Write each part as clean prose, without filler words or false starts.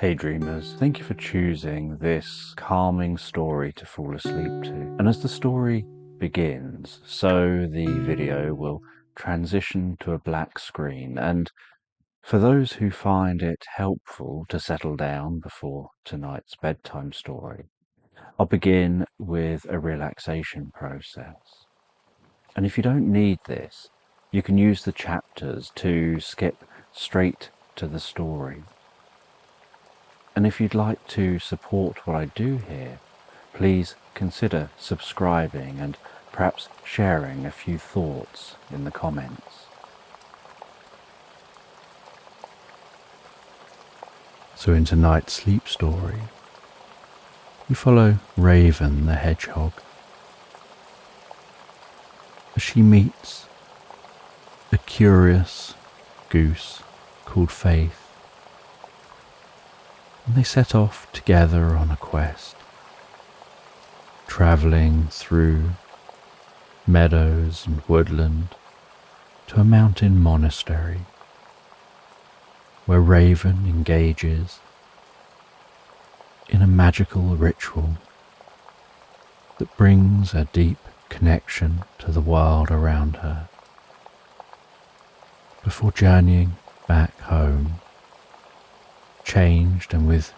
Hey dreamers, thank you for choosing this calming story to fall asleep to. And as the story begins, so the video will transition to a black screen. And for those who find it helpful to settle down before tonight's bedtime story, I'll begin with a relaxation process. And if you don't need this, you can use the chapters to skip straight to the story. And if you'd like to support what I do here, please consider subscribing and perhaps sharing a few thoughts in the comments. So in tonight's sleep story, we follow Raven the hedgehog as she meets a curious goose called Faith. And they set off together on a quest, travelling through meadows and woodland to a mountain monastery where Raven engages in a magical ritual that brings a deep connection to the world around her before journeying back home, changed and with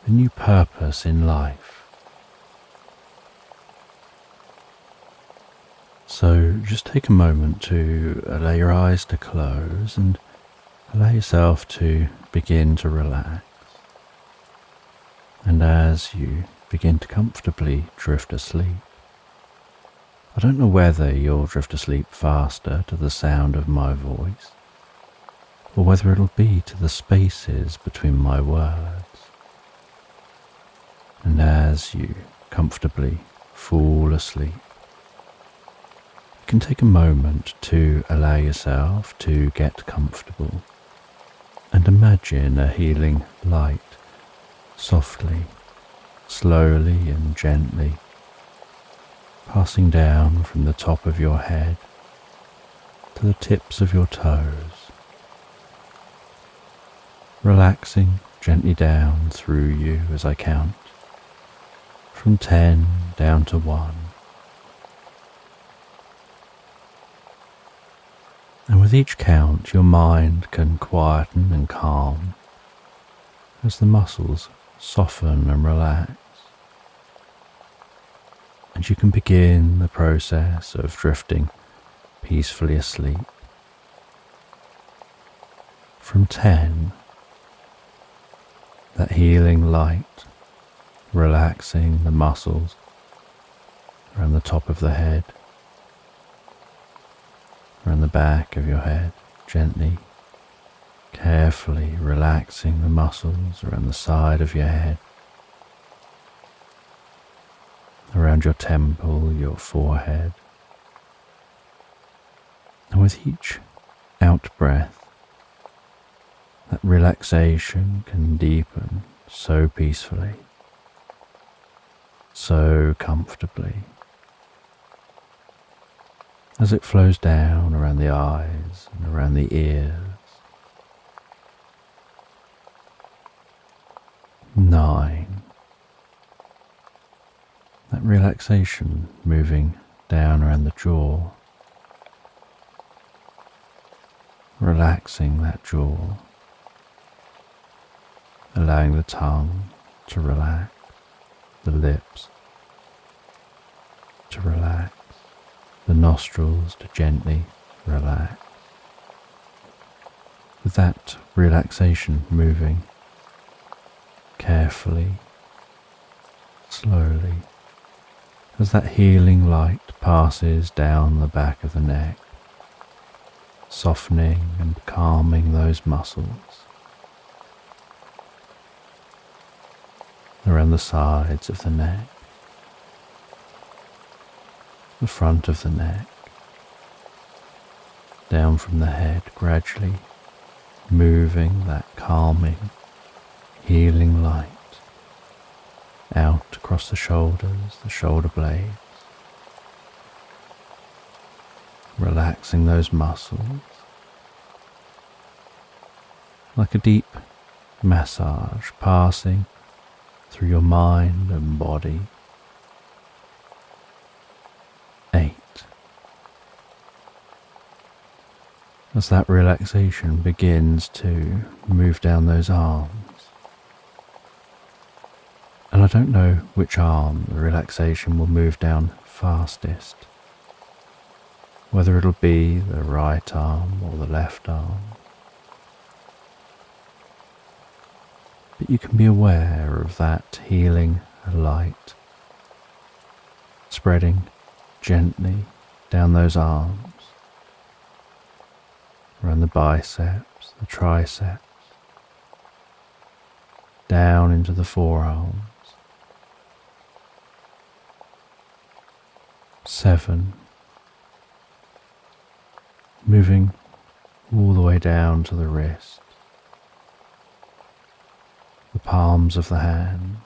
a new purpose in life. So just take a moment to allow your eyes to close and allow yourself to begin to relax. And as you begin to comfortably drift asleep, I don't know whether you'll drift asleep faster to the sound of my voice, or whether it'll be to the spaces between my words. And as you comfortably fall asleep, you can take a moment to allow yourself to get comfortable and imagine a healing light softly, slowly and gently passing down from the top of your head to the tips of your toes, relaxing gently down through you as I count from 10 down to 1. And with each count, your mind can quieten and calm as the muscles soften and relax. And you can begin the process of drifting peacefully asleep. From 10, that healing light, relaxing the muscles around the top of the head, around the back of your head, gently, carefully relaxing the muscles around the side of your head, around your temple, your forehead. And with each out-breath, that relaxation can deepen so peacefully, so comfortably, as it flows down around the eyes and around the ears. 9. That relaxation moving down around the jaw, relaxing that jaw, allowing the tongue to relax, the lips to relax, the nostrils to gently relax. With that relaxation moving carefully, slowly, as that healing light passes down the back of the neck, softening and calming those muscles around the sides of the neck, the front of the neck, down from the head, gradually moving that calming, healing light out across the shoulders, the shoulder blades, relaxing those muscles like a deep massage passing through your mind and body. 8. As that relaxation begins to move down those arms, and I don't know which arm the relaxation will move down fastest, whether it'll be the right arm or the left arm. But you can be aware of that healing light spreading gently down those arms, around the biceps, the triceps, down into the forearms. 7. Moving all the way down to the wrist, the palms of the hands,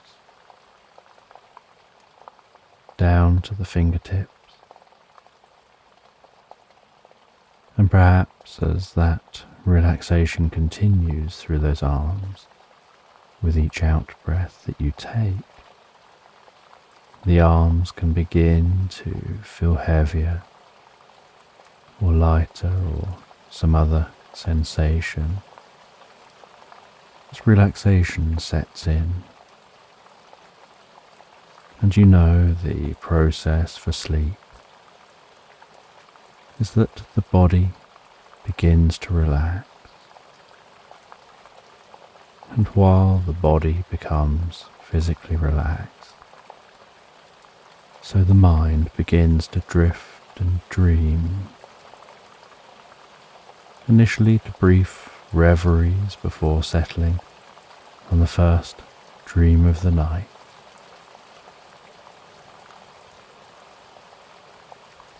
down to the fingertips. And perhaps as that relaxation continues through those arms, with each out breath that you take, the arms can begin to feel heavier or lighter or some other sensation as relaxation sets in. And you know the process for sleep is that the body begins to relax. And while the body becomes physically relaxed, so the mind begins to drift and dream. Initially to brief reveries before settling on the first dream of the night.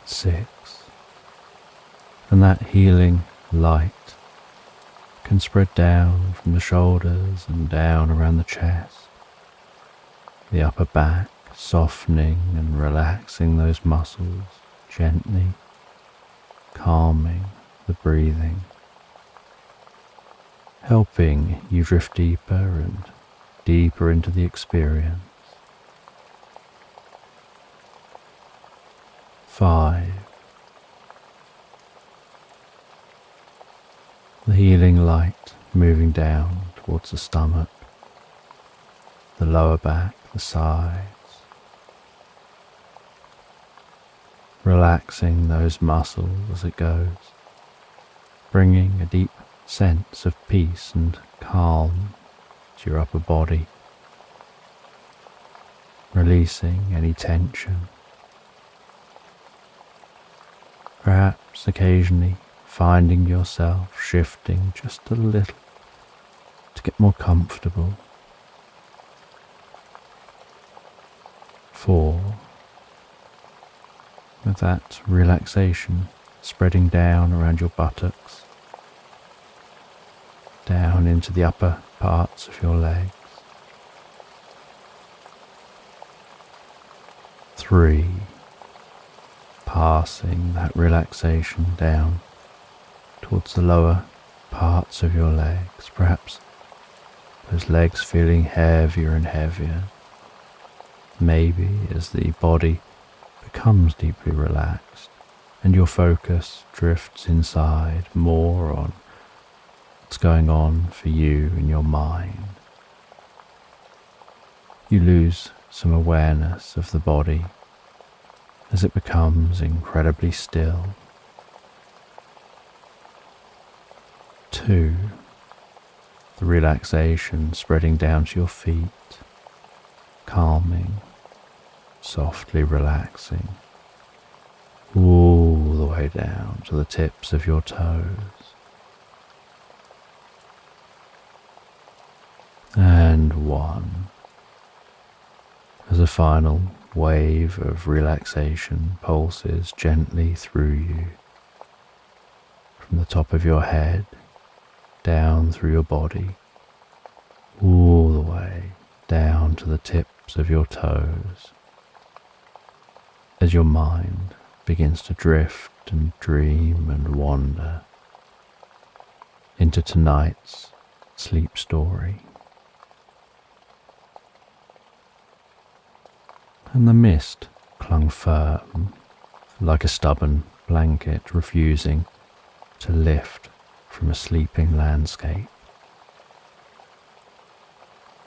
6. And that healing light can spread down from the shoulders and down around the chest, the upper back, softening and relaxing those muscles gently, calming the breathing, helping you drift deeper and deeper into the experience. 5. The healing light moving down towards the stomach, the lower back, the sides, relaxing those muscles as it goes, bringing a deep sense of peace and calm to your upper body, releasing any tension. Perhaps occasionally finding yourself shifting just a little to get more comfortable. 4. With that relaxation spreading down around your buttocks, down into the upper parts of your legs. 3. Passing that relaxation down towards the lower parts of your legs, perhaps those legs feeling heavier and heavier. Maybe as the body becomes deeply relaxed and your focus drifts inside more on what's going on for you in your mind. You lose some awareness of the body as it becomes incredibly still. 2. The relaxation spreading down to your feet, calming, softly relaxing, all the way down to the tips of your toes. And 1. As a final wave of relaxation pulses gently through you, from the top of your head, down through your body, all the way down to the tips of your toes, as your mind begins to drift and dream and wander into tonight's sleep story. and the mist clung firm, like a stubborn blanket refusing to lift from a sleeping landscape.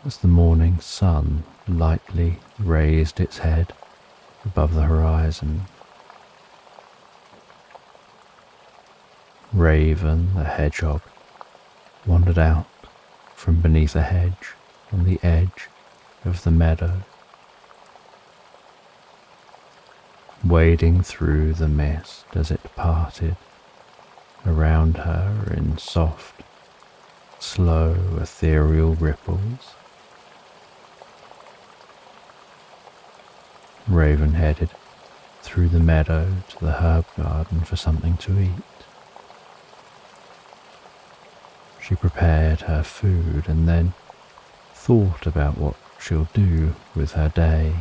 As the morning sun lightly raised its head above the horizon, Raven the hedgehog wandered out from beneath a hedge on the edge of the meadow, wading through the mist as it parted around her in soft, slow, ethereal ripples. Raven headed through the meadow to the herb garden for something to eat. She prepared her food and then thought about what she'll do with her day.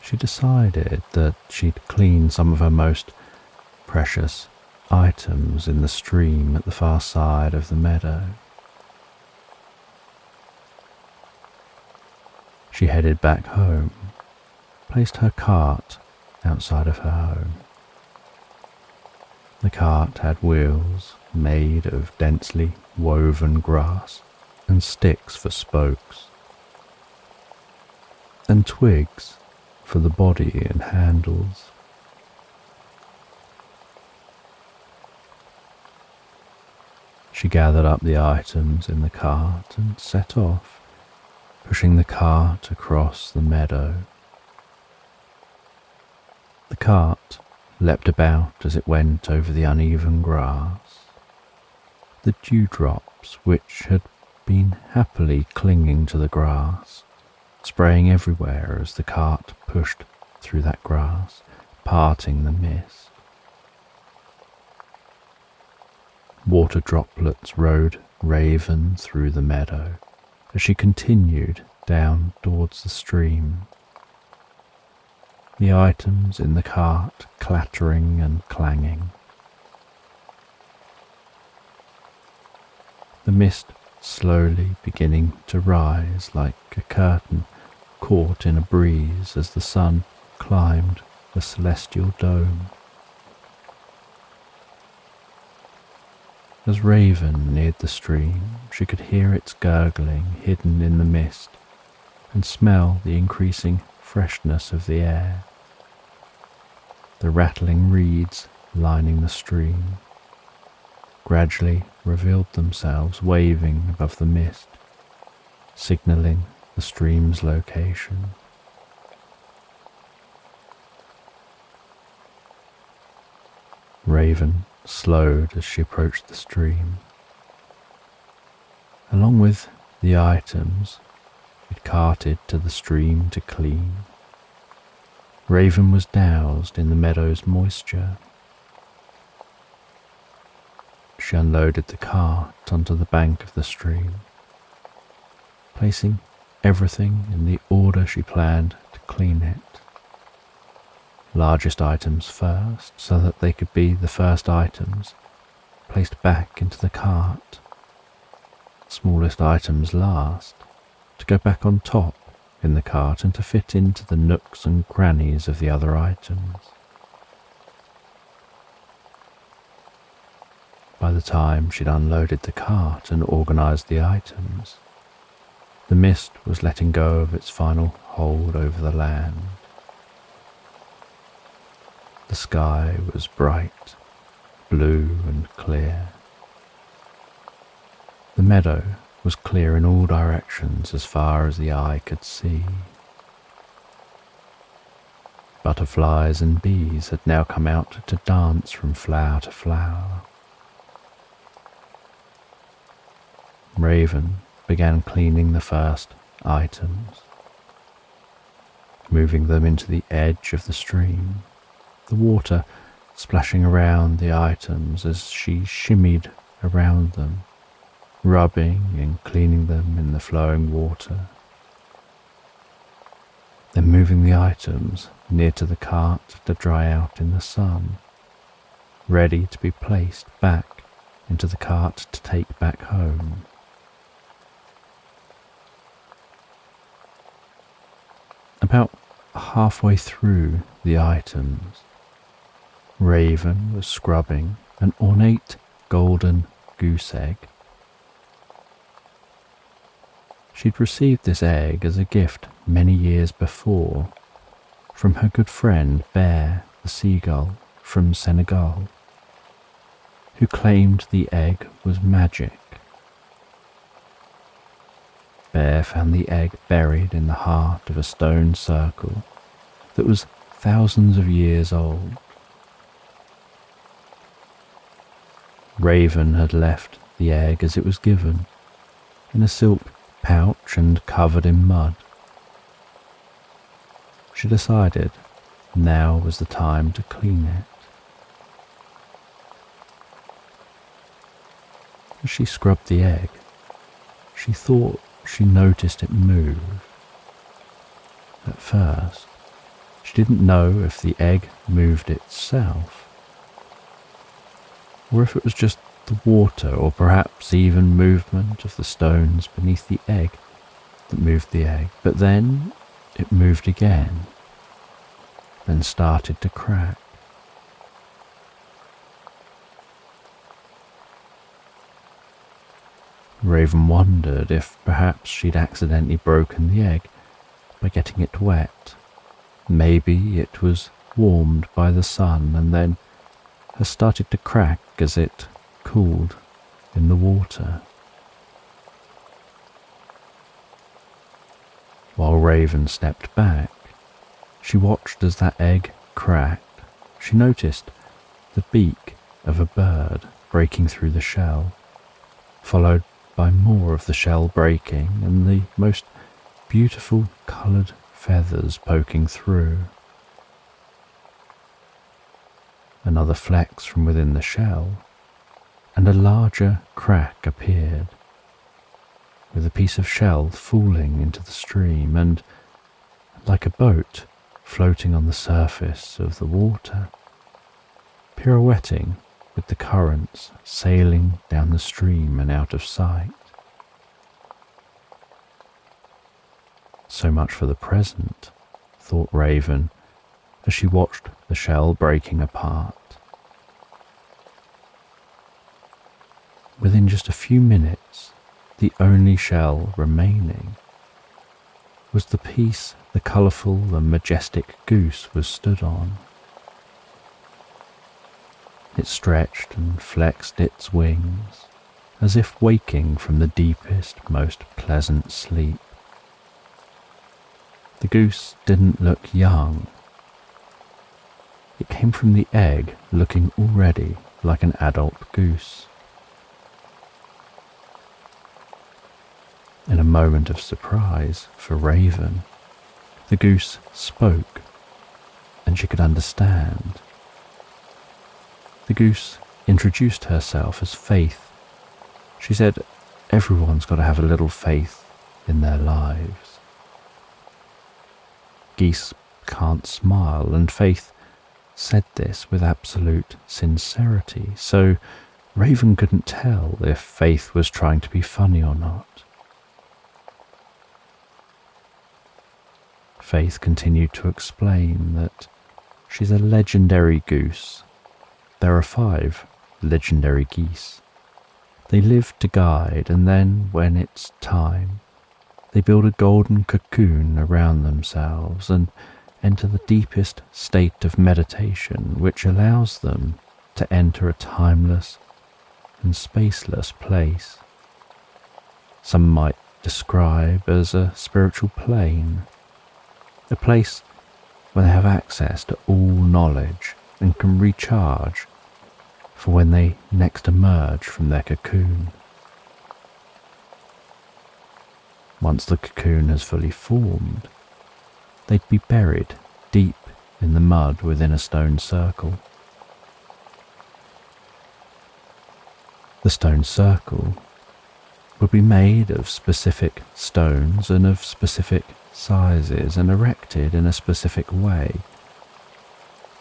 She decided that she'd clean some of her most precious items in the stream at the far side of the meadow. She headed back home, placed her cart outside of her home. The cart had wheels made of densely woven grass and sticks for spokes, and twigs for the body and handles. She gathered up the items in the cart and set off, pushing the cart across the meadow. The cart leapt about as it went over the uneven grass. The dewdrops, which had been happily clinging to the grass, spraying everywhere as the cart pushed through that grass, parting the mist. Water droplets rode Raven through the meadow as she continued down towards the stream. The items in the cart clattering and clanging. The mist slowly beginning to rise like a curtain caught in a breeze as the sun climbed the celestial dome. As Raven neared the stream, she could hear its gurgling hidden in the mist and smell the increasing freshness of the air. The rattling reeds lining the stream gradually revealed themselves waving above the mist, signalling the stream's location. Raven slowed as she approached the stream. Along with the items she'd carted to the stream to clean, Raven was doused in the meadow's moisture. She unloaded the cart onto the bank of the stream, placing everything in the order she planned to clean it. Largest items first, so that they could be the first items placed back into the cart. Smallest items last, to go back on top in the cart and to fit into the nooks and crannies of the other items. By the time she'd unloaded the cart and organised the items, the mist was letting go of its final hold over the land. The sky was bright, blue and clear. The meadow was clear in all directions as far as the eye could see. Butterflies and bees had now come out to dance from flower to flower. Raven began cleaning the first items, moving them into the edge of the stream, the water splashing around the items as she shimmied around them, rubbing and cleaning them in the flowing water. Then moving the items near to the cart to dry out in the sun, ready to be placed back into the cart to take back home. About halfway through the items, Raven was scrubbing an ornate golden goose egg. She'd received this egg as a gift many years before from her good friend Bear the seagull from Senegal, who claimed the egg was magic. Bear found the egg buried in the heart of a stone circle that was thousands of years old. Raven had left the egg as it was given, in a silk pouch and covered in mud. She decided now was the time to clean it. As she scrubbed the egg, she thought she noticed it move. At first, she didn't know if the egg moved itself, or if it was just the water, or perhaps even movement of the stones beneath the egg that moved the egg. But then it moved again, then started to crack. Raven wondered if perhaps she'd accidentally broken the egg by getting it wet. Maybe it was warmed by the sun and then has started to crack as it cooled in the water. While Raven stepped back, she watched as that egg cracked. She noticed the beak of a bird breaking through the shell, followed by more of the shell breaking and the most beautiful coloured feathers poking through. Another flex from within the shell, and a larger crack appeared, with a piece of shell falling into the stream and, like a boat, floating on the surface of the water, pirouetting with the currents sailing down the stream and out of sight. So much for the present, thought Raven as she watched the shell breaking apart. Within just a few minutes, the only shell remaining was the piece the colourful and majestic goose was stood on. It stretched and flexed its wings, as if waking from the deepest, most pleasant sleep. The goose didn't look young. It came from the egg looking already like an adult goose. In a moment of surprise for Raven, the goose spoke, and she could understand. The goose introduced herself as Faith. She said, everyone's got to have a little faith in their lives. Geese can't smile, and Faith said this with absolute sincerity, so Raven couldn't tell if Faith was trying to be funny or not. Faith continued to explain that she's a legendary goose. There are 5 legendary geese. They live to guide, and then, when it's time, they build a golden cocoon around themselves and enter the deepest state of meditation, which allows them to enter a timeless and spaceless place. Some might describe as a spiritual plane, a place where they have access to all knowledge and can recharge for when they next emerge from their cocoon. Once the cocoon has fully formed, they'd be buried deep in the mud within a stone circle. The stone circle would be made of specific stones and of specific sizes and erected in a specific way,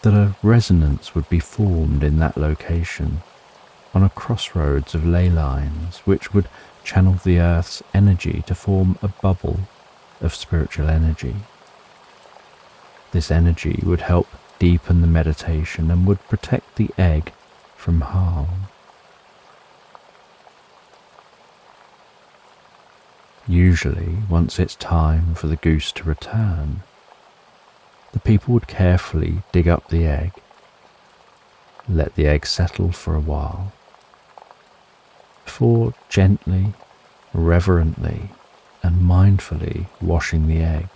that a resonance would be formed in that location on a crossroads of ley lines which would channel the earth's energy to form a bubble of spiritual energy. This energy would help deepen the meditation and would protect the egg from harm. Usually, once it's time for the goose to return, the people would carefully dig up the egg, let the egg settle for a while, before gently, reverently, and mindfully washing the egg.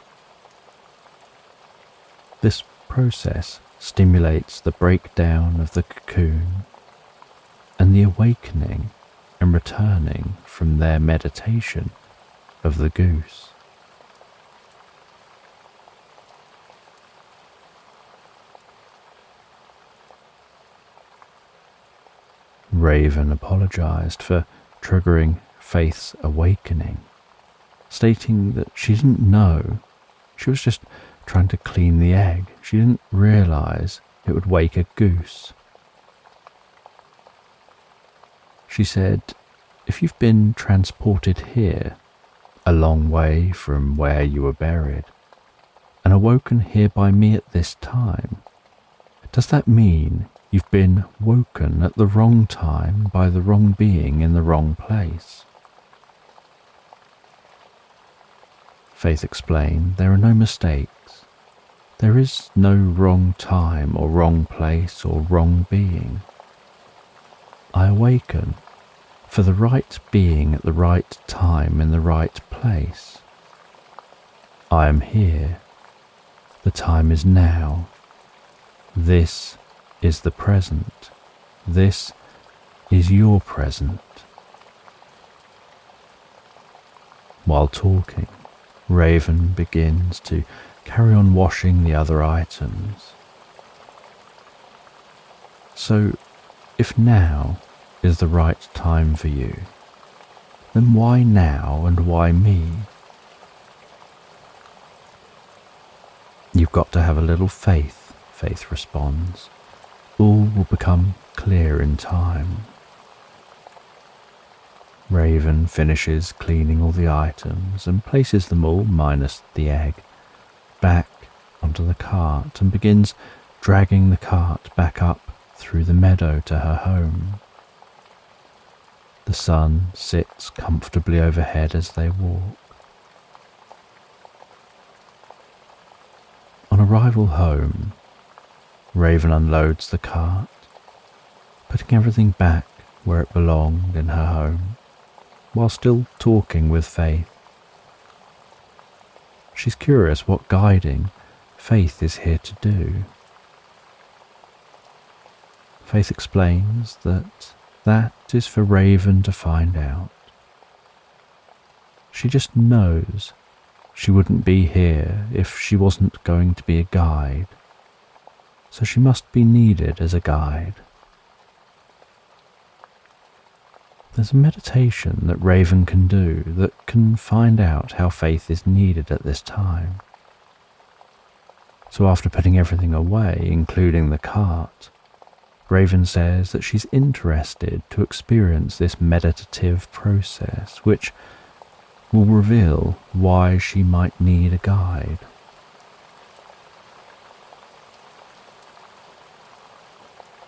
This process stimulates the breakdown of the cocoon and the awakening and returning from their meditation of the goose. Raven apologized for triggering Faith's awakening, stating that she didn't know. She was just trying to clean the egg. She didn't realize it would wake a goose. She said, "If you've been transported here, a long way from where you were buried, and awoken here by me at this time, does that mean you've been woken at the wrong time by the wrong being in the wrong place?" Faith explained, "There are no mistakes. There is no wrong time or wrong place or wrong being. I awaken for the right being at the right time in the right place. I am here. The time is now. This is the present. This is your present." While talking, Raven begins to carry on washing the other items. "So, if now is the right time for you, then why now and why me?" "You've got to have a little faith," Faith responds. "All will become clear in time." Raven finishes cleaning all the items and places them all, minus the egg, back onto the cart and begins dragging the cart back up through the meadow to her home. The sun sits comfortably overhead as they walk. On arrival home, Raven unloads the cart, putting everything back where it belonged in her home, while still talking with Faith. She's curious what guiding Faith is here to do. Faith explains that is for Raven to find out. She just knows she wouldn't be here if she wasn't going to be a guide, so she must be needed as a guide. There's a meditation that Raven can do that can find out how Faith is needed at this time. So after putting everything away, including the cart, Raven says that she's interested to experience this meditative process, which will reveal why she might need a guide.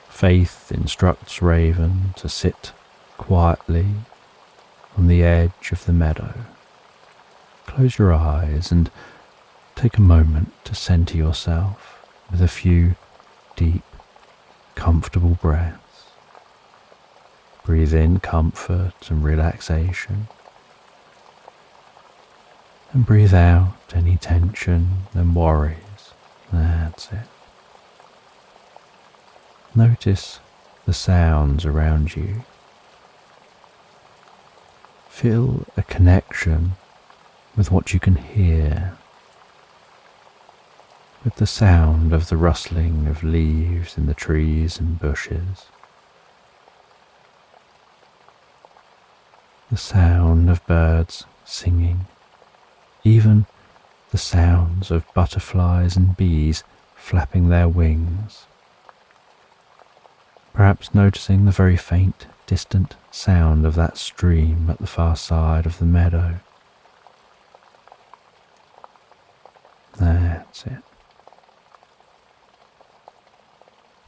Faith instructs Raven to sit quietly on the edge of the meadow. Close your eyes and take a moment to center yourself with a few deep, comfortable breaths. Breathe in comfort and relaxation, and breathe out any tension and worries. That's it. Notice the sounds around you. Feel a connection with what you can hear, with the sound of the rustling of leaves in the trees and bushes, the sound of birds singing, even the sounds of butterflies and bees flapping their wings. Perhaps noticing the very faint, distant sound of that stream at the far side of the meadow. That's it.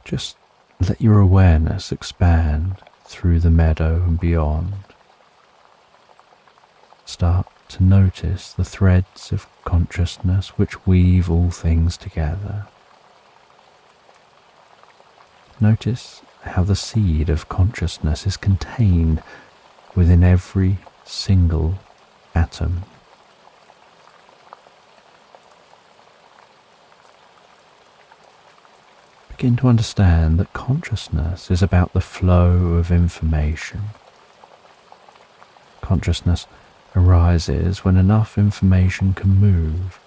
Just let your awareness expand through the meadow and beyond. Start to notice the threads of consciousness which weave all things together. Notice how the seed of consciousness is contained within every single atom. Begin to understand that consciousness is about the flow of information. Consciousness arises when enough information can move.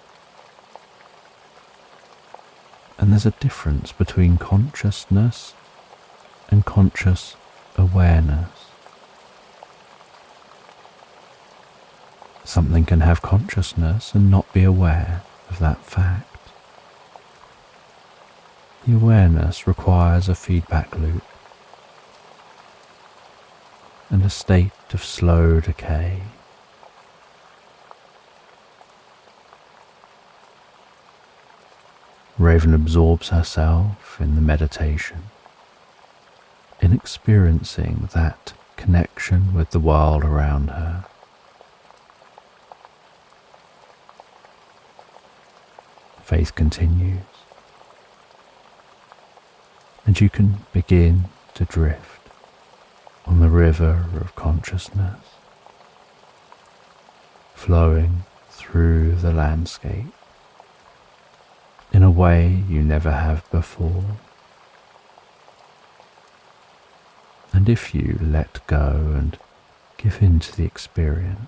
And there's a difference between consciousness and conscious awareness. Something can have consciousness and not be aware of that fact. The awareness requires a feedback loop and a state of slow decay. Raven absorbs herself in the meditation, in experiencing that connection with the world around her. Faith continues, and you can begin to drift on the river of consciousness, flowing through the landscape in a way you never have before. And if you let go and give in to the experience,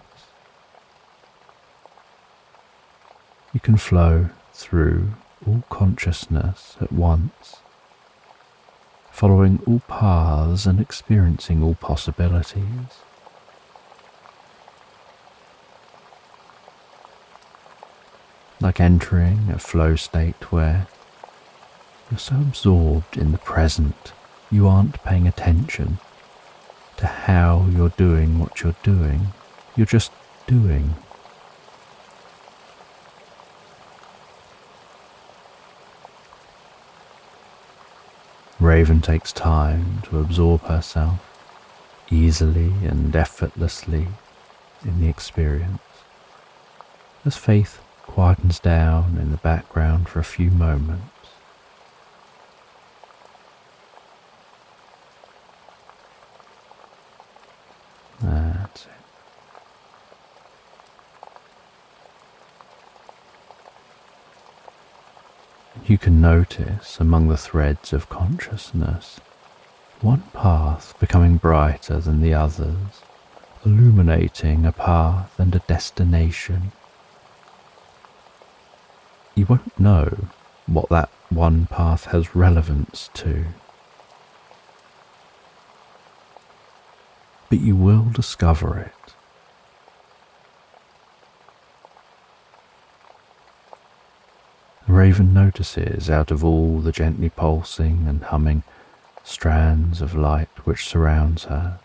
you can flow through all consciousness at once, following all paths and experiencing all possibilities. Like entering a flow state where you're so absorbed in the present you aren't paying attention to how you're doing what you're doing. You're just doing. Raven takes time to absorb herself easily and effortlessly in the experience, as Faith quietens down in the background for a few moments. That's it. You can notice among the threads of consciousness one path becoming brighter than the others, illuminating a path and a destination. You won't know what that one path has relevance to, but you will discover it. The raven notices out of all the gently pulsing and humming strands of light which surrounds her,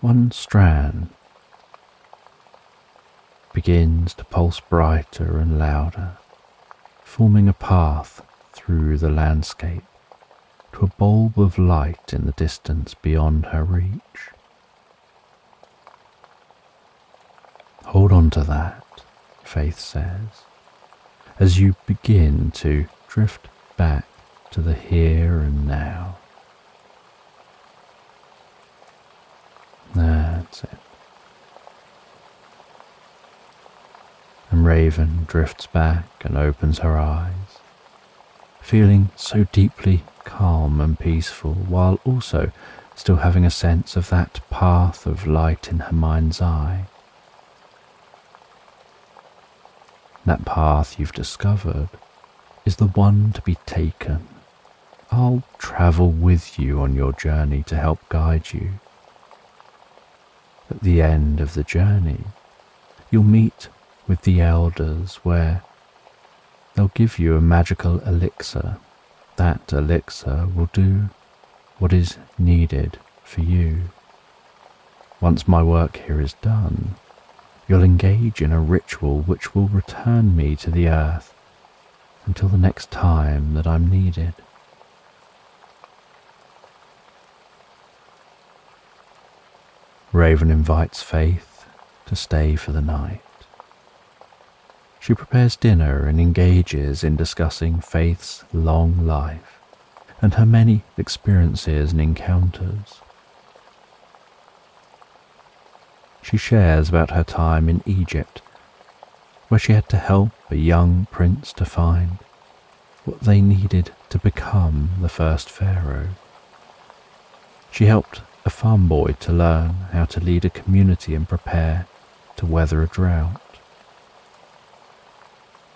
one strand begins to pulse brighter and louder, forming a path through the landscape to a bulb of light in the distance beyond her reach. Hold on to that, Faith says, as you begin to drift back to the here and now. That's it. And Raven drifts back and opens her eyes, feeling so deeply calm and peaceful, while also still having a sense of that path of light in her mind's eye. That path you've discovered is the one to be taken. I'll travel with you on your journey to help guide you. At the end of the journey, you'll meet with the elders where they'll give you a magical elixir. That elixir will do what is needed for you. Once my work here is done, you'll engage in a ritual which will return me to the earth until the next time that I'm needed. Raven invites Faith to stay for the night. She prepares dinner and engages in discussing Faith's long life and her many experiences and encounters. She shares about her time in Egypt, where she had to help a young prince to find what they needed to become the first pharaoh. She helped a farm boy to learn how to lead a community and prepare to weather a drought.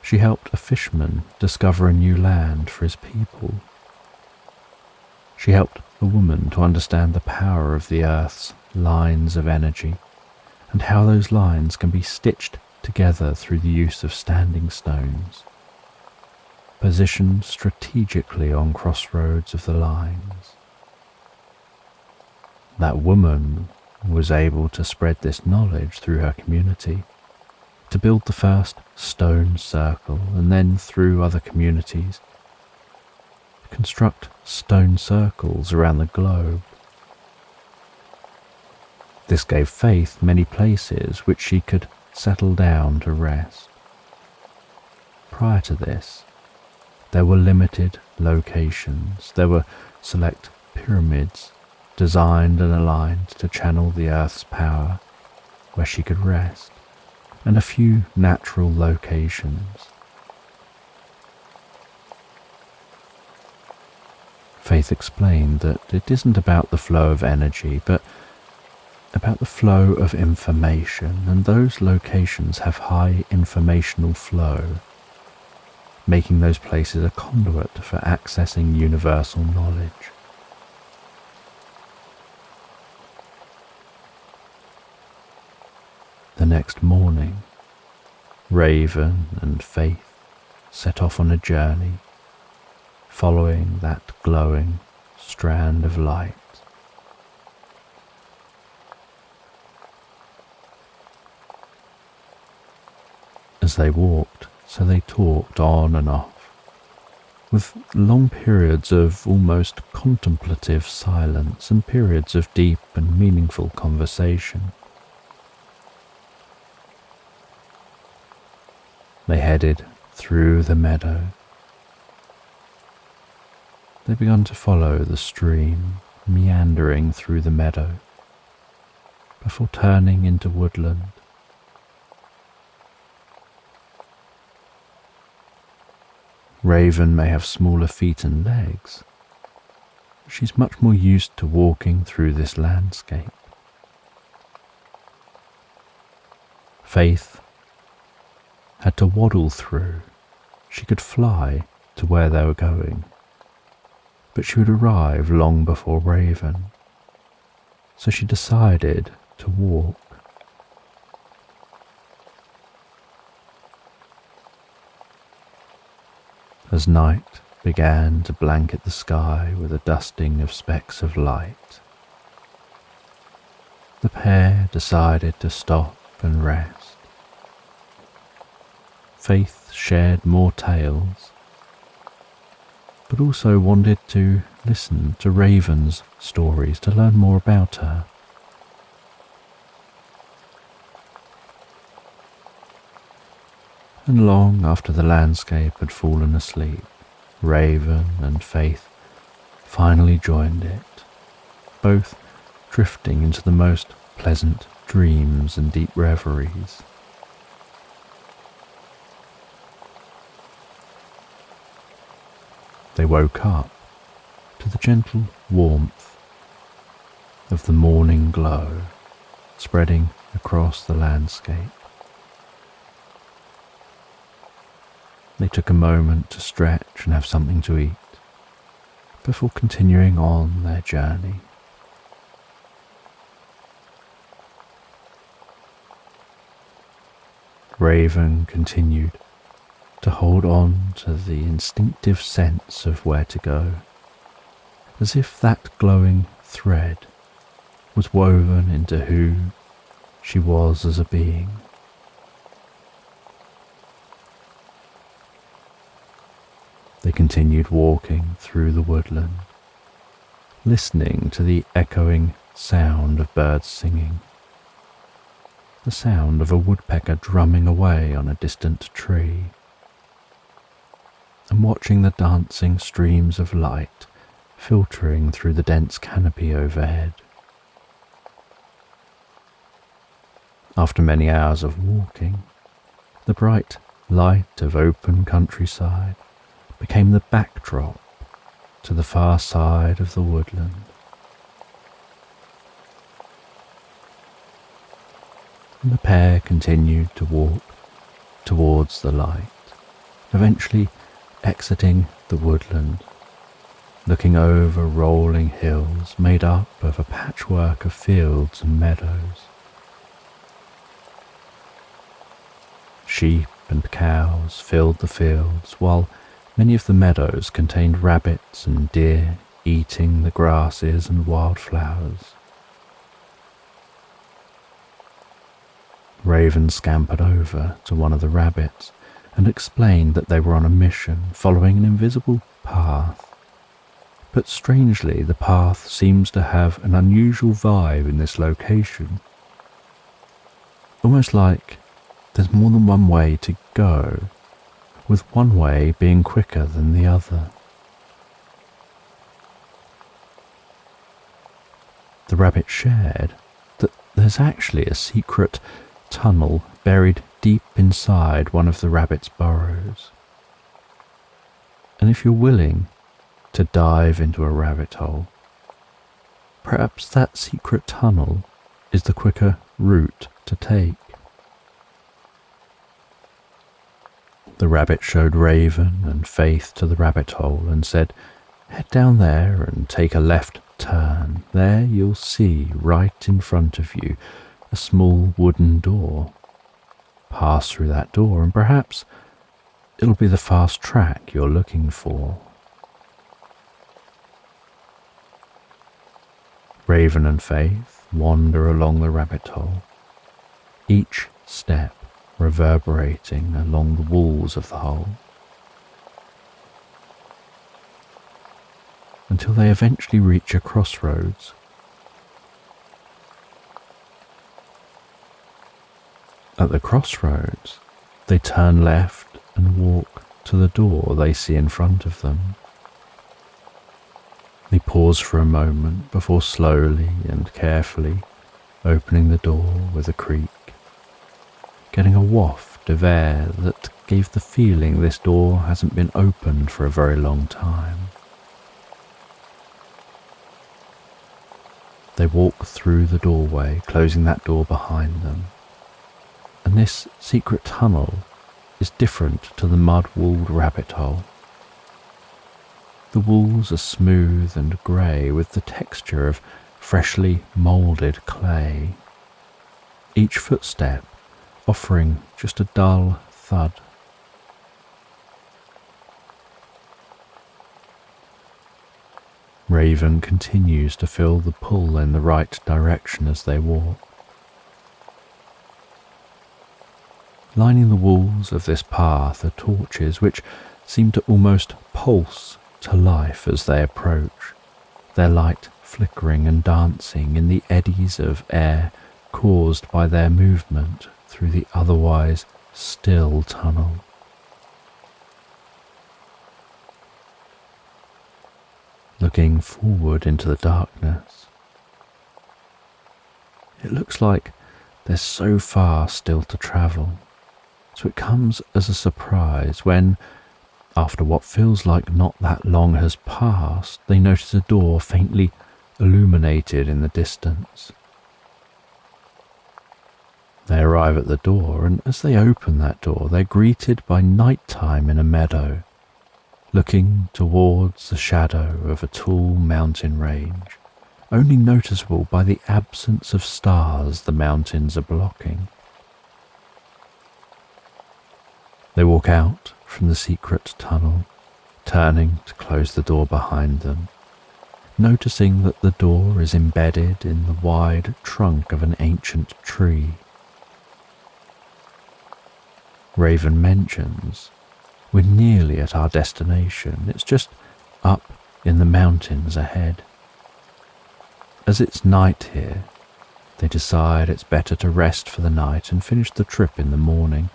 She helped a fisherman discover a new land for his people. She helped a woman to understand the power of the earth's lines of energy and how those lines can be stitched together through the use of standing stones, positioned strategically on crossroads of the lines. That woman was able to spread this knowledge through her community, to build the first stone circle and then through other communities, to construct stone circles around the globe. This gave Faith many places which she could settle down to rest. Prior to this, there were limited locations. There were select pyramids designed and aligned to channel the earth's power where she could rest, and a few natural locations. Faith explained that it isn't about the flow of energy, but about the flow of information, and those locations have high informational flow, making those places a conduit for accessing universal knowledge. The next morning, Raven and Faith set off on a journey, following that glowing strand of light. As they walked, so they talked on and off, with long periods of almost contemplative silence and periods of deep and meaningful conversation. They headed through the meadow. They began to follow the stream, meandering through the meadow, before turning into woodland. Raven may have smaller feet and legs. She's much more used to walking through this landscape. Faith had to waddle through. She could fly to where they were going, but she would arrive long before Raven, so she decided to walk. As night began to blanket the sky with a dusting of specks of light, the pair decided to stop and rest. Faith shared more tales, but also wanted to listen to Raven's stories to learn more about her. And long after the landscape had fallen asleep, Raven and Faith finally joined it, both drifting into the most pleasant dreams and deep reveries. They woke up to the gentle warmth of the morning glow spreading across the landscape. They took a moment to stretch and have something to eat before continuing on their journey. Raven continued to hold on to the instinctive sense of where to go, as if that glowing thread was woven into who she was as a being. They continued walking through the woodland, listening to the echoing sound of birds singing the sound of a woodpecker drumming away on a distant tree, and watching the dancing streams of light filtering through the dense canopy overhead. After many hours of walking, the bright light of open countryside became the backdrop to the far side of the woodland. And the pair continued to walk towards the light, eventually exiting the woodland, looking over rolling hills made up of a patchwork of fields and meadows. Sheep and cows filled the fields, while many of the meadows contained rabbits and deer eating the grasses and wildflowers. Raven scampered over to one of the rabbits and explained that they were on a mission following an invisible path. But strangely, the path seems to have an unusual vibe in this location. Almost like there's more than one way to go, with one way being quicker than the other. The rabbit shared that there's actually a secret tunnel buried deep inside one of the rabbit's burrows. And if you're willing to dive into a rabbit hole, perhaps that secret tunnel is the quicker route to take. The rabbit showed Raven and Faith to the rabbit hole and said, "Head down there and take a left turn. There you'll see right in front of you a small wooden door. Pass through that door and perhaps it'll be the fast track you're looking for." Raven and Faith wander along the rabbit hole, each step reverberating along the walls of the hole, until they eventually reach a crossroads. At the crossroads, they turn left and walk to the door they see in front of them. They pause for a moment before slowly and carefully opening the door with a creak, getting a waft of air that gave the feeling this door hasn't been opened for a very long time. They walk through the doorway, closing that door behind them. And this secret tunnel is different to the mud-walled rabbit hole. The walls are smooth and grey with the texture of freshly moulded clay, each footstep offering just a dull thud. Raven continues to feel the pull in the right direction as they walk. Lining the walls of this path are torches which seem to almost pulse to life as they approach, their light flickering and dancing in the eddies of air caused by their movement through the otherwise still tunnel. Looking forward into the darkness, it looks like there's so far still to travel. So it comes as a surprise when, after what feels like not that long has passed, they notice a door faintly illuminated in the distance. They arrive at the door, and as they open that door, they're greeted by nighttime in a meadow, looking towards the shadow of a tall mountain range, only noticeable by the absence of stars the mountains are blocking. They walk out from the secret tunnel, turning to close the door behind them, noticing that the door is embedded in the wide trunk of an ancient tree. Raven mentions, "We're nearly at our destination. It's just up in the mountains ahead." As it's night here, They decide it's better to rest for the night and finish the trip in the morning,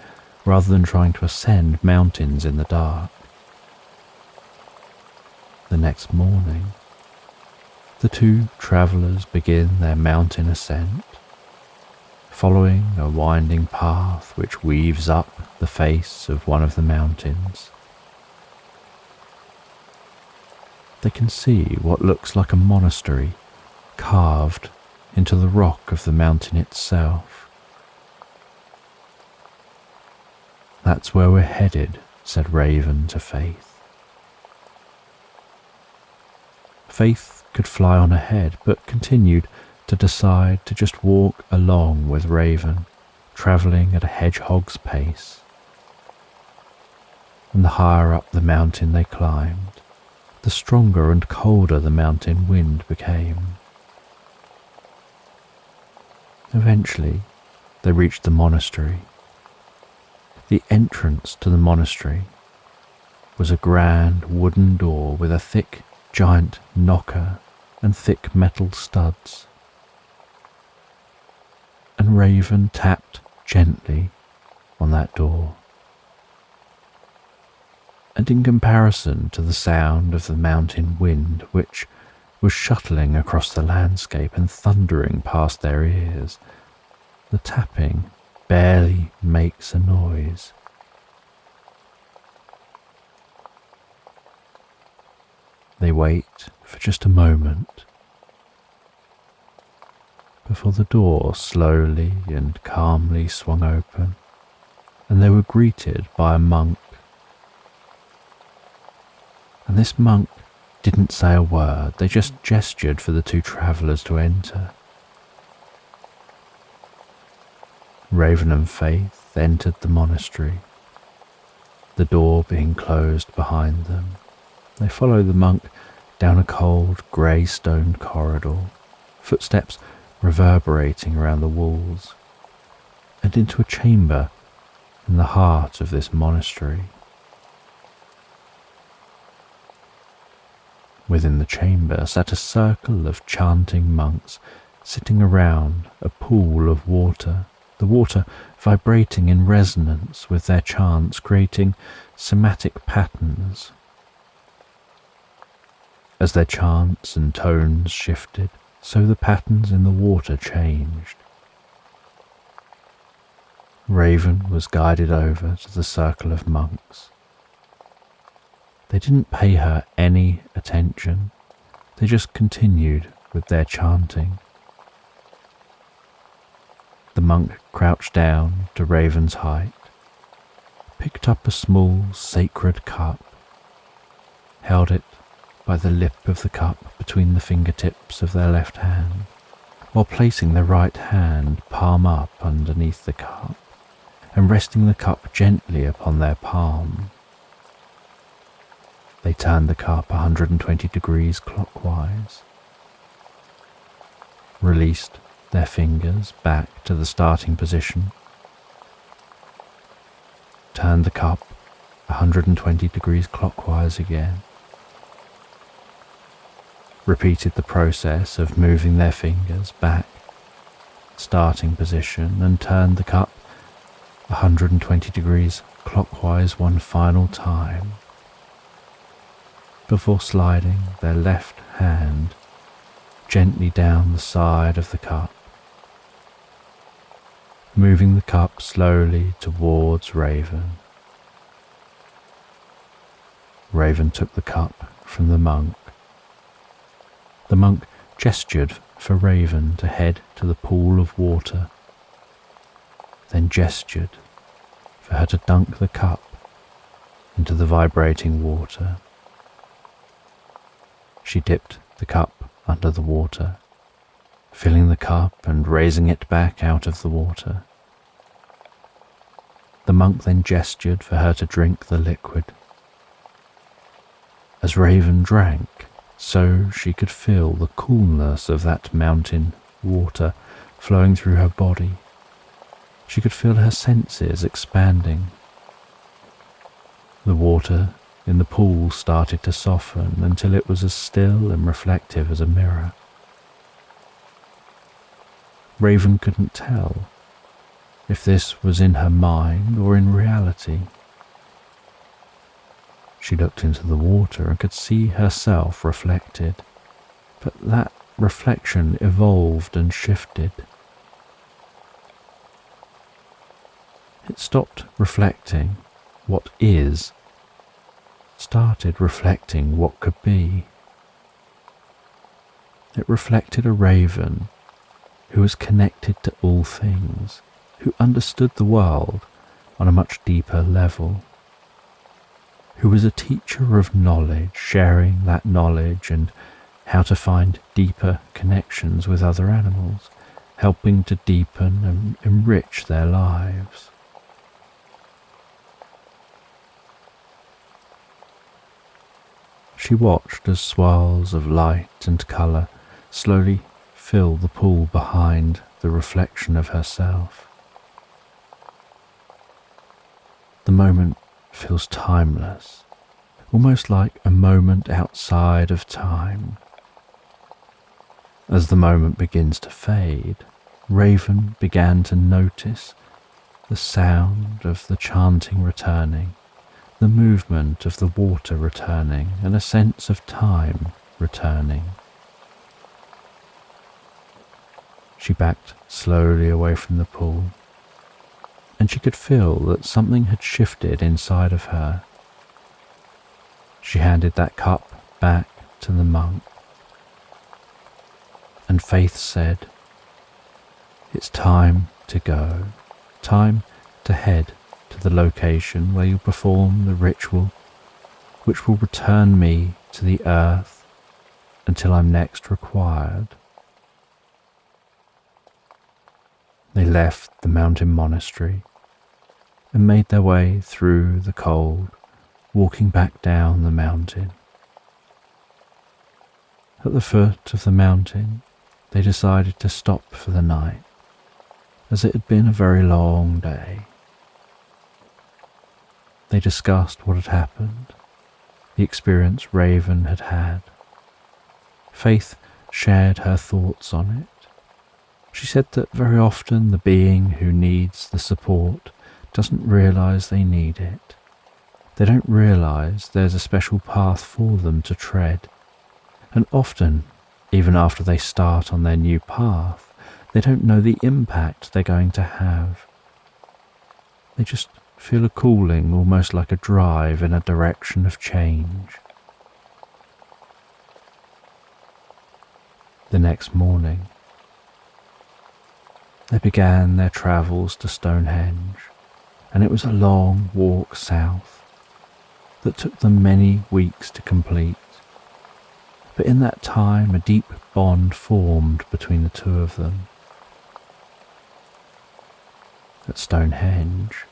rather than trying to ascend mountains in the dark. The next morning, the two travellers begin their mountain ascent, following a winding path which weaves up the face of one of the mountains. They can see what looks like a monastery carved into the rock of the mountain itself. "That's where we're headed," said Raven to Faith. Faith could fly on ahead, but continued to decide to just walk along with Raven, travelling at a hedgehog's pace. And the higher up the mountain they climbed, the stronger and colder the mountain wind became. Eventually, they reached the monastery. The entrance to the monastery was a grand wooden door with a thick, giant knocker and thick metal studs. And Raven tapped gently on that door. And in comparison to the sound of the mountain wind, which was shuttling across the landscape and thundering past their ears, the tapping barely makes a noise. They wait for just a moment before the door slowly and calmly swung open, and they were greeted by a monk. And this monk didn't say a word, they just gestured for the two travellers to enter. Raven and Faith entered the monastery, the door being closed behind them. They followed the monk down a cold, grey stone corridor, footsteps reverberating around the walls, and into a chamber in the heart of this monastery. Within the chamber sat a circle of chanting monks sitting around a pool of water, the water vibrating in resonance with their chants, creating somatic patterns. As their chants and tones shifted, so the patterns in the water changed. Raven was guided over to the circle of monks. They didn't pay her any attention, they just continued with their chanting. The monk crouched down to Raven's height, picked up a small sacred cup, held it by the lip of the cup between the fingertips of their left hand, while placing their right hand palm up underneath the cup and resting the cup gently upon their palm. They turned the cup 120 degrees clockwise, released their fingers back to the starting position, turned the cup 120 degrees clockwise again, repeated the process of moving their fingers back, starting position, and turned the cup 120 degrees clockwise one final time, before sliding their left hand gently down the side of the cup, moving the cup slowly towards Raven. Raven took the cup from the monk. The monk gestured for Raven to head to the pool of water, then gestured for her to dunk the cup into the vibrating water. She dipped the cup under the water, filling the cup and raising it back out of the water. The monk then gestured for her to drink the liquid. As Raven drank, so she could feel the coolness of that mountain water flowing through her body. She could feel her senses expanding. The water in the pool started to soften until it was as still and reflective as a mirror. Raven couldn't tell if this was in her mind or in reality. She looked into the water and could see herself reflected, but that reflection evolved and shifted. It stopped reflecting what is, started reflecting what could be. It reflected a raven who was connected to all things, who understood the world on a much deeper level, who was a teacher of knowledge, sharing that knowledge and how to find deeper connections with other animals, helping to deepen and enrich their lives. She watched as swirls of light and colour slowly fill the pool behind the reflection of herself. The moment feels timeless, almost like a moment outside of time. As the moment begins to fade, Raven began to notice the sound of the chanting returning, the movement of the water returning, and a sense of time returning. She backed slowly away from the pool, and she could feel that something had shifted inside of her. She handed that cup back to the monk, and Faith said, "It's time to go, time to head to the location where you'll perform the ritual which will return me to the earth until I'm next required." They left the mountain monastery and made their way through the cold, walking back down the mountain. At the foot of the mountain, they decided to stop for the night, as it had been a very long day. They discussed what had happened, the experience Raven had had. Faith shared her thoughts on it. She said that very often the being who needs the support doesn't realise they need it. They don't realise there's a special path for them to tread. And often, even after they start on their new path, they don't know the impact they're going to have. They just feel a calling, almost like a drive in a direction of change. The next morning, they began their travels to Stonehenge, and it was a long walk south that took them many weeks to complete. But in that time, a deep bond formed between the two of them. At Stonehenge,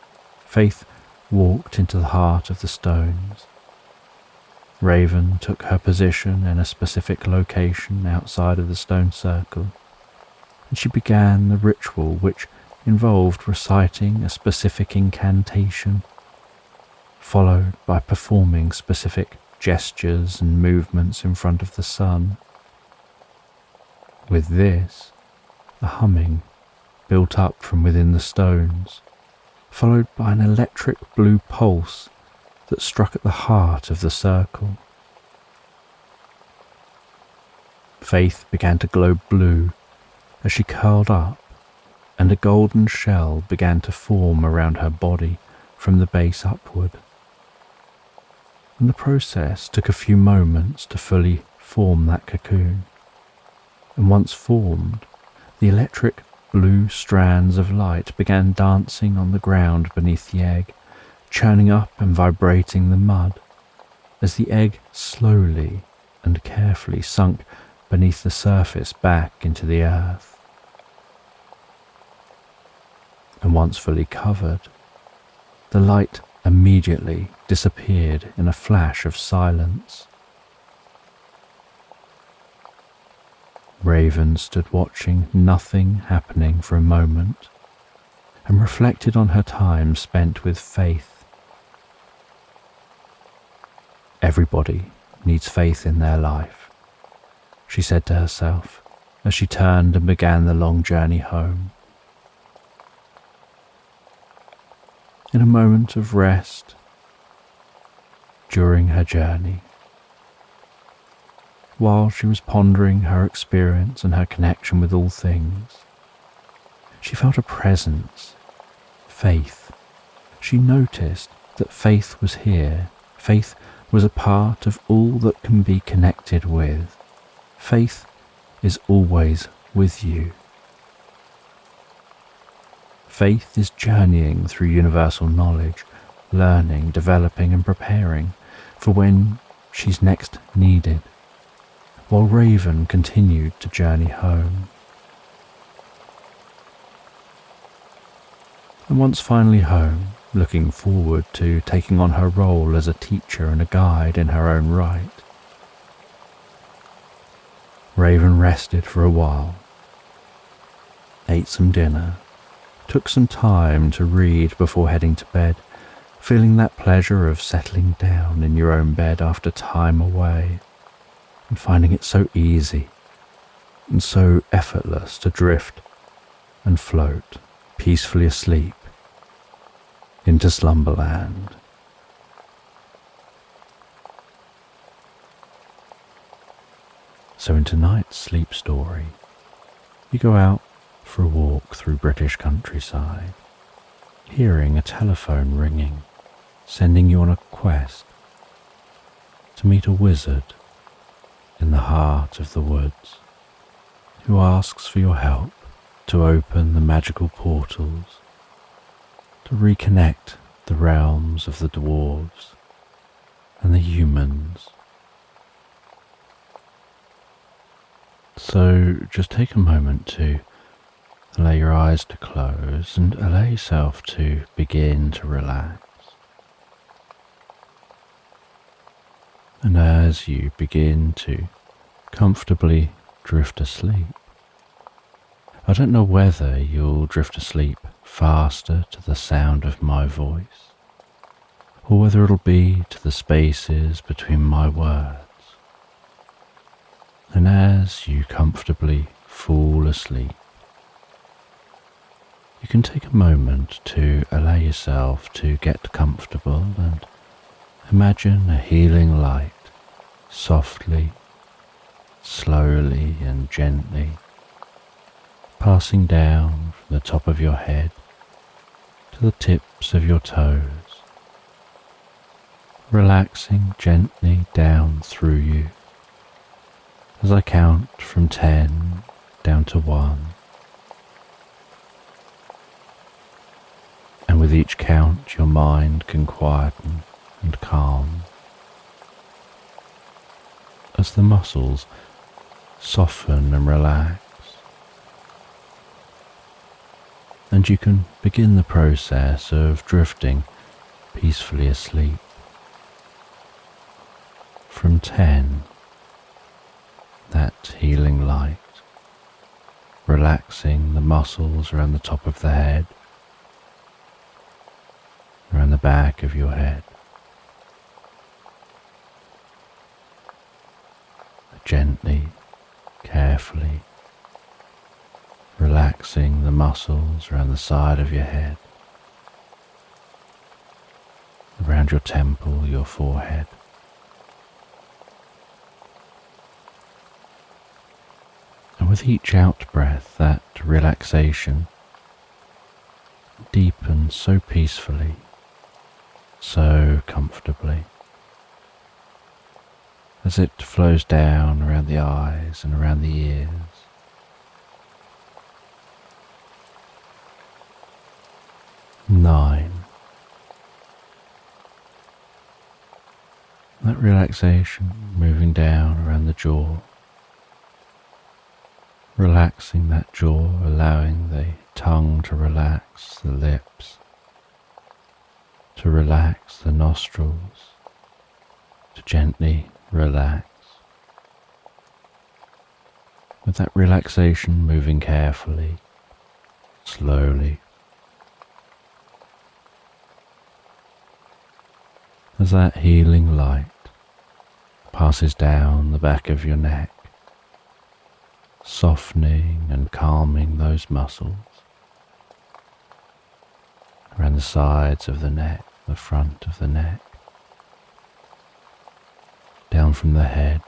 Faith walked into the heart of the stones. Raven took her position in a specific location outside of the stone circle, and she began the ritual which involved reciting a specific incantation, followed by performing specific gestures and movements in front of the sun. With this, a humming built up from within the stones, followed by an electric blue pulse that struck at the heart of the circle. Faith began to glow blue as she curled up, and a golden shell began to form around her body from the base upward. And the process took a few moments to fully form that cocoon. And once formed, the electric blue strands of light began dancing on the ground beneath the egg, churning up and vibrating the mud as the egg slowly and carefully sunk beneath the surface back into the earth. And once fully covered, the light immediately disappeared in a flash of silence. Raven stood watching nothing happening for a moment and reflected on her time spent with Faith. Everybody needs faith in their life, she said to herself, as she turned and began the long journey home. In a moment of rest during her journey, while she was pondering her experience and her connection with all things, she felt a presence, faith. She noticed that faith was here. Faith was a part of all that can be connected with. Faith is always with you. Faith is journeying through universal knowledge, learning, developing and preparing for when she's next needed, while Raven continued to journey home. And once finally home, looking forward to taking on her role as a teacher and a guide in her own right, Raven rested for a while, ate some dinner, took some time to read before heading to bed, feeling that pleasure of settling down in your own bed after time away, and finding it so easy and so effortless to drift and float peacefully asleep into Slumberland. So in tonight's sleep story, you go out for a walk through British countryside, hearing a telephone ringing, sending you on a quest to meet a wizard in the heart of the woods, who asks for your help to open the magical portals, to reconnect the realms of the dwarves and the humans. So just take a moment to allow your eyes to close and allow yourself to begin to relax. And as you begin to comfortably drift asleep, I don't know whether you'll drift asleep faster to the sound of my voice, or whether it'll be to the spaces between my words. And as you comfortably fall asleep, you can take a moment to allow yourself to get comfortable and imagine a healing light softly, slowly and gently passing down from the top of your head to the tips of your toes, relaxing gently down through you as I count from 10 down to 1. And with each count your mind can quieten and calm as the muscles soften and relax, and you can begin the process of drifting peacefully asleep. From 10, that healing light, relaxing the muscles around the top of the head, around the back of your head. Gently, carefully, relaxing the muscles around the side of your head, around your temple, your forehead. And with each out-breath, that relaxation deepens so peacefully, so comfortably, as it flows down around the eyes and around the ears. Nine. That relaxation moving down around the jaw, relaxing that jaw, allowing the tongue to relax, the lips to relax, the nostrils to gently relax. With that relaxation moving carefully, slowly, as that healing light passes down the back of your neck, softening and calming those muscles around the sides of the neck, the front of the neck, down from the head,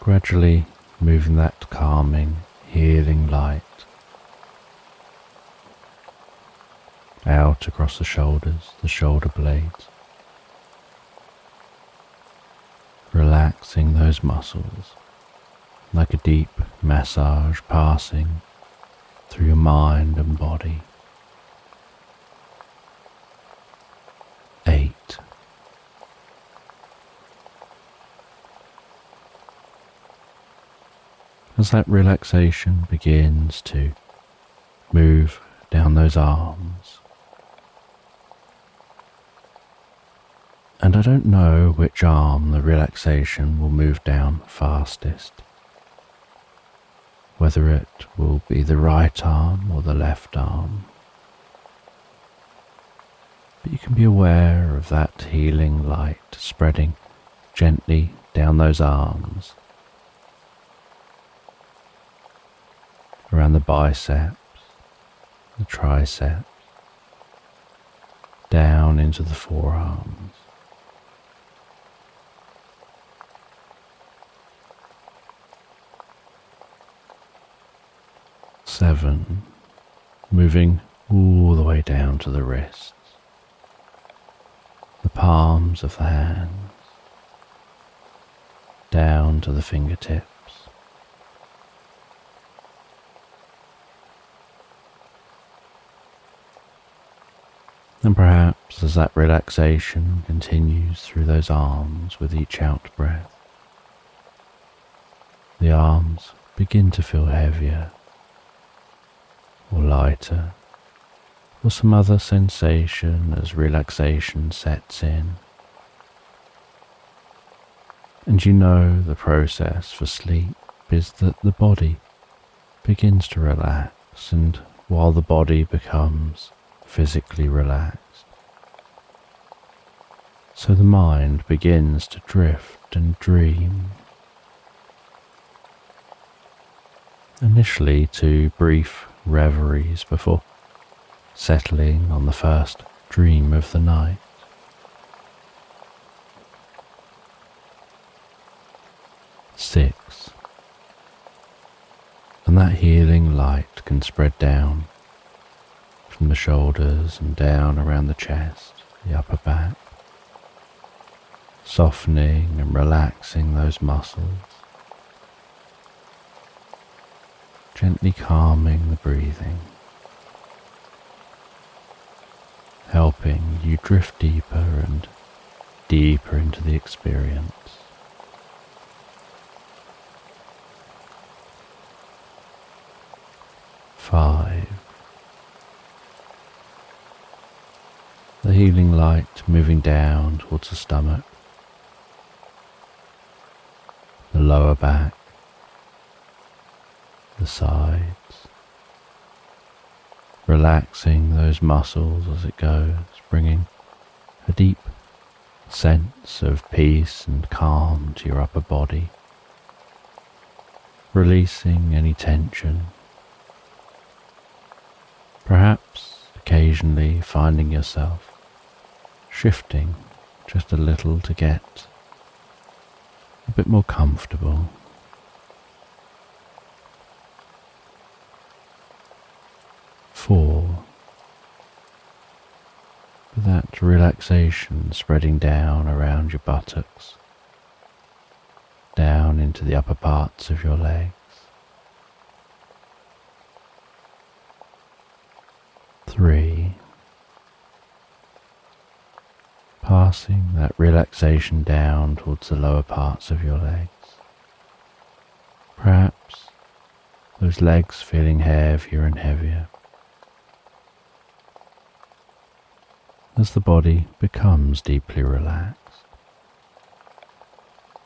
gradually moving that calming, healing light out across the shoulders, the shoulder blades, relaxing those muscles like a deep massage passing through your mind and body. 8. As that relaxation begins to move down those arms, and I don't know which arm the relaxation will move down fastest, whether it will be the right arm or the left arm. But you can be aware of that healing light spreading gently down those arms, around the biceps, the triceps, down into the forearms. Seven, moving all the way down to the wrists, the palms of the hands, down to the fingertips. And perhaps as that relaxation continues through those arms with each out breath, the arms begin to feel heavier or lighter, or some other sensation as relaxation sets in. And you know the process for sleep is that the body begins to relax, and while the body becomes physically relaxed, so the mind begins to drift and dream, initially to brief reveries before settling on the first dream of the night. 6. And that healing light can spread down from the shoulders and down around the chest, the upper back, softening and relaxing those muscles, gently calming the breathing, helping you drift deeper and deeper into the experience. 5. The healing light moving down towards the stomach, the lower back, the sides, relaxing those muscles as it goes, bringing a deep sense of peace and calm to your upper body, releasing any tension, perhaps occasionally finding yourself shifting just a little to get a bit more comfortable. 4. With that relaxation spreading down around your buttocks, down into the upper parts of your legs. 3. Passing that relaxation down towards the lower parts of your legs. Perhaps those legs feeling heavier and heavier as the body becomes deeply relaxed,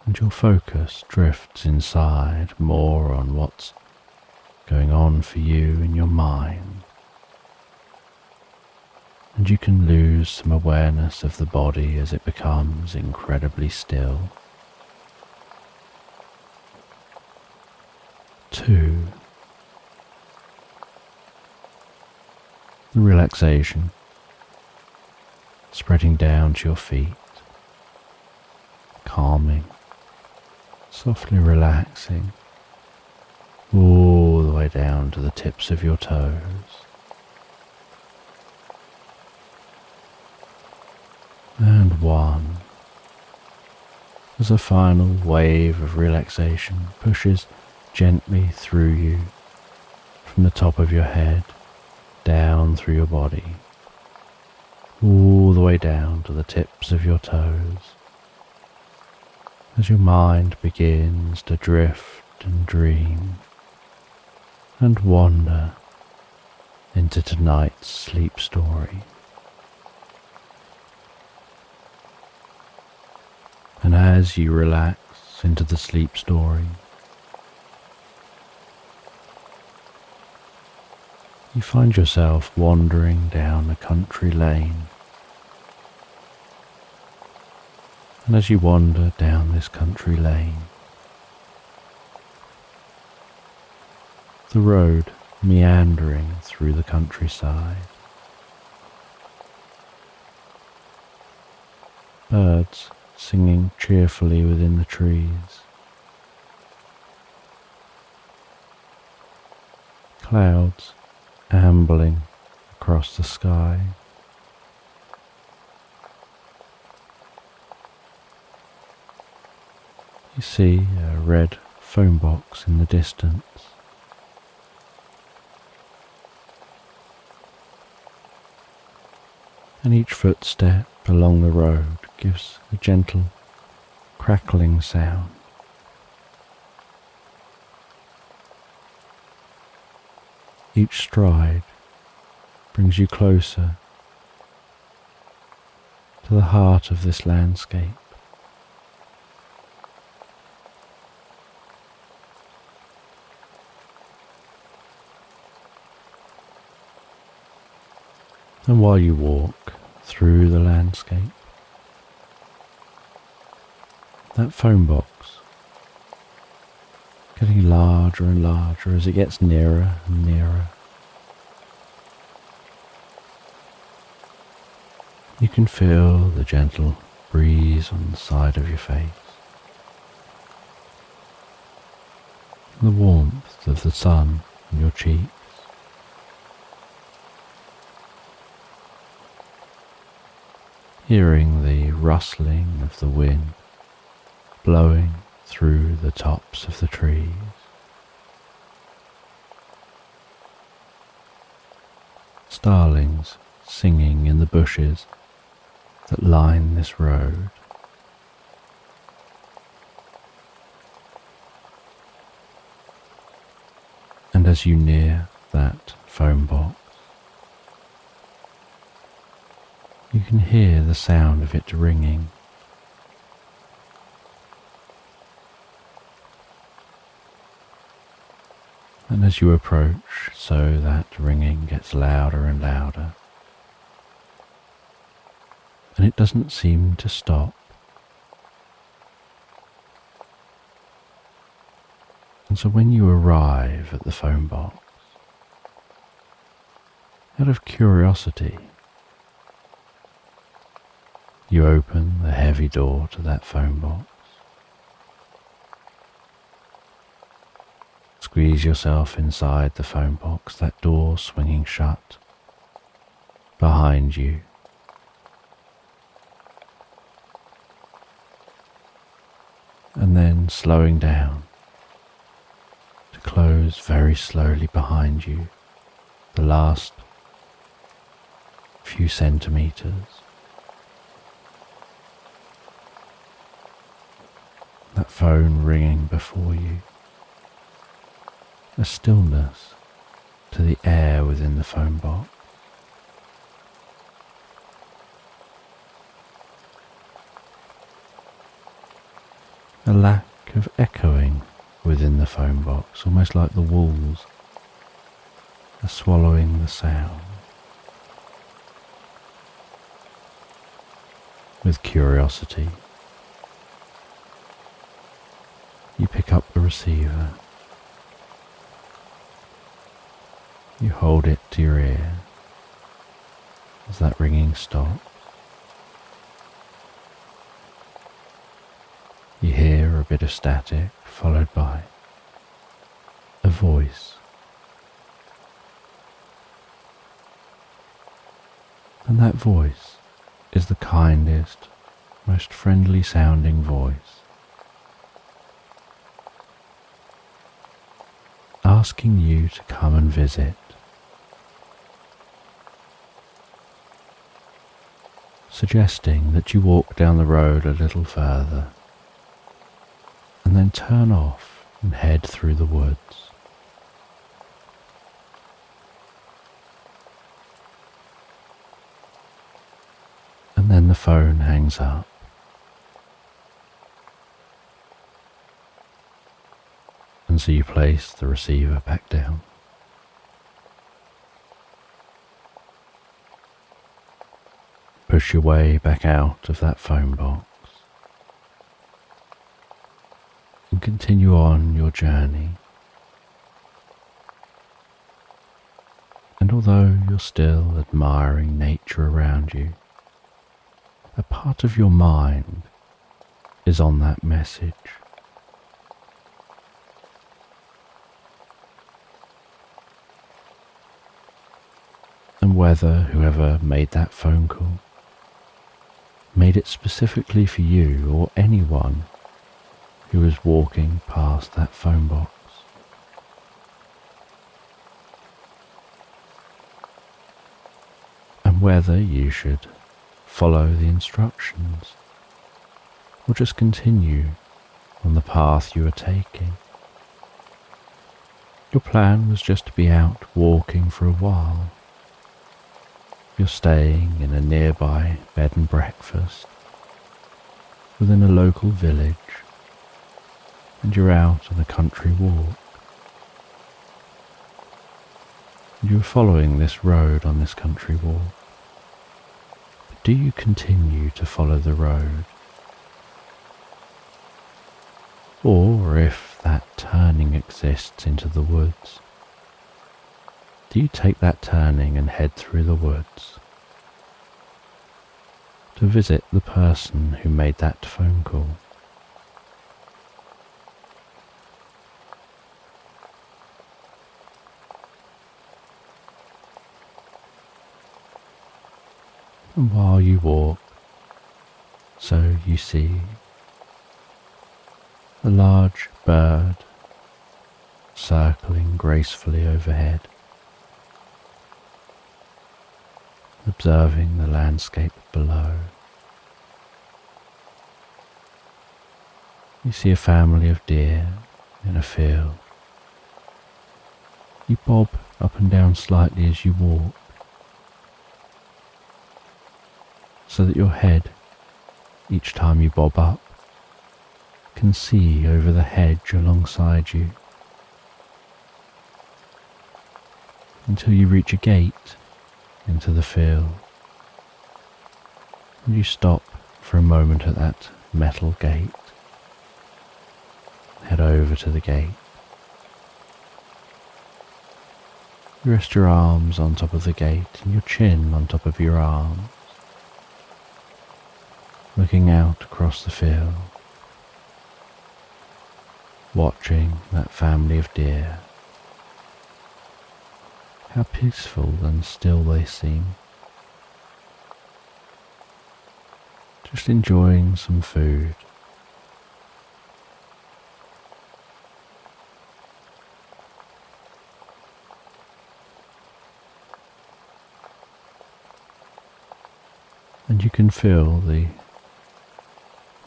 and your focus drifts inside more on what's going on for you in your mind, and you can lose some awareness of the body as it becomes incredibly still. 2. The relaxation spreading down to your feet, calming, softly relaxing all the way down to the tips of your toes. And 1. As a final wave of relaxation pushes gently through you from the top of your head down through your body, all the way down to the tips of your toes, as your mind begins to drift and dream and wander into tonight's sleep story. And as you relax into the sleep story, you find yourself wandering down a country lane. And as you wander down this country lane, the road meandering through the countryside, birds singing cheerfully within the trees, clouds ambling across the sky, you see a red phone box in the distance. And each footstep along the road gives a gentle crackling sound. Each stride brings you closer to the heart of this landscape. And while you walk through the landscape, that phone box getting larger and larger as it gets nearer and nearer. You can feel the gentle breeze on the side of your face, the warmth of the sun on your cheeks. Hearing the rustling of the wind blowing through the tops of the trees. Starlings singing in the bushes that line this road. And as you near that phone box, you can hear the sound of it ringing. And as you approach, so that ringing gets louder and louder. And it doesn't seem to stop. And so when you arrive at the phone box, out of curiosity, you open the heavy door to that phone box. Squeeze yourself inside the phone box, that door swinging shut behind you. And then slowing down to close very slowly behind you the last few centimeters. That phone ringing before you. A stillness to the air within the phone box. A lack of echoing within the phone box, almost like the walls are swallowing the sound. With curiosity, you pick up the receiver. You hold it to your ear as that ringing stops. You hear a bit of static followed by a voice. And that voice is the kindest, most friendly sounding voice, asking you to come and visit, suggesting that you walk down the road a little further and then turn off and head through the woods. And then the phone hangs up. And so you place the receiver back down. Push your way back out of that phone box and continue on your journey. And although you're still admiring nature around you, a part of your mind is on that message. And whether whoever made that phone call made it specifically for you or anyone who was walking past that phone box, and whether you should follow the instructions or just continue on the path you are taking. Your plan was just to be out walking for a while. You're staying in a nearby bed and breakfast within a local village, and you're out on a country walk. And you're following this road on this country walk. But do you continue to follow the road? Or if that turning exists into the woods, do you take that turning and head through the woods to visit the person who made that phone call? And while you walk, so you see a large bird circling gracefully overhead, observing the landscape below. You see a family of deer in a field. You bob up and down slightly as you walk, so that your head, each time you bob up, can see over the hedge alongside you, until you reach a gate into the field, and you stop for a moment at that metal gate. Head over to the gate. You rest your arms on top of the gate and your chin on top of your arms, looking out across the field, watching that family of deer. How peaceful and still they seem. Just enjoying some food. And you can feel the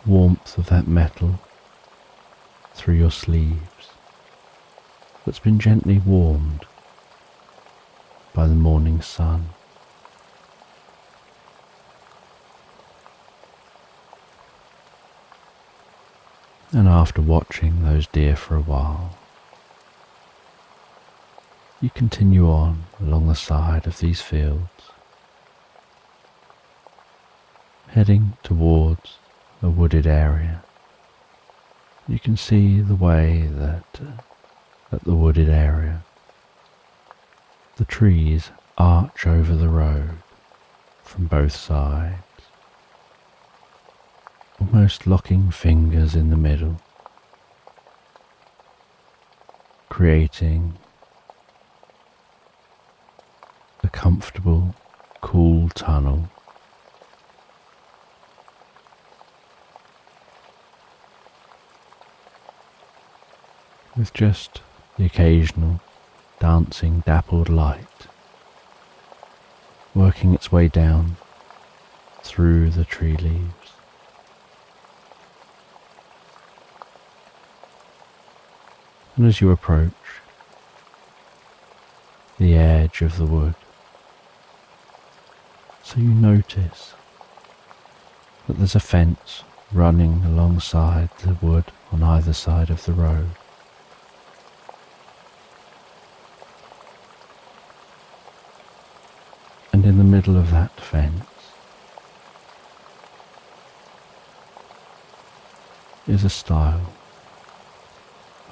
warmth of that metal through your sleeves that's been gently warmed by the morning sun. And after watching those deer for a while, you continue on along the side of these fields, heading towards a wooded area. You can see the way that at the wooded area, the trees arch over the road from both sides, almost locking fingers in the middle, creating a comfortable, cool tunnel. With just the occasional dancing dappled light working its way down through the tree leaves. And as you approach the edge of the wood, so you notice that there's a fence running alongside the wood on either side of the road. And in the middle of that fence is a stile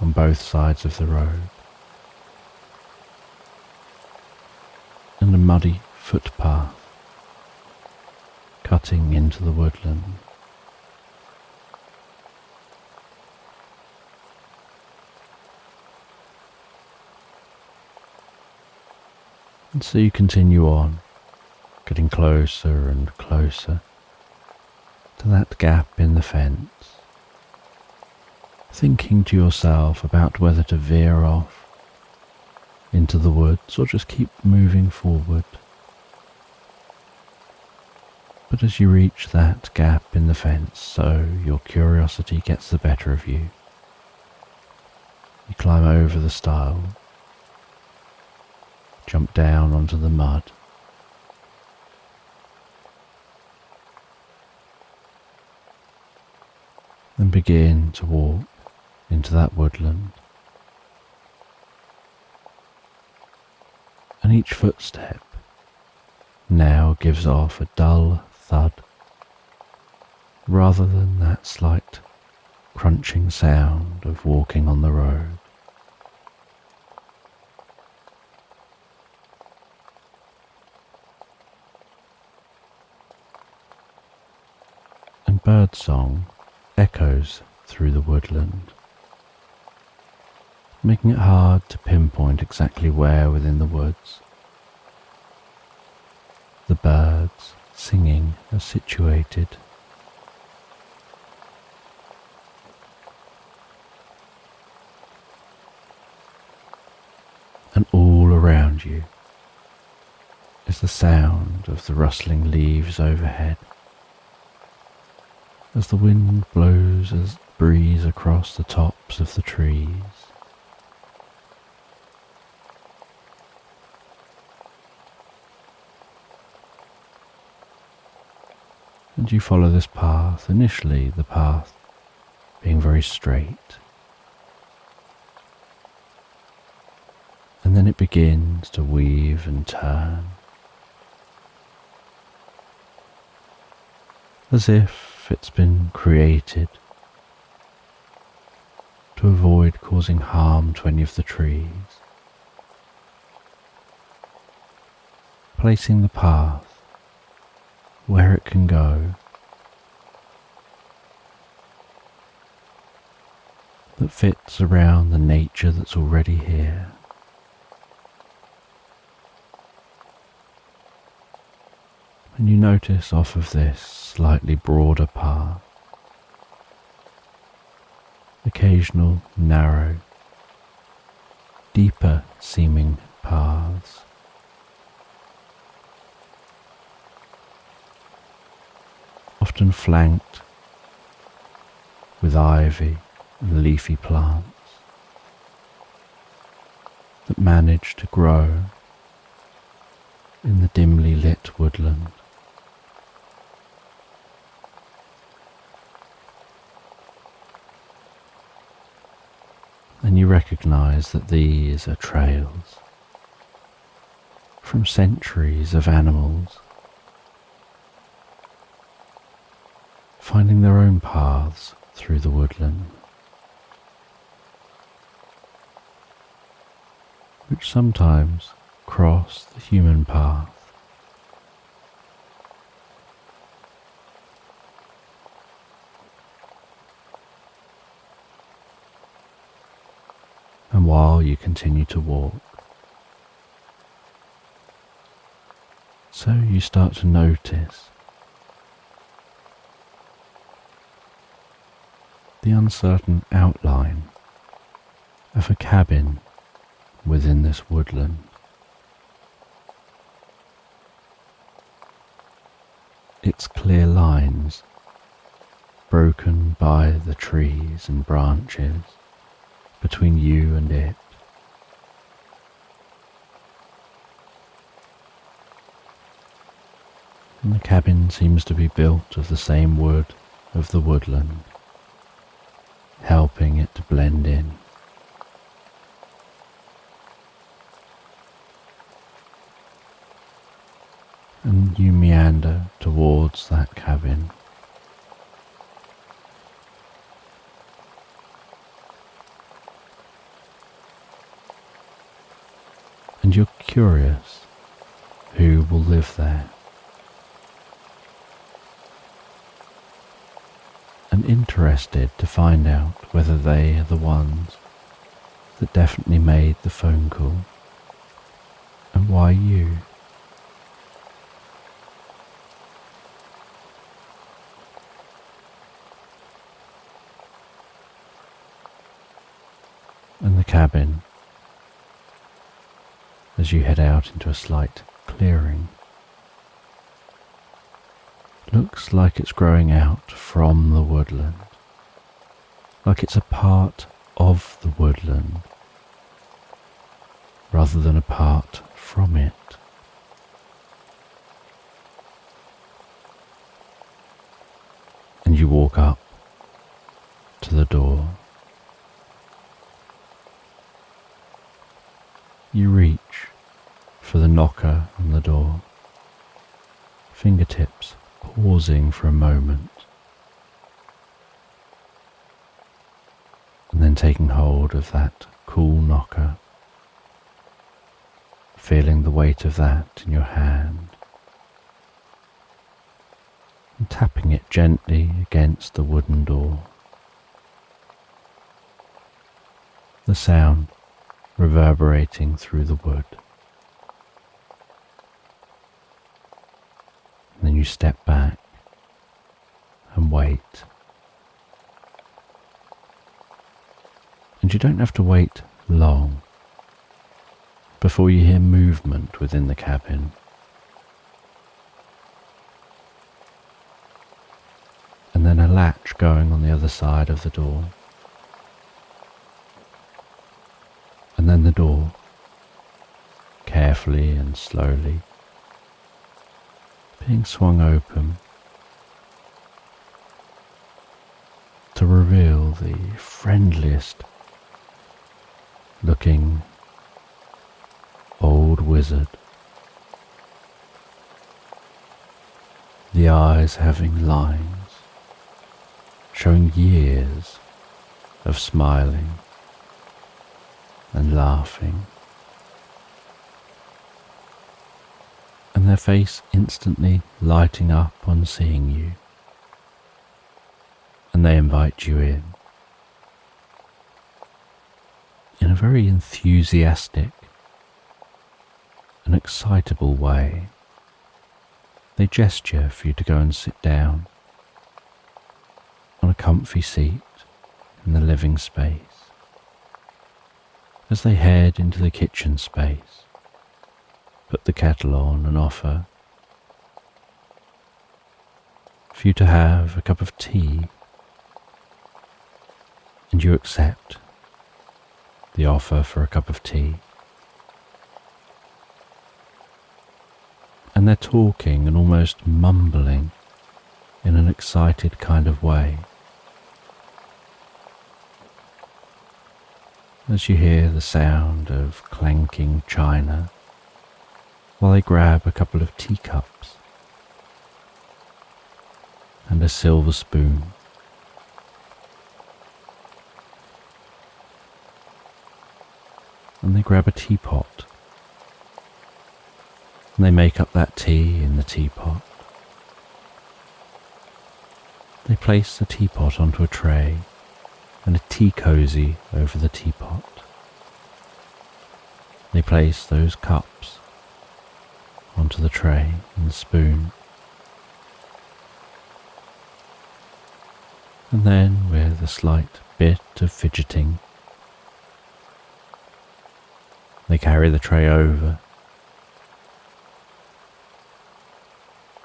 on both sides of the road, and a muddy footpath cutting into the woodland. And so you continue on, getting closer and closer to that gap in the fence, thinking to yourself about whether to veer off into the woods or just keep moving forward. But as you reach that gap in the fence, so your curiosity gets the better of you, you climb over the stile, jump down onto the mud, and begin to walk into that woodland. And each footstep now gives off a dull thud, rather than that slight crunching sound of walking on the road. And birdsong echoes through the woodland, making it hard to pinpoint exactly where within the woods the birds singing are situated. And all around you is the sound of the rustling leaves overhead, as the wind blows a breeze across the tops of the trees. And you follow this path, initially the path being very straight, and then it begins to weave and turn, as if it's been created to avoid causing harm to any of the trees, placing the path where it can go that fits around the nature that's already here. And you notice off of this slightly broader path occasional narrow, deeper seeming paths, often flanked with ivy and leafy plants that manage to grow in the dimly lit woodland. And you recognize that these are trails from centuries of animals finding their own paths through the woodland, which sometimes cross the human path. And while you continue to walk, so you start to notice the uncertain outline of a cabin within this woodland. Its clear lines broken by the trees and branches between you and it. And the cabin seems to be built of the same wood of the woodland, helping it to blend in. And you meander towards that cabin. And you're curious who will live there, and interested to find out whether they are the ones that definitely made the phone call, and why you. And the cabin, as you head out into a slight clearing, looks like it's growing out from the woodland, like it's a part of the woodland rather than apart from it. And you walk up to the door. You reach for the knocker on the door, fingertips pausing for a moment, and then taking hold of that cool knocker, feeling the weight of that in your hand, and tapping it gently against the wooden door. The sound reverberating through the wood. And then you step back and wait. And you don't have to wait long before you hear movement within the cabin. And then a latch going on the other side of the door. And then the door, carefully and slowly, being swung open to reveal the friendliest looking old wizard, the eyes having lines, showing years of smiling and laughing, and their face instantly lighting up on seeing you, and they invite you in a very enthusiastic and excitable way. They gesture for you to go and sit down on a comfy seat in the living space, as they head into the kitchen space, put the kettle on and offer for you to have a cup of tea, and you accept the offer for a cup of tea. And they're talking and almost mumbling in an excited kind of way, as you hear the sound of clanking china while they grab a couple of teacups and a silver spoon. And they grab a teapot, and they make up that tea in the teapot. They place the teapot onto a tray and a tea cosy over the teapot. They place those cups onto the tray and the spoon. And then, with a slight bit of fidgeting, they carry the tray over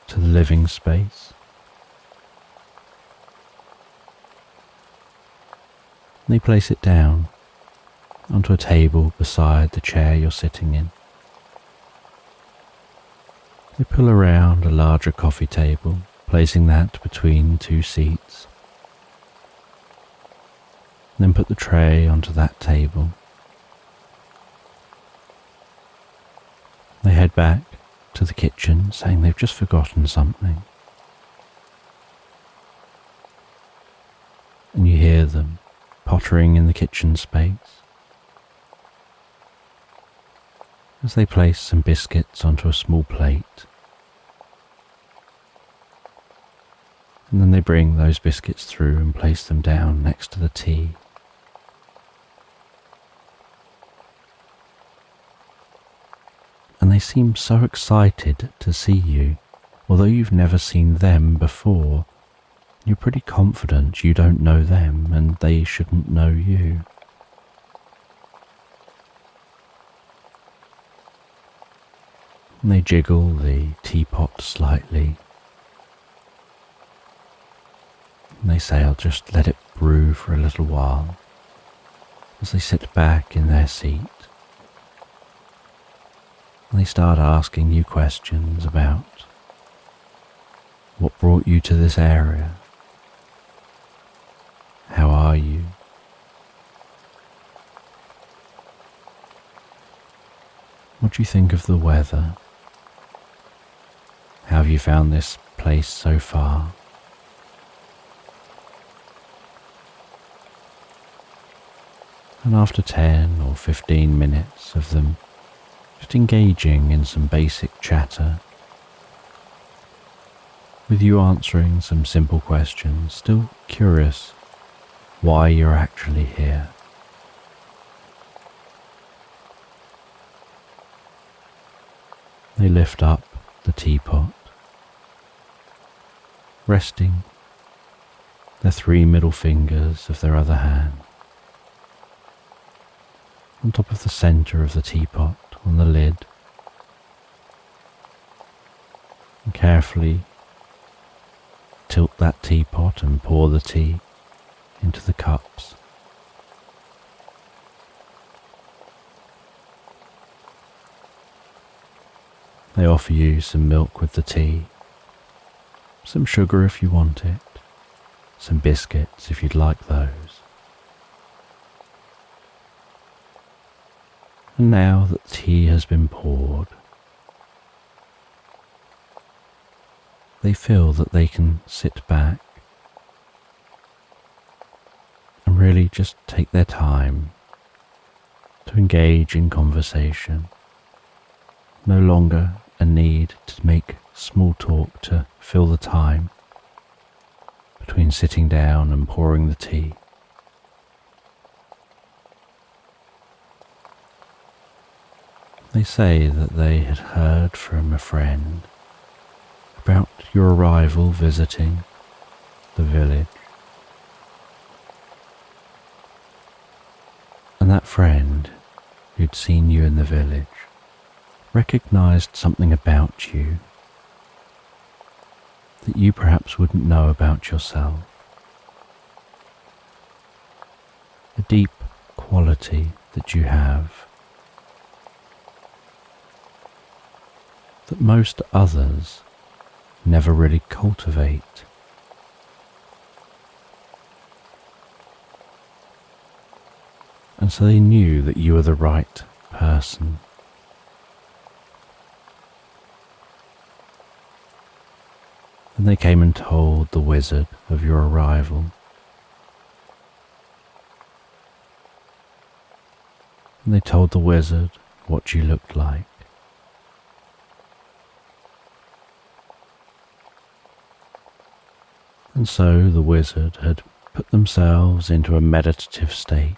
to the living space. They place it down onto a table beside the chair you're sitting in. They pull around a larger coffee table, placing that between two seats. Then put the tray onto that table. They head back to the kitchen, saying they've just forgotten something. And you hear them pottering in the kitchen space as they place some biscuits onto a small plate. And then they bring those biscuits through and place them down next to the tea. And they seem so excited to see you, although you've never seen them before. You're pretty confident you don't know them and they shouldn't know you. And they jiggle the teapot slightly. And they say, I'll just let it brew for a little while, as they sit back in their seat. And they start asking you questions about what brought you to this area. How are you? What do you think of the weather? How have you found this place so far? And after 10 or 15 minutes of them just engaging in some basic chatter, with you answering some simple questions, still curious why you're actually here, they lift up the teapot, resting their 3 middle fingers of their other hand on top of the centre of the teapot on the lid, and carefully tilt that teapot and pour the tea into the cups. They offer you some milk with the tea, some sugar if you want it, some biscuits if you'd like those. And now that the tea has been poured, they feel that they can sit back and really just take their time to engage in conversation. No longer a need to make small talk to fill the time between sitting down and pouring the tea. They say that they had heard from a friend about your arrival visiting the village. And that friend who'd seen you in the village recognized something about you that you perhaps wouldn't know about yourself. A deep quality that you have that most others never really cultivate. And so they knew that you were the right person. and they came and told the wizard of your arrival. And they told the wizard what you looked like. And so the wizard had put themselves into a meditative state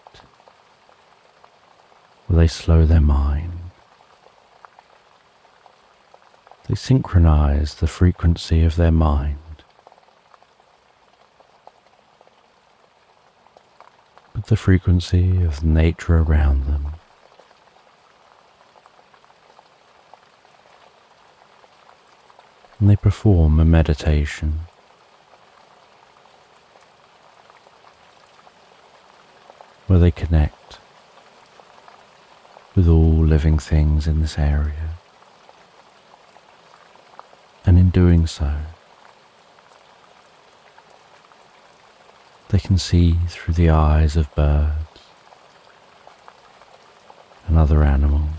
where they slow their mind. They synchronize the frequency of their mind with the frequency of nature around them. And they perform a meditation where they connect with all living things in this area. And in doing so, they can see through the eyes of birds and other animals.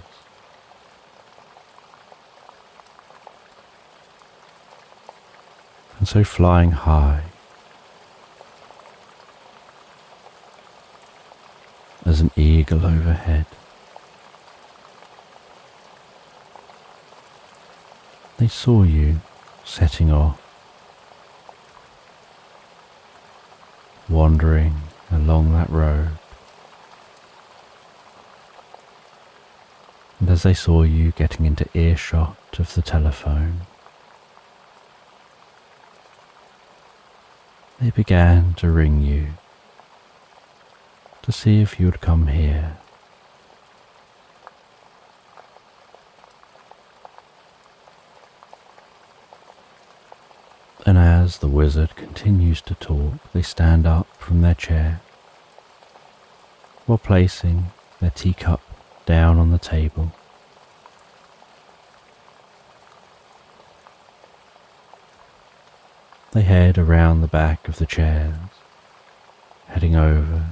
And so flying high as an eagle overhead, they saw you setting off, wandering along that road. And as they saw you getting into earshot of the telephone, they began to ring you to see if you would come here. And as the wizard continues to talk, they stand up from their chair while placing their teacup down on the table. They head around the back of the chairs, heading over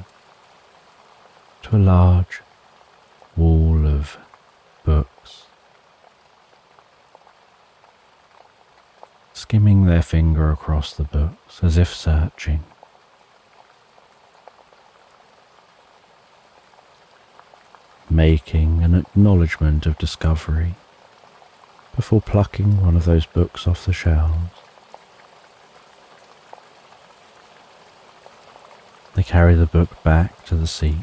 to a large wall of books, skimming their finger across the books as if searching. Making an acknowledgement of discovery before plucking one of those books off the shelves. They carry the book back to the seat,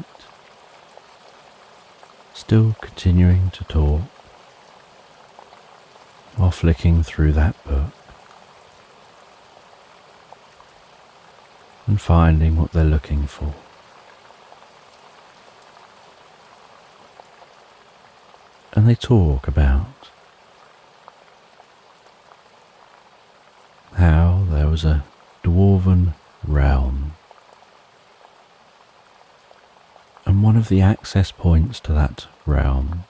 still continuing to talk while flicking through that book and finding what they're looking for. And they talk about how there was a dwarven realm, and one of the access points to that realm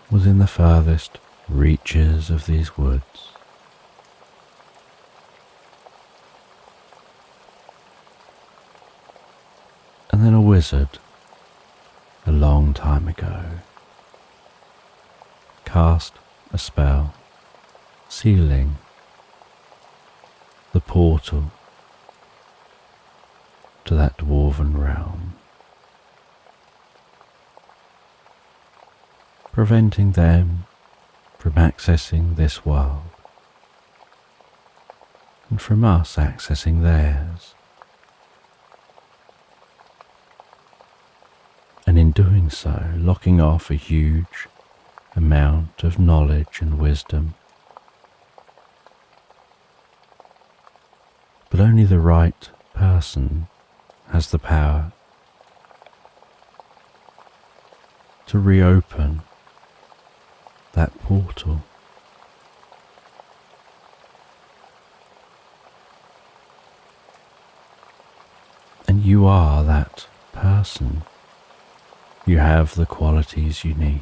was in the furthest reaches of these woods. And then a wizard, a long time ago, cast a spell, sealing the portal to that dwarven realm, preventing them from accessing this world and from us accessing theirs. And in doing so, locking off a huge amount of knowledge and wisdom. But only the right person has the power to reopen that portal. And you are that person. You have the qualities you need,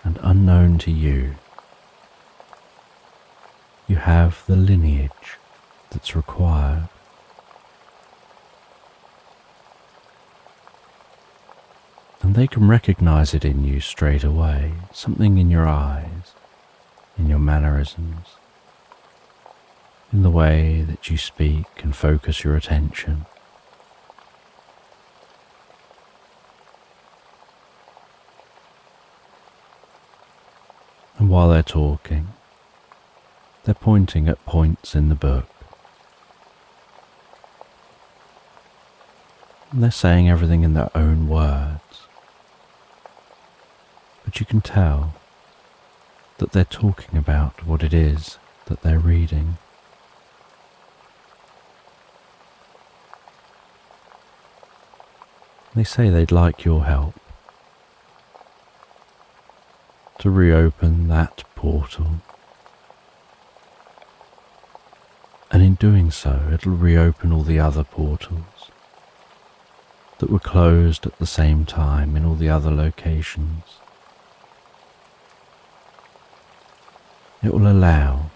and unknown to you, you have the lineage that's required. And And they can recognize it in you straight away, something in your eyes, in your mannerisms, in the way that you speak and focus your attention. And while they're talking, they're pointing at points in the book. And they're saying everything in their own words. But you can tell that they're talking about what it is that they're reading. They say they'd like your help to reopen that portal. And in doing so, it'll reopen all the other portals that were closed at the same time in all the other locations. It will allow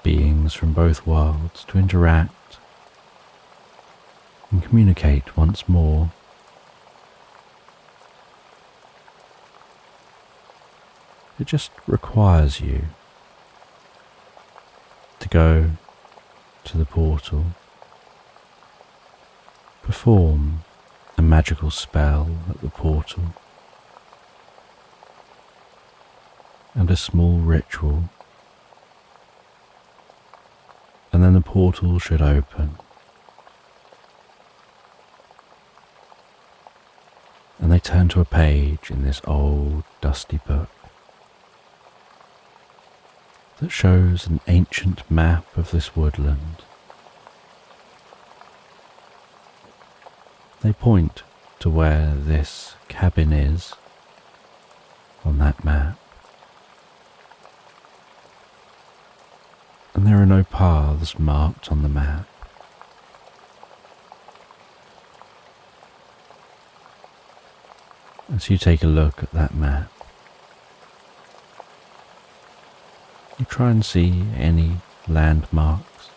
beings from both worlds to interact and communicate once more. It just requires you to go to the portal, perform a magical spell at the portal, and a small ritual, and then the portal should open. And they turn to a page in this old, dusty book that shows an ancient map of this woodland. They point to where this cabin is on that map. And there are no paths marked on the map. As you take a look at that map, you try and see any landmarks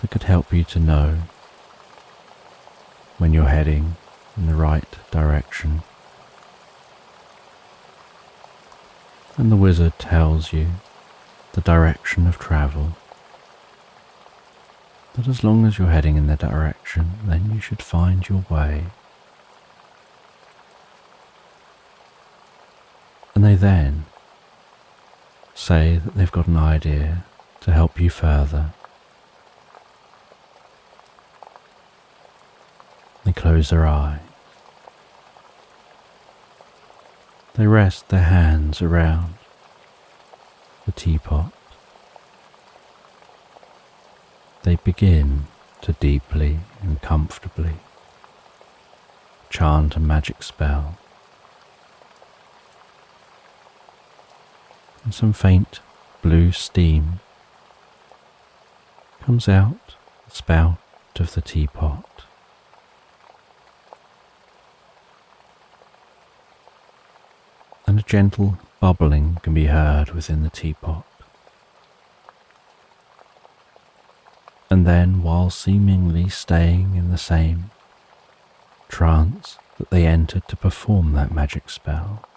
that could help you to know when you're heading in the right direction. And the wizard tells you the direction of travel, that as long as you're heading in the direction, then you should find your way. And they then say that they've got an idea to help you further. They close their eyes. They rest their hands around the teapot. They begin to deeply and comfortably chant a magic spell. And some faint blue steam comes out the spout of the teapot. And a gentle bubbling can be heard within the teapot. And then, while seemingly staying in the same trance that they entered to perform that magic spell,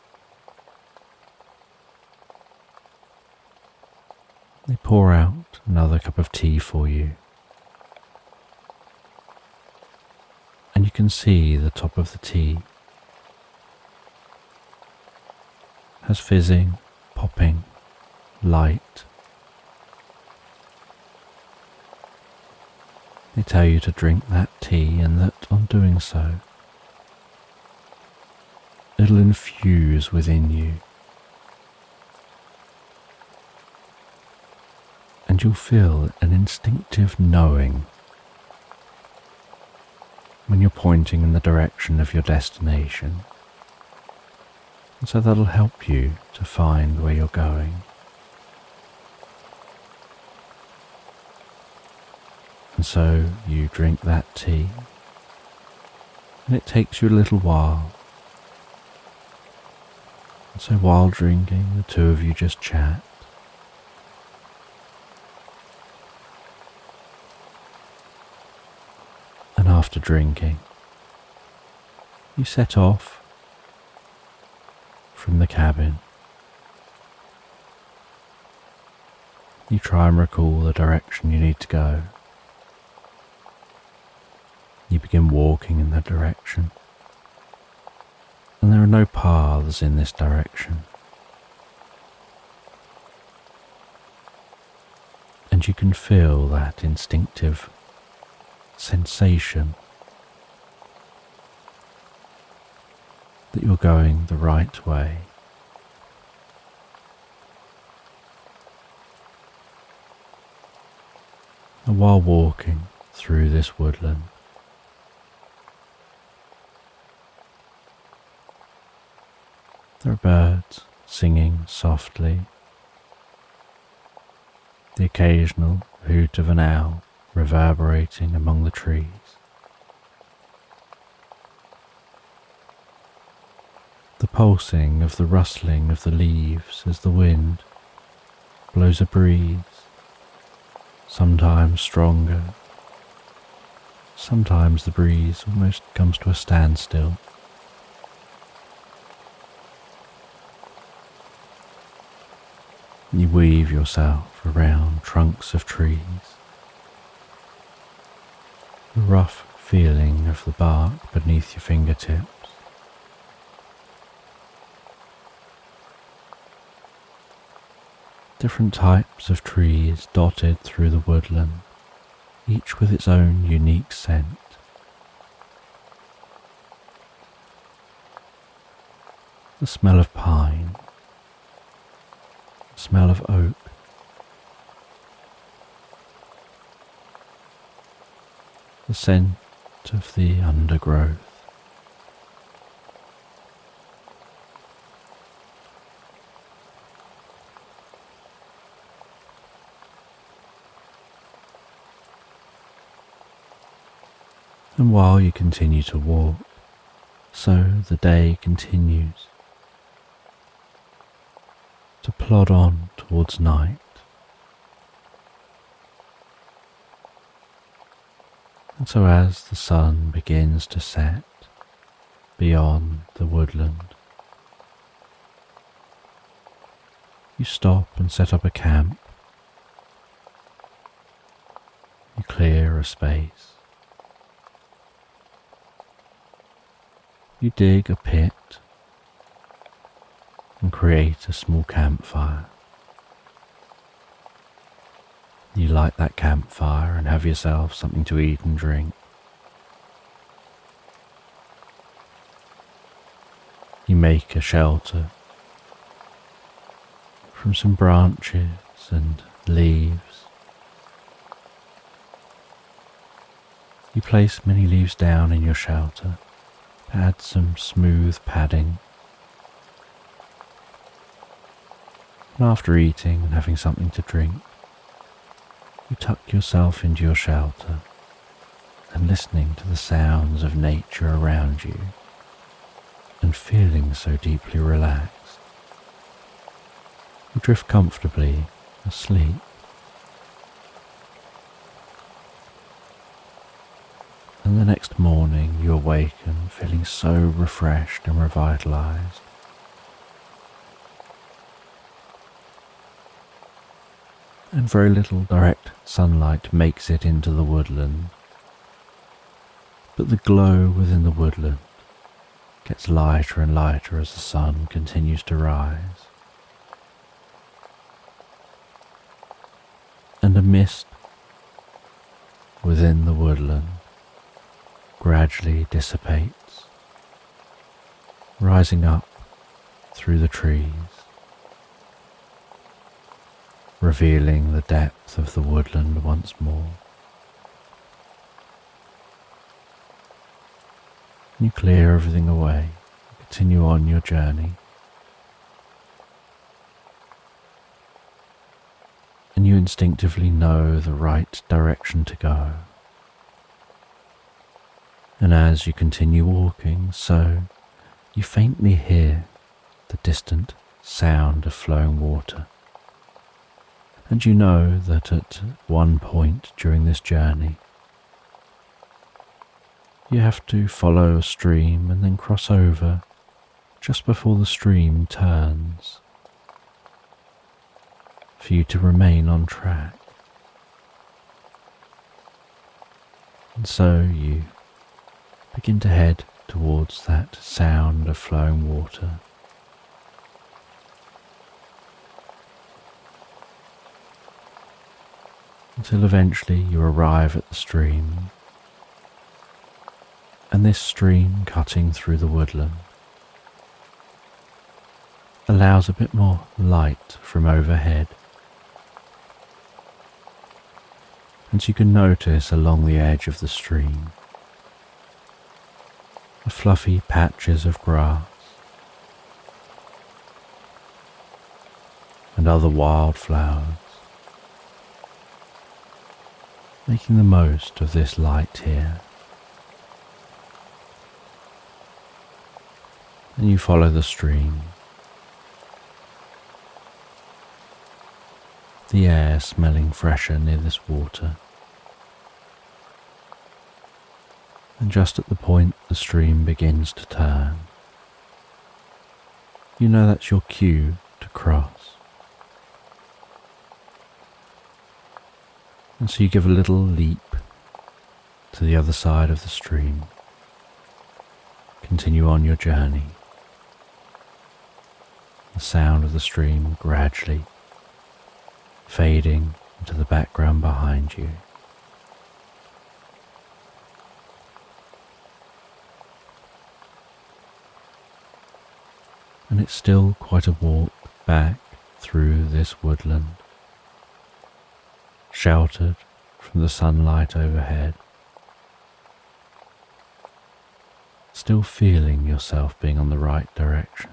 they pour out another cup of tea for you. And you can see the top of the tea has fizzing, popping light. They tell you to drink that tea, and that on doing so, it'll infuse within you. And you'll feel an instinctive knowing when you're pointing in the direction of your destination. And so that'll help you to find where you're going. And so you drink that tea, and it takes you a little while. And so while drinking, the two of you just chat. And after drinking, You set off from the cabin. You try and recall the direction you need to go. You begin walking in that direction, and there are no paths in this direction. And you can feel that instinctive sensation that you're going the right way. And while walking through this woodland, there are birds singing softly, the occasional hoot of an owl reverberating among the trees. The pulsing of the rustling of the leaves as the wind blows a breeze, sometimes stronger, sometimes the breeze almost comes to a standstill. You weave yourself around trunks of trees. The rough feeling of the bark beneath your fingertips. Different types of trees dotted through the woodland, each with its own unique scent. The smell of pine, the smell of oak, the scent of the undergrowth. And while you continue to walk, so the day continues to plod on towards night. And so as the sun begins to set beyond the woodland, you stop and set up a camp. You clear a space. You dig a pit and create a small campfire. You light that campfire and have yourself something to eat and drink. You make a shelter from some branches and leaves. You place many leaves down in your shelter. Add some smooth padding. And after eating and having something to drink, you tuck yourself into your shelter and listening to the sounds of nature around you and feeling so deeply relaxed, you drift comfortably asleep. And the next morning you awaken feeling so refreshed and revitalized. And very little direct sunlight makes it into the woodland, but the glow within the woodland gets lighter and lighter as the sun continues to rise. And a mist within the woodland gradually dissipates, rising up through the trees, revealing the depth of the woodland once more. You clear everything away, continue on your journey, and you instinctively know the right direction to go. And as you continue walking, so you faintly hear the distant sound of flowing water. And you know that at one point during this journey, You have to follow a stream and then cross over just before the stream turns for you to remain on track. And so you begin to head towards that sound of flowing water. Until eventually you arrive at the stream, and this stream cutting through the woodland allows a bit more light from overhead. And you can notice along the edge of the stream the fluffy patches of grass and other wildflowers, making the most of this light here. And you follow the stream, the air smelling fresher near this water. And just at the point the stream begins to turn, you know that's your cue to cross. And so you give a little leap to the other side of the stream, continue on your journey, the sound of the stream gradually fading into the background behind you. And it's still quite a walk back through this woodland, sheltered from the sunlight overhead, still feeling yourself being on the right direction.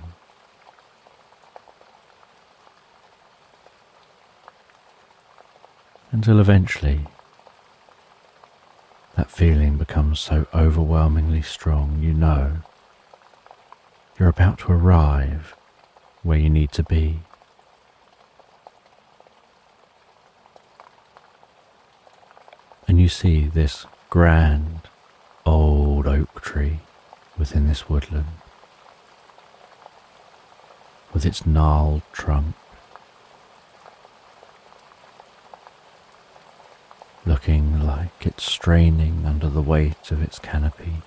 Until eventually that feeling becomes so overwhelmingly strong, you know you're about to arrive where you need to be. And you see this grand old oak tree within this woodland, with its gnarled trunk, looking like it's straining under the weight of its canopy,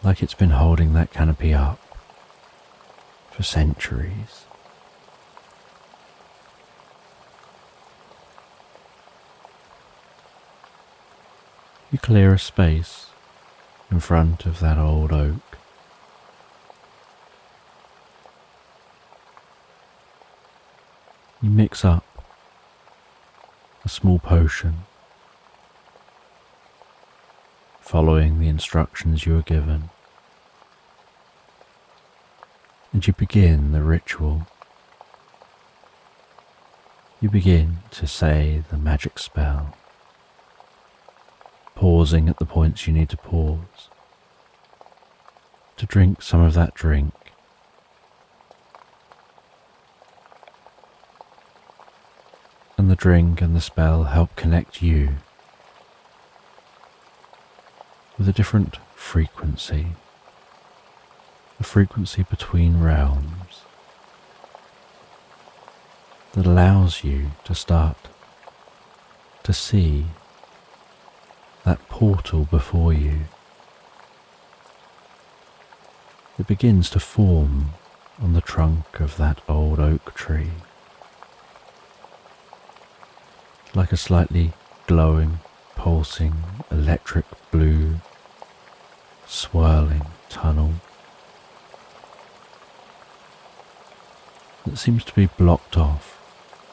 like it's been holding that canopy up for centuries. You clear a space in front of that old oak. You mix up a small potion, following the instructions you were given, and you begin the ritual. You begin to say the magic spell, pausing at the points you need to pause, to drink some of that drink, and the drink and the spell help connect you with a different frequency, a frequency between realms that allows you to start to see that portal before you. It begins to form on the trunk of that old oak tree, like a slightly glowing, pulsing, electric blue, swirling tunnel that seems to be blocked off,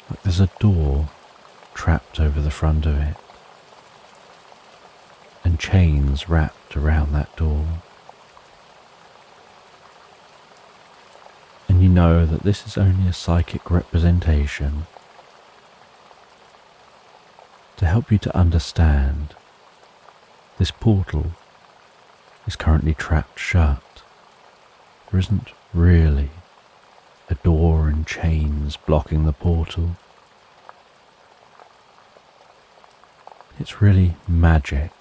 like there's a door trapped over the front of it, and chains wrapped around that door. And you know that this is only a psychic representation to help you to understand this portal is currently trapped shut. There isn't really a door and chains blocking the portal. It's really magic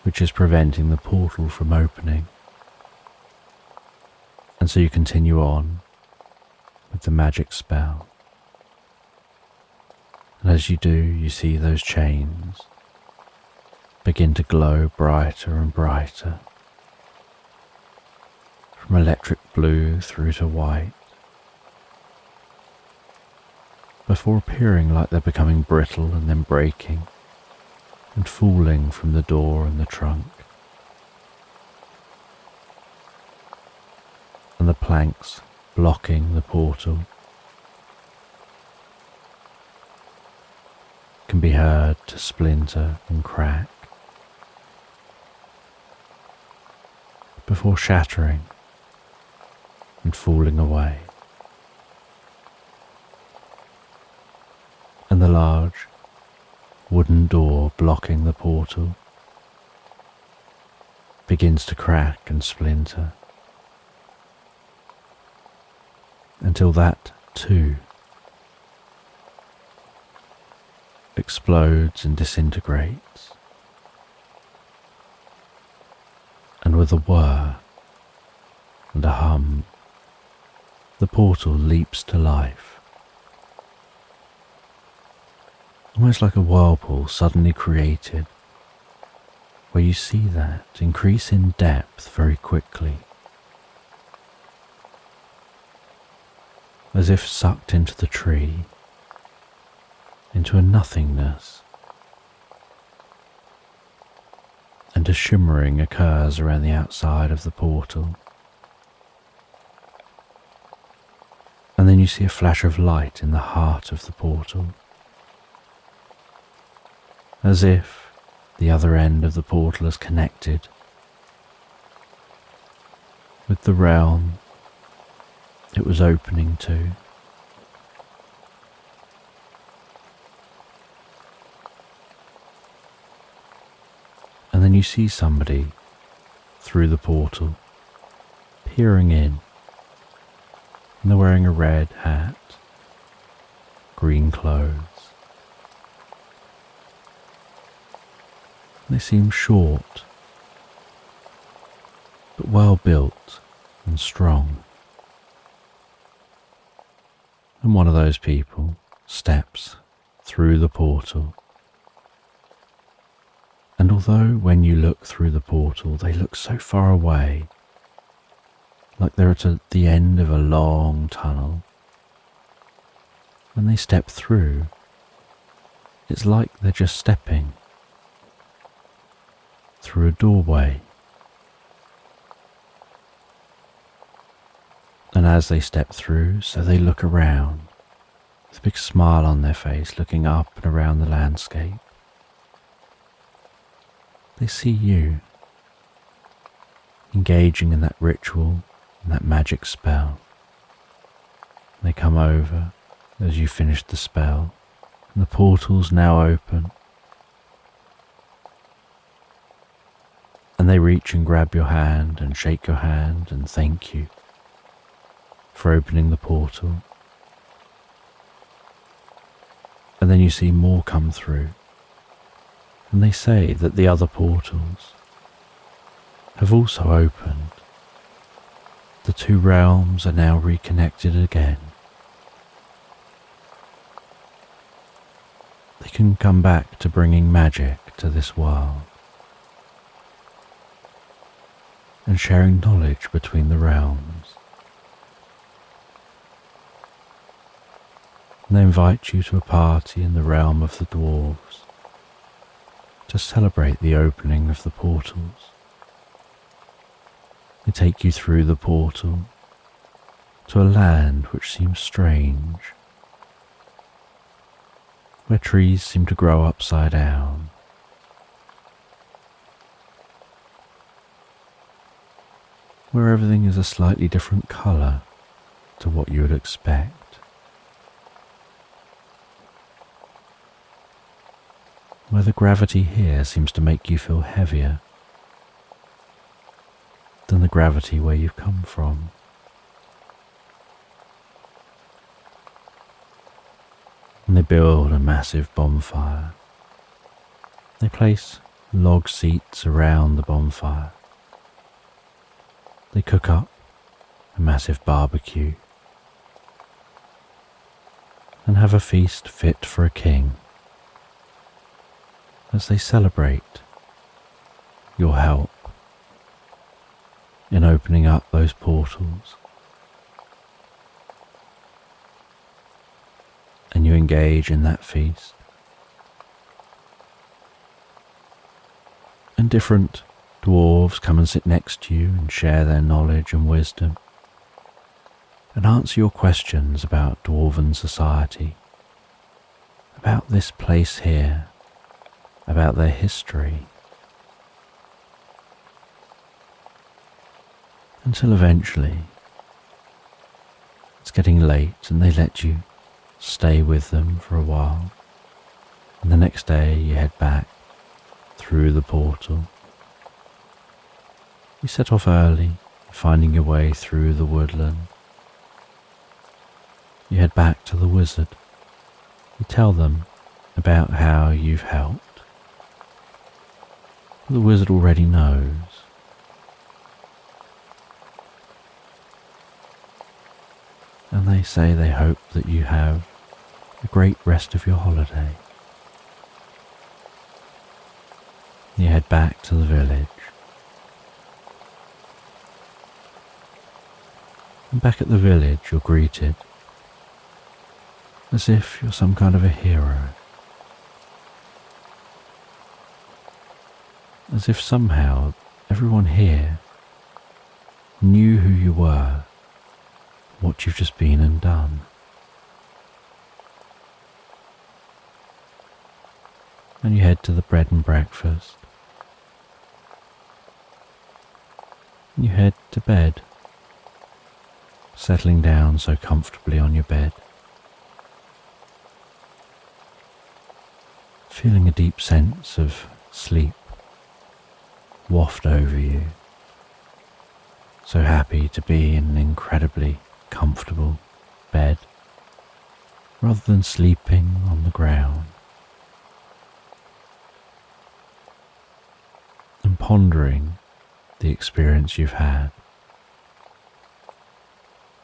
which is preventing the portal from opening. And so you continue on with the magic spell. And as you do, you see those chains begin to glow brighter and brighter, from electric blue through to white, before appearing like they're becoming brittle and then breaking and falling from the door and the trunk. And the planks blocking the portal can be heard to splinter and crack before shattering and falling away. And the large wooden door blocking the portal begins to crack and splinter until that too explodes and disintegrates, and with a whir and a hum, the portal leaps to life, almost like a whirlpool suddenly created, where you see that increase in depth very quickly, as if sucked into the tree, into a nothingness, and a shimmering occurs around the outside of the portal. And then you see a flash of light in the heart of the portal, as if the other end of the portal is connected with the realm it was opening to. And then you see somebody through the portal peering in, and they're wearing a red hat, green clothes. They seem short, but well built and strong. And one of those people steps through the portal. And although when you look through the portal, they look so far away, like they're at the end of a long tunnel, when they step through, it's like they're just stepping through a doorway. And as they step through, so they look around, with a big smile on their face, looking up and around the landscape. They see you, engaging in that ritual and that magic spell. They come over as you finish the spell, and the portal's now open. And they reach and grab your hand and shake your hand and thank you for opening the portal. And then you see more come through, and they say that the other portals have also opened. The two realms are now reconnected again. They can come back to bringing magic to this world and sharing knowledge between the realms. And they invite you to a party in the realm of the dwarves to celebrate the opening of the portals. They take you through the portal to a land which seems strange, where trees seem to grow upside down, where everything is a slightly different colour to what you would expect. Where the gravity here seems to make you feel heavier than the gravity where you've come from. And they build a massive bonfire. They place log seats around the bonfire. They cook up a massive barbecue and have a feast fit for a king as they celebrate your help in opening up those portals. And you engage in that feast. And different dwarves come and sit next to you and share their knowledge and wisdom and answer your questions about dwarven society, about this place here, about their history, until eventually it's getting late and they let you stay with them for a while, and the next day you head back through the portal. You set off early, finding your way through the woodland. You head back to the wizard. You tell them about how you've helped. The wizard already knows. And they say they hope that you have a great rest of your holiday. You head back to the village. And back at the village you're greeted as if you're some kind of a hero. As if somehow everyone here knew who you were, what you've just been and done. And you head to the bread and breakfast. And you head to bed, settling down so comfortably on your bed, feeling a deep sense of sleep waft over you. So happy to be in an incredibly comfortable bed rather than sleeping on the ground. And pondering the experience you've had.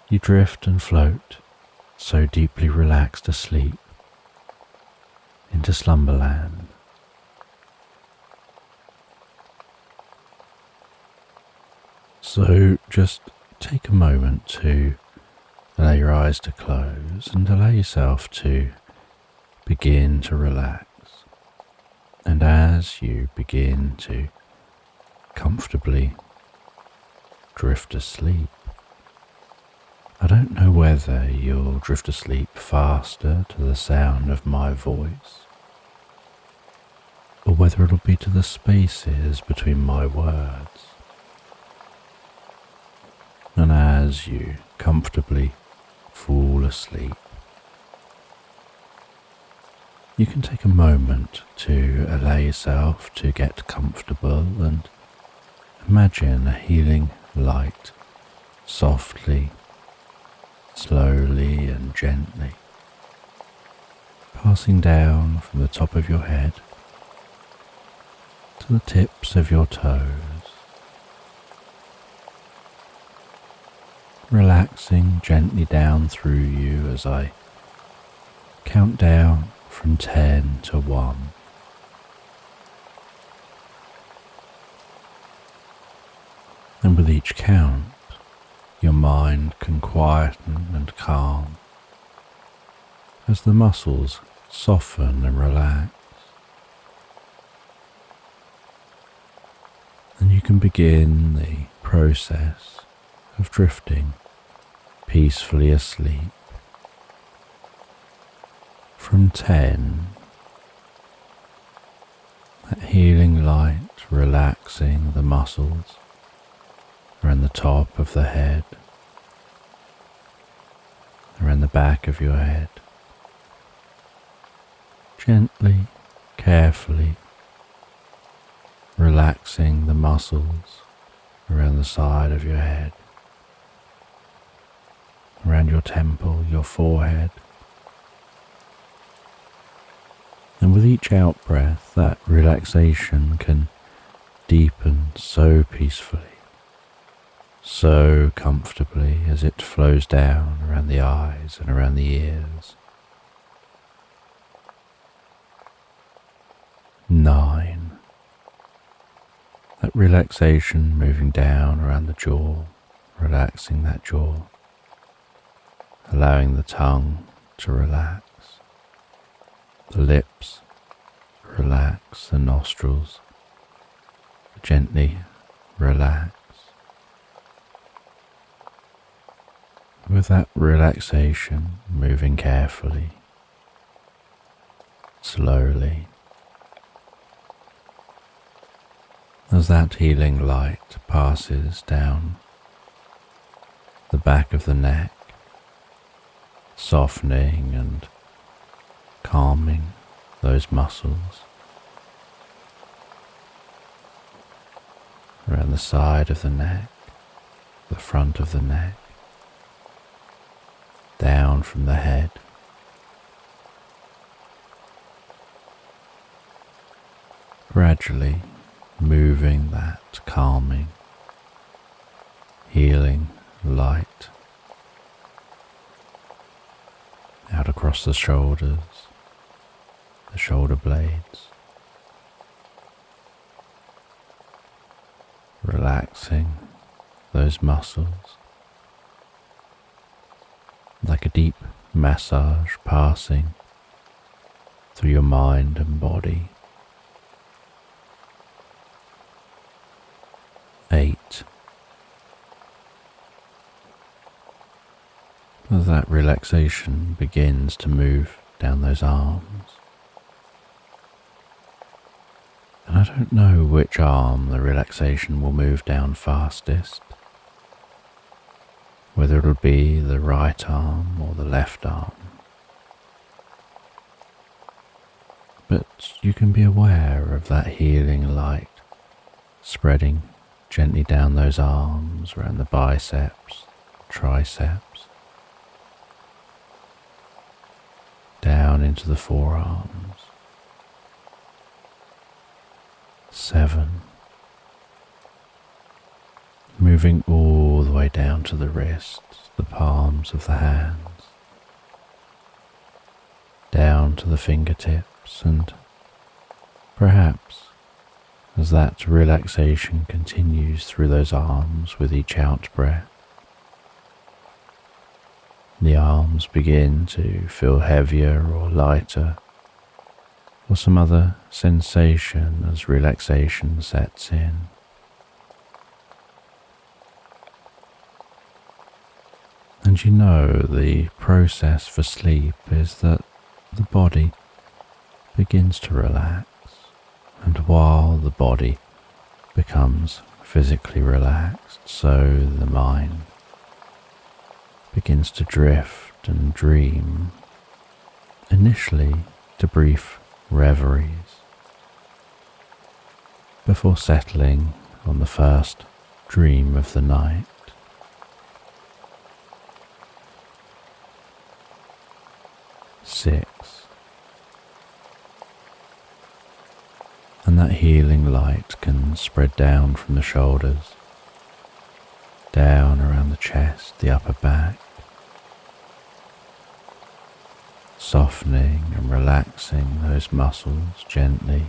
You drift and float, so deeply relaxed asleep, into Slumberland. So just take a moment to allow your eyes to close and allow yourself to begin to relax. And as you begin to comfortably drift asleep, I don't know whether you'll drift asleep faster to the sound of my voice, or whether it'll be to the spaces between my words. And as you comfortably fall asleep, you can take a moment to allow yourself to get comfortable and imagine a healing light softly, slowly and gently passing down from the top of your head to the tips of your toes, relaxing gently down through you as I count down from 10 to 1. And with each count, your mind can quieten and calm as the muscles soften and relax. And you can begin the process of drifting peacefully asleep. From 10, that healing light relaxing the muscles around the top of the head, around the back of your head, gently, carefully relaxing the muscles around the side of your head, around your temple, your forehead, And with each out-breath, that relaxation can deepen so peacefully, so comfortably as it flows down around the eyes and around the ears. 9. That relaxation moving down around the jaw, relaxing that jaw, allowing the tongue to relax, the lips relax, the nostrils gently relax. With that relaxation moving carefully, slowly, as that healing light passes down the back of the neck, softening and calming those muscles, around the side of the neck, the front of the neck, down from the head, gradually moving that calming, healing light out across the shoulders, the shoulder blades, relaxing those muscles like a deep massage passing through your mind and body. 8. As that relaxation begins to move down those arms, and I don't know which arm the relaxation will move down fastest, whether it'll be the right arm or the left arm. But you can be aware of that healing light spreading gently down those arms, around the biceps, triceps, down into the forearms. 7. Moving all the way down to the wrists, the palms of the hands, down to the fingertips, and perhaps as that relaxation continues through those arms with each out-breath, the arms begin to feel heavier or lighter, or some other sensation as relaxation sets in. And you know the process for sleep is that the body begins to relax, and while the body becomes physically relaxed, so the mind begins to drift and dream, initially to brief reveries, before settling on the first dream of the night. 6. And that healing light can spread down from the shoulders, down around the chest, the upper back, softening and relaxing those muscles gently,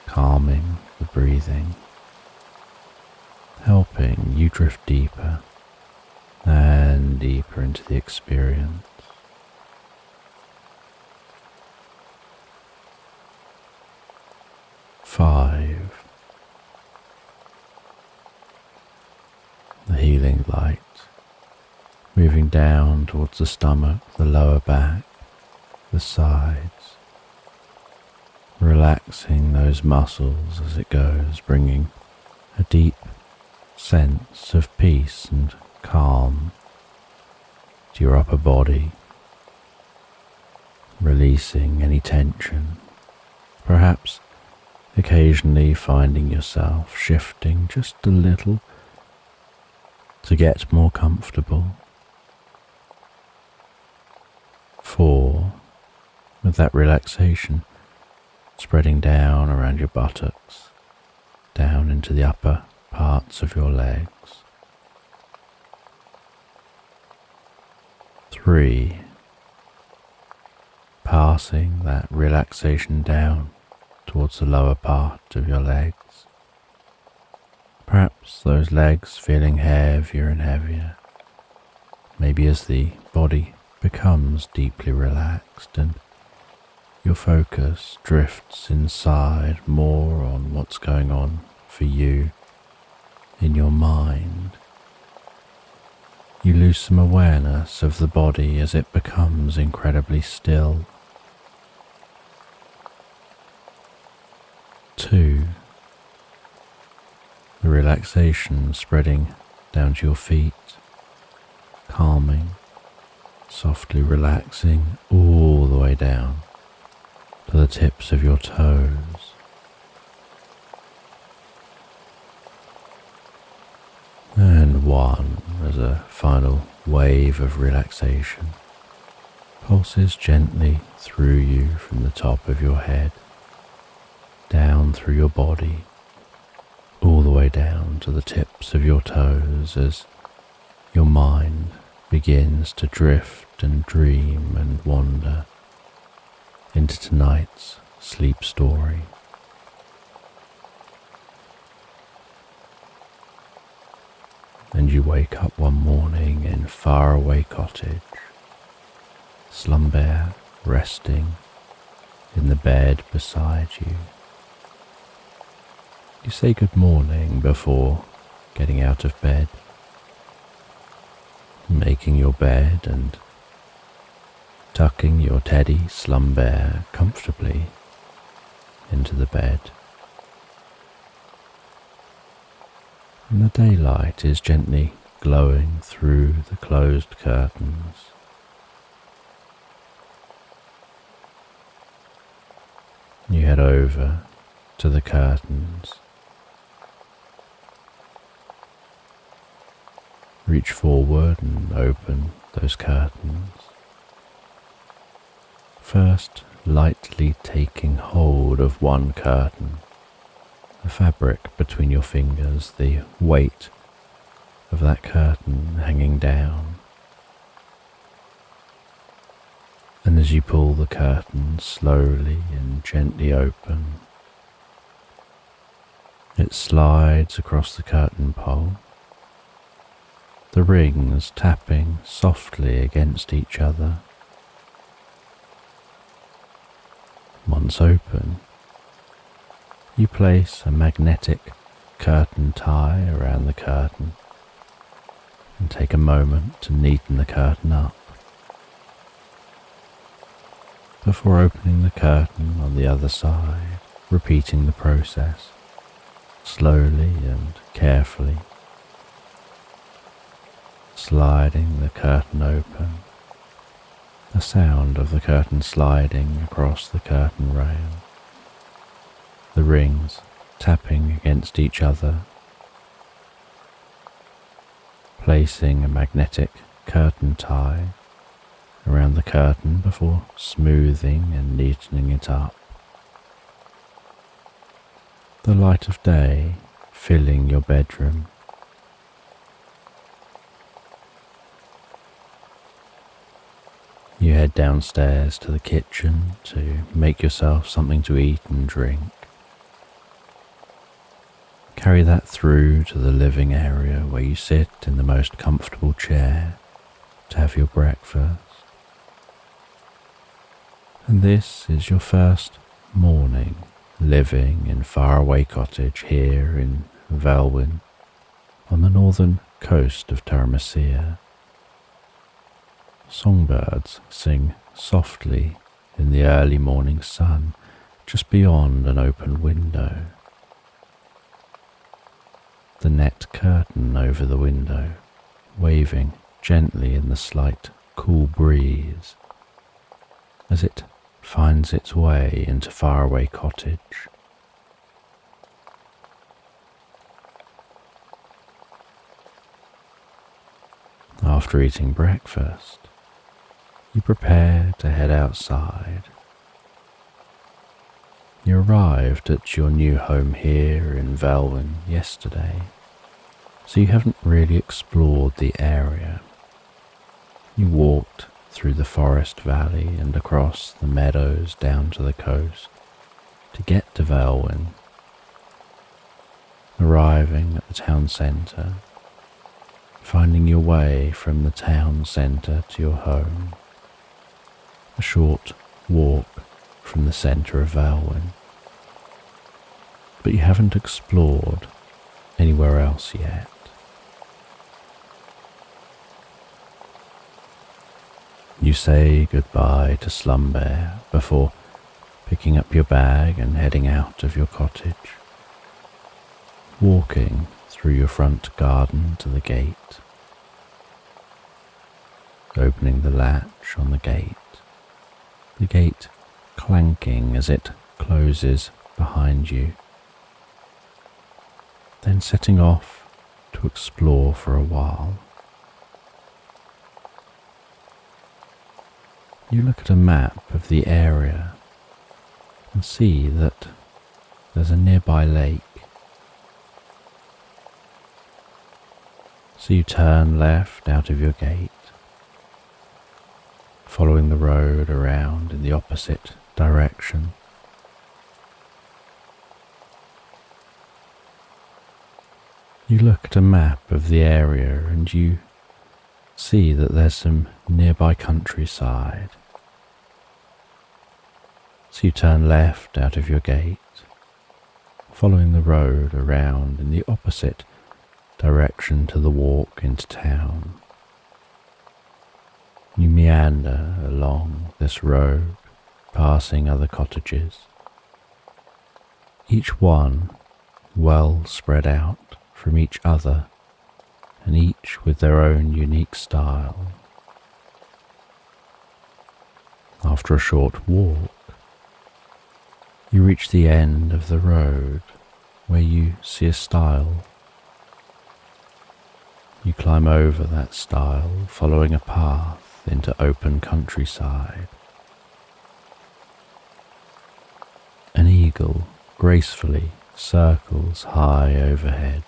calming the breathing, helping you drift deeper and deeper into the experience. 5. The healing light moving down towards the stomach, the lower back, the sides, relaxing those muscles as it goes, bringing a deep sense of peace and calm to your upper body, releasing any tension, perhaps occasionally finding yourself shifting just a little to get more comfortable. 4. with that relaxation spreading down around your buttocks, down into the upper parts of your legs. 3. Passing that relaxation down towards the lower part of your legs. Perhaps those legs feeling heavier and heavier, maybe as the body becomes deeply relaxed and your focus drifts inside more on what's going on for you in your mind. You lose some awareness of the body as it becomes incredibly still. 2. The relaxation spreading down to your feet, calming, softly relaxing all the way down to the tips of your toes. And 1, as a final wave of relaxation, pulses gently through you from the top of your head, down through your body, all the way down to the tips of your toes as your mind begins to drift and dream and wander into tonight's sleep story. And you wake up one morning in faraway cottage, Slumberland resting in the bed beside you. You say good morning before getting out of bed, making your bed and tucking your teddy Slumberland comfortably into the bed. And the daylight is gently glowing through the closed curtains. You head over to the curtains. Reach forward and open those curtains. First, lightly taking hold of one curtain, the fabric between your fingers, the weight of that curtain hanging down. And as you pull the curtain slowly and gently open, it slides across the curtain pole, the rings tapping softly against each other. Once open, you place a magnetic curtain tie around the curtain and take a moment to neaten the curtain up. Before opening the curtain on the other side, repeating the process slowly and carefully, sliding the curtain open, the sound of the curtain sliding across the curtain rail, the rings tapping against each other, placing a magnetic curtain tie around the curtain before smoothing and neatening it up. The light of day filling your bedroom. You head downstairs to the kitchen to make yourself something to eat and drink. Carry that through to the living area where you sit in the most comfortable chair to have your breakfast. And this is your first morning living in faraway cottage here in Velwyn on the northern coast of Terramesir. Songbirds sing softly in the early morning sun just beyond an open window. The net curtain over the window waving gently in the slight cool breeze as it finds its way into faraway cottage. After eating breakfast, you prepare to head outside You arrived at your new home here in Velwyn yesterday, so you haven't really explored the area. You walked through the forest valley and across the meadows down to the coast to get to Velwyn, arriving at the town centre, finding your way from the town centre to your home, a short walk from the centre of Velwyn, but you haven't explored anywhere else yet. You say goodbye to Slumberland before picking up your bag and heading out of your cottage, walking through your front garden to the gate, opening the latch on the gate clanking as it closes behind you, then setting off to explore for a while. You look at a map of the area and see that there's a nearby lake. So you turn left out of your gate, following the road around in the opposite direction. You look at a map of the area and you see that there's some nearby countryside. So you turn left out of your gate, following the road around in the opposite direction to the walk into town. You meander along this road, passing other cottages, each one well spread out from each other and each with their own unique style. After a short walk, you reach the end of the road where you see a stile. You climb over that stile, following a path into open countryside. An eagle gracefully circles high overhead,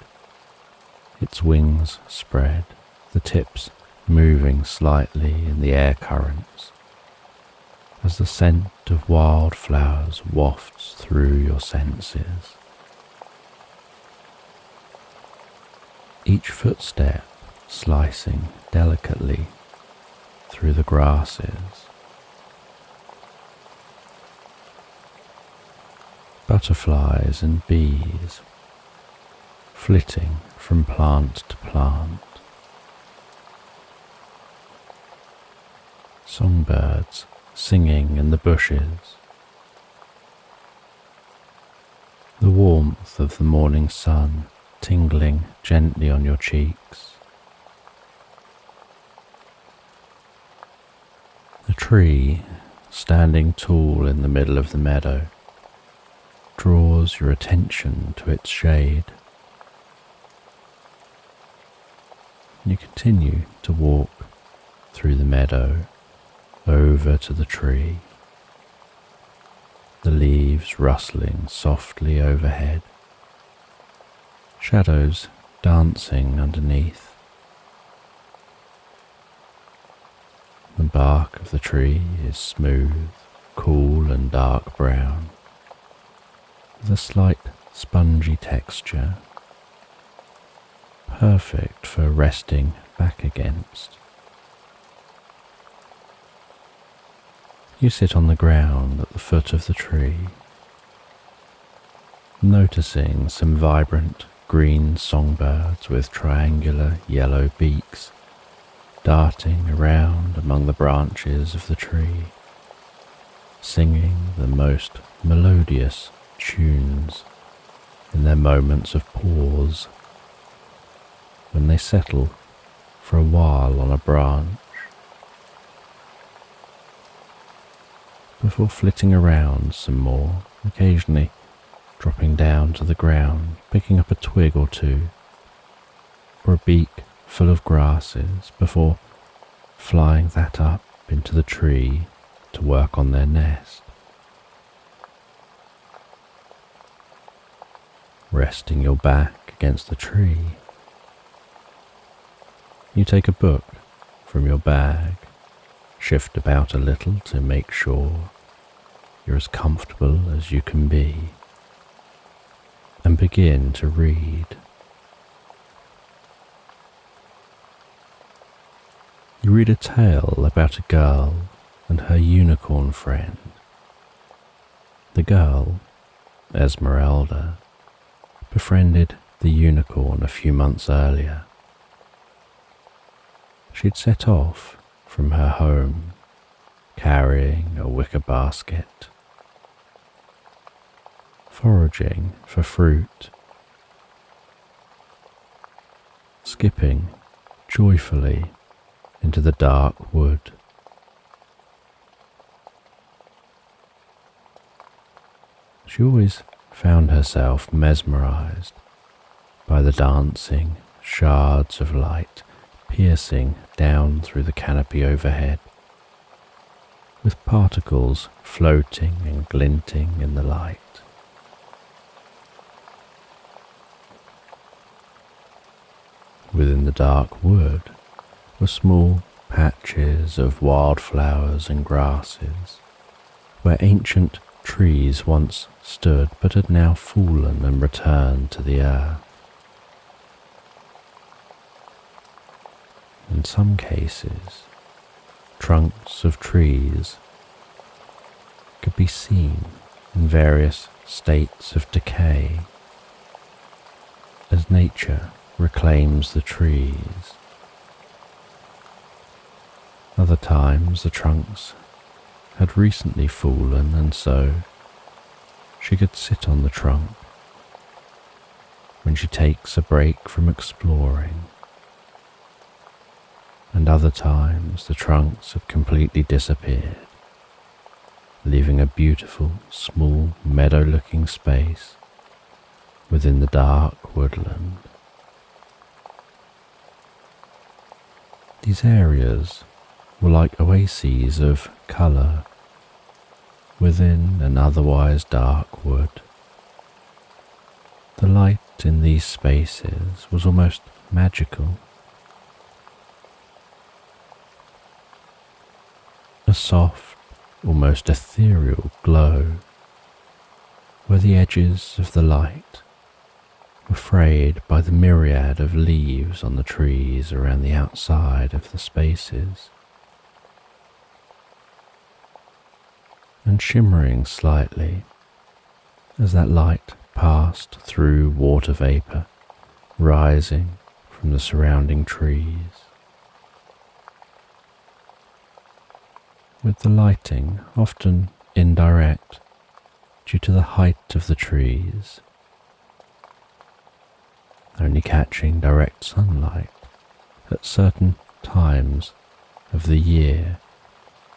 its wings spread, the tips moving slightly in the air currents, as the scent of wildflowers wafts through your senses. Each footstep slicing delicately through the grasses. Butterflies and bees flitting from plant to plant. Songbirds singing in the bushes. The warmth of the morning sun tingling gently on your cheeks. The tree, standing tall in the middle of the meadow, draws your attention to its shade. You continue to walk through the meadow over to the tree, the leaves rustling softly overhead, shadows dancing underneath. The bark of the tree is smooth, cool and dark brown, with a slight spongy texture, perfect for resting back against. You sit on the ground at the foot of the tree, noticing some vibrant green songbirds with triangular yellow beaks darting around among the branches of the tree, singing the most melodious tunes in their moments of pause, when they settle for a while on a branch, before flitting around some more, occasionally dropping down to the ground, picking up a twig or two, or a beak full of grasses, before flying that up into the tree to work on their nest. resting your back against the tree. You take a book from your bag, shift about a little to make sure you're as comfortable as you can be, and begin to read. You read a tale about a girl and her unicorn friend. The girl, Esmeralda, befriended the unicorn a few months earlier. She'd set off from her home, carrying a wicker basket, foraging for fruit, skipping joyfully into the dark wood. She always found herself mesmerized by the dancing shards of light piercing down through the canopy overhead, with particles floating and glinting in the light. Within the dark wood were small patches of wildflowers and grasses, where ancient trees once stood but had now fallen and returned to the earth. In some cases, trunks of trees could be seen in various states of decay as nature reclaims the trees. Other times the trunks had recently fallen, and so she could sit on the trunk when she takes a break from exploring. And other times the trunks had completely disappeared, leaving a beautiful, small, meadow-looking space within the dark woodland. These areas were like oases of colour within an otherwise dark wood. The light in these spaces was almost magical. A soft, almost ethereal glow, where the edges of the light were frayed by the myriad of leaves on the trees around the outside of the spaces, and shimmering slightly as that light passed through water vapour rising from the surrounding trees. With the lighting often indirect due to the height of the trees, only catching direct sunlight at certain times of the year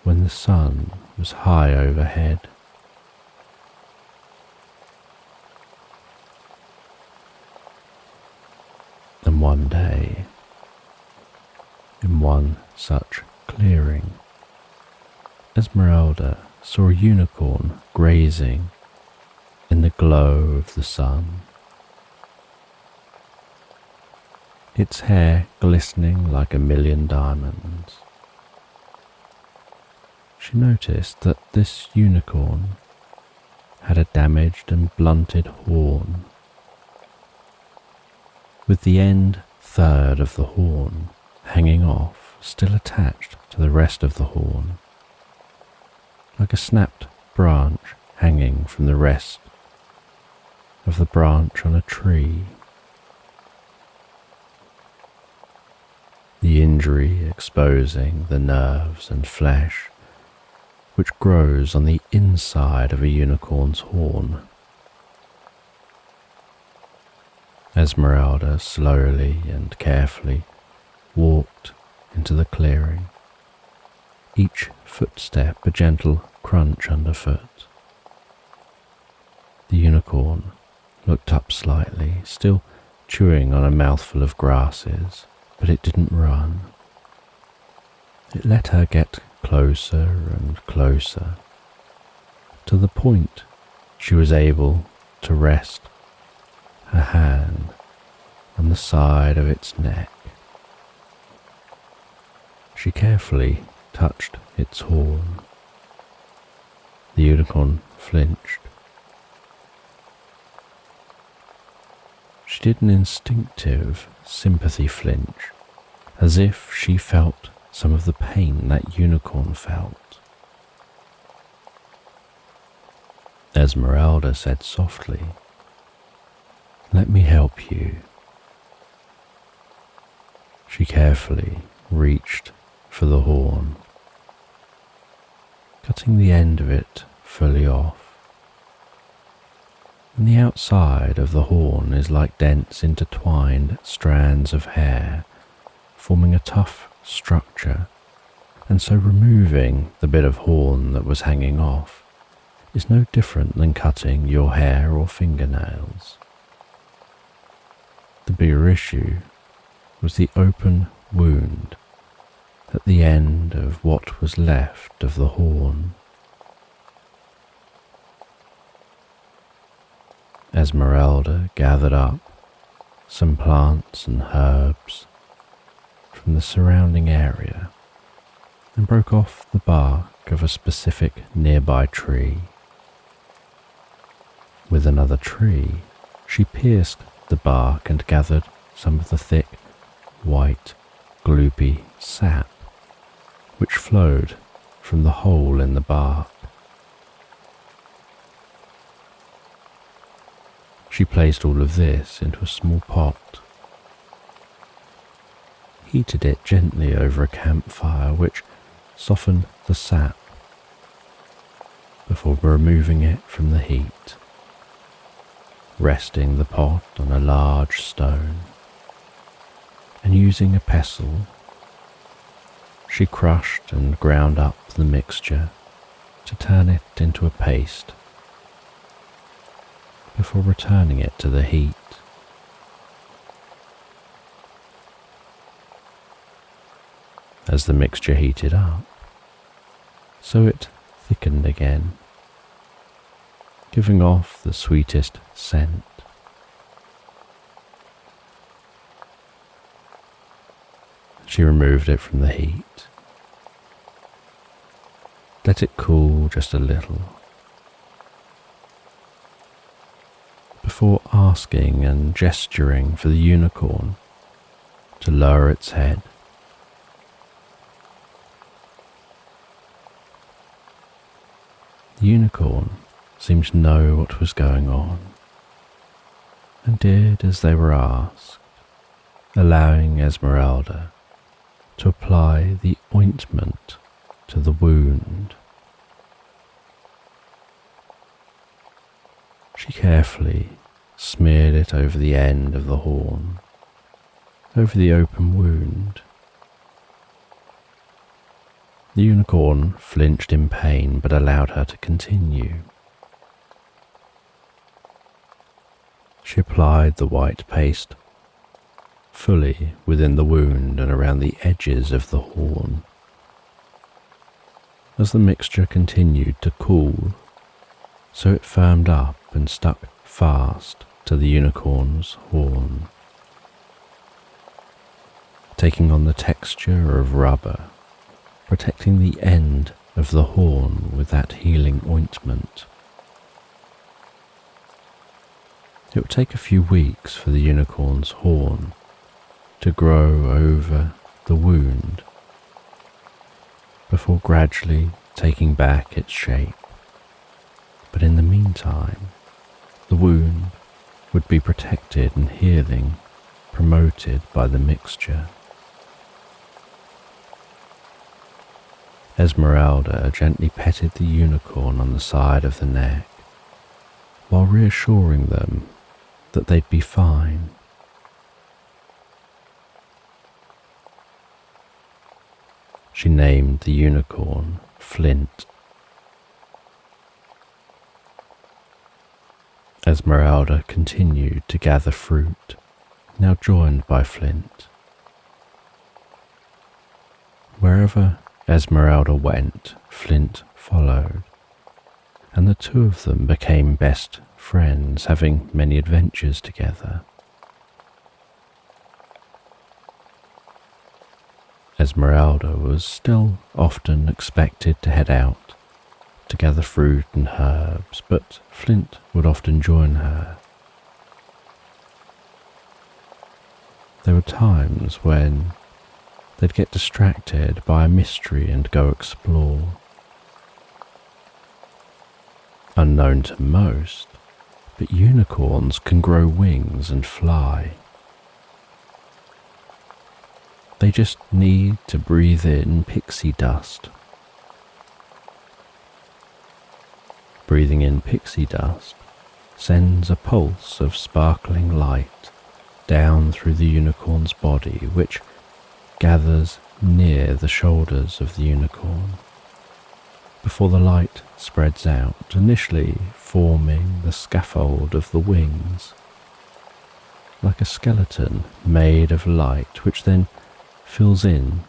when the sun was high overhead. And one day, in one such clearing, Esmeralda saw a unicorn grazing in the glow of the sun, its hair glistening like 1,000,000 diamonds. She noticed that this unicorn had a damaged and blunted horn, with the end third of the horn hanging off, still attached to the rest of the horn, like a snapped branch hanging from the rest of the branch on a tree. The injury exposing the nerves and flesh which grows on the inside of a unicorn's horn. Esmeralda slowly and carefully walked into the clearing, each footstep a gentle crunch underfoot. The unicorn looked up slightly, still chewing on a mouthful of grasses, but it didn't run. It let her get closer and closer, to the point she was able to rest her hand on the side of its neck. She carefully touched its horn. The unicorn flinched. She did an instinctive sympathy flinch, as if she felt some of the pain that unicorn felt. Esmeralda said softly, "Let me help you." She carefully reached for the horn, cutting the end of it fully off. And the outside of the horn is like dense intertwined strands of hair, forming a tough structure, and so removing the bit of horn that was hanging off is no different than cutting your hair or fingernails. The bigger issue was the open wound at the end of what was left of the horn. Esmeralda gathered up some plants and herbs from the surrounding area and broke off the bark of a specific nearby tree. With another tree, she pierced the bark and gathered some of the thick, white, gloopy sap which flowed from the hole in the bark. She placed all of this into a small pot, heated it gently over a campfire which softened the sap before removing it from the heat, resting the pot on a large stone, and using a pestle, she crushed and ground up the mixture to turn it into a paste before returning it to the heat. As the mixture heated up, so it thickened again, giving off the sweetest scent. She removed it from the heat, let it cool just a little, before asking and gesturing for the unicorn to lower its head. The unicorn seemed to know what was going on, and did as they were asked, allowing Esmeralda to apply the ointment to the wound. She carefully smeared it over the end of the horn, over the open wound. The unicorn flinched in pain but allowed her to continue. She applied the white paste fully within the wound and around the edges of the horn. As the mixture continued to cool, so it firmed up and stuck fast to the unicorn's horn, taking on the texture of rubber, protecting the end of the horn with that healing ointment. It would take a few weeks for the unicorn's horn to grow over the wound before gradually taking back its shape. But in the meantime, the wound would be protected and healing promoted by the mixture. Esmeralda gently petted the unicorn on the side of the neck, while reassuring them that they'd be fine. She named the unicorn Flint. Esmeralda continued to gather fruit, now joined by Flint. Wherever Esmeralda went, Flint followed, and the two of them became best friends having many adventures together. Esmeralda was still often expected to head out to gather fruit and herbs, but Flint would often join her. There were times when they'd get distracted by a mystery and go explore. Unknown to most, but unicorns can grow wings and fly. They just need to breathe in pixie dust. Breathing in pixie dust sends a pulse of sparkling light down through the unicorn's body, which gathers near the shoulders of the unicorn, before the light spreads out, initially forming the scaffold of the wings, like a skeleton made of light, which then fills in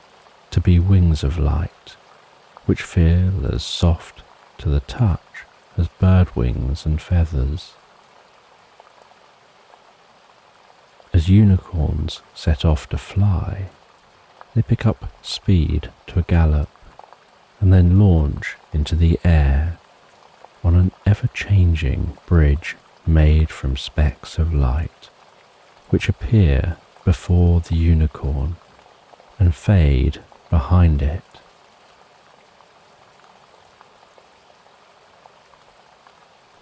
to be wings of light, which feel as soft to the touch as bird wings and feathers. As unicorns set off to fly, they pick up speed to a gallop and then launch into the air on an ever-changing bridge made from specks of light, which appear before the unicorn and fade behind it.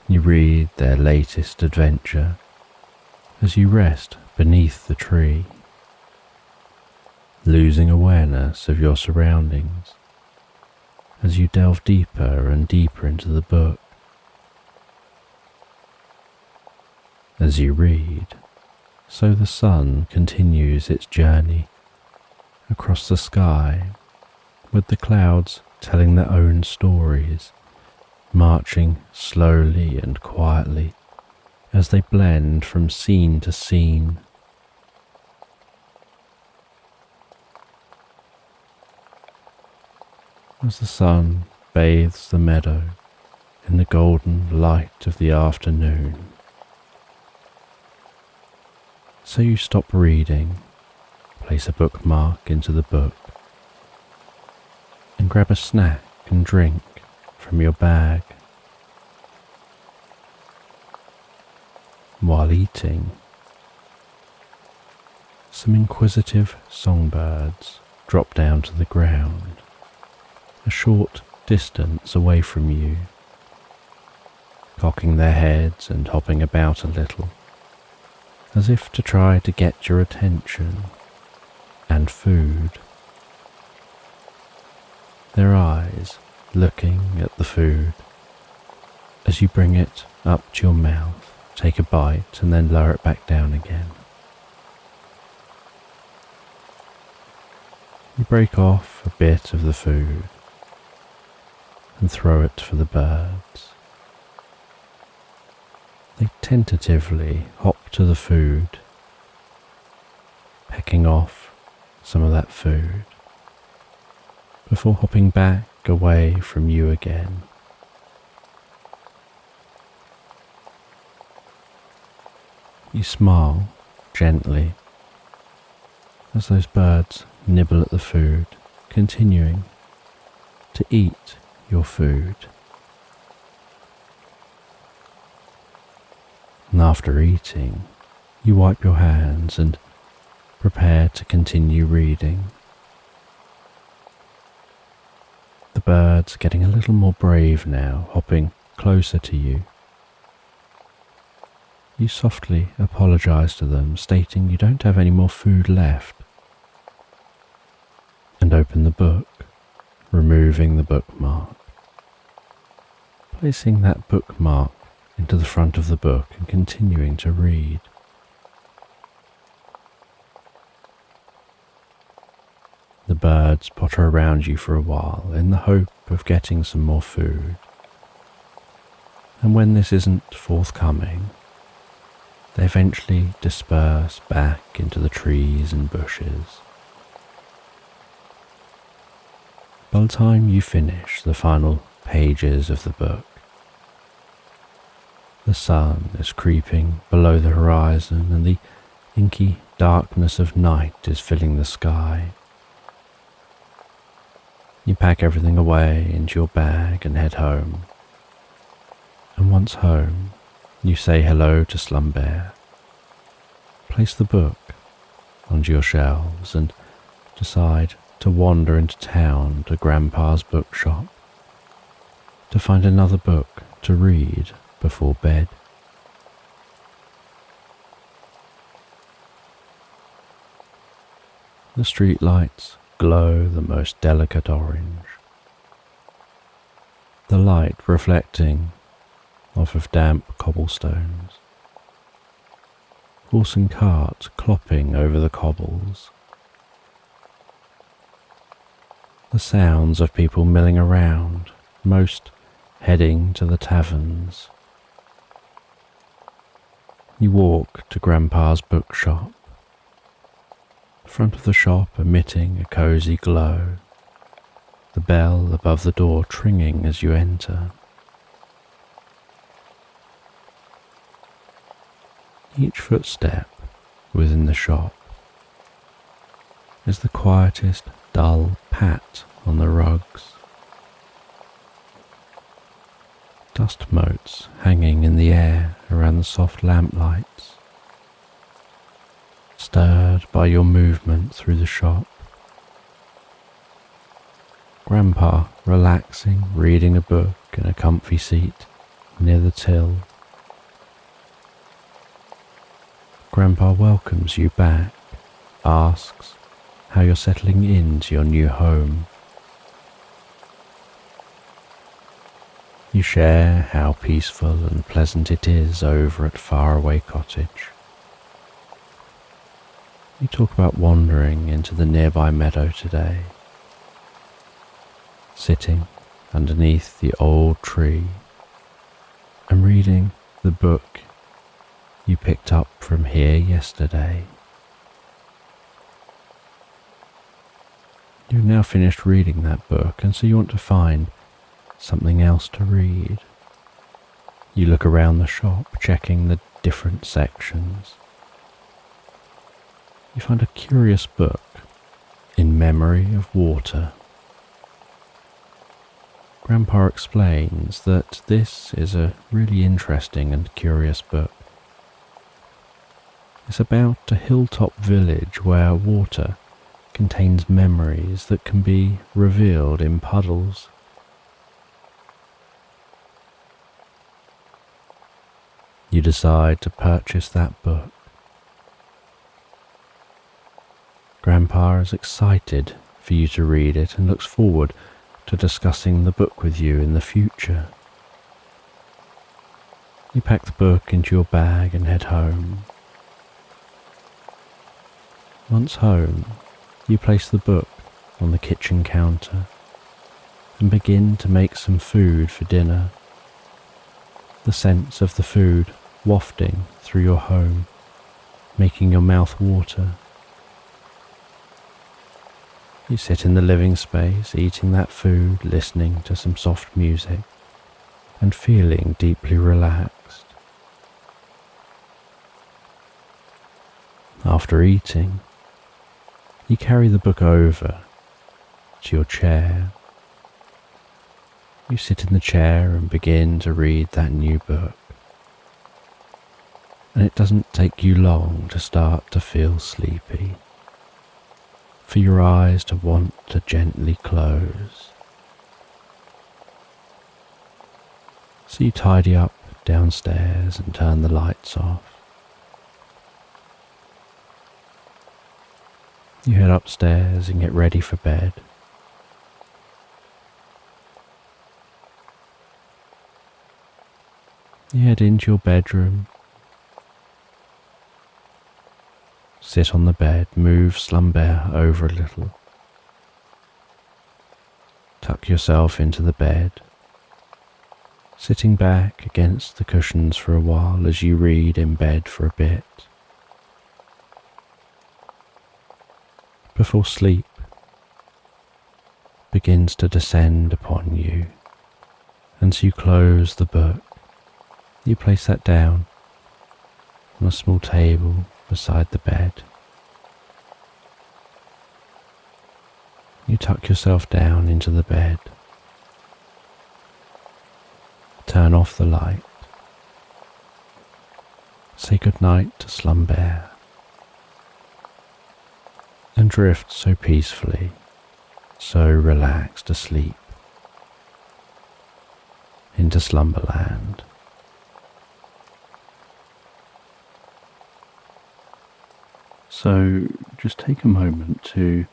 You read their latest adventure as you rest beneath the tree, losing awareness of your surroundings as you delve deeper and deeper into the book. As you read, so the sun continues its journey across the sky, with the clouds telling their own stories, marching slowly and quietly as they blend from scene to scene. As the sun bathes the meadow in the golden light of the afternoon, so you stop reading, place a bookmark into the book, and grab a snack and drink from your bag. While eating, some inquisitive songbirds drop down to the ground, a short distance away from you, cocking their heads and hopping about a little, as if to try to get your attention and food. Their eyes looking at the food as you bring it up to your mouth, take a bite and then lower it back down again. You break off a bit of the food and throw it for the birds. They tentatively hop to the food, pecking off some of that food, before hopping back away from you again. You smile gently as those birds nibble at the food, continuing to eat your food. And after eating, you wipe your hands and prepare to continue reading. The birds are getting a little more brave now, hopping closer to you. You softly apologize to them, stating you don't have any more food left, and open the book, removing the bookmark, placing that bookmark into the front of the book and continuing to read. The birds potter around you for a while in the hope of getting some more food, and when this isn't forthcoming, they eventually disperse back into the trees and bushes. By the time you finish the final pages of the book, The sun is creeping below the horizon, and the inky darkness of night is filling the sky. You pack everything away into your bag and head home. And once home, you say hello to Slumber, place the book onto your shelves, and decide to wander into town to Grandpa's bookshop to find another book to read before bed. The street lights glow the most delicate orange, the light reflecting off of damp cobblestones, horse and cart clopping over the cobbles, the sounds of people milling around, most heading to the taverns. You walk to Grandpa's bookshop, the front of the shop emitting a cosy glow, the bell above the door tringing as you enter. Each footstep within the shop is the quietest dull pat on the rugs. Dust motes hanging in the air around the soft lamplights, stirred by your movement through the shop. Grandpa relaxing, reading a book in a comfy seat near the till. Grandpa welcomes you back, asks how you're settling into your new home. You share how peaceful and pleasant it is over at Faraway Cottage. You talk about wandering into the nearby meadow today, sitting underneath the old tree and reading the book you picked up from here yesterday. You've now finished reading that book, and so you want to find something else to read. You look around the shop, checking the different sections. You find a curious book, In Memory of Water. Grandpa explains that this is a really interesting and curious book. It's about a hilltop village where water contains memories that can be revealed in puddles. You decide to purchase that book. Grandpa is excited for you to read it and looks forward to discussing the book with you in the future. You pack the book into your bag and head home. Once home, you place the book on the kitchen counter and begin to make some food for dinner. The scents of the food wafting through your home, making your mouth water. You sit in the living space, eating that food, listening to some soft music, and feeling deeply relaxed. After eating, you carry the book over to your chair. You sit in the chair and begin to read that new book. And it doesn't take you long to start to feel sleepy, for your eyes to want to gently close. So you tidy up downstairs and turn the lights off. You head upstairs and get ready for bed. You head into your bedroom, sit on the bed, move Slumber over a little, tuck yourself into the bed, sitting back against the cushions for a while as you read in bed for a bit. Before sleep begins to descend upon you, and so you close the book. You place that down on a small table beside the bed. You tuck yourself down into the bed. Turn off the light. Say goodnight to Slumbear. And drift so peacefully, so relaxed asleep into Slumberland. So just take a moment to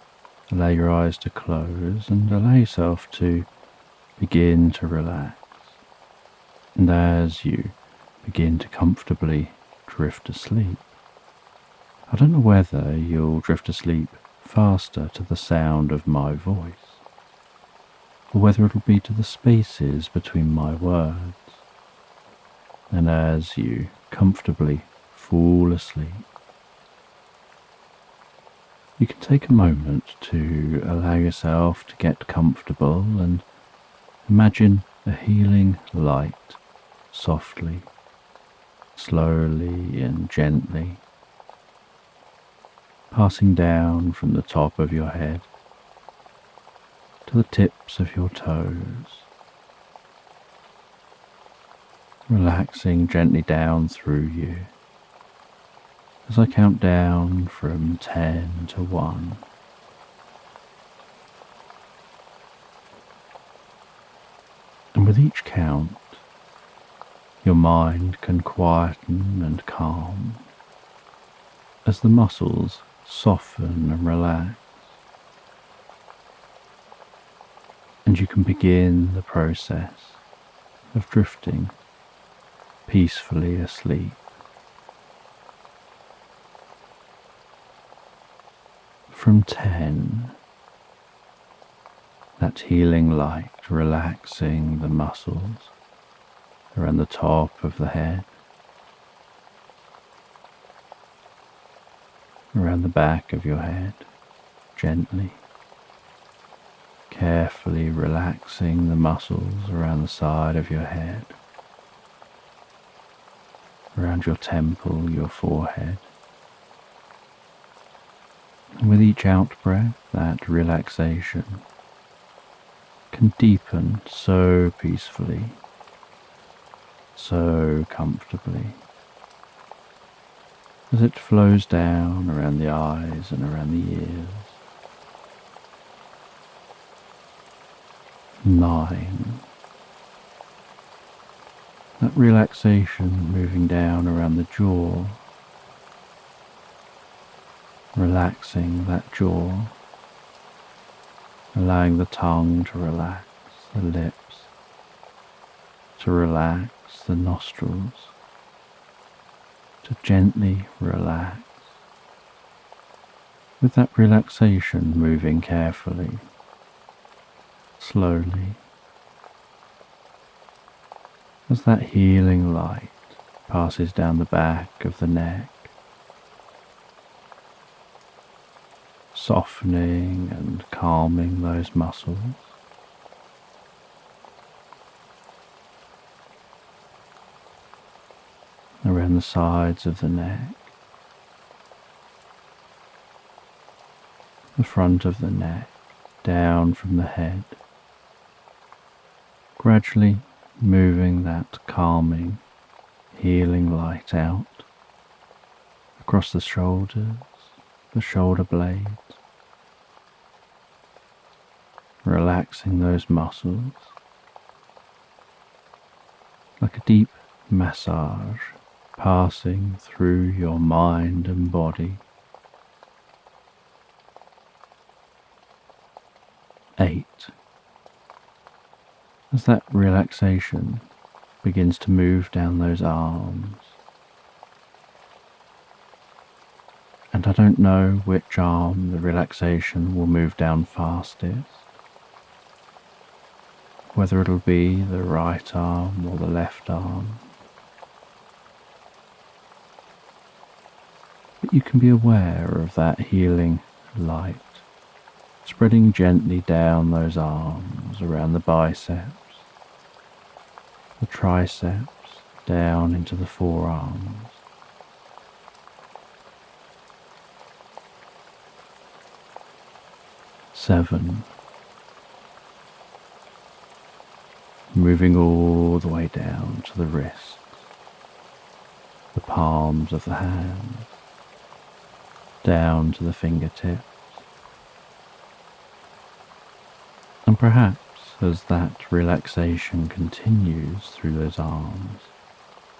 allow your eyes to close and allow yourself to begin to relax. And as you begin to comfortably drift asleep, I don't know whether you'll drift asleep faster to the sound of my voice, or whether it'll be to the spaces between my words. And as you comfortably fall asleep, you can take a moment to allow yourself to get comfortable and imagine a healing light softly, slowly and gently passing down from the top of your head to the tips of your toes, relaxing gently down through you as I count down from 10 to 1. And with each count, your mind can quieten and calm as the muscles soften and relax, and you can begin the process of drifting peacefully asleep. From 10, that healing light relaxing the muscles around the top of the head, around the back of your head, gently, carefully relaxing the muscles around the side of your head, around your temple, your forehead. And with each out-breath, that relaxation can deepen so peacefully, so comfortably, as it flows down around the eyes and around the ears. 9. That relaxation moving down around the jaw, relaxing that jaw, allowing the tongue to relax, the lips to relax, the nostrils to gently relax, with that relaxation moving carefully, slowly, as that healing light passes down the back of the neck, softening and calming those muscles. Around the sides of the neck, the front of the neck, down from the head, gradually moving that calming, healing light out across the shoulders, the shoulder blades, relaxing those muscles like a deep massage passing through your mind and body. 8. As that relaxation begins to move down those arms, and I don't know which arm the relaxation will move down fastest, whether it'll be the right arm or the left arm. But you can be aware of that healing light spreading gently down those arms, around the biceps, the triceps, down into the forearms. 7, moving all the way down to the wrists, the palms of the hands, down to the fingertips. And perhaps as that relaxation continues through those arms,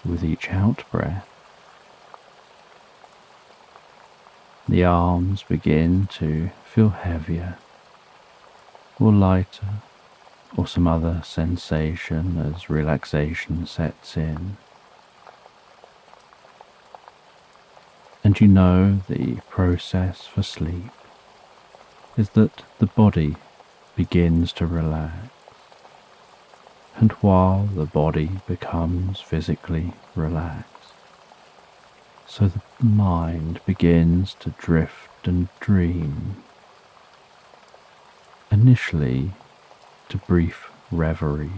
with each out-breath, the arms begin to feel heavier or lighter, or some other sensation as relaxation sets in. And you know the process for sleep is that the body begins to relax, and while the body becomes physically relaxed, so the mind begins to drift and dream, initially to brief reveries,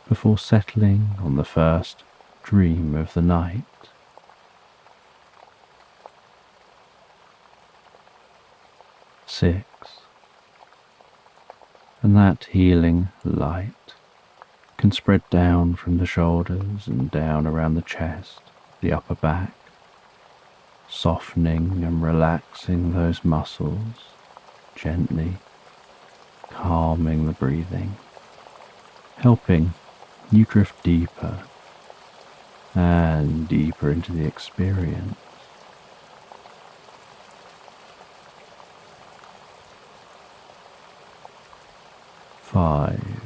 before settling on the first dream of the night. Six, and that healing light can spread down from the shoulders and down around the chest, the upper back, softening and relaxing those muscles, gently calming the breathing, helping you drift deeper and deeper into the experience. 5,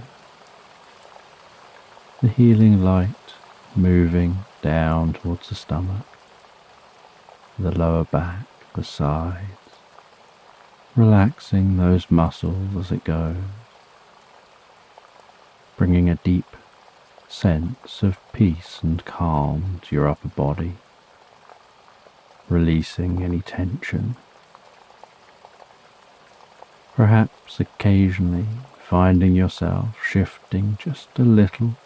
the healing light moving down towards the stomach, the lower back, the sides, relaxing those muscles as it goes, bringing a deep sense of peace and calm to your upper body, releasing any tension. Perhaps occasionally finding yourself shifting just a little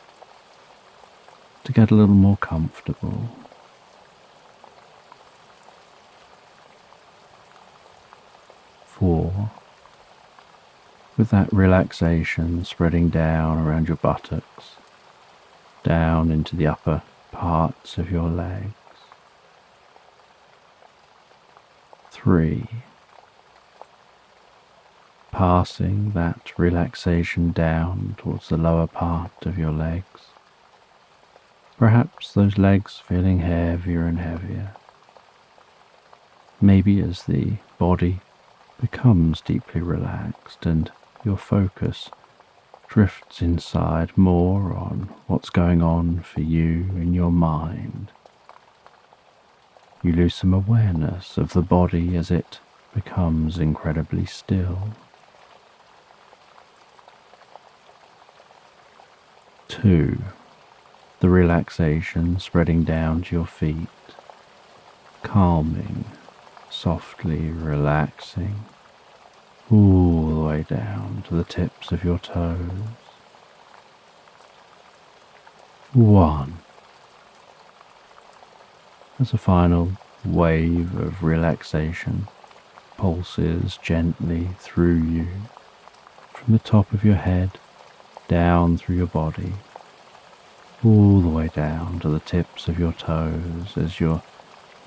to get a little more comfortable. 4, with that relaxation spreading down around your buttocks, down into the upper parts of your legs. 3, passing that relaxation down towards the lower part of your legs, perhaps those legs feeling heavier and heavier. Maybe as the body becomes deeply relaxed and your focus drifts inside more on what's going on for you in your mind. You lose some awareness of the body as it becomes incredibly still. 2, the relaxation spreading down to your feet, calming, softly relaxing, all the way down to the tips of your toes. 1, as a final wave of relaxation pulses gently through you, from the top of your head, down through your body, all the way down to the tips of your toes as your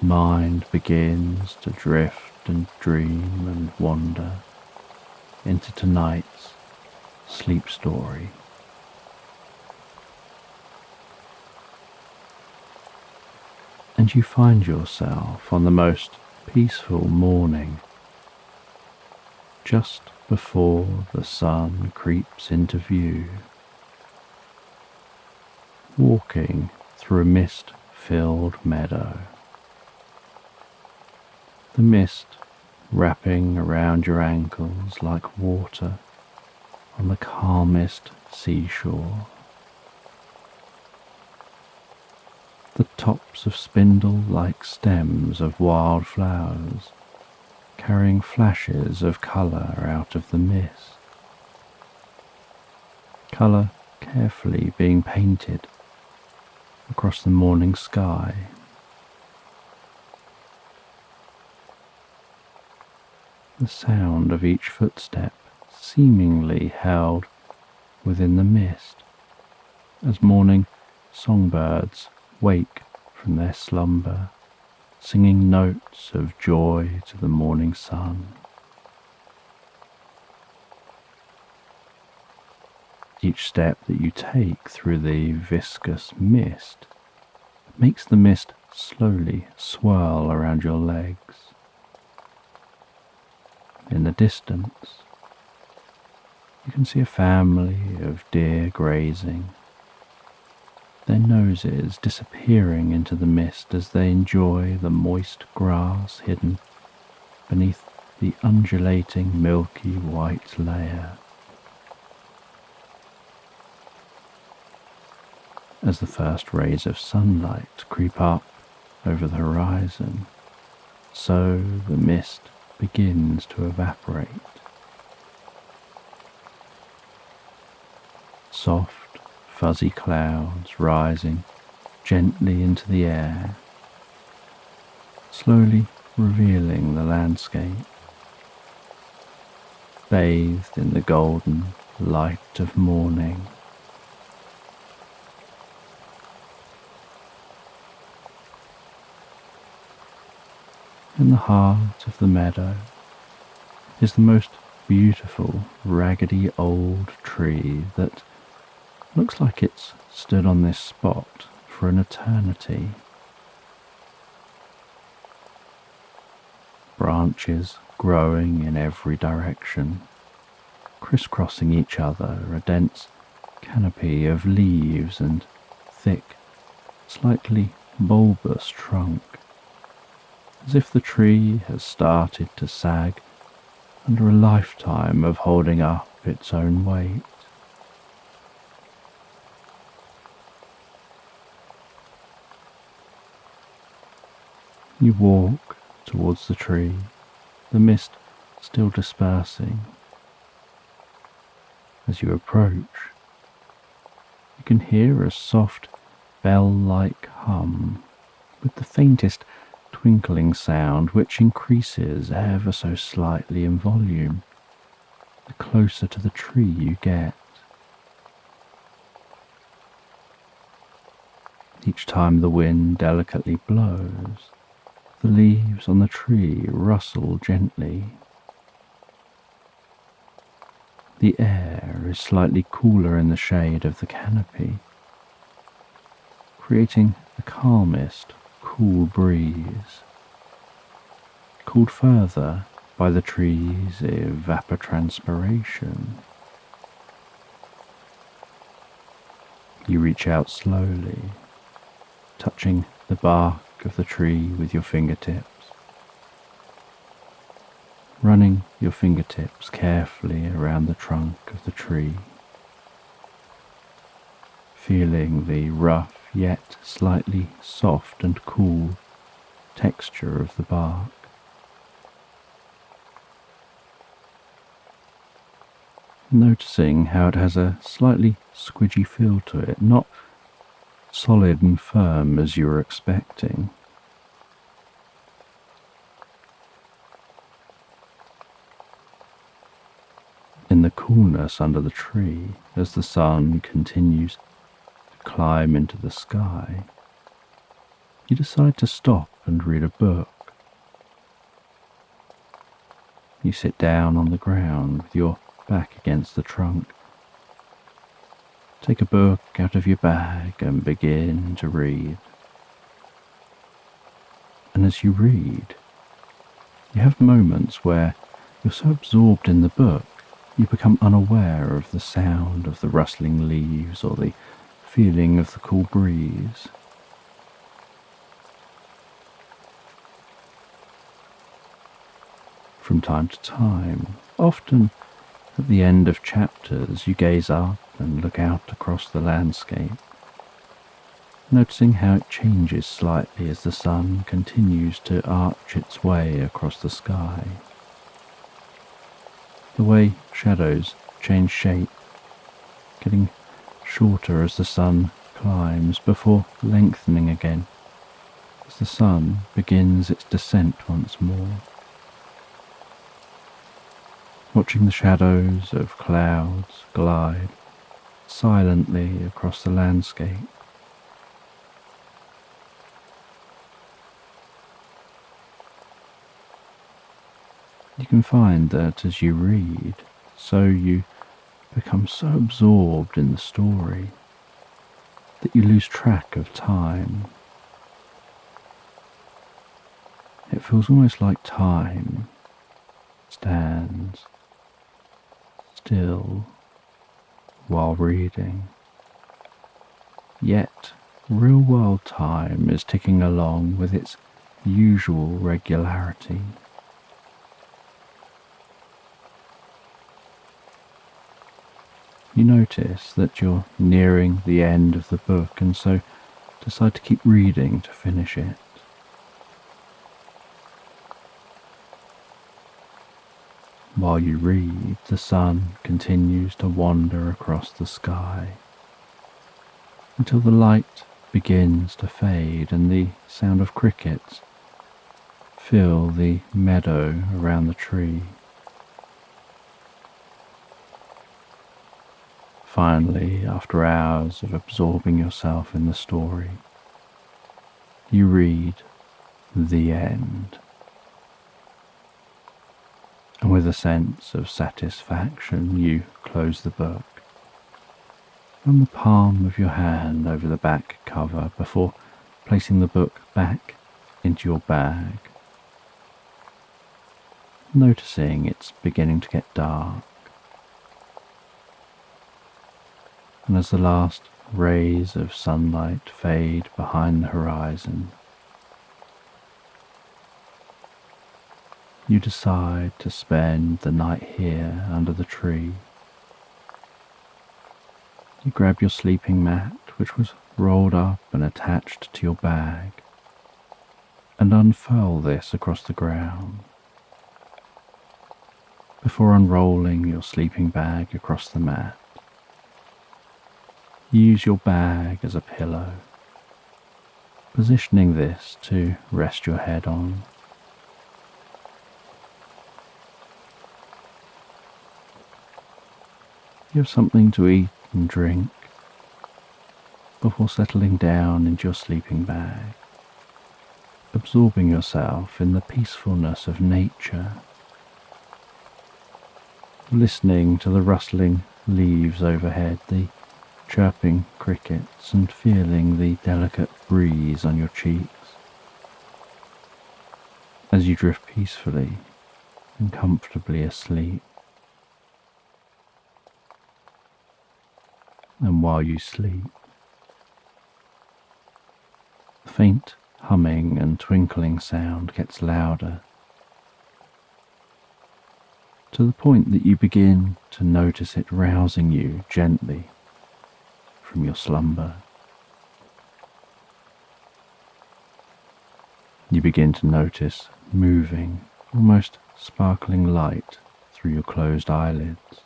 mind begins to drift and dream and wander into tonight's sleep story. And you find yourself on the most peaceful morning, just before the sun creeps into view, walking through a mist-filled meadow. The mist wrapping around your ankles like water on the calmest seashore. The tops of spindle-like stems of wild flowers carrying flashes of colour out of the mist. Colour carefully being painted across the morning sky. The sound of each footstep seemingly held within the mist, as morning songbirds wake from their slumber, singing notes of joy to the morning sun. Each step that you take through the viscous mist makes the mist slowly swirl around your legs. In the distance, you can see a family of deer grazing, their noses disappearing into the mist as they enjoy the moist grass hidden beneath the undulating milky white layer. As the first rays of sunlight creep up over the horizon, so the mist begins to evaporate. Soft, fuzzy clouds rising gently into the air, slowly revealing the landscape, bathed in the golden light of morning. In the heart of the meadow is the most beautiful, raggedy old tree that looks like it's stood on this spot for an eternity. Branches growing in every direction, crisscrossing each other, a dense canopy of leaves and thick, slightly bulbous trunk, as if the tree has started to sag under a lifetime of holding up its own weight. You walk towards the tree, the mist still dispersing. As you approach, you can hear a soft bell-like hum with the faintest twinkling sound which increases ever so slightly in volume the closer to the tree you get. Each time the wind delicately blows, the leaves on the tree rustle gently. The air is slightly cooler in the shade of the canopy, creating the calmest, cool breeze, cooled further by the tree's evapotranspiration. You reach out slowly, touching the bark of the tree with your fingertips, running your fingertips carefully around the trunk of the tree, feeling the rough yet slightly soft and cool texture of the bark. Noticing how it has a slightly squidgy feel to it, not solid and firm as you were expecting. In the coolness under the tree, as the sun continues to climb into the sky, you decide to stop and read a book. You sit down on the ground with your back against the trunk, take a book out of your bag and begin to read. And as you read, you have moments where you're so absorbed in the book you become unaware of the sound of the rustling leaves or the feeling of the cool breeze. From time to time, often at the end of chapters, you gaze up and look out across the landscape, noticing how it changes slightly as the sun continues to arch its way across the sky. The way shadows change shape, getting shorter as the sun climbs before lengthening again as the sun begins its descent once more. Watching the shadows of clouds glide silently across the landscape. You can find that as you read, so you become so absorbed in the story that you lose track of time. It feels almost like time stands still while reading. Yet real-world time is ticking along with its usual regularity. You notice that you're nearing the end of the book and so decide to keep reading to finish it. While you read, the sun continues to wander across the sky until the light begins to fade and the sound of crickets fill the meadow around the tree. Finally, after hours of absorbing yourself in the story, you read the end. And with a sense of satisfaction, you close the book, run the palm of your hand over the back cover before placing the book back into your bag, noticing it's beginning to get dark. And as the last rays of sunlight fade behind the horizon, you decide to spend the night here under the tree. You grab your sleeping mat, which was rolled up and attached to your bag, and unfurl this across the ground. Before unrolling your sleeping bag across the mat, use your bag as a pillow, positioning this to rest your head on. You have something to eat and drink before settling down into your sleeping bag, absorbing yourself in the peacefulness of nature, listening to the rustling leaves overhead, the chirping crickets, and feeling the delicate breeze on your cheeks as you drift peacefully and comfortably asleep. And while you sleep, the faint humming and twinkling sound gets louder, to the point that you begin to notice it rousing you gently from your slumber. You begin to notice moving, almost sparkling light through your closed eyelids.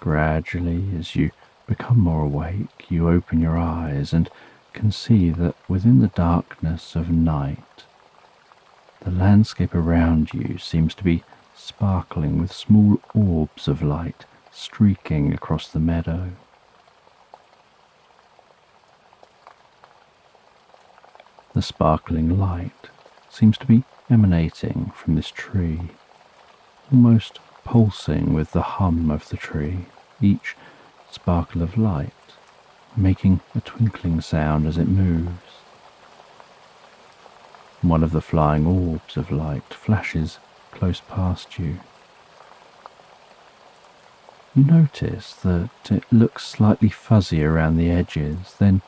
Gradually, as you become more awake, you open your eyes and can see that within the darkness of night, the landscape around you seems to be sparkling with small orbs of light streaking across the meadow. The sparkling light seems to be emanating from this tree, almost pulsing with the hum of the tree, each sparkle of light making a twinkling sound as it moves. One of the flying orbs of light flashes close past you. You notice that it looks slightly fuzzy around the edges, then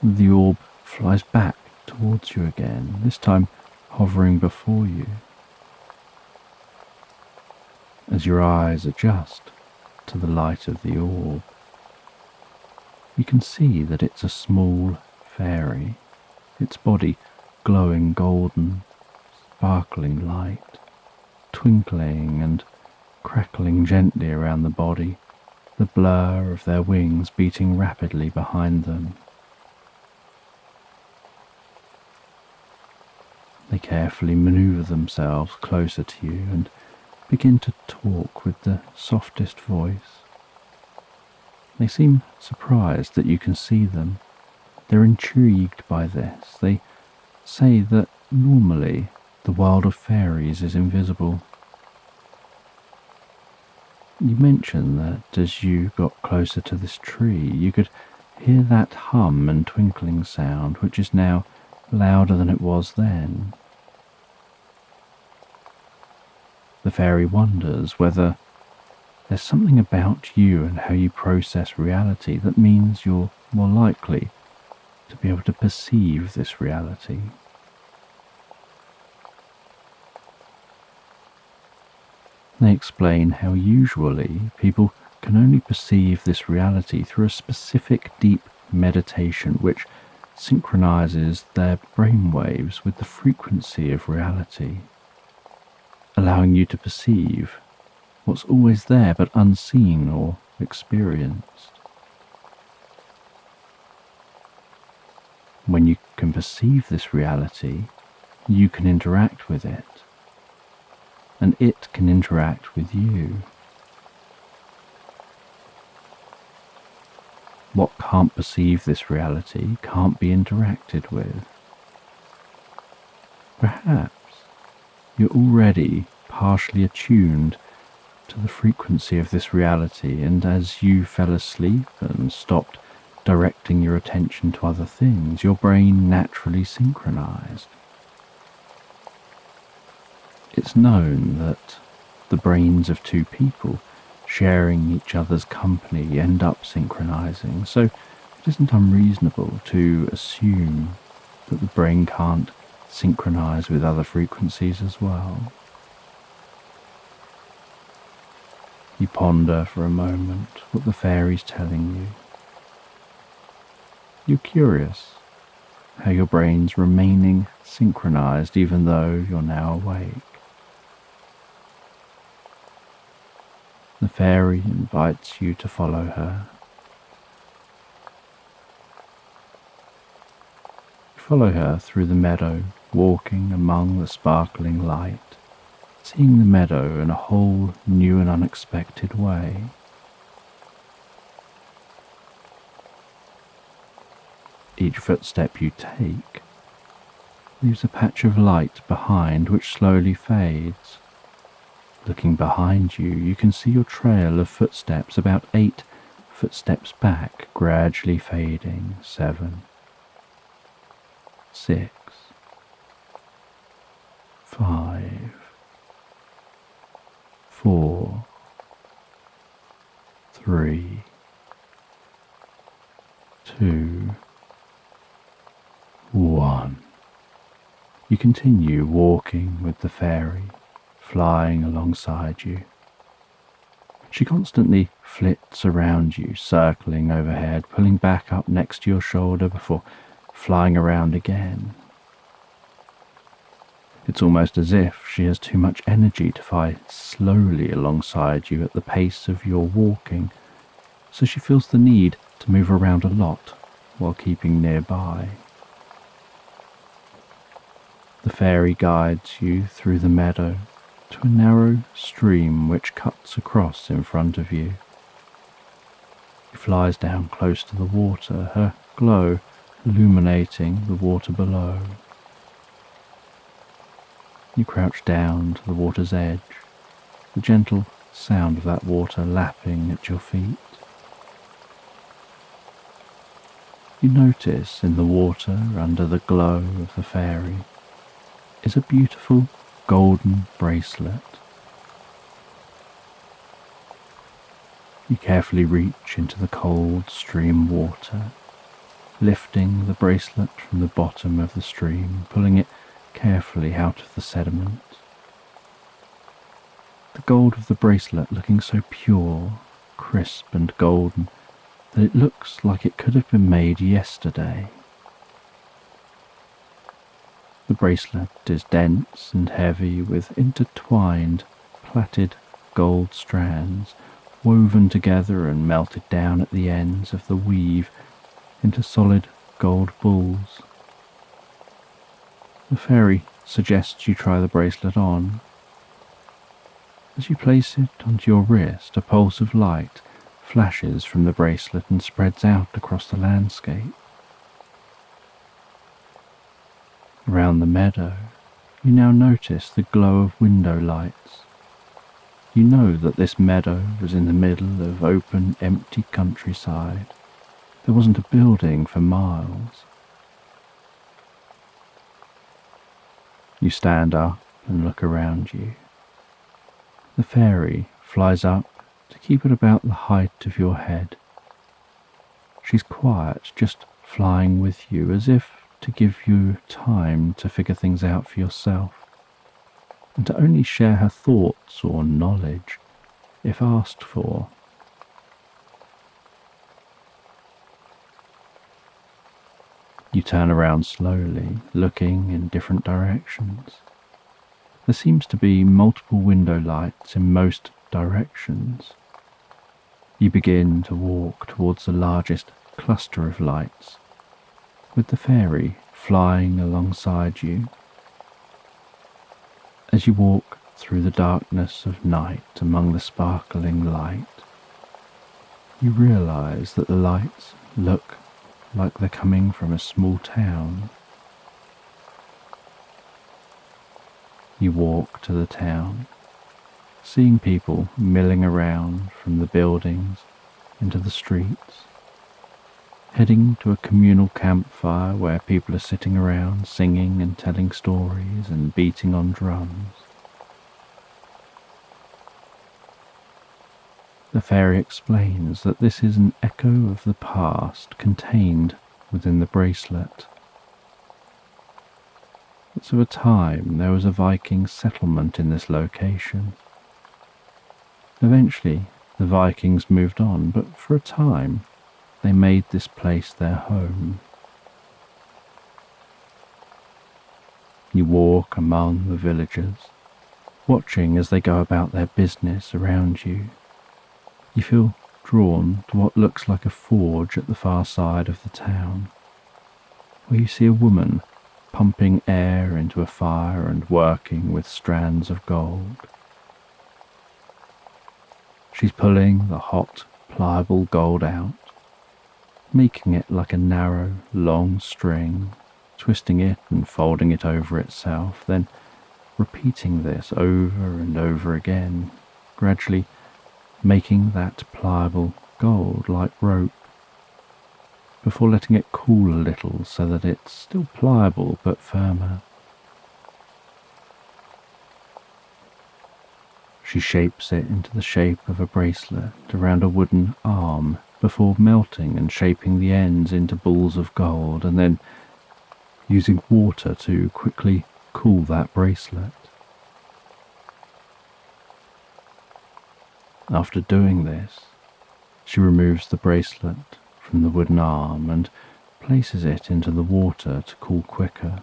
the orb flies back towards you again, this time hovering before you. As your eyes adjust to the light of the orb, you can see that it's a small fairy, its body glowing golden, sparkling light, twinkling and crackling gently around the body, the blur of their wings beating rapidly behind them. They carefully maneuver themselves closer to you and begin to talk with the softest voice. They seem surprised that you can see them. They're intrigued by this. They say that normally the world of fairies is invisible. You mentioned that as you got closer to this tree, you could hear that hum and twinkling sound, which is now louder than it was then. The fairy wonders whether there's something about you and how you process reality that means you're more likely to be able to perceive this reality. They explain how usually people can only perceive this reality through a specific deep meditation which synchronizes their brainwaves with the frequency of reality, allowing you to perceive what's always there but unseen or experienced. When you can perceive this reality, you can interact with it, and it can interact with you. What can't perceive this reality can't be interacted with. Perhaps you're already partially attuned to the frequency of this reality, and as you fell asleep and stopped directing your attention to other things, your brain naturally synchronized. It's known that the brains of two people sharing each other's company end up synchronizing, so it isn't unreasonable to assume that the brain can't synchronize with other frequencies as well. You ponder for a moment what the fairy's telling you. You're curious how your brain's remaining synchronized even though you're now awake. The fairy invites you to follow her. You follow her through the meadow, walking among the sparkling light, seeing the meadow in a whole new and unexpected way. Each footstep you take leaves a patch of light behind which slowly fades. Looking behind you, you can see your trail of footsteps about 8 footsteps back, gradually fading. 7, 6, 5, 4, 3, 2, 1. You continue walking with the fairy, flying alongside you. She constantly flits around you, circling overhead, pulling back up next to your shoulder before flying around again. It's almost as if she has too much energy to fly slowly alongside you at the pace of your walking, so she feels the need to move around a lot while keeping nearby. The fairy guides you through the meadow to a narrow stream which cuts across in front of you. She flies down close to the water, her glow illuminating the water below. You crouch down to the water's edge, the gentle sound of that water lapping at your feet. You notice in the water, under the glow of the fairy, is a beautiful golden bracelet. You carefully reach into the cold stream water, lifting the bracelet from the bottom of the stream, pulling it carefully out of the sediment. The gold of the bracelet looking so pure, crisp and golden that it looks like it could have been made yesterday. The bracelet is dense and heavy with intertwined, plaited gold strands woven together and melted down at the ends of the weave into solid gold balls. The fairy suggests you try the bracelet on. As you place it onto your wrist, a pulse of light flashes from the bracelet and spreads out across the landscape. Around the meadow, you now notice the glow of window lights. You know that this meadow was in the middle of open, empty countryside. There wasn't a building for miles. You stand up and look around you. The fairy flies up to keep at about the height of your head. She's quiet, just flying with you, as if to give you time to figure things out for yourself, and to only share her thoughts or knowledge if asked for. You turn around slowly, looking in different directions. There seems to be multiple window lights in most directions. You begin to walk towards the largest cluster of lights, with the fairy flying alongside you. As you walk through the darkness of night among the sparkling light, you realize that the lights look like they're coming from a small town. You walk to the town, seeing people milling around from the buildings into the streets, heading to a communal campfire where people are sitting around singing and telling stories and beating on drums. The fairy explains that this is an echo of the past contained within the bracelet. It's of a time there was a Viking settlement in this location. Eventually, the Vikings moved on, but for a time, they made this place their home. You walk among the villagers, watching as they go about their business around you. You feel drawn to what looks like a forge at the far side of the town, where you see a woman pumping air into a fire and working with strands of gold. She's pulling the hot, pliable gold out, making it like a narrow, long string, twisting it and folding it over itself, then repeating this over and over again, gradually making that pliable gold like rope, before letting it cool a little so that it's still pliable but firmer. She shapes it into the shape of a bracelet around a wooden arm before melting and shaping the ends into balls of gold, and then using water to quickly cool that bracelet. After doing this, she removes the bracelet from the wooden arm and places it into the water to cool quicker.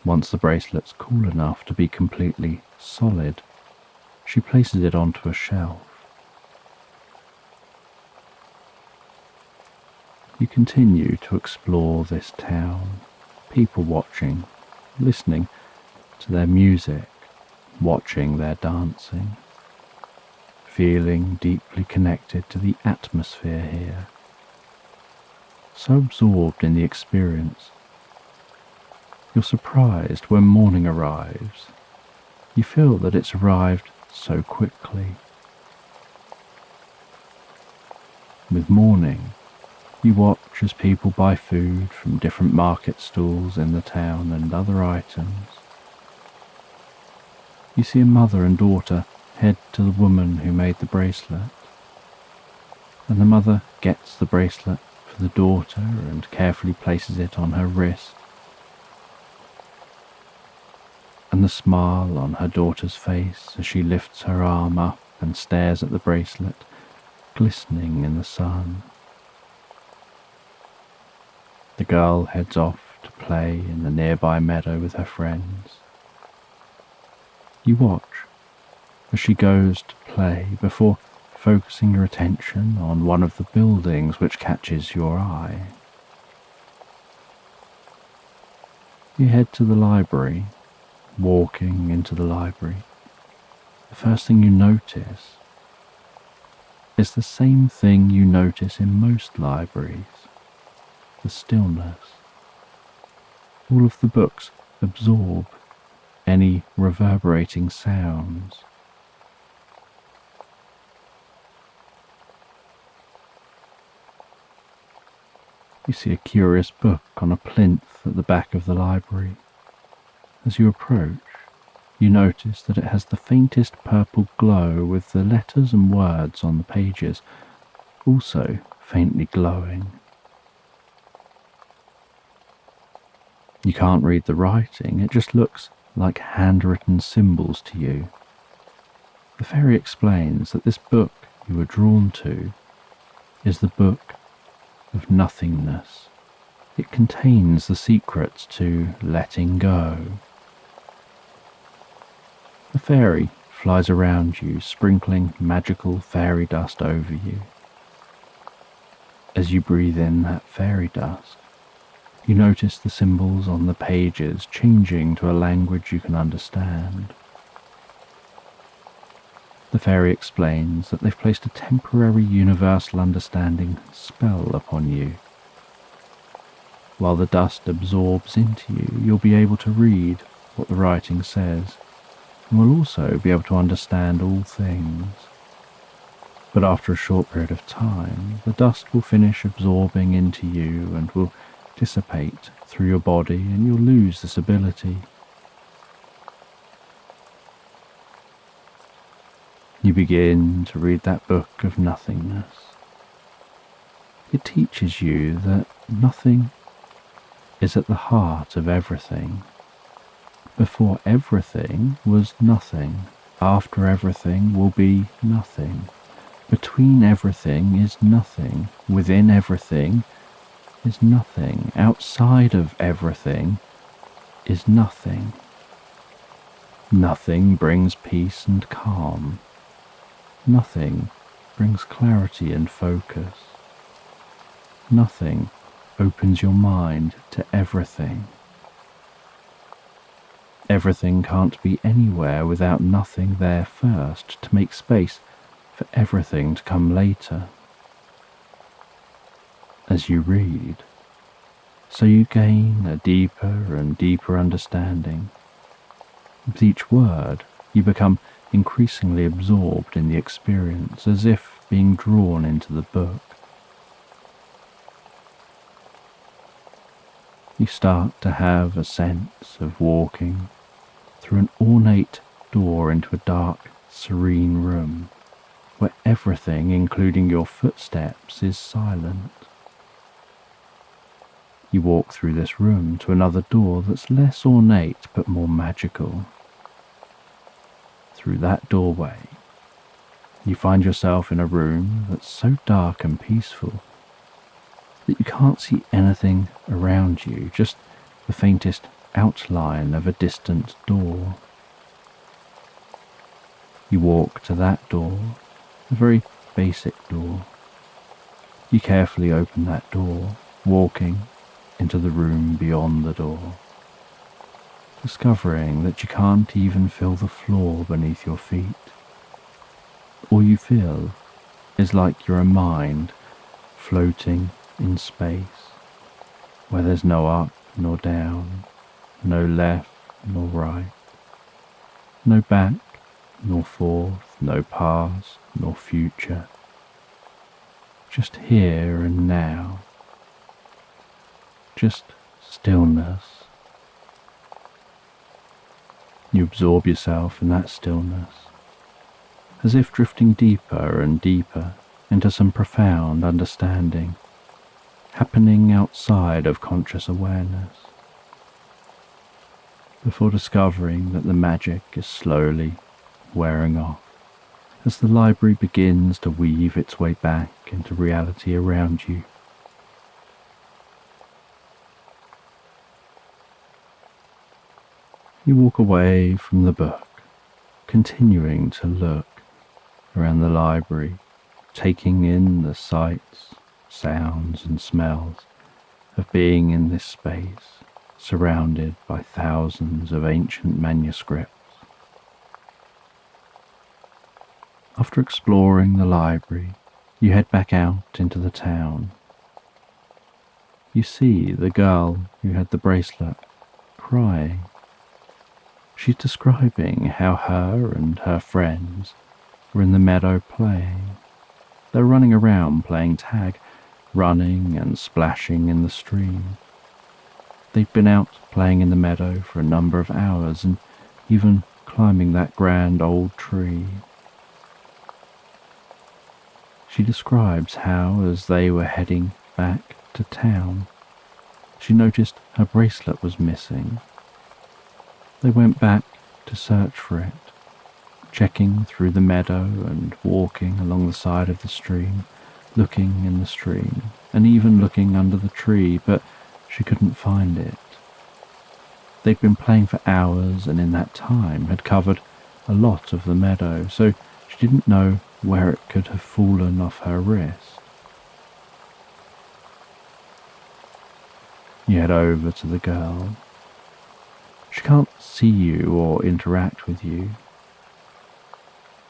Once the bracelet's cool enough to be completely solid, she places it onto a shelf. You continue to explore this town, people watching, listening to their music, watching their dancing, feeling deeply connected to the atmosphere here, so absorbed in the experience. You're surprised when morning arrives. You feel that it's arrived so quickly. With morning, you watch as people buy food from different market stalls in the town and other items. You see a mother and daughter head to the woman who made the bracelet, and the mother gets the bracelet for the daughter and carefully places it on her wrist. And the smile on her daughter's face as she lifts her arm up and stares at the bracelet, glistening in the sun. The girl heads off to play in the nearby meadow with her friends. You watch as she goes to play before focusing your attention on one of the buildings which catches your eye. You head to the library. Walking into the library, the first thing you notice is the same thing you notice in most libraries: the stillness. All of the books absorb any reverberating sounds. You see a curious book on a plinth at the back of the library. As you approach, you notice that it has the faintest purple glow, with the letters and words on the pages also faintly glowing. You can't read the writing, it just looks like handwritten symbols to you. The fairy explains that this book you are drawn to is the book of nothingness. It contains the secrets to letting go. The fairy flies around you, sprinkling magical fairy dust over you. As you breathe in that fairy dust, you notice the symbols on the pages changing to a language you can understand. The fairy explains that they've placed a temporary universal understanding spell upon you. While the dust absorbs into you, you'll be able to read what the writing says, and will also be able to understand all things. But after a short period of time, the dust will finish absorbing into you and will dissipate through your body, and you'll lose this ability. You begin to read that book of nothingness. It teaches you that nothing is at the heart of everything. Before everything was nothing. After everything will be nothing. Between everything is nothing. Within everything is nothing. Outside of everything is nothing. Nothing brings peace and calm. Nothing brings clarity and focus. Nothing opens your mind to everything. Everything can't be anywhere without nothing there first to make space for everything to come later. As you read, so you gain a deeper and deeper understanding. With each word, you become increasingly absorbed in the experience, as if being drawn into the book. You start to have a sense of walking through an ornate door into a dark, serene room, where everything, including your footsteps, is silent. You walk through this room to another door that's less ornate but more magical. Through that doorway, you find yourself in a room that's so dark and peaceful that you can't see anything around you, just the faintest outline of a distant door. You walk to that door, a very basic door. You carefully open that door, walking into the room beyond the door, discovering that you can't even feel the floor beneath your feet. All you feel is like you're a mind floating in space, where there's no up nor down, no left nor right, no back nor forth, no past nor future, just here and now, just stillness. You absorb yourself in that stillness, as if drifting deeper and deeper into some profound understanding, happening outside of conscious awareness, before discovering that the magic is slowly wearing off as the library begins to weave its way back into reality around you. You walk away from the book, continuing to look around the library, taking in the sights, sounds and smells of being in this space, surrounded by thousands of ancient manuscripts. After exploring the library, you head back out into the town. You see the girl who had the bracelet crying. She's describing how her and her friends were in the meadow playing. They're running around playing tag, running and splashing in the stream. They'd been out playing in the meadow for a number of hours and even climbing that grand old tree. She describes how, as they were heading back to town, she noticed her bracelet was missing. They went back to search for it, checking through the meadow and walking along the side of the stream, looking in the stream, and even looking under the tree, but she couldn't find it. They'd been playing for hours and in that time had covered a lot of the meadow, so she didn't know where it could have fallen off her wrist. You head over to the girl. She can't see you or interact with you.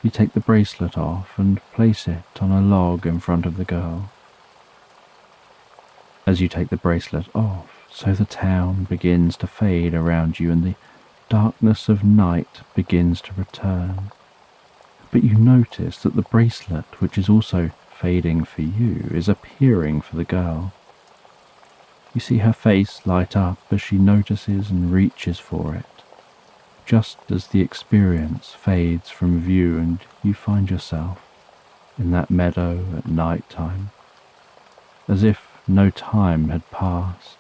You take the bracelet off and place it on a log in front of the girl. As you take the bracelet off, so the town begins to fade around you and the darkness of night begins to return. But you notice that the bracelet, which is also fading for you, is appearing for the girl. You see her face light up as she notices and reaches for it, just as the experience fades from view and you find yourself in that meadow at night time, as if no time had passed.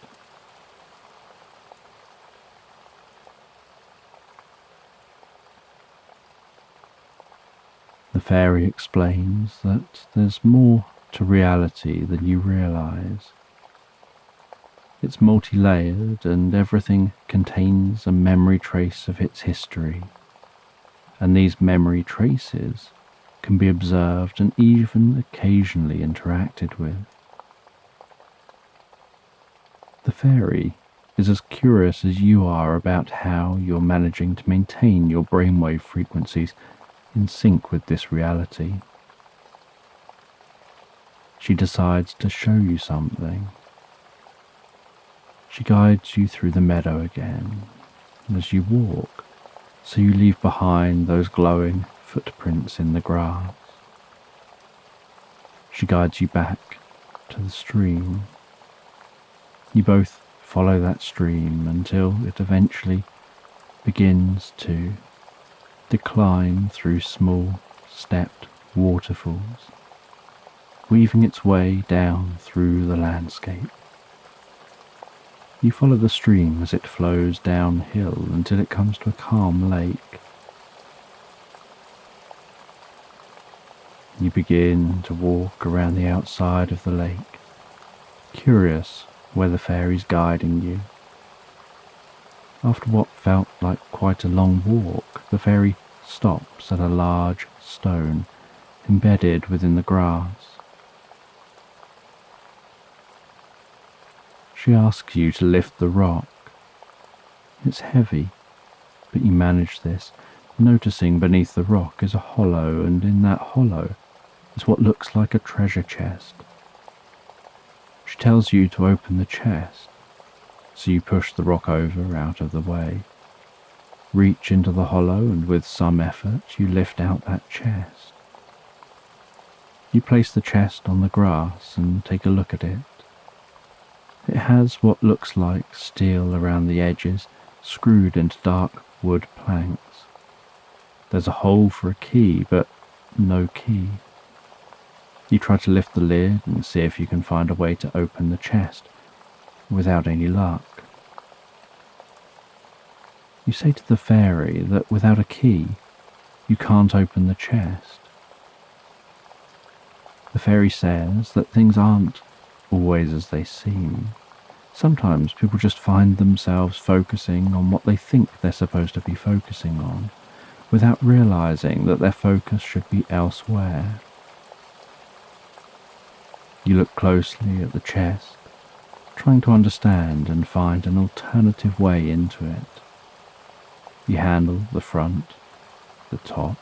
The fairy explains that there's more to reality than you realize. It's multi-layered and everything contains a memory trace of its history, and these memory traces can be observed and even occasionally interacted with. The fairy is as curious as you are about how you're managing to maintain your brainwave frequencies in sync with this reality. She decides to show you something. She guides you through the meadow again as you walk, so you leave behind those glowing footprints in the grass. She guides you back to the stream. You both follow that stream until it eventually begins to decline through small stepped waterfalls, weaving its way down through the landscape. You follow the stream as it flows downhill until it comes to a calm lake. You begin to walk around the outside of the lake, curious where the fairy's guiding you. After what felt like quite a long walk, the fairy stops at a large stone embedded within the grass. She asks you to lift the rock. It's heavy, but you manage this, noticing beneath the rock is a hollow, and in that hollow is what looks like a treasure chest. She tells you to open the chest, so you push the rock over out of the way, reach into the hollow, and with some effort you lift out that chest. You place the chest on the grass and take a look at it. It has what looks like steel around the edges, screwed into dark wood planks. There's a hole for a key, but no key. You try to lift the lid and see if you can find a way to open the chest, without any luck. You say to the fairy that without a key, you can't open the chest. The fairy says that things aren't always as they seem. Sometimes people just find themselves focusing on what they think they're supposed to be focusing on, without realizing that their focus should be elsewhere. You look closely at the chest, trying to understand and find an alternative way into it. You handle the front, the top,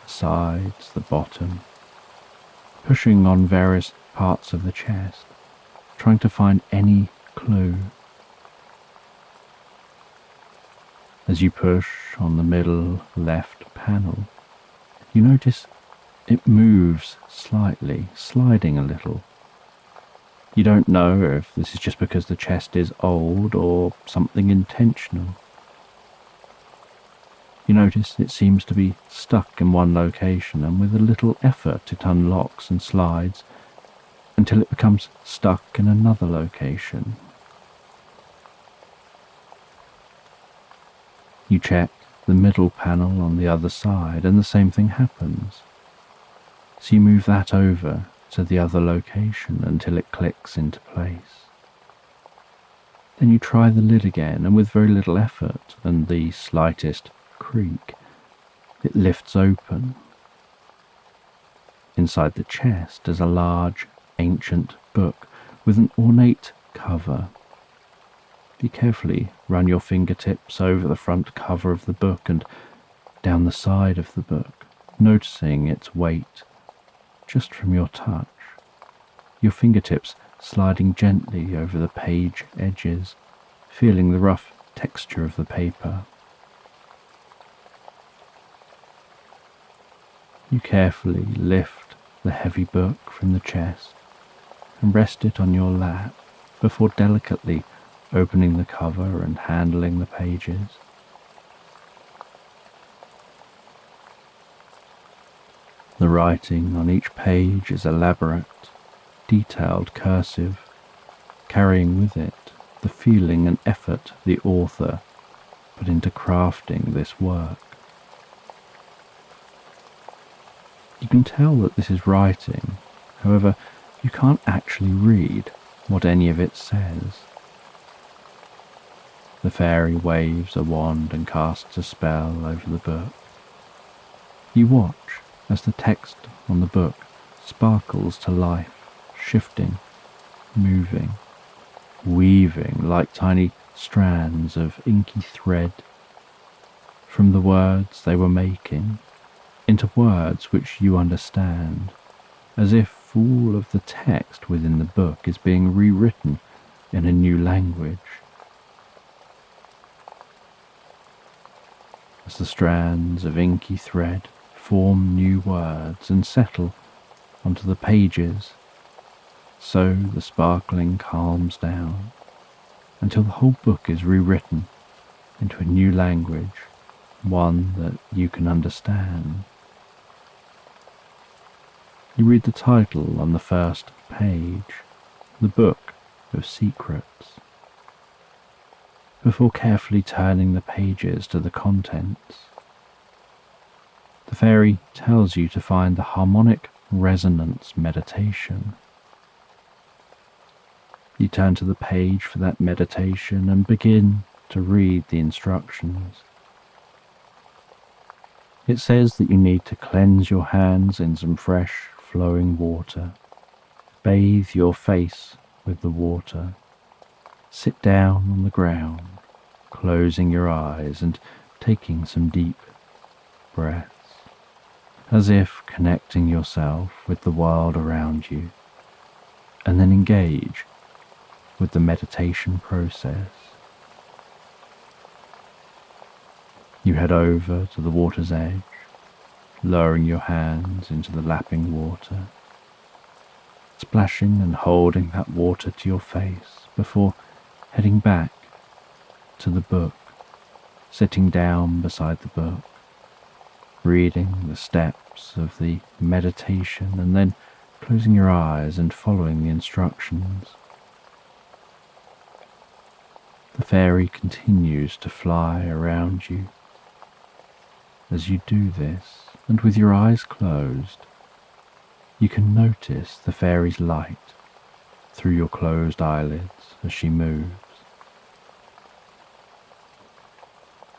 the sides, the bottom, pushing on various parts of the chest, trying to find any clue. As you push on the middle left panel, you notice it moves slightly, sliding a little. You don't know if this is just because the chest is old or something intentional. You notice it seems to be stuck in one location, and with a little effort it unlocks and slides until it becomes stuck in another location. You check the middle panel on the other side, and the same thing happens. So you move that over to the other location until it clicks into place. Then you try the lid again, and with very little effort and the slightest creak, it lifts open. Inside the chest is a large, ancient book with an ornate cover. You carefully run your fingertips over the front cover of the book and down the side of the book, noticing its weight just from your touch, your fingertips sliding gently over the page edges, feeling the rough texture of the paper. You carefully lift the heavy book from the chest and rest it on your lap before delicately opening the cover and handling the pages. The writing on each page is elaborate, detailed cursive, carrying with it the feeling and effort the author put into crafting this work. You can tell that this is writing, however, you can't actually read what any of it says. The fairy waves a wand and casts a spell over the book. You watch as the text on the book sparkles to life, shifting, moving, weaving like tiny strands of inky thread from the words they were making into words which you understand, as if all of the text within the book is being rewritten in a new language. As the strands of inky thread form new words and settle onto the pages, so the sparkling calms down until the whole book is rewritten into a new language, one that you can understand. You read the title on the first page, The Book of Secrets, before carefully turning the pages to the contents. The fairy tells you to find the harmonic resonance meditation. You turn to the page for that meditation and begin to read the instructions. It says that you need to cleanse your hands in some fresh, flowing water, bathe your face with the water, sit down on the ground, closing your eyes and taking some deep breaths, as if connecting yourself with the world around you, and then engage with the meditation process. You head over to the water's edge, lowering your hands into the lapping water, splashing and holding that water to your face before heading back to the book, sitting down beside the book, reading the steps of the meditation and then closing your eyes and following the instructions. The fairy continues to fly around you. As you do this, and with your eyes closed, you can notice the fairy's light through your closed eyelids as she moves.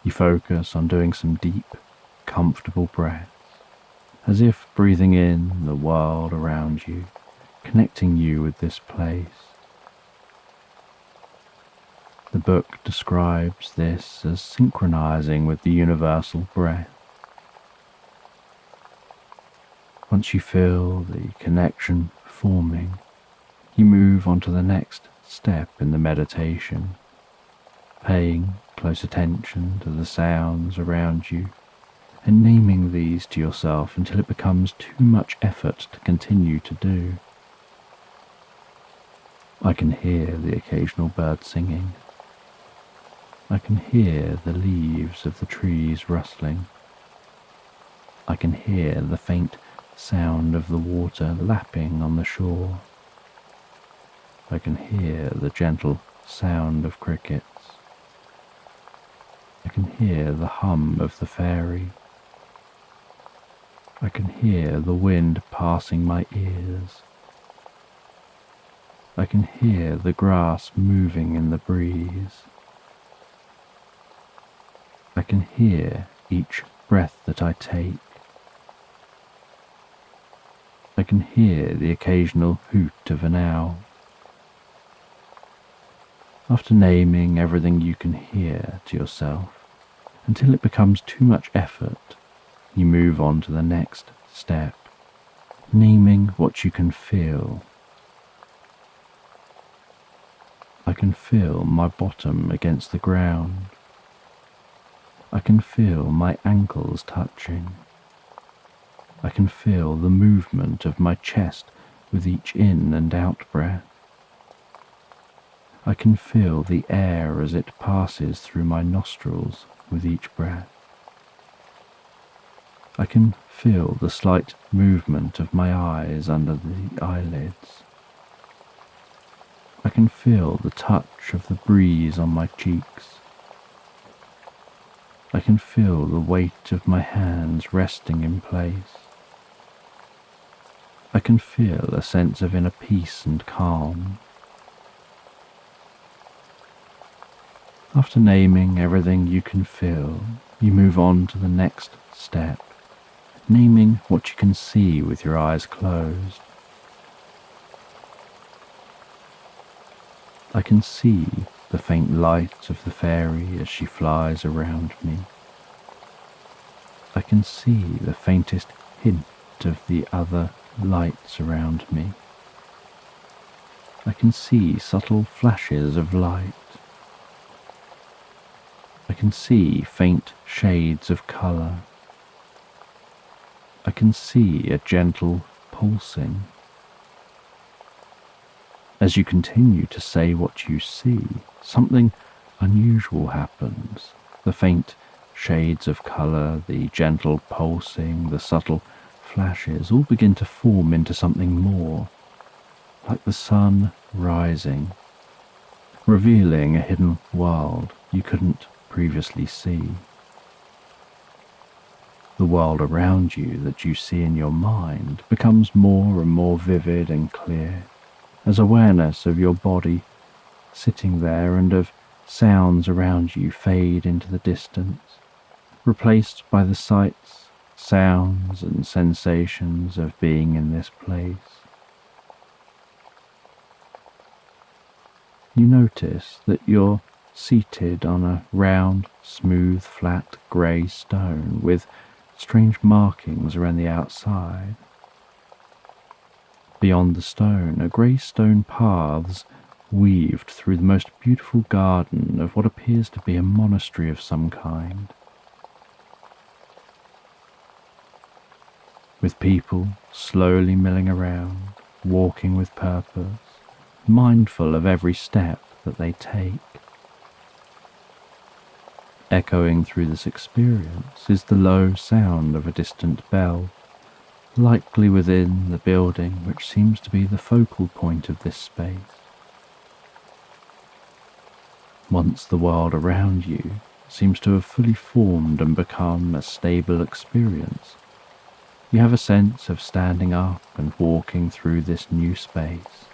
You focus on doing some deep, comfortable breaths, as if breathing in the world around you connecting you with this place. The book describes this as synchronizing with the universal breath. Once you feel the connection forming, you move on to the next step in the meditation, paying close attention to the sounds around you and naming these to yourself until it becomes too much effort to continue to do. I can hear the occasional bird singing. I can hear the leaves of the trees rustling. I can hear the faint sound of the water lapping on the shore. I can hear the gentle sound of crickets. I can hear the hum of the fairy. I can hear the wind passing my ears. I can hear the grass moving in the breeze. I can hear each breath that I take. I can hear the occasional hoot of an owl. After naming everything you can hear to yourself, until it becomes too much effort, you move on to the next step, naming what you can feel. I can feel my bottom against the ground. I can feel my ankles touching. I can feel the movement of my chest with each in and out breath. I can feel the air as it passes through my nostrils with each breath. I can feel the slight movement of my eyes under the eyelids. I can feel the touch of the breeze on my cheeks. I can feel the weight of my hands resting in place. I can feel a sense of inner peace and calm. After naming everything you can feel, you move on to the next step, naming what you can see with your eyes closed. I can see the faint light of the fairy as she flies around me. I can see the faintest hint of the other lights around me. I can see subtle flashes of light. I can see faint shades of colour. I can see a gentle pulsing. As you continue to say what you see, something unusual happens. The faint shades of colour, the gentle pulsing, the subtle flashes all begin to form into something more, like the sun rising, revealing a hidden world you couldn't previously see. The world around you that you see in your mind becomes more and more vivid and clear, as awareness of your body sitting there and of sounds around you fade into the distance, replaced by the sights, sounds and sensations of being in this place. You notice that you're seated on a round, smooth, flat grey stone with strange markings around the outside. Beyond the stone are grey stone paths weaved through the most beautiful garden of what appears to be a monastery of some kind, with people slowly milling around, walking with purpose, mindful of every step that they take. Echoing through this experience is the low sound of a distant bell, likely within the building which seems to be the focal point of this space. Once the world around you seems to have fully formed and become a stable experience, you have a sense of standing up and walking through this new space.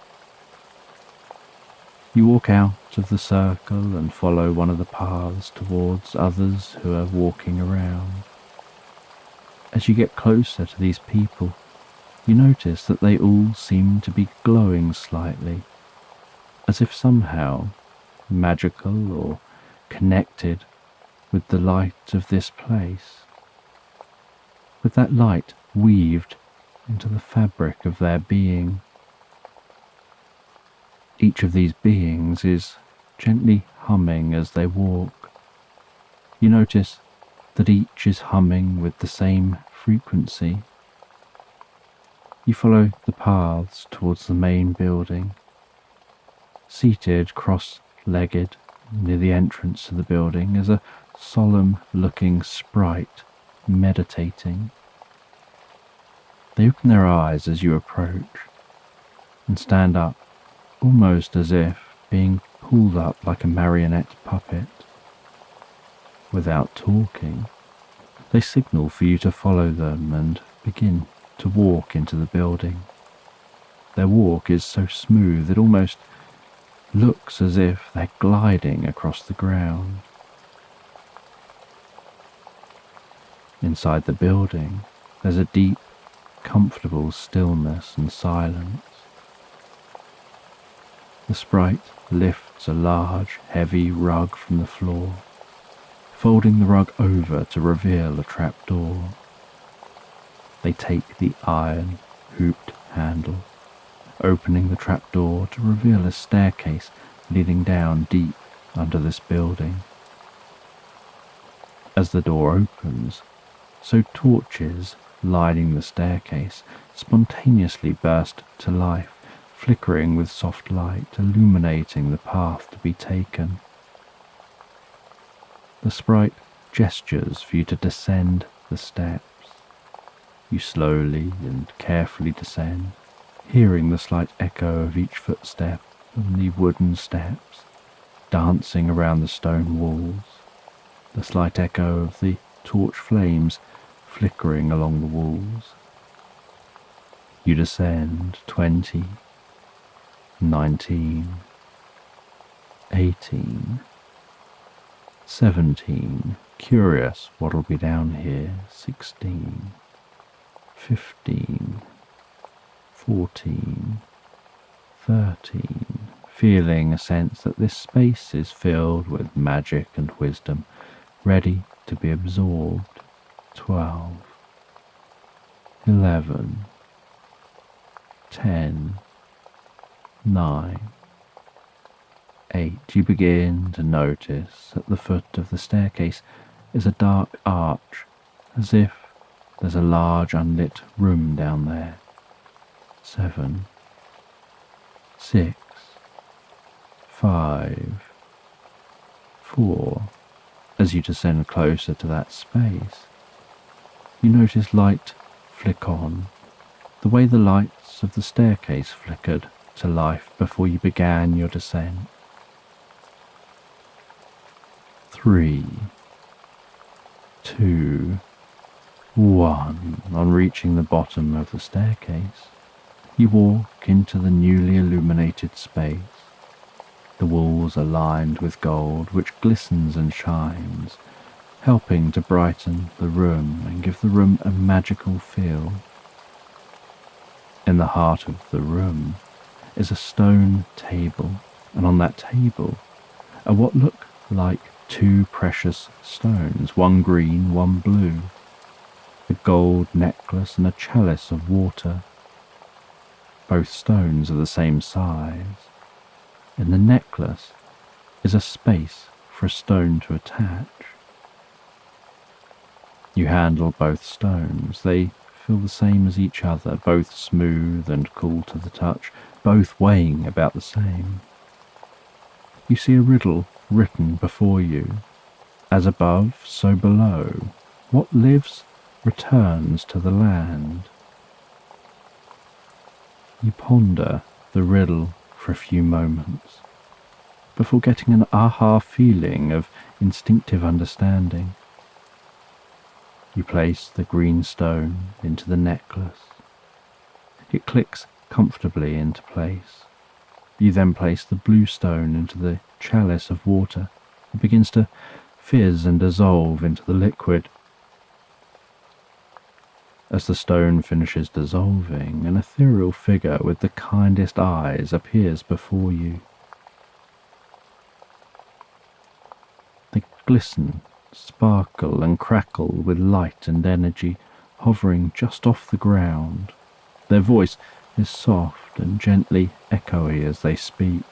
You walk out of the circle and follow one of the paths towards others who are walking around. As you get closer to these people, you notice that they all seem to be glowing slightly, as if somehow magical or connected with the light of this place, with that light weaved into the fabric of their being. Each of these beings is gently humming as they walk. You notice that each is humming with the same frequency. You follow the paths towards the main building. Seated cross-legged near the entrance to the building is a solemn-looking sprite meditating. They open their eyes as you approach and stand up, almost as if being pulled up like a marionette puppet. Without talking, they signal for you to follow them and begin to walk into the building. Their walk is so smooth it almost looks as if they're gliding across the ground. Inside the building, there's a deep, comfortable stillness and silence. The sprite lifts a large, heavy rug from the floor, folding the rug over to reveal a trapdoor. They take the iron, hooped handle, opening the trapdoor to reveal a staircase leading down deep under this building. As the door opens, so torches lining the staircase spontaneously burst to life, flickering with soft light, illuminating the path to be taken. The sprite gestures for you to descend the steps. You slowly and carefully descend, hearing the slight echo of each footstep on the wooden steps, dancing around the stone walls, the slight echo of the torch flames flickering along the walls. You descend 20, 19, 18, 17, curious what'll be down here, 16, 15, 14, 13, feeling a sense that this space is filled with magic and wisdom, ready to be absorbed. 12, 11, 10, 9, 8. You begin to notice at the foot of the staircase is a dark arch, as if there's a large unlit room down there. 7, 6, 5, 4. As you descend closer to that space, you notice light flick on, the way the lights of the staircase flickered to life before you began your descent. 3, 2, 1. On reaching the bottom of the staircase, you walk into the newly illuminated space. The walls are lined with gold, which glistens and shines, helping to brighten the room and give the room a magical feel. In the heart of the room is a stone table, and on that table are what look like two precious stones, one green, one blue, a gold necklace and a chalice of water. Both stones are the same size. In the necklace is a space for a stone to attach. You handle both stones. They feel the same as each other, both smooth and cool to the touch, both weighing about the same. You see a riddle written before you. As above, so below. What lives returns to the land. You ponder the riddle for a few moments before getting an aha feeling of instinctive understanding. You place the green stone into the necklace. It clicks comfortably into place. You then place the blue stone into the chalice of water. It begins to fizz and dissolve into the liquid. As the stone finishes dissolving, an ethereal figure with the kindest eyes appears before you. They glisten, sparkle and crackle with light and energy, hovering just off the ground. Their voice is soft and gently echoey as they speak.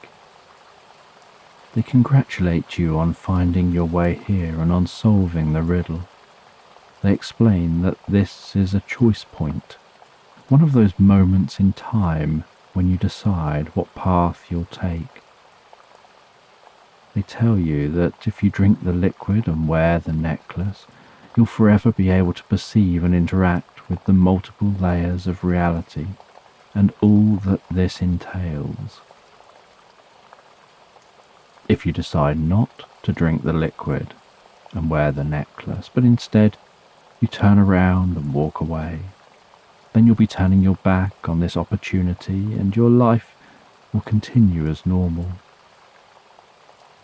They congratulate you on finding your way here and on solving the riddle. They explain that this is a choice point, one of those moments in time when you decide what path you'll take. They tell you that if you drink the liquid and wear the necklace, you'll forever be able to perceive and interact with the multiple layers of reality and all that this entails. If you decide not to drink the liquid and wear the necklace, but instead you turn around and walk away, then you'll be turning your back on this opportunity and your life will continue as normal.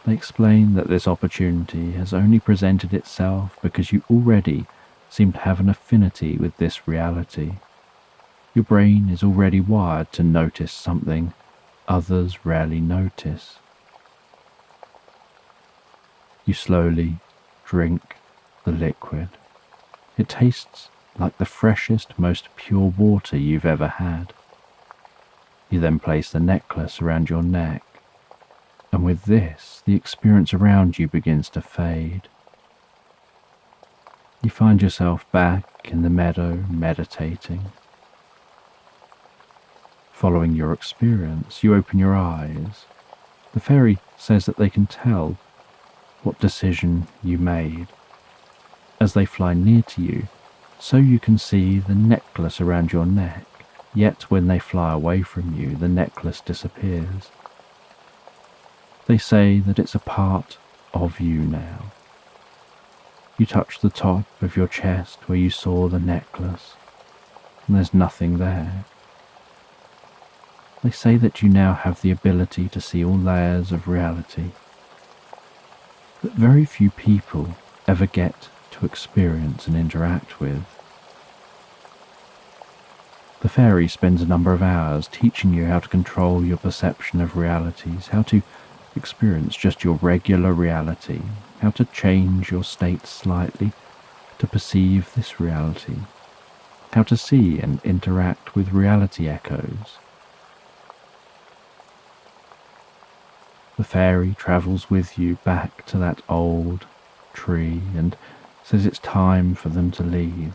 They explain that this opportunity has only presented itself because you already seem to have an affinity with this reality. Your brain is already wired to notice something others rarely notice. You slowly drink the liquid. It tastes like the freshest, most pure water you've ever had. You then place the necklace around your neck, and with this, the experience around you begins to fade. You find yourself back in the meadow, meditating. Following your experience, you open your eyes. The fairy says that they can tell what decision you made. As they fly near to you, so you can see the necklace around your neck, yet when they fly away from you, the necklace disappears. They say that it's a part of you now. You touch the top of your chest where you saw the necklace, and there's nothing there. They say that you now have the ability to see all layers of reality that very few people ever get to experience and interact with. The fairy spends a number of hours teaching you how to control your perception of realities, how to experience just your regular reality, how to change your state slightly to perceive this reality, how to see and interact with reality echoes. The fairy travels with you back to that old tree and says it's time for them to leave.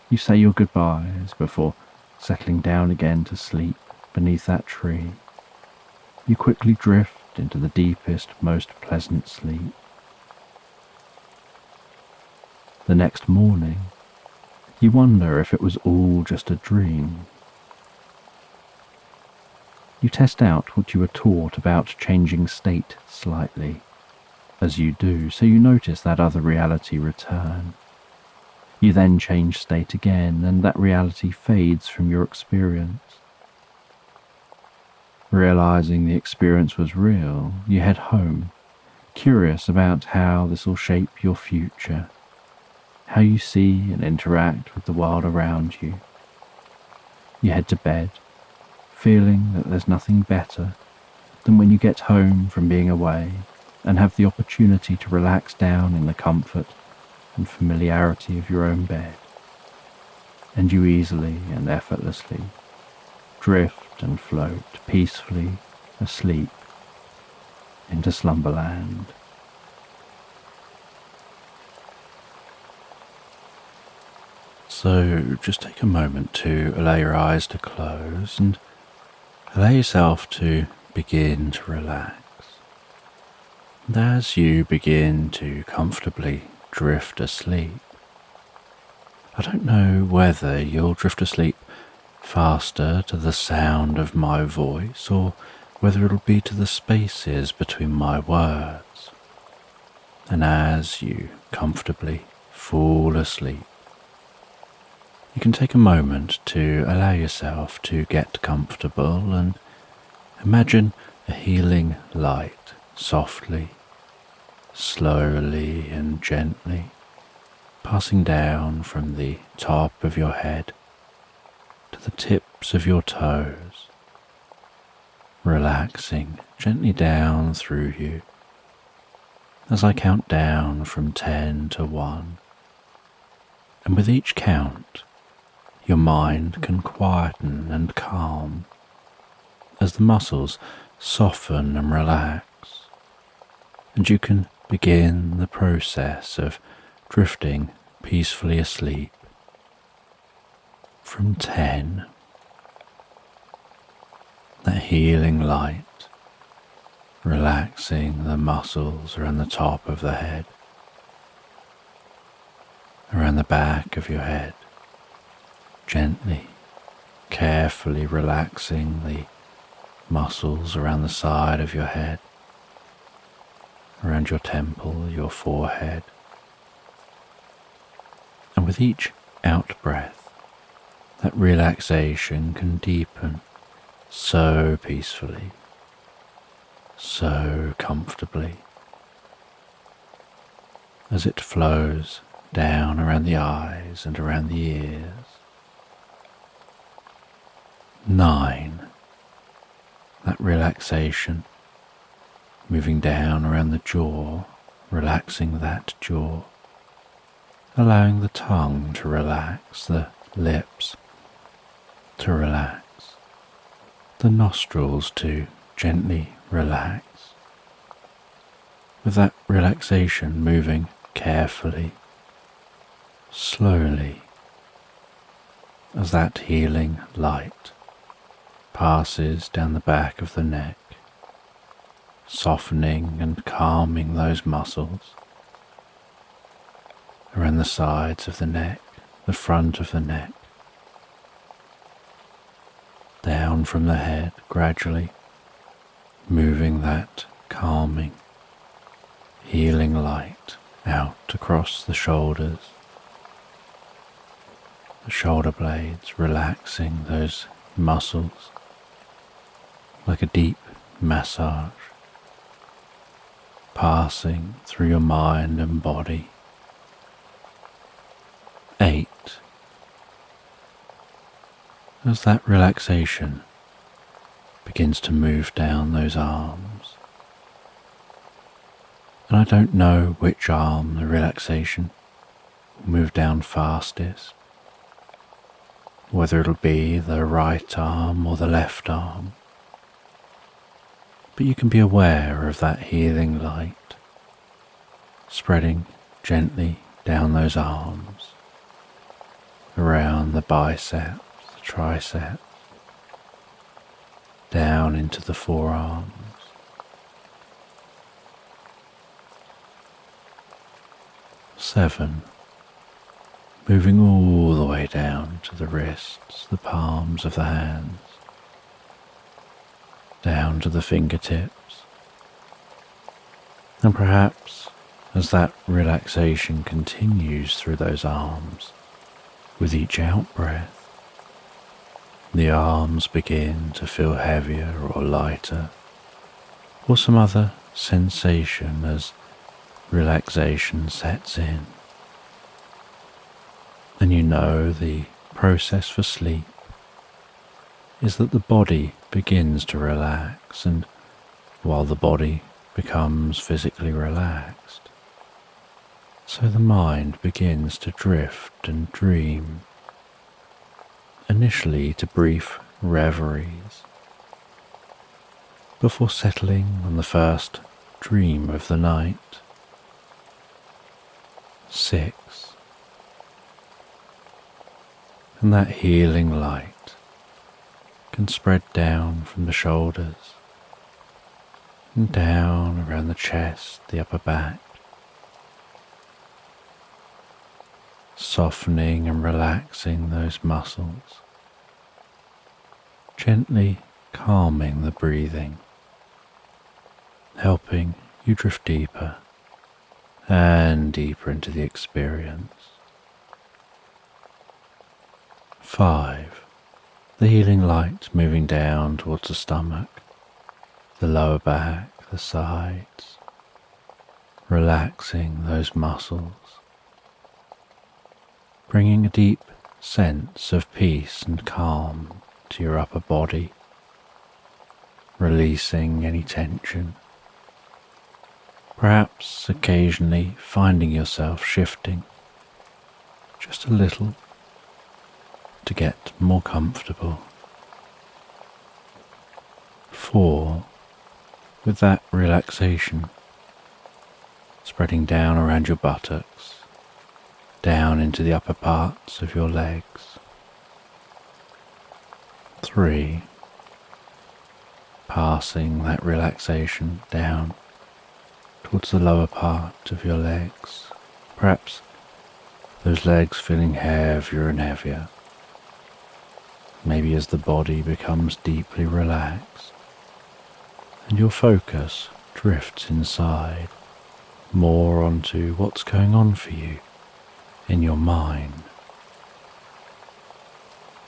You say your goodbyes before settling down again to sleep beneath that tree. You quickly drift into the deepest, most pleasant sleep. The next morning, you wonder if it was all just a dream. You test out what you were taught about changing state slightly. As you do, so you notice that other reality return. You then change state again, and that reality fades from your experience. Realizing the experience was real, you head home, curious about how this will shape your future, how you see and interact with the world around you. You head to bed, feeling that there's nothing better than when you get home from being away and have the opportunity to relax down in the comfort and familiarity of your own bed. And you easily and effortlessly drift and float peacefully asleep into Slumberland. So just take a moment to allow your eyes to close and allow yourself to begin to relax. And as you begin to comfortably drift asleep, I don't know whether you'll drift asleep faster to the sound of my voice or whether it'll be to the spaces between my words. And as you comfortably fall asleep, you can take a moment to allow yourself to get comfortable and imagine a healing light softly, slowly and gently passing down from the top of your head to the tips of your toes, relaxing gently down through you as I count down from 10 to 1. And with each count, your mind can quieten and calm as the muscles soften and relax, and you can begin the process of drifting peacefully asleep. From 10, that healing light relaxing the muscles around the top of the head, around the back of your head, gently, carefully relaxing the muscles around the side of your head, around your temple, your forehead. And with each out-breath, that relaxation can deepen so peacefully, so comfortably, as it flows down around the eyes and around the ears. 9. That relaxation moving down around the jaw, relaxing that jaw, allowing the tongue to relax, the lips to relax, the nostrils to gently relax, with that relaxation moving carefully, slowly, as that healing light passes down the back of the neck, softening and calming those muscles around the sides of the neck, the front of the neck, down from the head, gradually moving that calming, healing light out across the shoulders, the shoulder blades, relaxing those muscles like a deep massage, passing through your mind and body. 8. As that relaxation begins to move down those arms, and I don't know which arm the relaxation will move down fastest, whether it'll be the right arm or the left arm, but you can be aware of that healing light spreading gently down those arms, around the biceps, the triceps, down into the forearms. 7. Moving all the way down to the wrists, the palms of the hands, down to the fingertips, and perhaps as that relaxation continues through those arms, with each out-breath, the arms begin to feel heavier or lighter, or some other sensation as relaxation sets in. And you know the process for sleep is that the body begins to relax, and while the body becomes physically relaxed, so the mind begins to drift and dream, initially to brief reveries, before settling on the first dream of the night. 6. And that healing light can spread down from the shoulders and down around the chest, the upper back, softening and relaxing those muscles, gently calming the breathing, helping you drift deeper and deeper into the experience. 5. The healing light moving down towards the stomach, the lower back, the sides, relaxing those muscles, bringing a deep sense of peace and calm to your upper body, releasing any tension. Perhaps occasionally finding yourself shifting just a little to get more comfortable. 4. With that relaxation spreading down around your buttocks, down into the upper parts of your legs. 3. Passing that relaxation down towards the lower part of your legs, perhaps those legs feeling heavier and heavier, maybe as the body becomes deeply relaxed and your focus drifts inside more onto what's going on for you in your mind.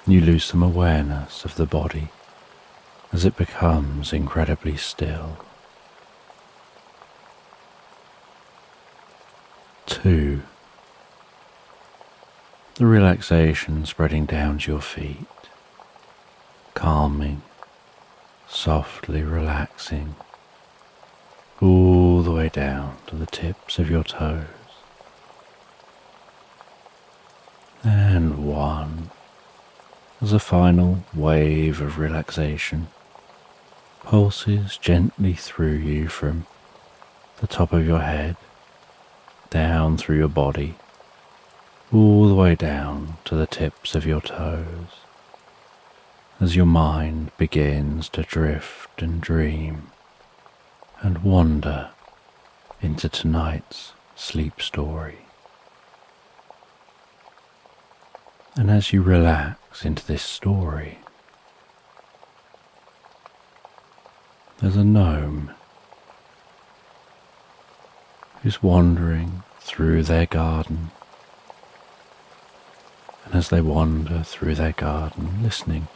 You lose some awareness of the body as it becomes incredibly still. 2. The relaxation spreading down to your feet, calming, softly relaxing, all the way down to the tips of your toes. And 1. As a final wave of relaxation pulses gently through you from the top of your head, down through your body, all the way down to the tips of your toes, as your mind begins to drift and dream and wander into tonight's sleep story. And as you relax into this story, there's a gnome who's wandering through their garden. And as they wander through their garden, listening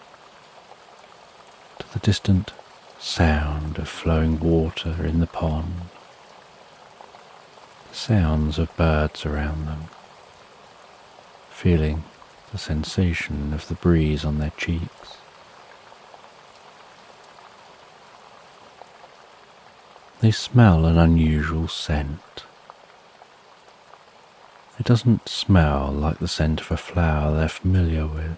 to the distant sound of flowing water in the pond, the sounds of birds around them, feeling the sensation of the breeze on their cheeks. They smell an unusual scent. It doesn't smell like the scent of a flower they're familiar with.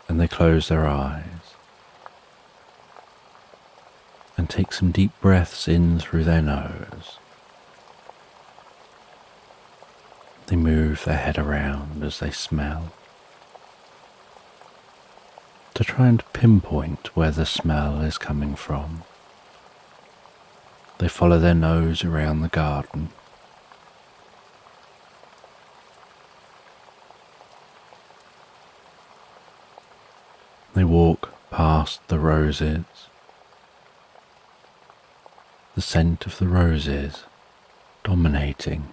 And they close their eyes and take some deep breaths in through their nose. They move their head around as they smell, to try and pinpoint where the smell is coming from. They follow their nose around the garden. They walk past the roses, the scent of the roses dominating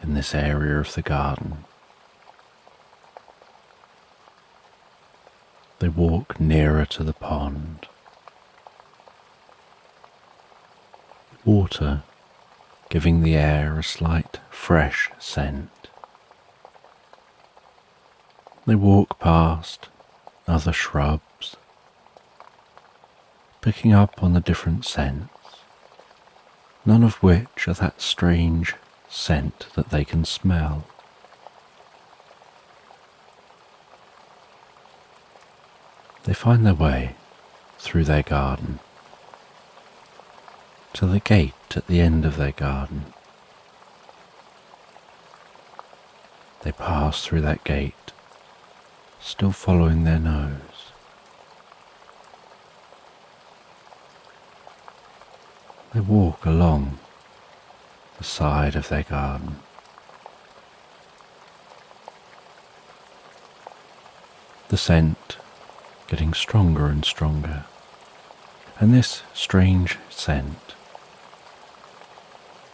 in this area of the garden. They walk nearer to the pond. Water giving the air a slight fresh scent. They walk past other shrubs, picking up on the different scents, none of which are that strange scent that they can smell. They find their way through their garden to the gate at the end of their garden. They pass through that gate, still following their nose. They walk along the side of their garden. The scent getting stronger and stronger, and this strange scent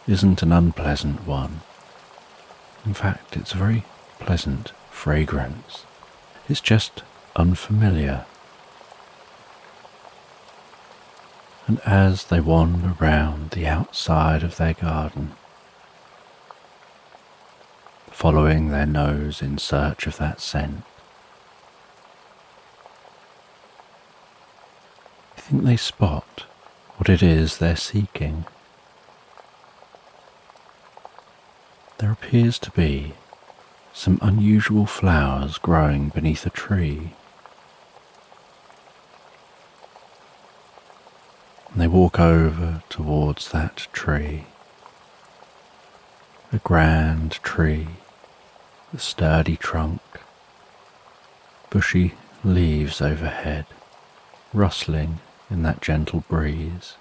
isn't an unpleasant one. In fact, it's a very pleasant fragrance. It's just unfamiliar. And as they wander round the outside of their garden, following their nose in search of that scent. I think they spot what it is they're seeking. There appears to be some unusual flowers growing beneath a tree. And they walk over towards that tree. A grand tree, a sturdy trunk, bushy leaves overhead, rustling in that gentle breeze.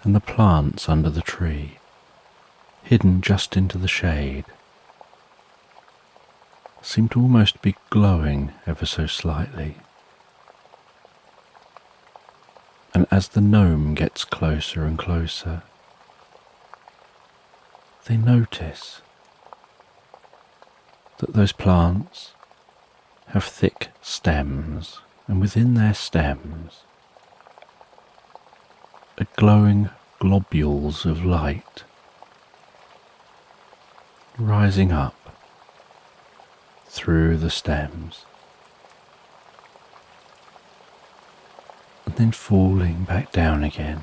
And the plants under the tree, hidden just into the shade, seem to almost be glowing ever so slightly. And as the gnome gets closer and closer, they notice that those plants have thick stems, and within their stems are glowing globules of light rising up through the stems and then falling back down again,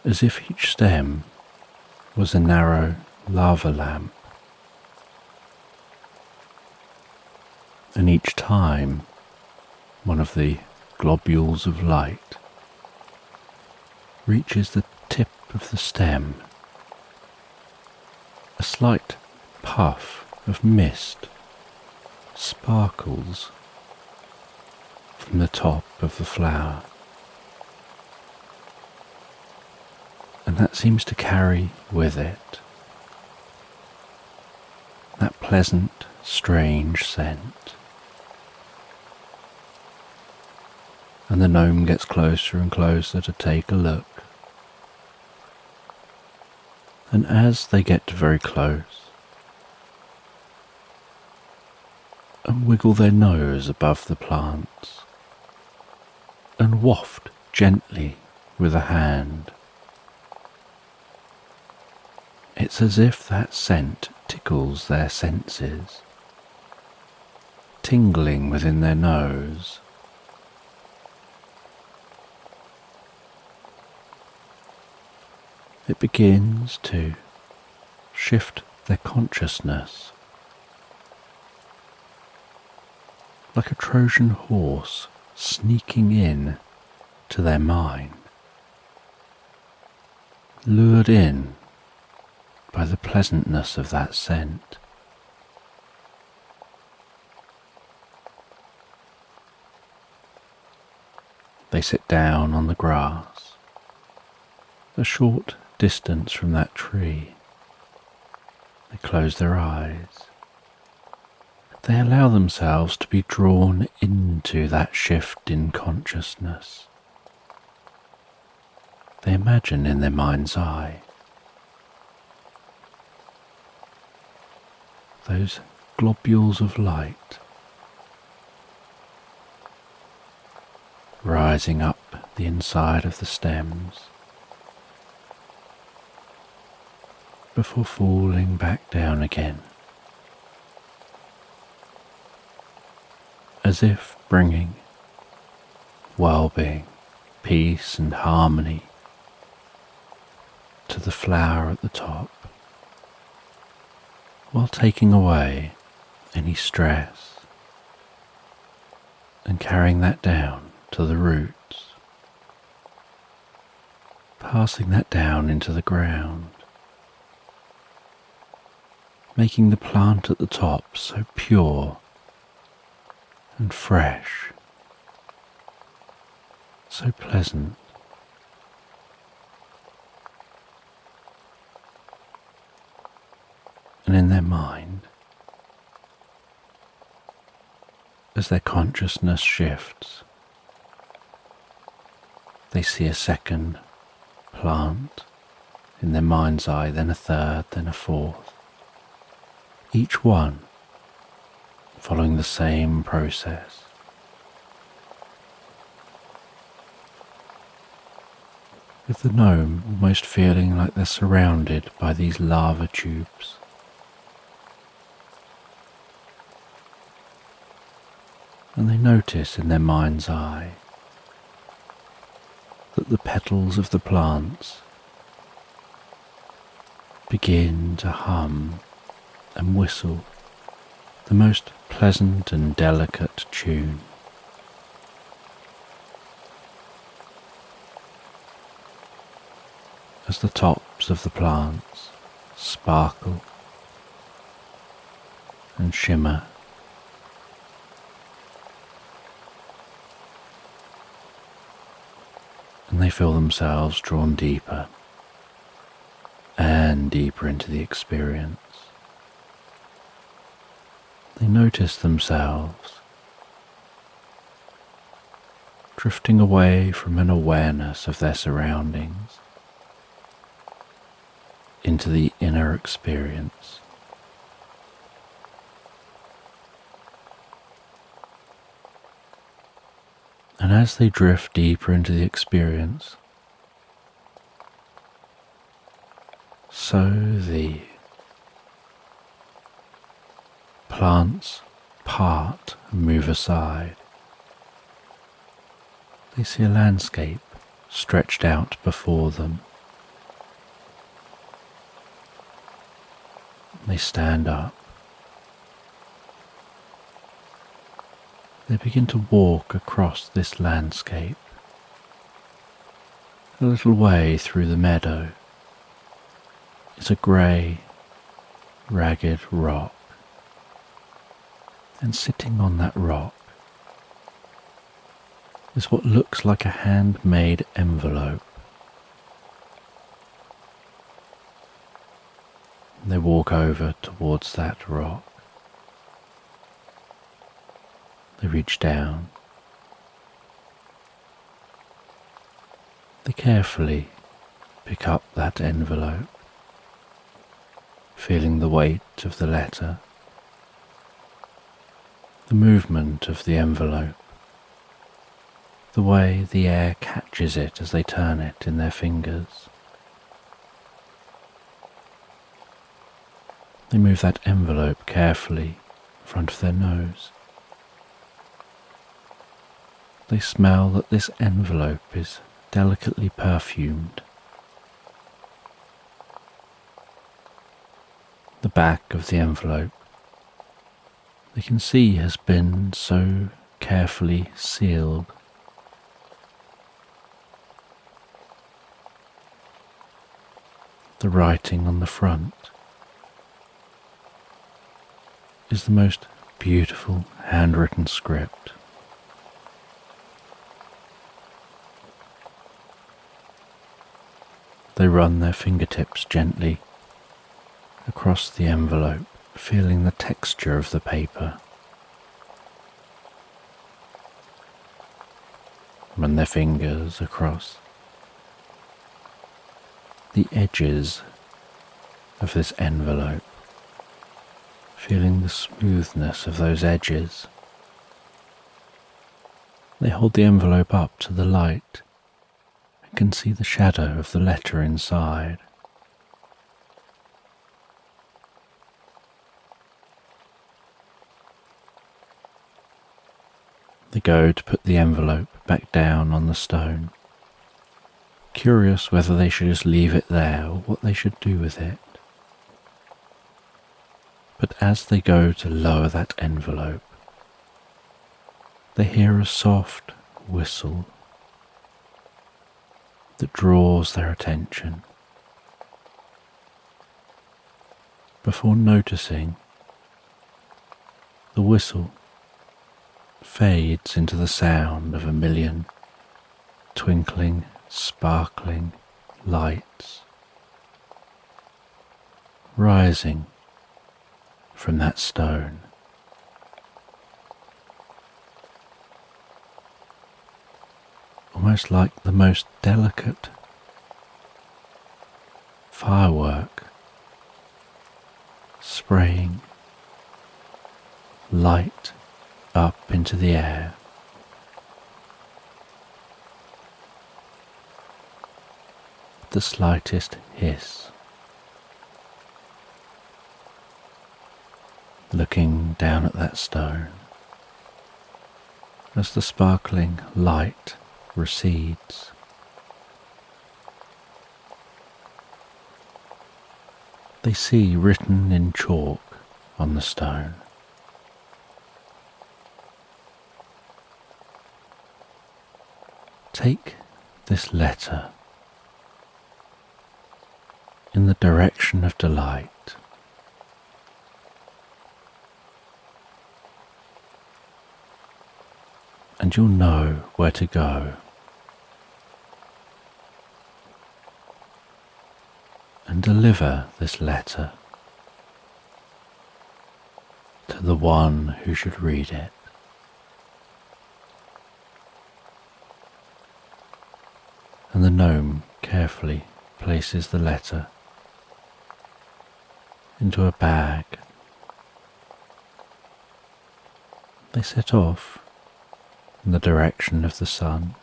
as if each stem was a narrow lava lamp, and each time one of the globules of light reaches the tip of the stem, a slight puff of mist sparkles from the top of the flower, and that seems to carry with it that pleasant, strange scent. And the gnome gets closer and closer to take a look. And as they get very close and wiggle their nose above the plants and waft gently with a hand, it's as if that scent tickles their senses, tingling within their nose. It begins to shift their consciousness, like a Trojan horse sneaking in to their mind, lured in by the pleasantness of that scent. They sit down on the grass, a short distance from that tree. They close their eyes. They allow themselves to be drawn into that shift in consciousness. They imagine in their mind's eye those globules of light rising up the inside of the stems before falling back down again, as if bringing well-being, peace and harmony to the flower at the top, while taking away any stress and carrying that down to the roots, passing that down into the ground, making the plant at the top so pure and fresh, so pleasant. And in their mind, as their consciousness shifts, they see a second plant in their mind's eye, then a third, then a fourth, each one following the same process. with the gnome almost feeling like they're surrounded by these lava tubes. And they notice in their mind's eye that the petals of the plants begin to hum and whistle the most pleasant and delicate tune. As the tops of the plants sparkle and shimmer, and they feel themselves drawn deeper and deeper into the experience. They notice themselves drifting away from an awareness of their surroundings into the inner experience. And as they drift deeper into the experience, so the plants part and move aside. They see a landscape stretched out before them. They stand up. They begin to walk across this landscape. A little way through the meadow is a grey, ragged rock. And sitting on that rock is what looks like a handmade envelope. They walk over towards that rock. They reach down. They carefully pick up that envelope, feeling the weight of the letter, the movement of the envelope, the way the air catches it as they turn it in their fingers. They move that envelope carefully in front of their nose. They smell that this envelope is delicately perfumed. The back of the envelope, they can see, has been so carefully sealed. The writing on the front is the most beautiful handwritten script. They run their fingertips gently across the envelope, feeling the texture of the paper. Run their fingers across the edges of this envelope, feeling the smoothness of those edges. They hold the envelope up to the light and can see the shadow of the letter inside. They go to put the envelope back down on the stone, curious whether they should just leave it there or what they should do with it. But as they go to lower that envelope, they hear a soft whistle that draws their attention. Before noticing, the whistle fades into the sound of a million twinkling, sparkling lights rising from that stone. Almost like the most delicate firework spraying light up into the air. the slightest hiss, looking down at that stone as the sparkling light recedes. They see written in chalk on the stone, "Take this letter in the direction of delight, and you'll know where to go, and deliver this letter to the one who should read it." And the gnome carefully places the letter into a bag. They set off in the direction of the sun,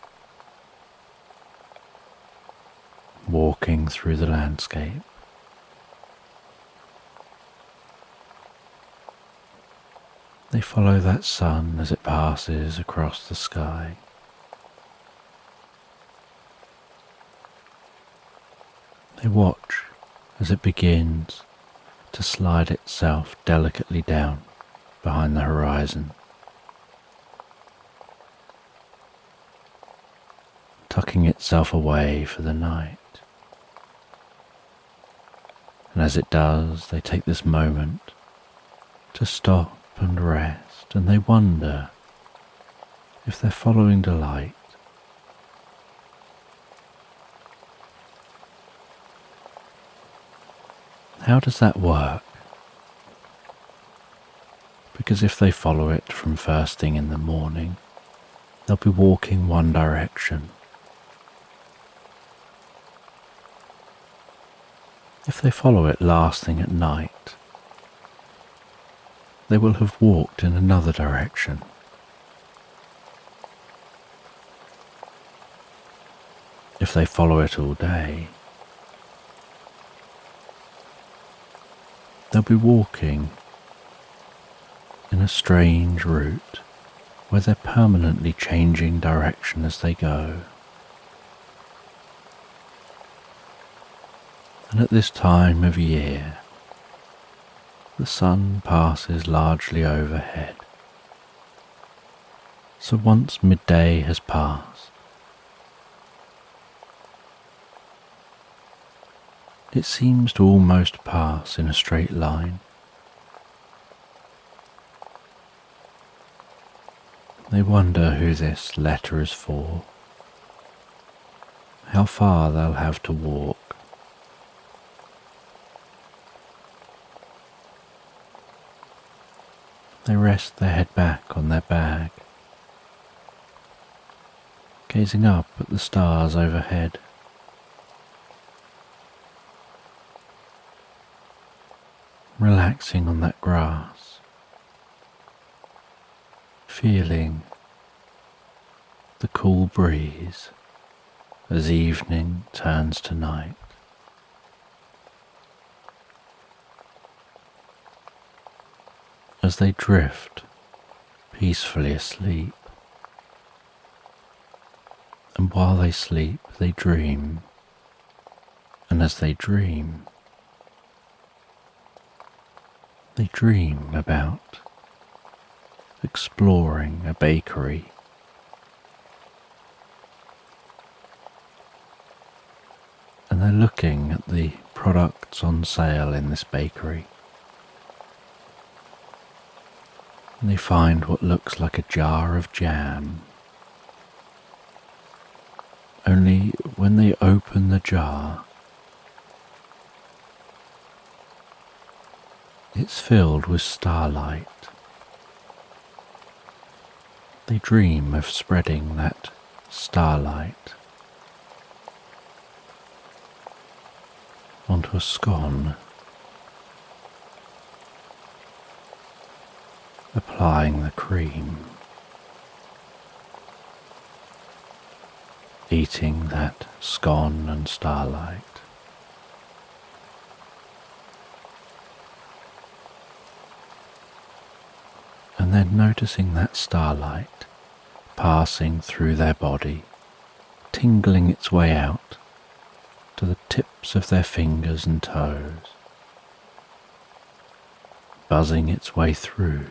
walking through the landscape. They follow that sun as it passes across the sky. They watch as it begins to slide itself delicately down behind the horizon, tucking itself away for the night. And as it does, they take this moment to stop and rest, and they wonder if they're following delight. How does that work? Because if they follow it from first thing in the morning, they'll be walking one direction. If they follow it last thing at night, they will have walked in another direction. If they follow it all day, they'll be walking in a strange route where they're permanently changing direction as they go. And at this time of year, the sun passes largely overhead. So once midday has passed, it seems to almost pass in a straight line. They wonder who this letter is for, how far they'll have to walk. They rest their head back on their bag, gazing up at the stars overhead. Relaxing on that grass, feeling the cool breeze as evening turns to night. As they drift peacefully asleep, and while they sleep they dream, and as they dream about exploring a bakery, and they're looking at the products on sale in this bakery. And they find what looks like a jar of jam. Only when they open the jar, it's filled with starlight. They dream of spreading that starlight onto a scone, applying the cream. eating that scone and starlight. And then noticing that starlight passing through their body, tingling its way out to the tips of their fingers and toes, buzzing its way through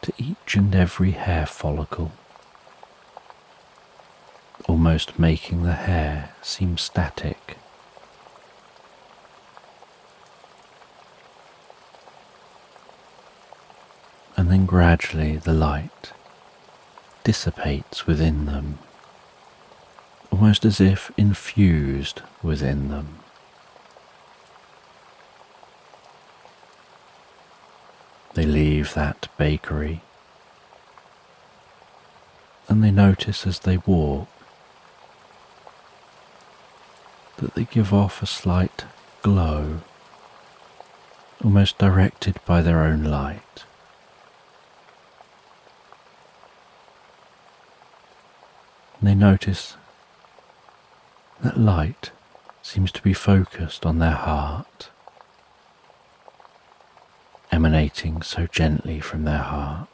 to each and every hair follicle, almost making the hair seem static. And then gradually the light dissipates within them, almost as if infused within them. They leave that bakery, and they notice as they walk that they give off a slight glow, almost directed by their own light. And they notice that light seems to be focused on their heart, emanating so gently from their heart.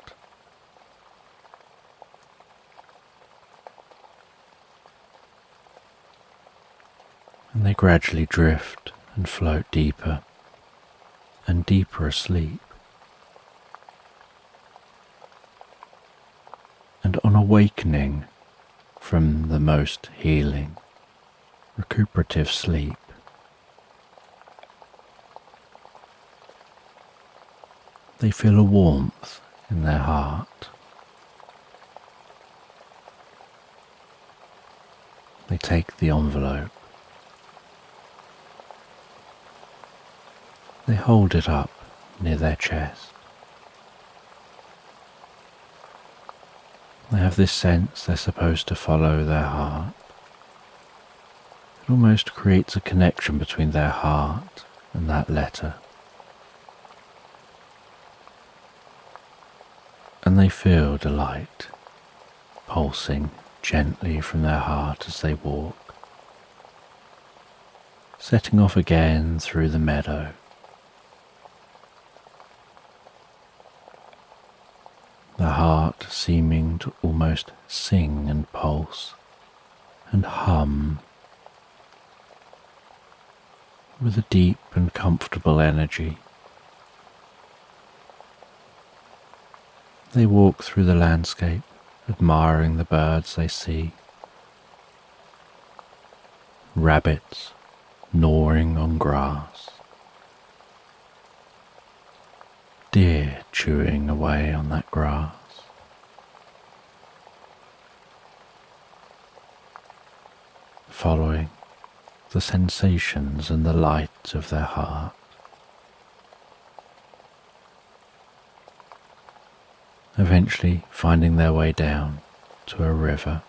And they gradually drift and float deeper and deeper asleep. And on awakening from the most healing, recuperative sleep, they feel a warmth in their heart. They take the envelope. They hold it up near their chest. They have this sense they're supposed to follow their heart. It almost creates a connection between their heart and that letter. And they feel delight pulsing gently from their heart as they walk, setting off again through the meadow. The heart seeming to almost sing and pulse and hum with a deep and comfortable energy. They walk through the landscape, admiring the birds they see. Rabbits gnawing on grass. Deer chewing away on that grass. Following the sensations and the light of their heart. Eventually finding their way down to a river,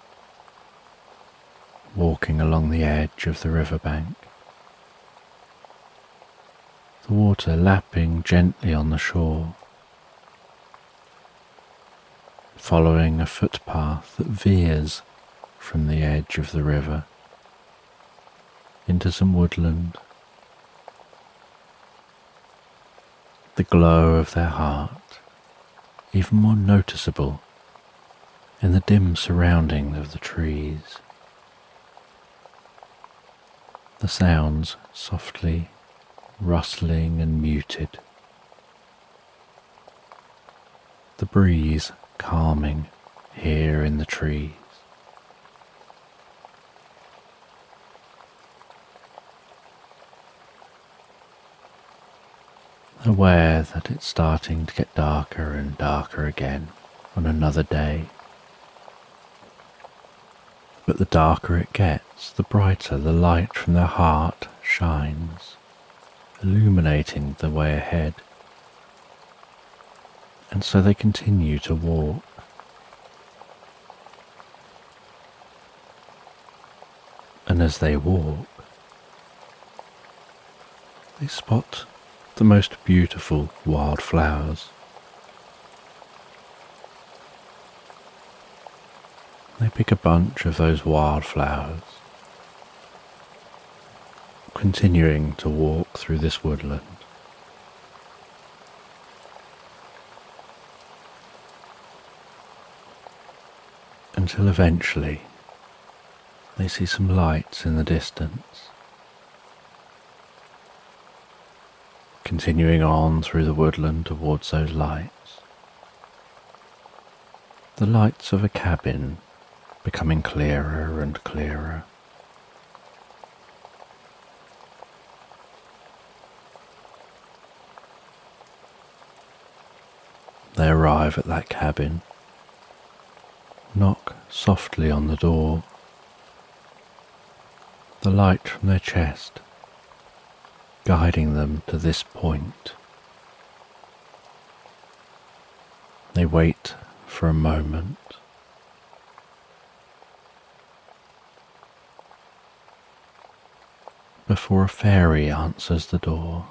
walking along the edge of the riverbank. The water lapping gently on the shore, following a footpath that veers from the edge of the river into some woodland. The glow of their heart even more noticeable in the dim surrounding of the trees. The sounds softly rustling and muted. The breeze calming here in the trees. Aware that it's starting to get darker and darker again on another day. But the darker it gets, the brighter the light from their heart shines, illuminating the way ahead. And so they continue to walk. And as they walk, they spot the most beautiful wildflowers. They pick a bunch of those wildflowers, continuing to walk through this woodland. Until eventually they see some lights in the distance. Continuing on through the woodland towards those lights. The lights of a cabin becoming clearer and clearer. They arrive at that cabin, knock softly on the door. The light from their chest guiding them to this point. They wait for a moment. Before a fairy answers the door.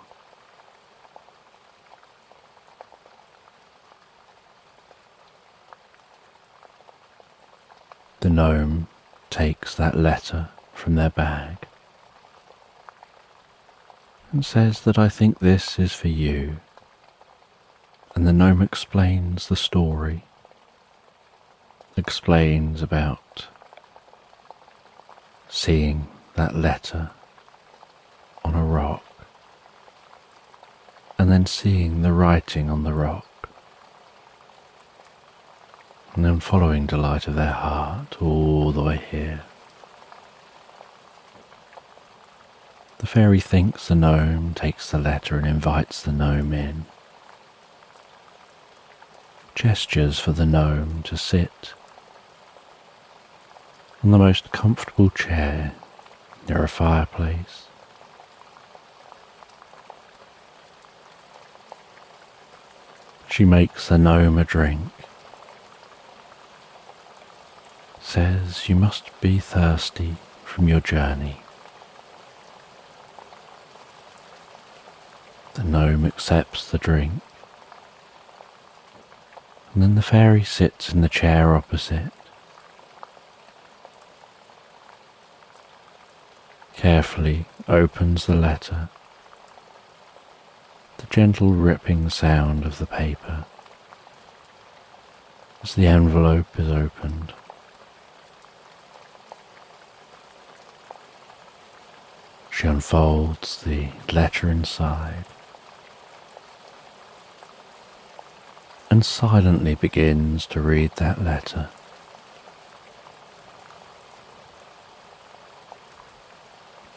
The gnome takes that letter from their bag and says that I think this is for you, and the gnome explains the story, explains about seeing that letter on a rock and then seeing the writing on the rock and then following the light of their heart all the way here. The fairy thanks the gnome, takes the letter and invites the gnome in. Gestures for the gnome to sit on the most comfortable chair near a fireplace. She makes the gnome a drink. Says you must be thirsty from your journey. The gnome accepts the drink, and then the fairy sits in the chair opposite, carefully opens the letter, the gentle ripping sound of the paper as the envelope is opened. She unfolds the letter inside and silently begins to read that letter.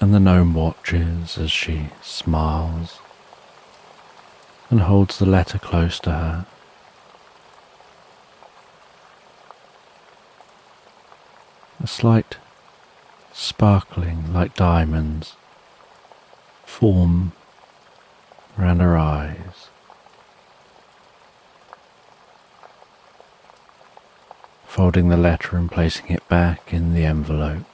And the gnome watches as she smiles and holds the letter close to her. A slight sparkling like diamonds form around her eyes. Folding the letter and placing it back in the envelope.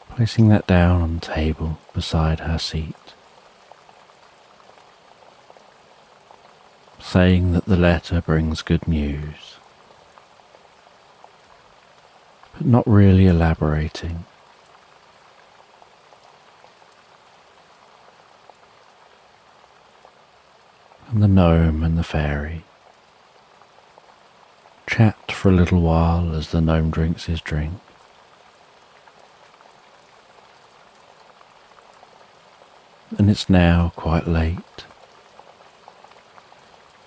Placing that down on the table beside her seat. Saying that the letter brings good news, but not really elaborating. And the gnome and the fairy chat for a little while as the gnome drinks his drink. And it's now quite late,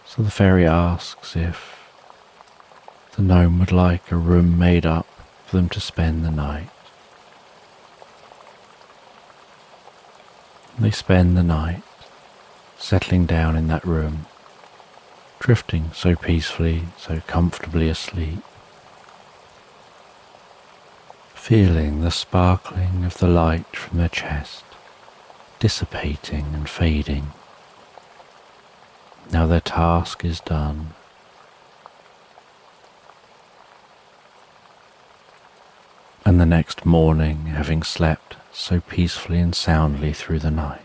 so the fairy asks if the gnome would like a room made up for them to spend the night. They spend the night settling down in that room, drifting so peacefully, so comfortably asleep, feeling the sparkling of the light from their chest, dissipating and fading. Now their task is done. And the next morning, having slept so peacefully and soundly through the night,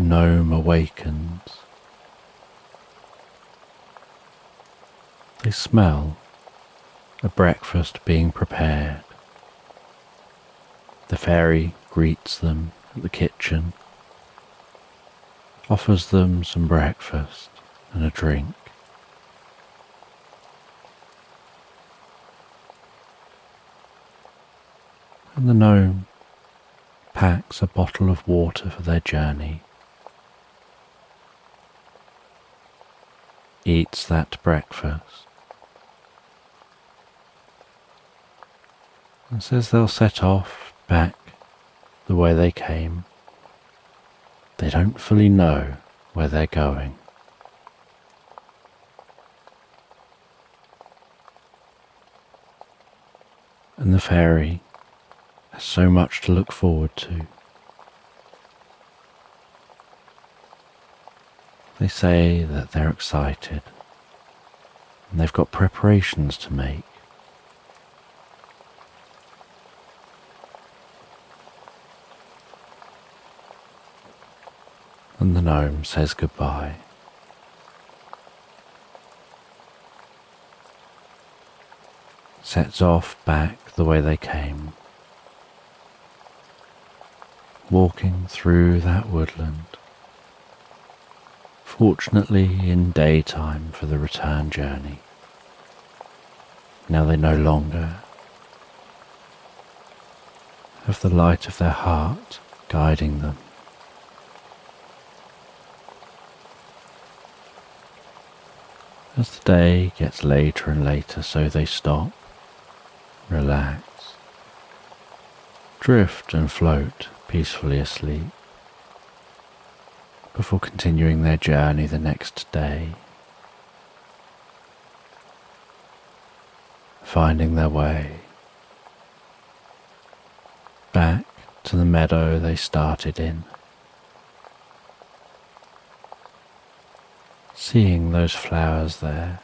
the gnome awakens. They smell a breakfast being prepared. The fairy greets them at the kitchen, offers them some breakfast and a drink. And the gnome packs a bottle of water for their journey, eats that breakfast, and says they'll set off back the way they came. They don't fully know where they're going. And the fairy has so much to look forward to. They say that they're excited and they've got preparations to make. And the gnome says goodbye. Sets off back the way they came, walking through that woodland, fortunately in daytime for the return journey. Now they no longer have the light of their heart guiding them. As the day gets later and later, so they stop, relax, drift and float peacefully asleep before continuing their journey the next day, finding their way back to the meadow they started in, seeing those flowers there,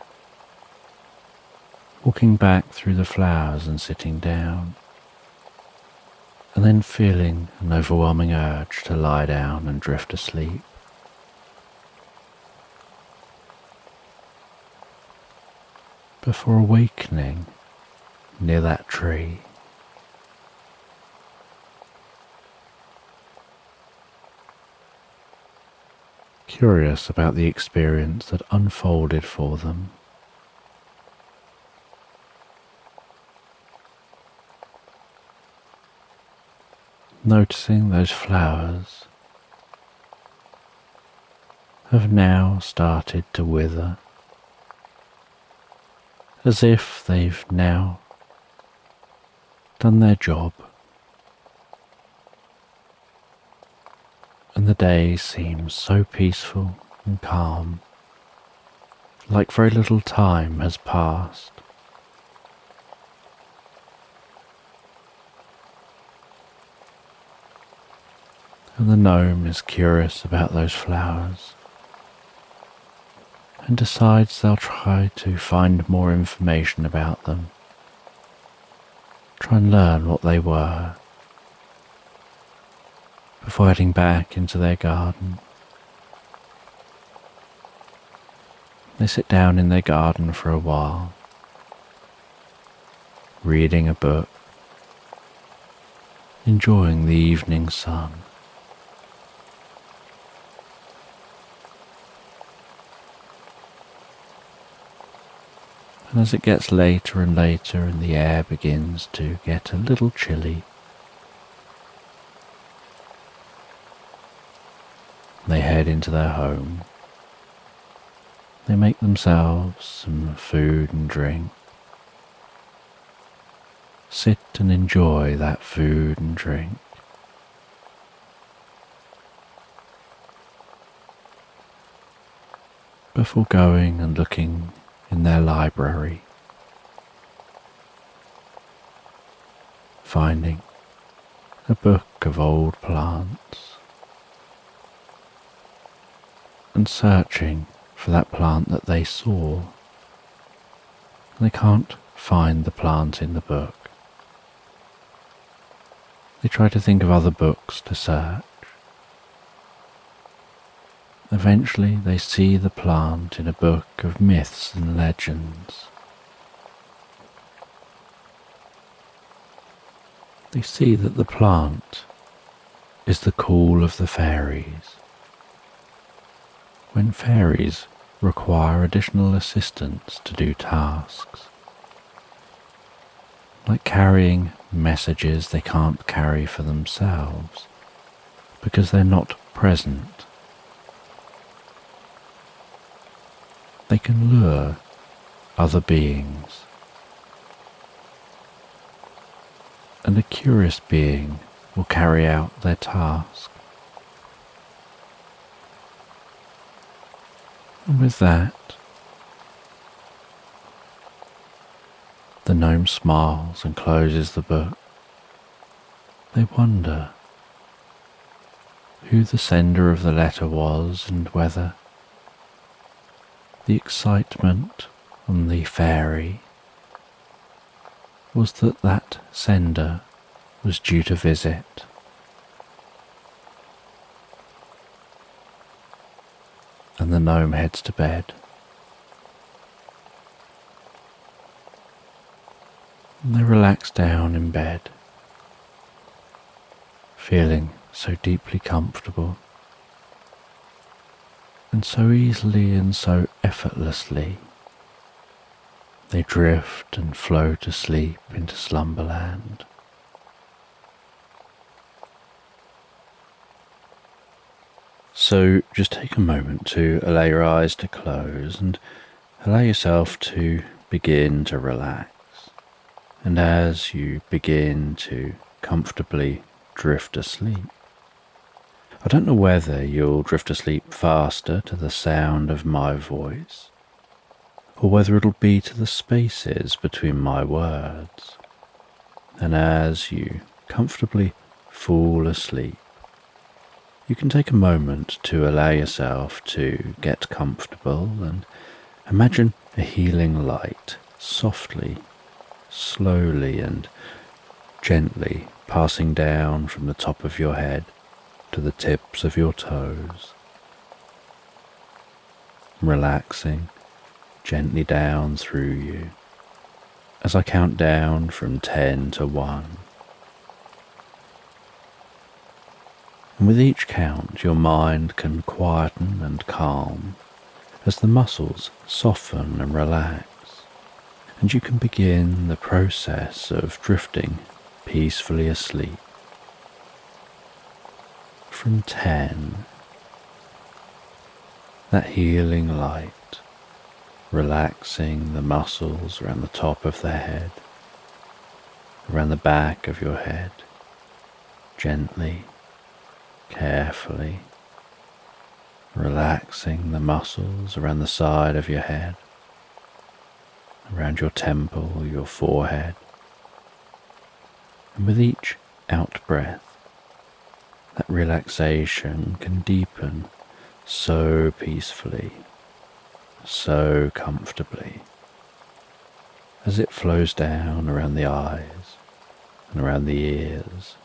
walking back through the flowers and sitting down, and then feeling an overwhelming urge to lie down and drift asleep. Before awakening near that tree, curious about the experience that unfolded for them. Noticing those flowers have now started to wither, as if they've now done their job, and the day seems so peaceful and calm, like very little time has passed. And the gnome is curious about those flowers and decides they'll try to find more information about them, try and learn what they were, before heading back into their garden. They sit down in their garden for a while, reading a book, enjoying the evening sun. And as it gets later and later and the air begins to get a little chilly, they head into their home. They make themselves some food and drink, sit and enjoy that food and drink. Before going and looking in their library, finding a book of old plants and searching for that plant that they saw. They can't find the plant in the book. They try to think of other books to search, Eventually they see the plant in a book of myths and legends. They see that the plant is the call of the fairies. When fairies require additional assistance to do tasks, like carrying messages they can't carry for themselves because they're not present, they can lure other beings, and a curious being will carry out their task. And with that, the gnome smiles and closes the book. They wonder who the sender of the letter was and whether the excitement on the fairy was that that sender was due to visit. And the gnome heads to bed. And they relax down in bed, feeling so deeply comfortable, and so easily and so effortlessly they drift and float asleep into Slumberland. So just take a moment to allow your eyes to close and allow yourself to begin to relax. And as you begin to comfortably drift asleep, I don't know whether you'll drift asleep faster to the sound of my voice, or whether it'll be to the spaces between my words. And as you comfortably fall asleep, you can take a moment to allow yourself to get comfortable and imagine a healing light softly, slowly and gently passing down from the top of your head to the tips of your toes, relaxing gently down through you as I count down from 10 to 1. And with each count your mind can quieten and calm as the muscles soften and relax, and you can begin the process of drifting peacefully asleep. From 10, that healing light, relaxing the muscles around the top of the head, around the back of your head, gently, carefully, relaxing the muscles around the side of your head, around your temple, your forehead, and with each out-breath, that relaxation can deepen so peacefully, so comfortably, as it flows down around the eyes and around the ears.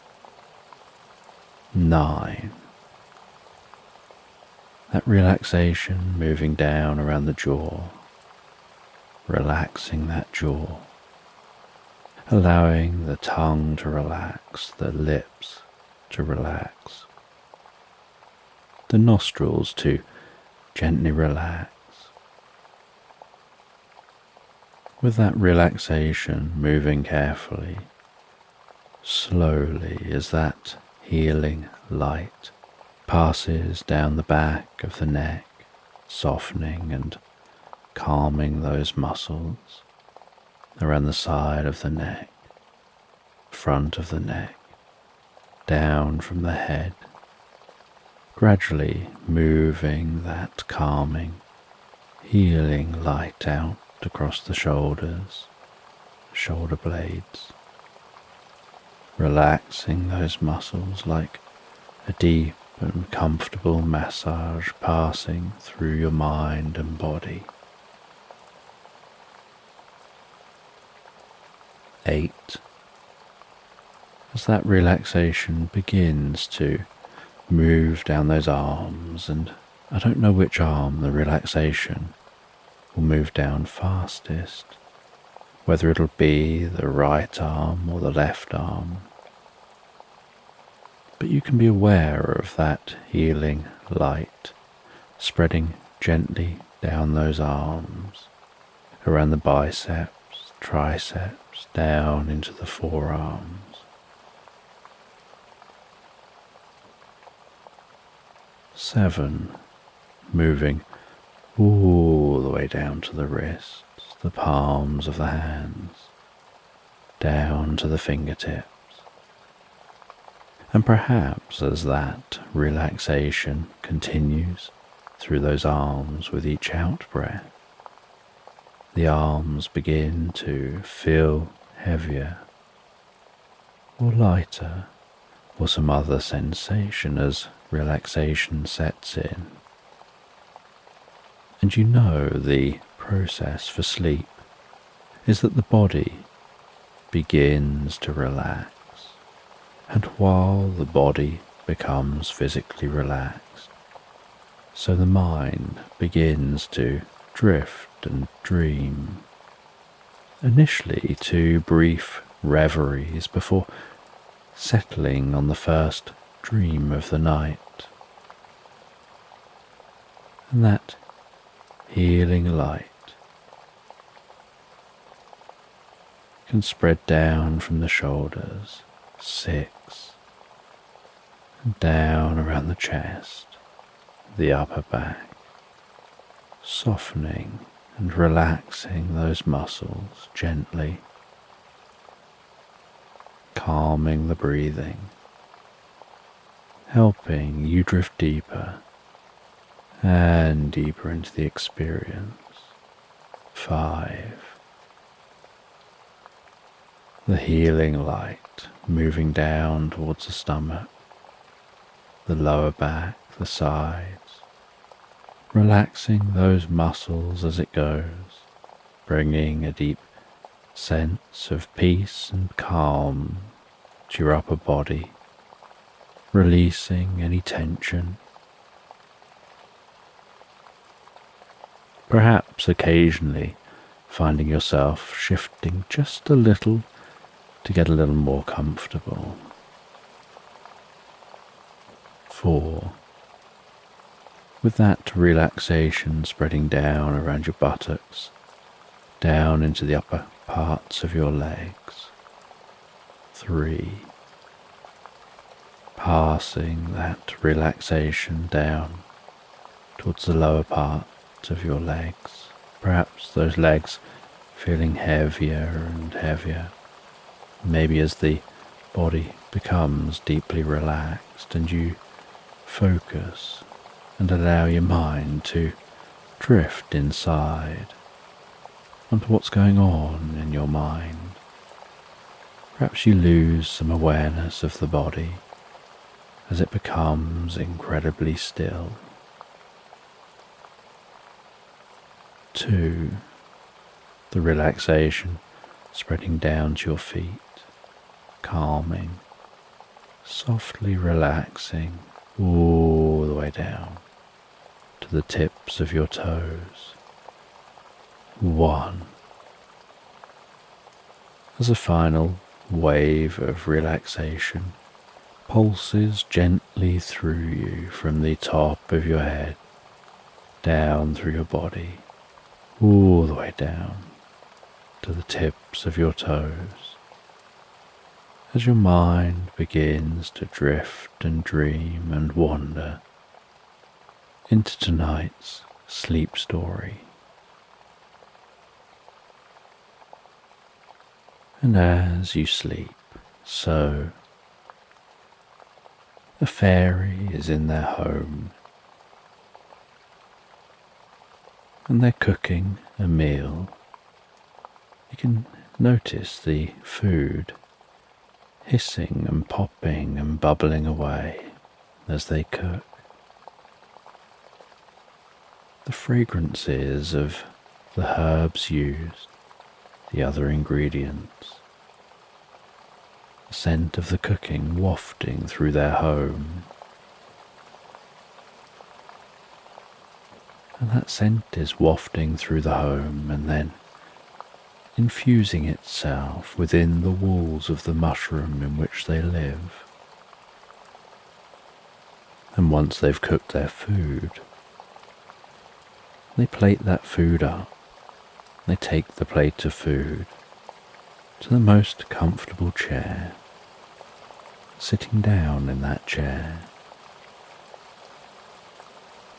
9. That relaxation moving down around the jaw, relaxing that jaw, allowing the tongue to relax, the lips to relax, the nostrils to gently relax. With that relaxation moving carefully, slowly, as that healing light passes down the back of the neck, softening and calming those muscles around the side of the neck, front of the neck, down from the head, gradually moving that calming, healing light out across the shoulders, shoulder blades, relaxing those muscles like a deep and comfortable massage passing through your mind and body. 8. As that relaxation begins to move down those arms and I don't know which arm the relaxation will move down fastest, whether it'll be the right arm or the left arm. But you can be aware of that healing light spreading gently down those arms, around the biceps, triceps, down into the forearms. Seven, moving all the way down to the wrists, the palms of the hands, down to the fingertips. And perhaps as that relaxation continues through those arms with each out-breath, the arms begin to feel heavier or lighter, or some other sensation as relaxation sets in. And you know the process for sleep is that the body begins to relax, and while the body becomes physically relaxed, so the mind begins to drift and dream, initially to brief reveries before settling on the first dream of the night. And that healing light can spread down from the shoulders, 6, and down around the chest, the upper back, softening and relaxing those muscles gently, calming the breathing, helping you drift deeper and deeper into the experience. 5. The healing light moving down towards the stomach, the lower back, the sides, relaxing those muscles as it goes, bringing a deep sense of peace and calm to your upper body, releasing any tension. Perhaps occasionally finding yourself shifting just a little to get a little more comfortable. 4. With that relaxation spreading down around your buttocks, down into the upper parts of your legs. 3. Passing that relaxation down towards the lower part of your legs, perhaps those legs feeling heavier and heavier, maybe as the body becomes deeply relaxed and you focus and allow your mind to drift inside onto what's going on in your mind. Perhaps you lose some awareness of the body as it becomes incredibly still. 2. The relaxation spreading down to your feet, calming, softly relaxing all the way down to the tips of your toes. 1. As a final wave of relaxation pulses gently through you from the top of your head, down through your body, all the way down to the tips of your toes, as your mind begins to drift and dream and wander into tonight's sleep story. And as you sleep, so the fairy is in their home, and they're cooking a meal. You can notice the food hissing and popping and bubbling away as they cook. The fragrances of the herbs used, the other ingredients, the scent of the cooking wafting through their home. and that scent is wafting through the home and then infusing itself within the walls of the mushroom in which they live. And once they've cooked their food, they plate that food up. They take the plate of food to the most comfortable chair, sitting down in that chair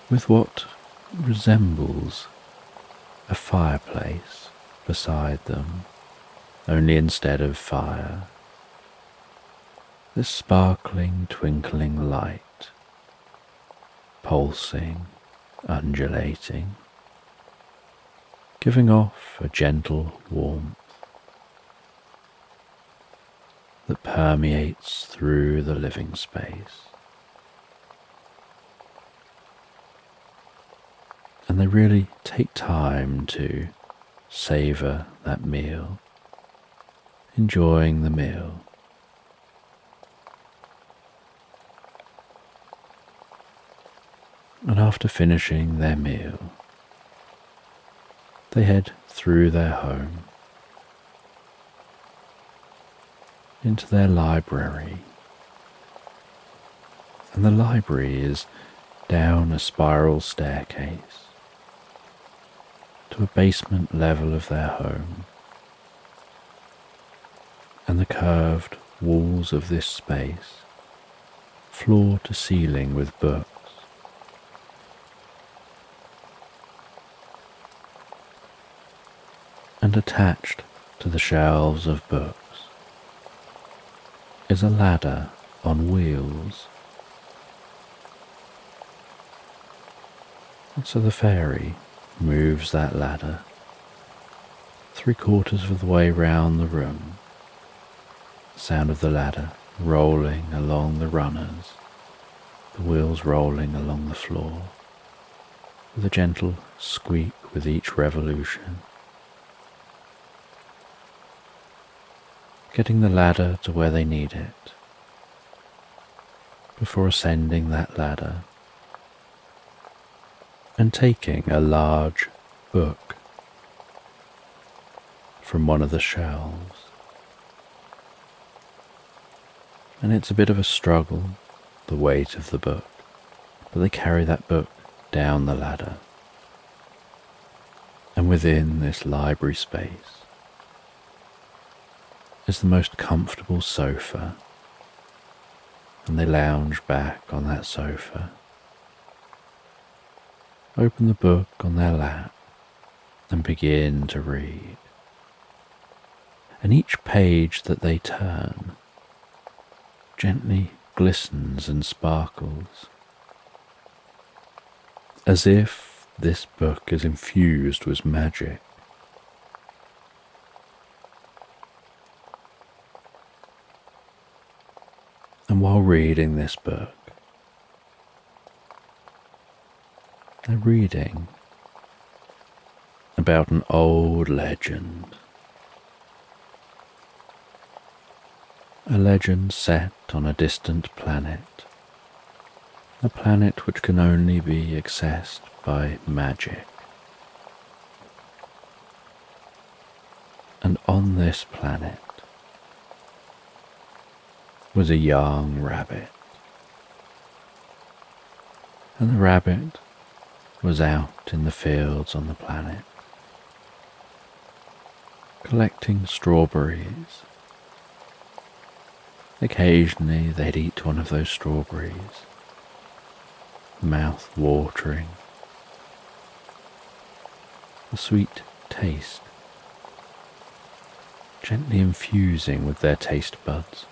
with what resembles a fireplace beside them, only instead of fire, this sparkling, twinkling light, pulsing, undulating, giving off a gentle warmth that permeates through the living space. And they really take time to savour that meal, enjoying the meal. And after finishing their meal, they head through their home into their library. And the library is down a spiral staircase to a basement level of their home, and the curved walls of this space, floor to ceiling with books. And attached to the shelves of books is a ladder on wheels. And so the fairy moves that ladder 3/4 of the way round the room, the sound of the ladder rolling along the runners, the wheels rolling along the floor, with a gentle squeak with each revolution. Getting the ladder to where they need it, before ascending that ladder and taking a large book from one of the shelves. And it's a bit of a struggle, the weight of the book, but they carry that book down the ladder. And within this library space is the most comfortable sofa, and they lounge back on that sofa, open the book on their lap and begin to read. And each page that they turn gently glistens and sparkles, as if this book is infused with magic. And while reading this book, they're reading about an old legend. A legend set on a distant planet. A planet which can only be accessed by magic. And on this planet was a young rabbit. And the rabbit was out in the fields on the planet, collecting strawberries. Occasionally they'd eat one of those strawberries, mouth watering, the sweet taste gently infusing with their taste buds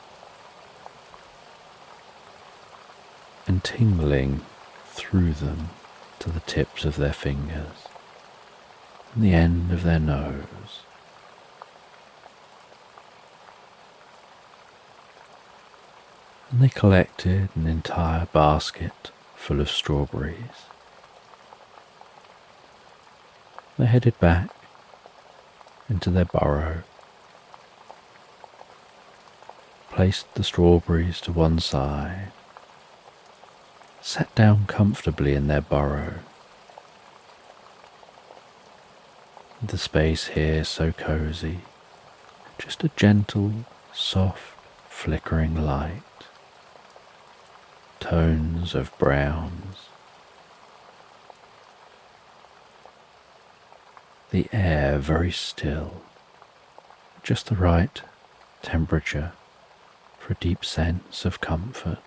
and tingling through them to the tips of their fingers and the end of their nose. And they collected an entire basket full of strawberries. They headed back into their burrow, placed the strawberries to one side, sat down comfortably in their burrow, The space here so cozy, just a gentle, soft, flickering light, tones of browns, the air very still, just the right temperature for a deep sense of comfort.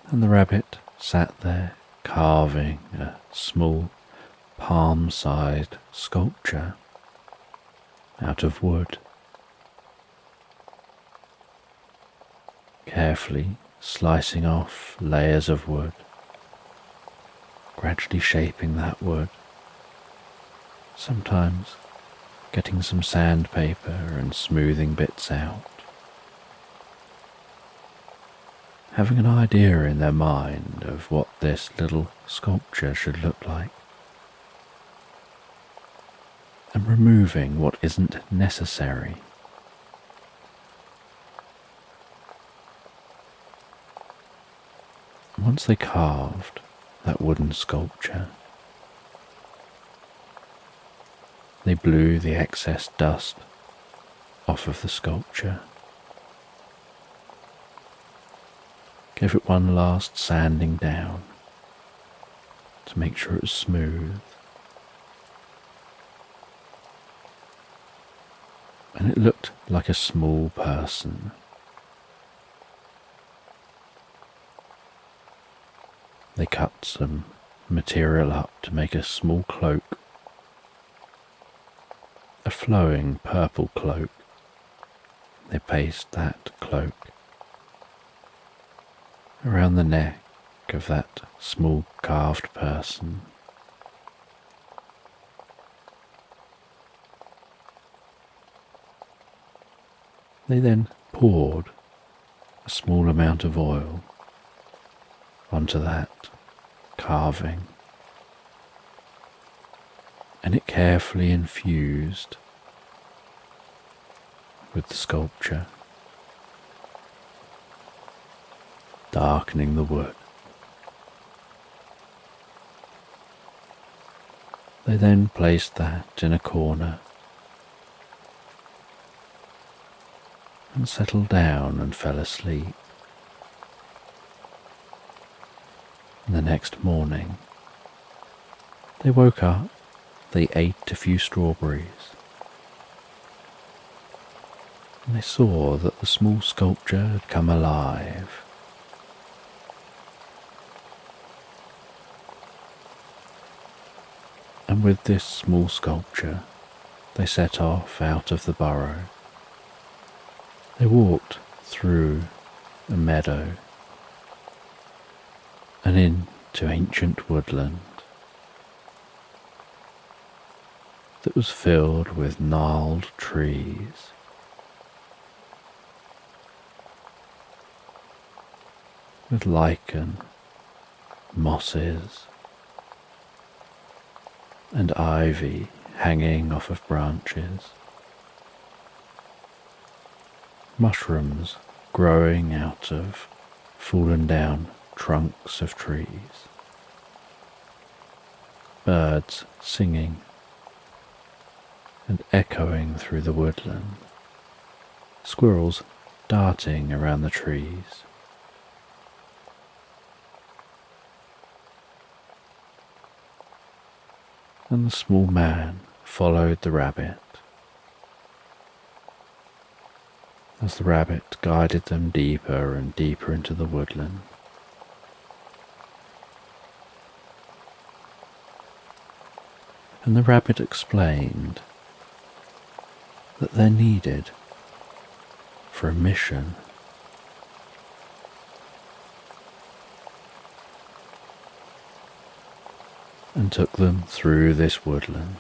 And the rabbit sat there carving a small palm-sized sculpture out of wood, carefully slicing off layers of wood, gradually shaping that wood, sometimes getting some sandpaper and smoothing bits out, having an idea in their mind of what this little sculpture should look like, and removing what isn't necessary. Once they carved that wooden sculpture, they blew the excess dust off of the sculpture, gave it one last sanding down to make sure it was smooth, and it looked like a small person. They cut some material up to make a small cloak, a flowing purple cloak. They pasted that cloak around the neck of that small carved person. They then poured a small amount of oil onto that carving, and it carefully infused with the sculpture, darkening the wood. They then placed that in a corner and settled down and fell asleep. And the next morning, they woke up, they ate a few strawberries, and they saw that the small sculpture had come alive. And with this small sculpture, they set off out of the burrow. They walked through a meadow and into ancient woodland that was filled with gnarled trees, with lichen, mosses, and ivy hanging off of branches, mushrooms growing out of fallen down trunks of trees, birds singing and echoing through the woodland, squirrels darting around the trees. And the small man followed the rabbit as the rabbit guided them deeper and deeper into the woodland. And the rabbit explained that they're needed for a mission. And took them through this woodland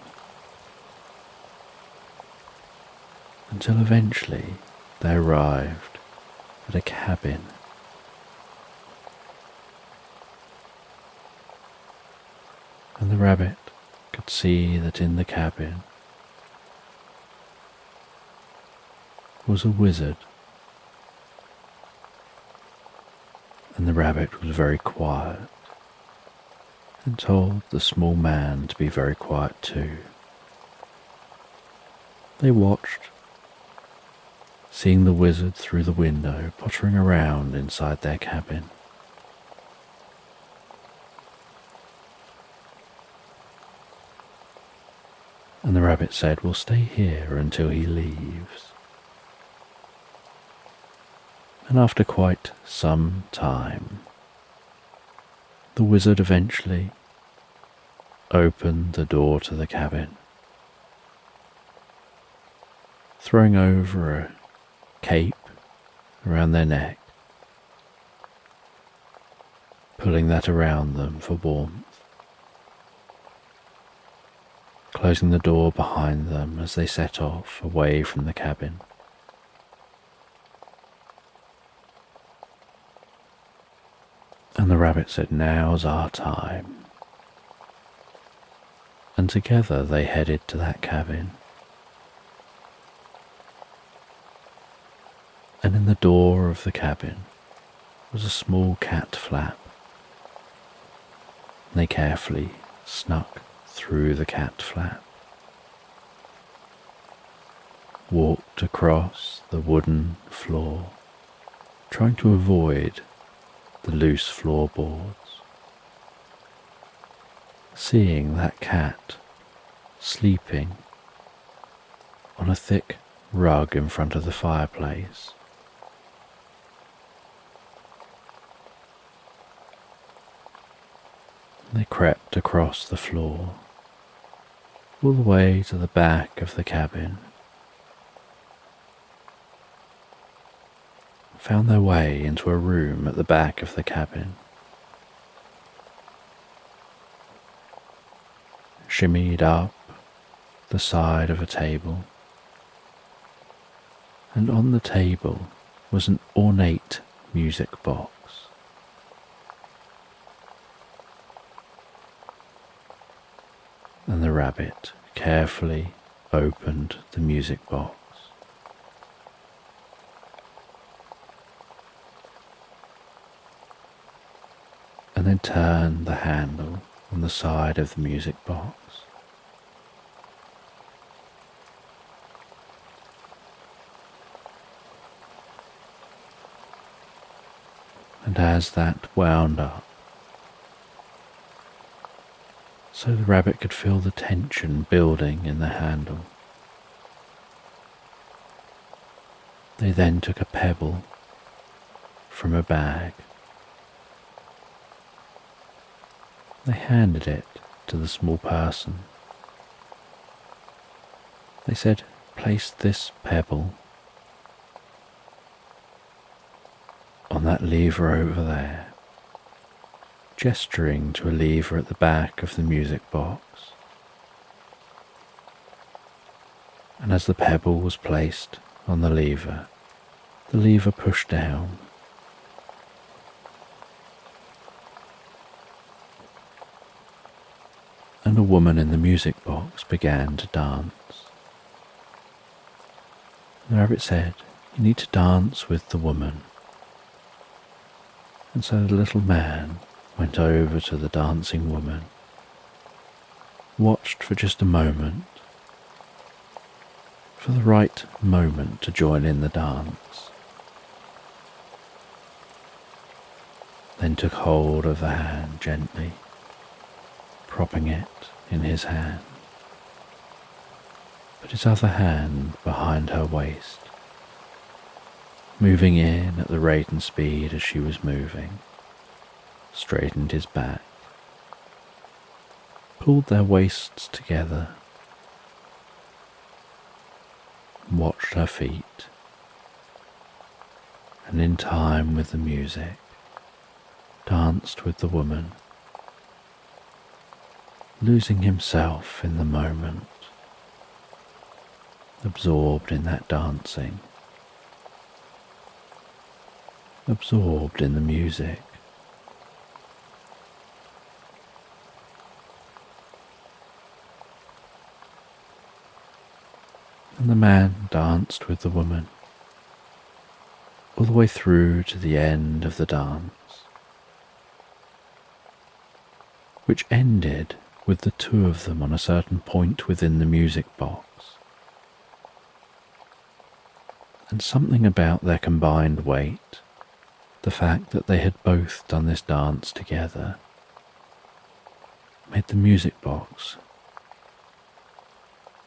until eventually they arrived at a cabin. And the rabbit could see that in the cabin was a wizard, and the rabbit was very quiet and told the small man to be very quiet too. They watched, seeing the wizard through the window pottering around inside their cabin. And the rabbit said, "We'll stay here until he leaves." And after quite some time, the wizard eventually opened the door to the cabin, throwing over a cape around their neck, pulling that around them for warmth, closing the door behind them as they set off away from the cabin. And the rabbit said, "Now's our time." And together they headed to that cabin. And in the door of the cabin was a small cat flap. And they carefully snuck through the cat flap, walked across the wooden floor, trying to avoid the loose floorboards, seeing that cat sleeping on a thick rug in front of the fireplace. They crept across the floor, all the way to the back of the cabin, found their way into a room at the back of the cabin, shimmied up the side of a table, and on the table was an ornate music box. And the rabbit carefully opened the music box. And then turned the handle on the side of the music box. And as that wound up, so the rabbit could feel the tension building in the handle, they then took a pebble from a bag. They handed it to the small person. They said, "Place this pebble on that lever over there," gesturing to a lever at the back of the music box. And as the pebble was placed on the lever pushed down. And a woman in the music box began to dance. The rabbit said, "You need to dance with the woman." And so the little man went over to the dancing woman, watched for just a moment, for the right moment to join in the dance, then took hold of the hand gently, propping it in his hand, put his other hand behind her waist, moving in at the rate and speed as she was moving, straightened his back, pulled their waists together, watched her feet, and in time with the music, danced with the woman, losing himself in the moment, absorbed in that dancing, absorbed in the music. And the man danced with the woman all the way through to the end of the dance. which ended with the two of them on a certain point within the music box. And something about their combined weight, the fact that they had both done this dance together, made the music box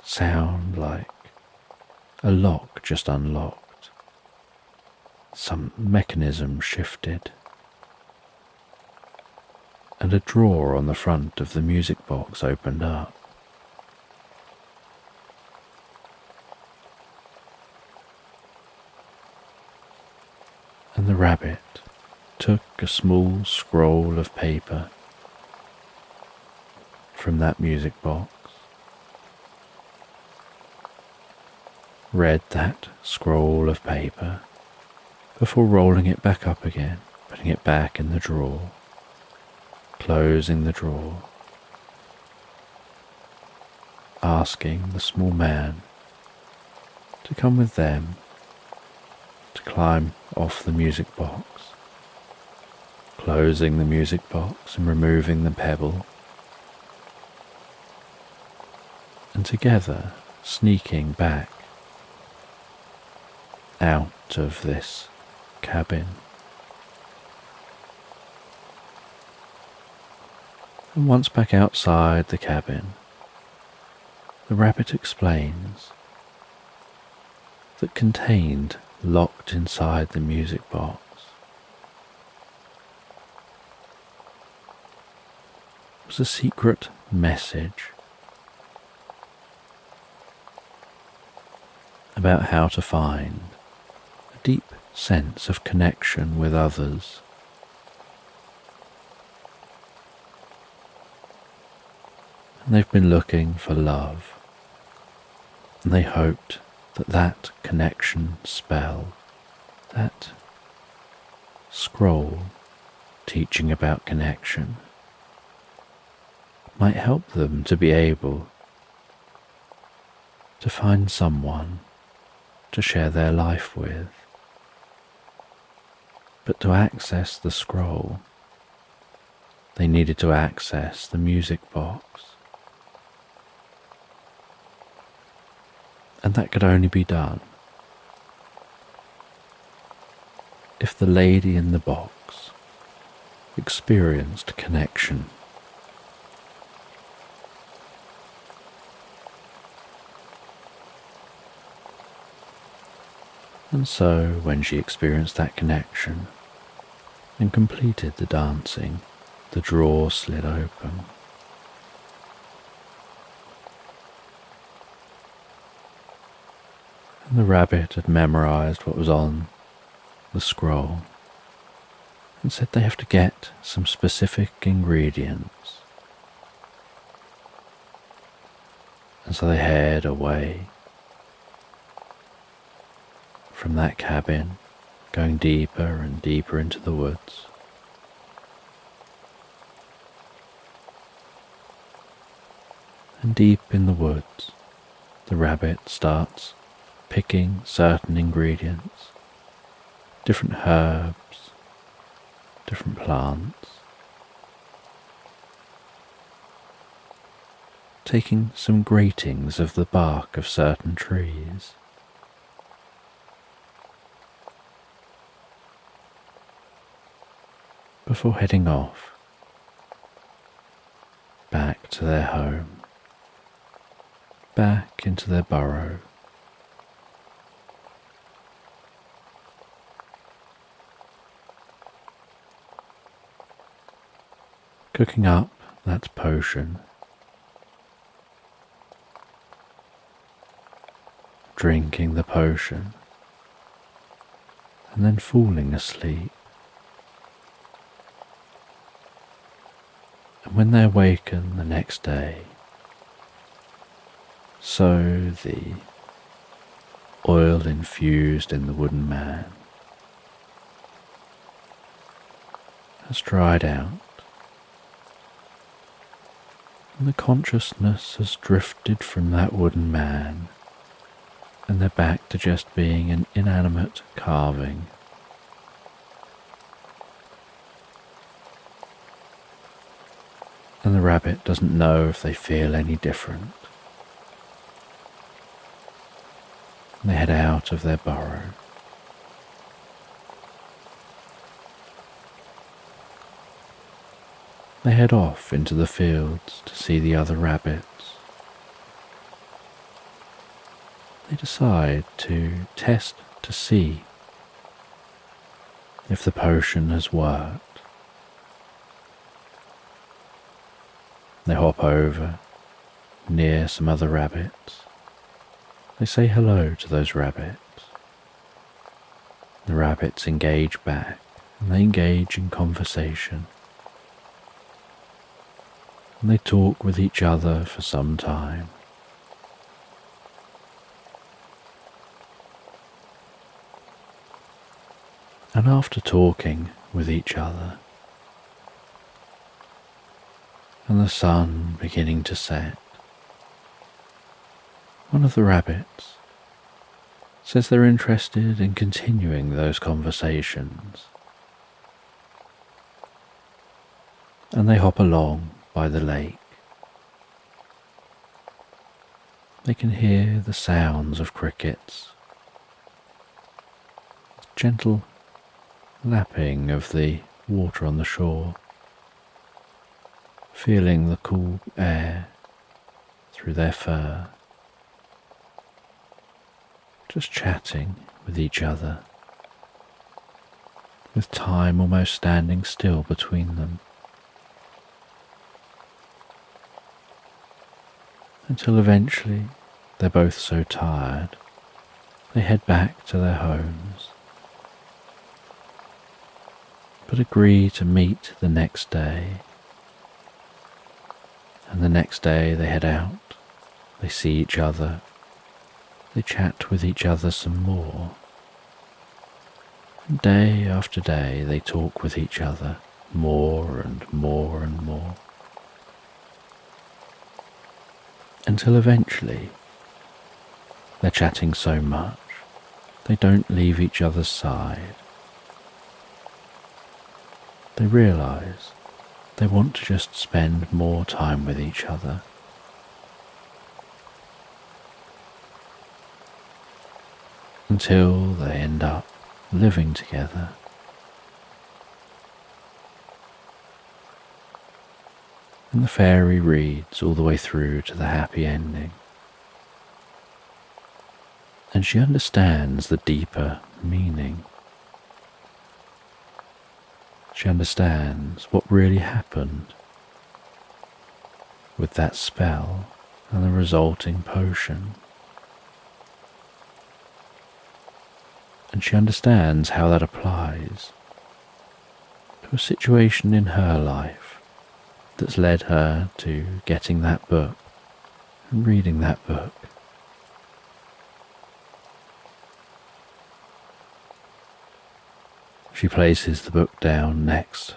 sound like a lock just unlocked. Some mechanism shifted, and a drawer on the front of the music box opened up. And the rabbit took a small scroll of paper from that music box, read that scroll of paper before rolling it back up again, putting it back in the drawer, closing the drawer, asking the small man to come with them to climb off the music box, closing the music box and removing the pebble, and together sneaking back out of this cabin. And once back outside the cabin, the rabbit explains that contained, locked inside the music box, was a secret message about how to find a deep sense of connection with others. And they've been looking for love, and they hoped that that connection spell, that scroll teaching about connection, might help them to be able to find someone to share their life with. But to access the scroll, they needed to access the music box. And that could only be done if the lady in the box experienced connection. And so, when she experienced that connection and completed the dancing, the drawer slid open. And the rabbit had memorized what was on the scroll and said they have to get some specific ingredients. And so they head away from that cabin, going deeper and deeper into the woods. And deep in the woods, the rabbit starts picking certain ingredients, different herbs, different plants, taking some gratings of the bark of certain trees, before heading off back to their home, back into their burrow. Cooking up that potion, drinking the potion, and then falling asleep. And when they awaken the next day, so the oil infused in the wooden man has dried out, and the consciousness has drifted from that wooden man, and they're back to just being an inanimate carving. and the rabbit doesn't know if they feel any different. They head out of their burrow. They head off into the fields to see the other rabbits. They decide to test to see if the potion has worked. They hop over near some other rabbits. They say hello to those rabbits. The rabbits engage back, and they engage in conversation. And they talk with each other for some time. And after talking with each other, and the sun beginning to set, one of the rabbits says they're interested in continuing those conversations, and they hop along by the lake. They can hear the sounds of crickets, gentle lapping of the water on the shore, feeling the cool air through their fur, just chatting with each other, with time almost standing still between them, until eventually they're both so tired they head back to their homes, but agree to meet the next day. And the next day they head out, they see each other, they chat with each other some more. And day after day they talk with each other more and more and more. Until eventually they're chatting so much they don't leave each other's side. They realize they want to just spend more time with each other. Until they end up living together. And the fairy reads all the way through to the happy ending. And she understands the deeper meaning. She understands what really happened with that spell and the resulting potion. And she understands how that applies to a situation in her life that's led her to getting that book and reading that book. She places the book down next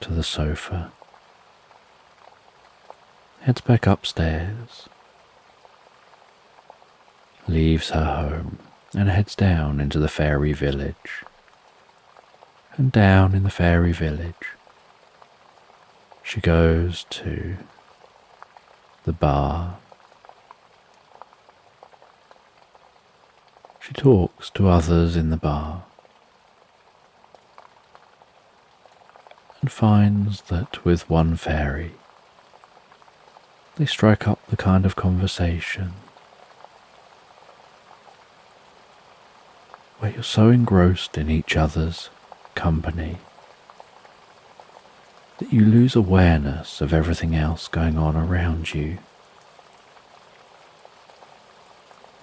to the sofa, heads back upstairs, leaves her home and heads down into the fairy village. And down in the fairy village, she goes to the bar. She talks to others in the bar and finds that with one fairy they strike up the kind of conversation where you're so engrossed in each other's company that you lose awareness of everything else going on around you.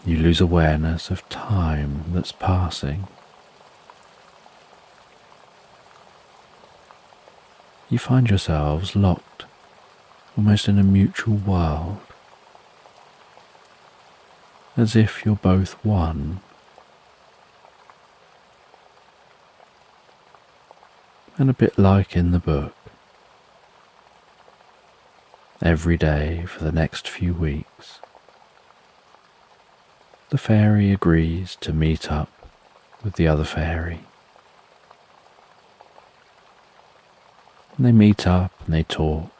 You lose awareness of time that's passing. You find yourselves locked almost in a mutual world, as if you're both one. And a bit like in the book, every day for the next few weeks, the fairy agrees to meet up with the other fairy. And they meet up and they talk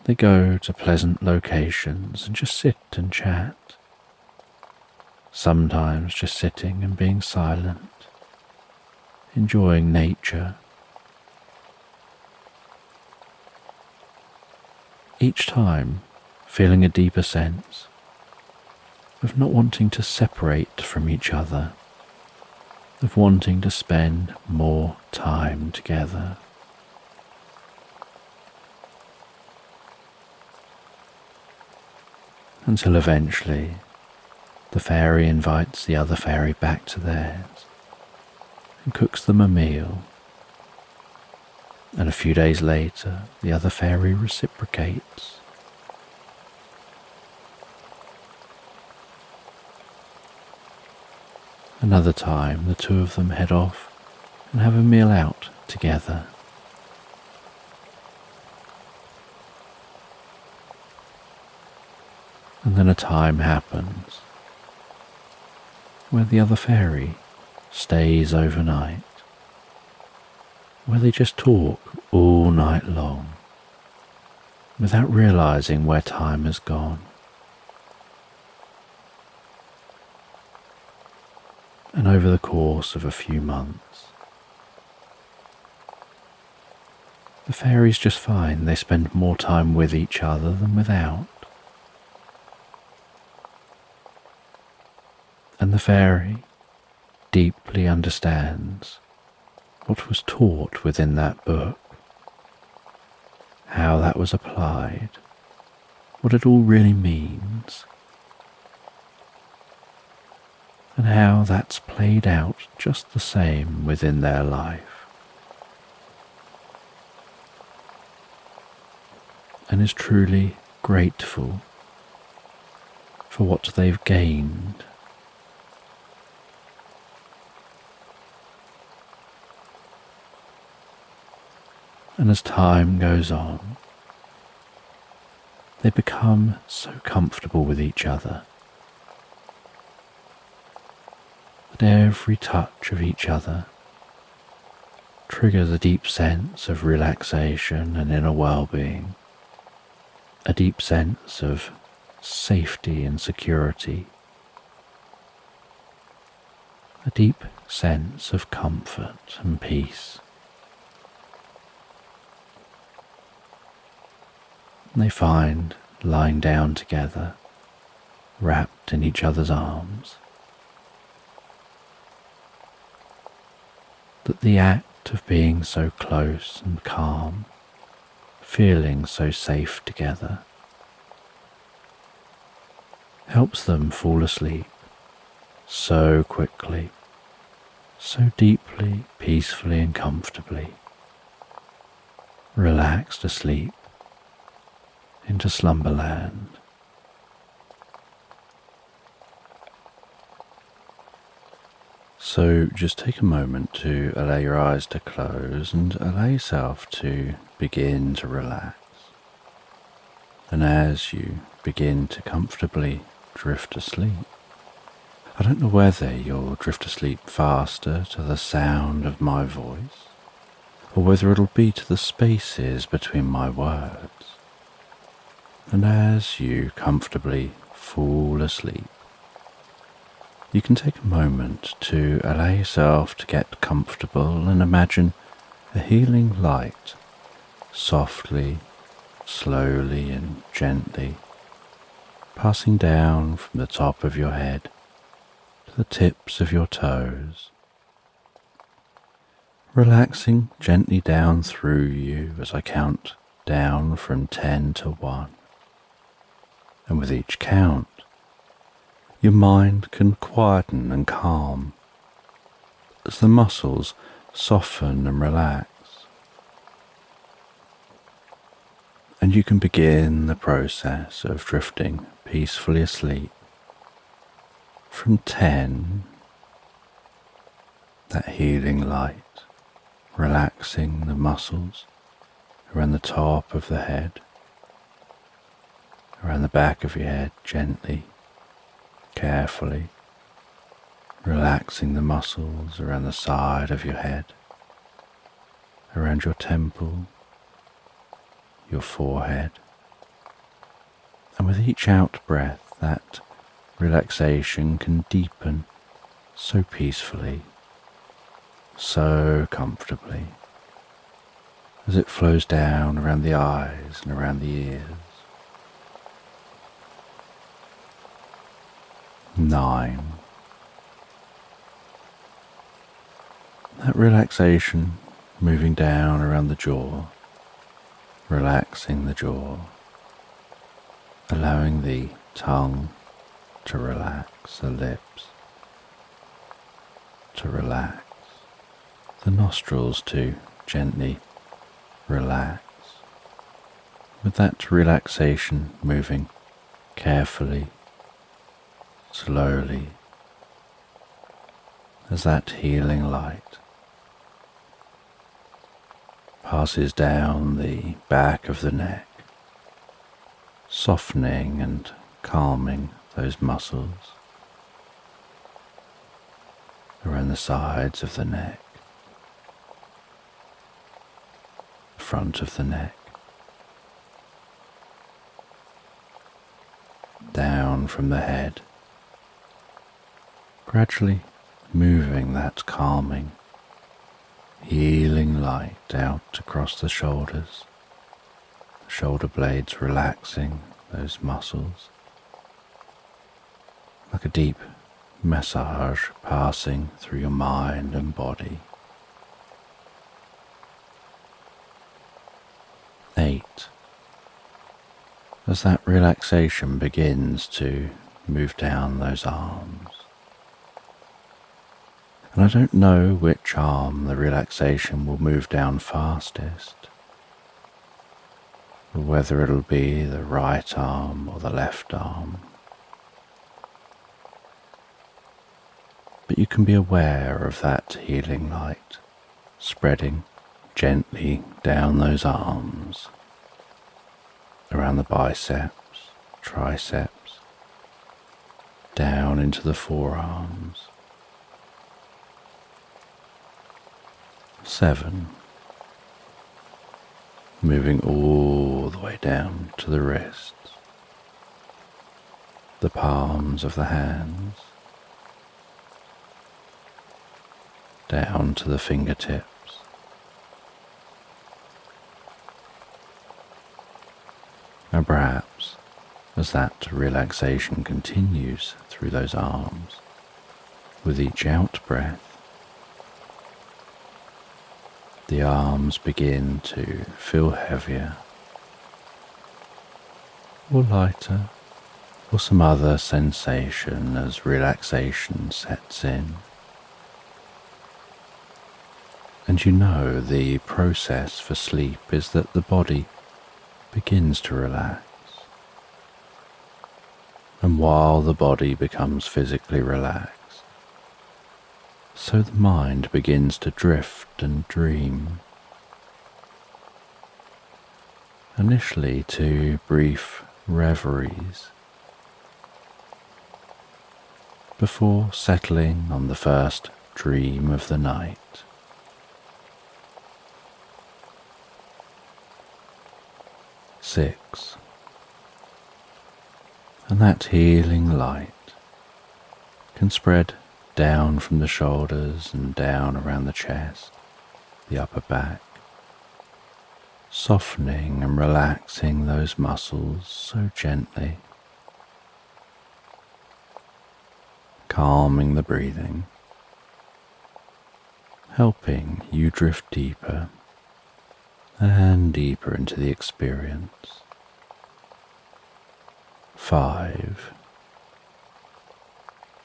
They go to pleasant locations and just sit and chat, sometimes just sitting and being silent, enjoying nature. Each time feeling a deeper sense of not wanting to separate from each other, of wanting to spend more time together. Until eventually the fairy invites the other fairy back to theirs and cooks them a meal. And a few days later, the other fairy reciprocates. Another time, the two of them head off and have a meal out together. And then a time happens where the other fairy stays overnight, where they just talk all night long without realizing where time has gone. And over the course of a few months, the fairies just find they spend more time with each other than without. And the fairy deeply understands what was taught within that book, how that was applied, what it all really means, and how that's played out just the same within their life, and is truly grateful for what they've gained. And as time goes on, they become so comfortable with each other that every touch of each other triggers a deep sense of relaxation and inner well-being, a deep sense of safety and security, a deep sense of comfort and peace. They find, lying down together, wrapped in each other's arms, that the act of being so close and calm, feeling so safe together, helps them fall asleep so quickly, so deeply, peacefully and comfortably, relaxed asleep into Slumberland. So just take a moment to allow your eyes to close and allow yourself to begin to relax. And as you begin to comfortably drift asleep, I don't know whether you'll drift asleep faster to the sound of my voice, or whether it'll be to the spaces between my words. And as you comfortably fall asleep, you can take a moment to allow yourself to get comfortable and imagine a healing light softly, slowly and gently passing down from the top of your head to the tips of your toes, relaxing gently down through you as I count down from 10 to 1. And with each count, your mind can quieten and calm as the muscles soften and relax. And you can begin the process of drifting peacefully asleep. From 10, that healing light, relaxing the muscles around the top of the head, around the back of your head, gently, carefully, relaxing the muscles around the side of your head, around your temple, your forehead, And with each out breath, that relaxation can deepen so peacefully, so comfortably, as it flows down around the eyes and around the ears. 9. That relaxation moving down around the jaw, relaxing the jaw, allowing the tongue to relax, the lips to relax, the nostrils to gently relax, with that relaxation moving carefully, slowly, as that healing light passes down the back of the neck, softening and calming those muscles around the sides of the neck, the front of the neck, down from the head, gradually moving that calming, healing light out across the shoulders, the shoulder blades relaxing those muscles, like a deep massage passing through your mind and body. 8. As that relaxation begins to move down those arms, and I don't know which arm the relaxation will move down fastest, or whether it'll be the right arm or the left arm. But you can be aware of that healing light spreading gently down those arms, around the biceps, triceps, down into the forearms. 7. Moving all the way down to the wrists, the palms of the hands, down to the fingertips, and perhaps as that relaxation continues through those arms, with each out breath, the arms begin to feel heavier, or lighter, or some other sensation as relaxation sets in. And you know the process for sleep is that the body begins to relax. And while the body becomes physically relaxed, so the mind begins to drift and dream, initially to brief reveries, before settling on the first dream of the night. 6. And that healing light can spread down from the shoulders and down around the chest, the upper back, softening and relaxing those muscles so gently, calming the breathing, helping you drift deeper and deeper into the experience. 5.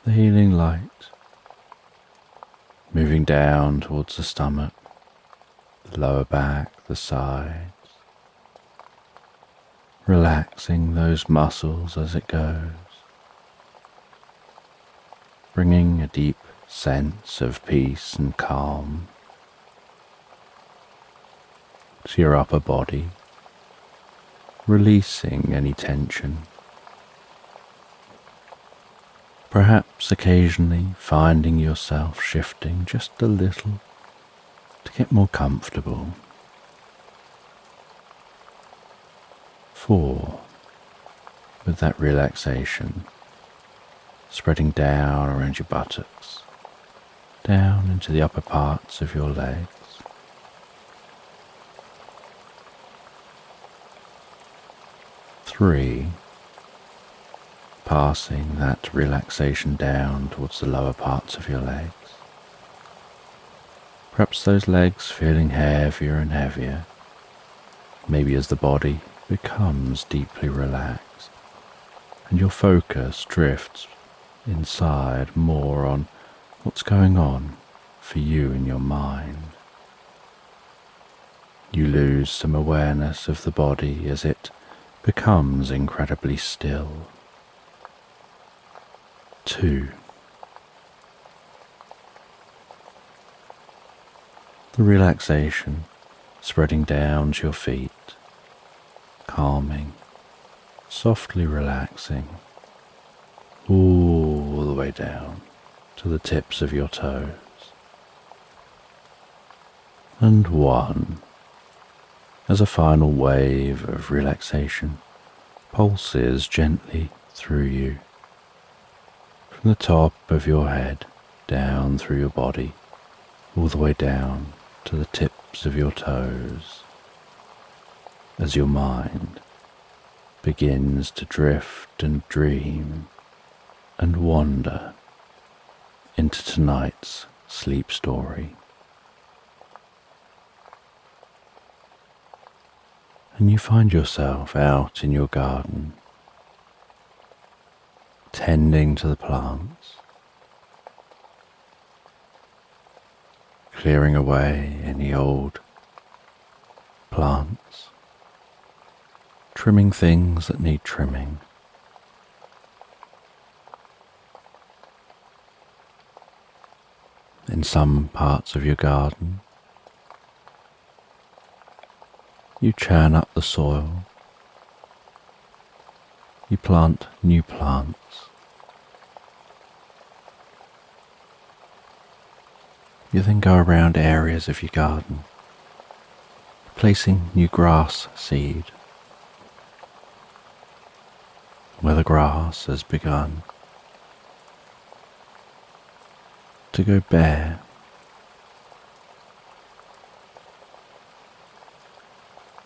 The healing light moving down towards the stomach, the lower back, the sides, relaxing those muscles as it goes, bringing a deep sense of peace and calm to your upper body, releasing any tension. Perhaps occasionally finding yourself shifting just a little to get more comfortable. 4. with that relaxation spreading down around your buttocks, down into the upper parts of your legs. Three, passing that relaxation down towards the lower parts of your legs. Perhaps those legs feeling heavier and heavier, maybe as the body becomes deeply relaxed and your focus drifts inside more on what's going on for you in your mind. You lose some awareness of the body as it becomes incredibly still. 2. The relaxation spreading down to your feet, calming, softly relaxing, all the way down to the tips of your toes. And 1. As a final wave of relaxation pulses gently through you, from the top of your head down through your body, all the way down to the tips of your toes, as your mind begins to drift and dream and wander into tonight's sleep story. And you find yourself out in your garden, tending to the plants, clearing away any old plants, trimming things that need trimming. In some parts of your garden, you churn up the soil, you plant new plants. You then go around areas of your garden, placing new grass seed, where the grass has begun to go bare.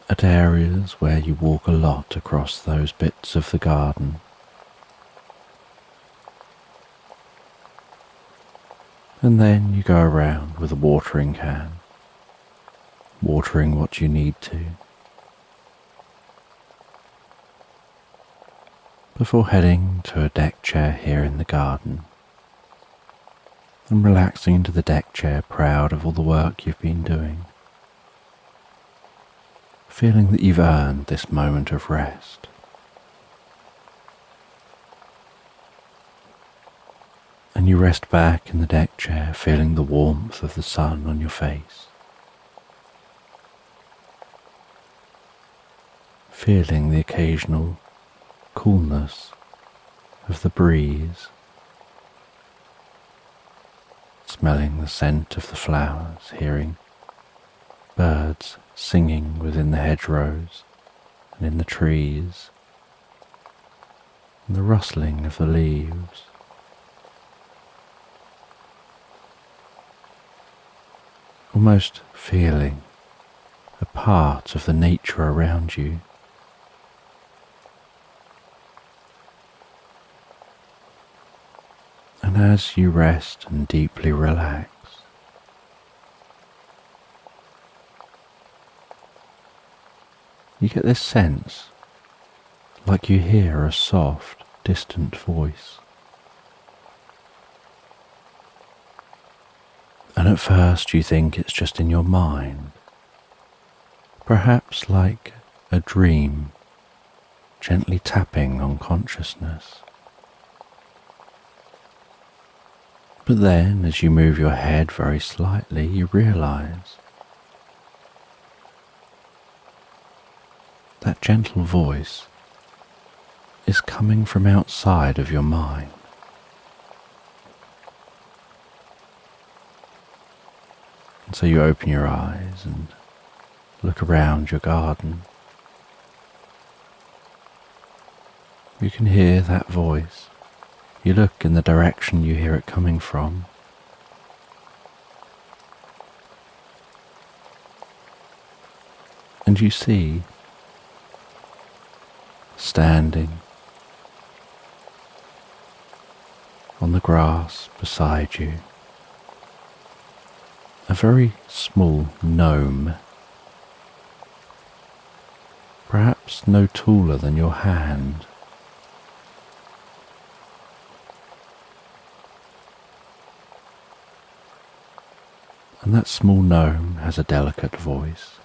At areas where you walk a lot across those bits of the garden, and then you go around with a watering can, watering what you need to, before heading to a deck chair here in the garden and relaxing into the deck chair, proud of all the work you've been doing, feeling that you've earned this moment of rest. And you rest back in the deck chair, feeling the warmth of the sun on your face, feeling the occasional coolness of the breeze, smelling the scent of the flowers, hearing birds singing within the hedgerows and in the trees, and the rustling of the leaves. Almost feeling a part of the nature around you. And as you rest and deeply relax, you get this sense like you hear a soft, distant voice. And at first you think it's just in your mind, perhaps like a dream gently tapping on consciousness. But then, as you move your head very slightly, you realize that gentle voice is coming from outside of your mind. And so you open your eyes and look around your garden. You can hear that voice. You look in the direction you hear it coming from. And you see, standing on the grass beside you, a very small gnome, perhaps no taller than your hand. And that small gnome has a delicate voice.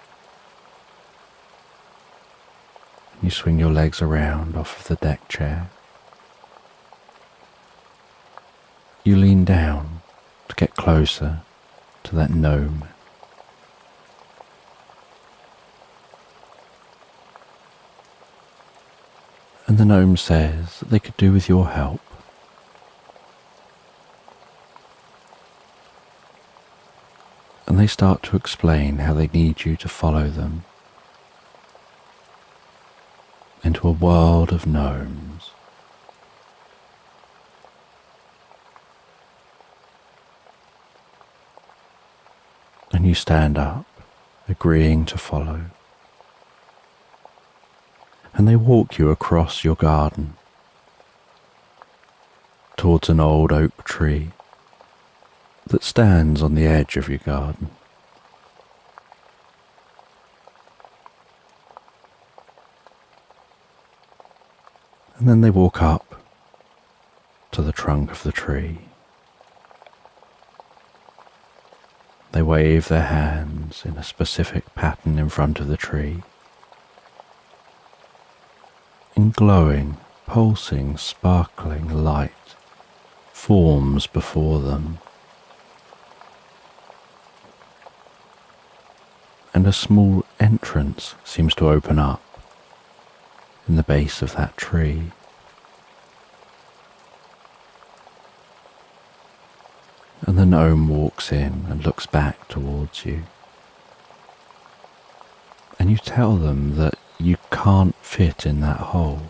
You swing your legs around off of the deck chair. You lean down to get closer to that gnome. And the gnome says that they could do with your help. And they start to explain how they need you to follow them into a world of gnomes. And you stand up, agreeing to follow. And they walk you across your garden towards an old oak tree that stands on the edge of your garden. And then they walk up to the trunk of the tree. They wave their hands in a specific pattern in front of the tree. In glowing, pulsing, sparkling light forms before them. And a small entrance seems to open up in the base of that tree. And the gnome walks in and looks back towards you. And you tell them that you can't fit in that hole.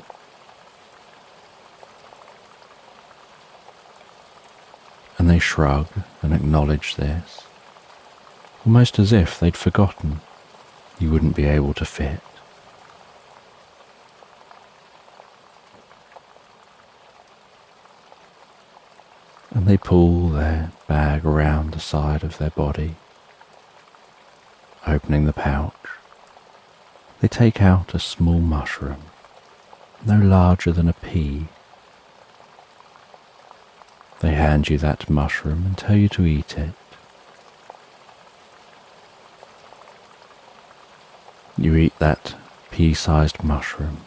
And they shrug and acknowledge this, almost as if they'd forgotten you wouldn't be able to fit. And they pull their bag around the side of their body, opening the pouch. They take out a small mushroom, no larger than a pea. They hand you that mushroom and tell you to eat it. You eat that pea-sized mushroom.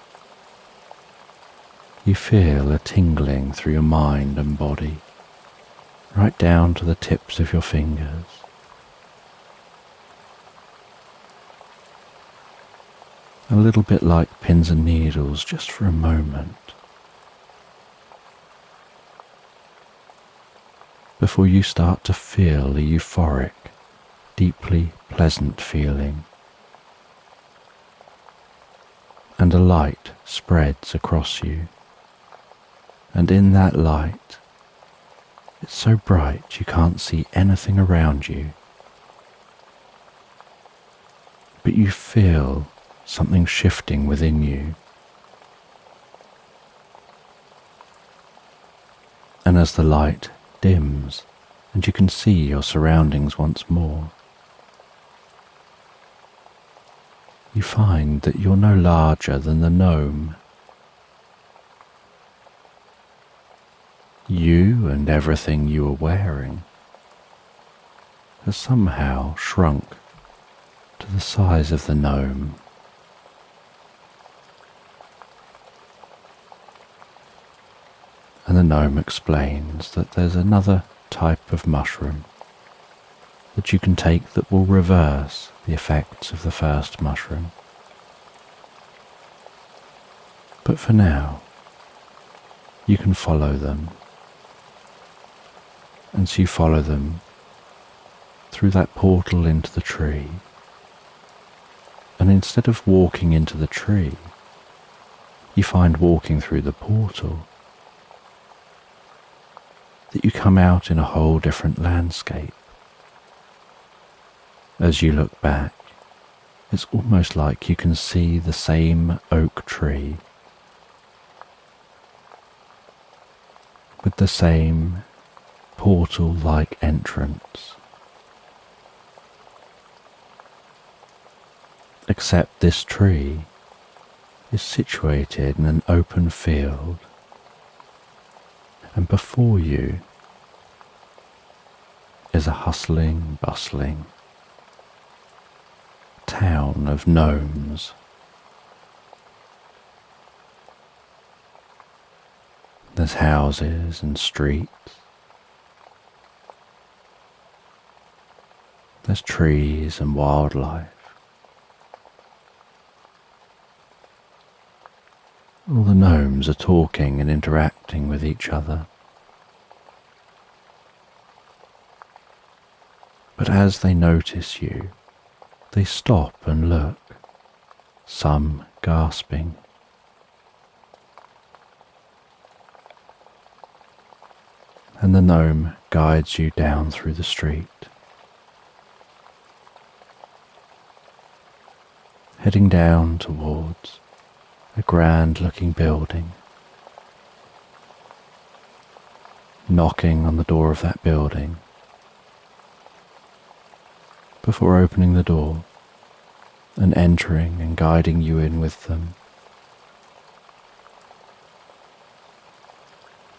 You feel a tingling through your mind and body, right down to the tips of your fingers. A little bit like pins and needles, just for a moment, before you start to feel a euphoric, deeply pleasant feeling. And a light spreads across you, and in that light, it's so bright you can't see anything around you, but you feel something shifting within you. And as the light dims and you can see your surroundings once more, you find that you're no larger than the gnome. You and everything you were wearing has somehow shrunk to the size of the gnome. And the gnome explains that there's another type of mushroom that you can take that will reverse the effects of the first mushroom. But for now, you can follow them. And so you follow them through that portal into the tree. And instead of walking into the tree, you find walking through the portal that you come out in a whole different landscape. As you look back, it's almost like you can see the same oak tree with the same portal-like entrance, except this tree is situated in an open field, and before you is a hustling, bustling town of gnomes. There's houses and streets. There's trees and wildlife. All the gnomes are talking and interacting with each other. But as they notice you, they stop and look, some gasping. And the gnome guides you down through the street, heading down towards a grand-looking building. Knocking on the door of that building before opening the door and entering and guiding you in with them.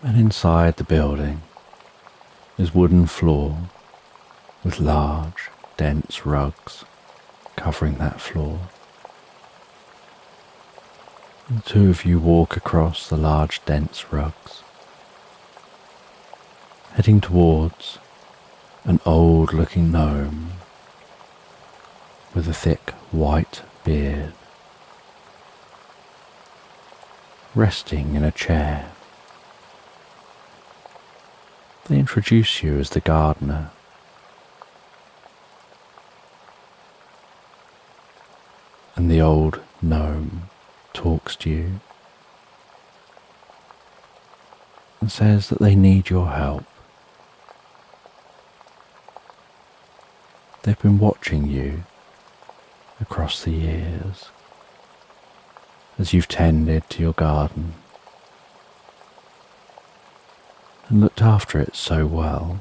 And inside the building is wooden floor with large, dense rugs covering that floor. The two of you walk across the large, dense rugs, heading towards an old-looking gnome with a thick white beard, resting in a chair. They introduce you as the gardener. And the old gnome talks to you and says that they need your help. They've been watching you across the years as you've tended to your garden and looked after it so well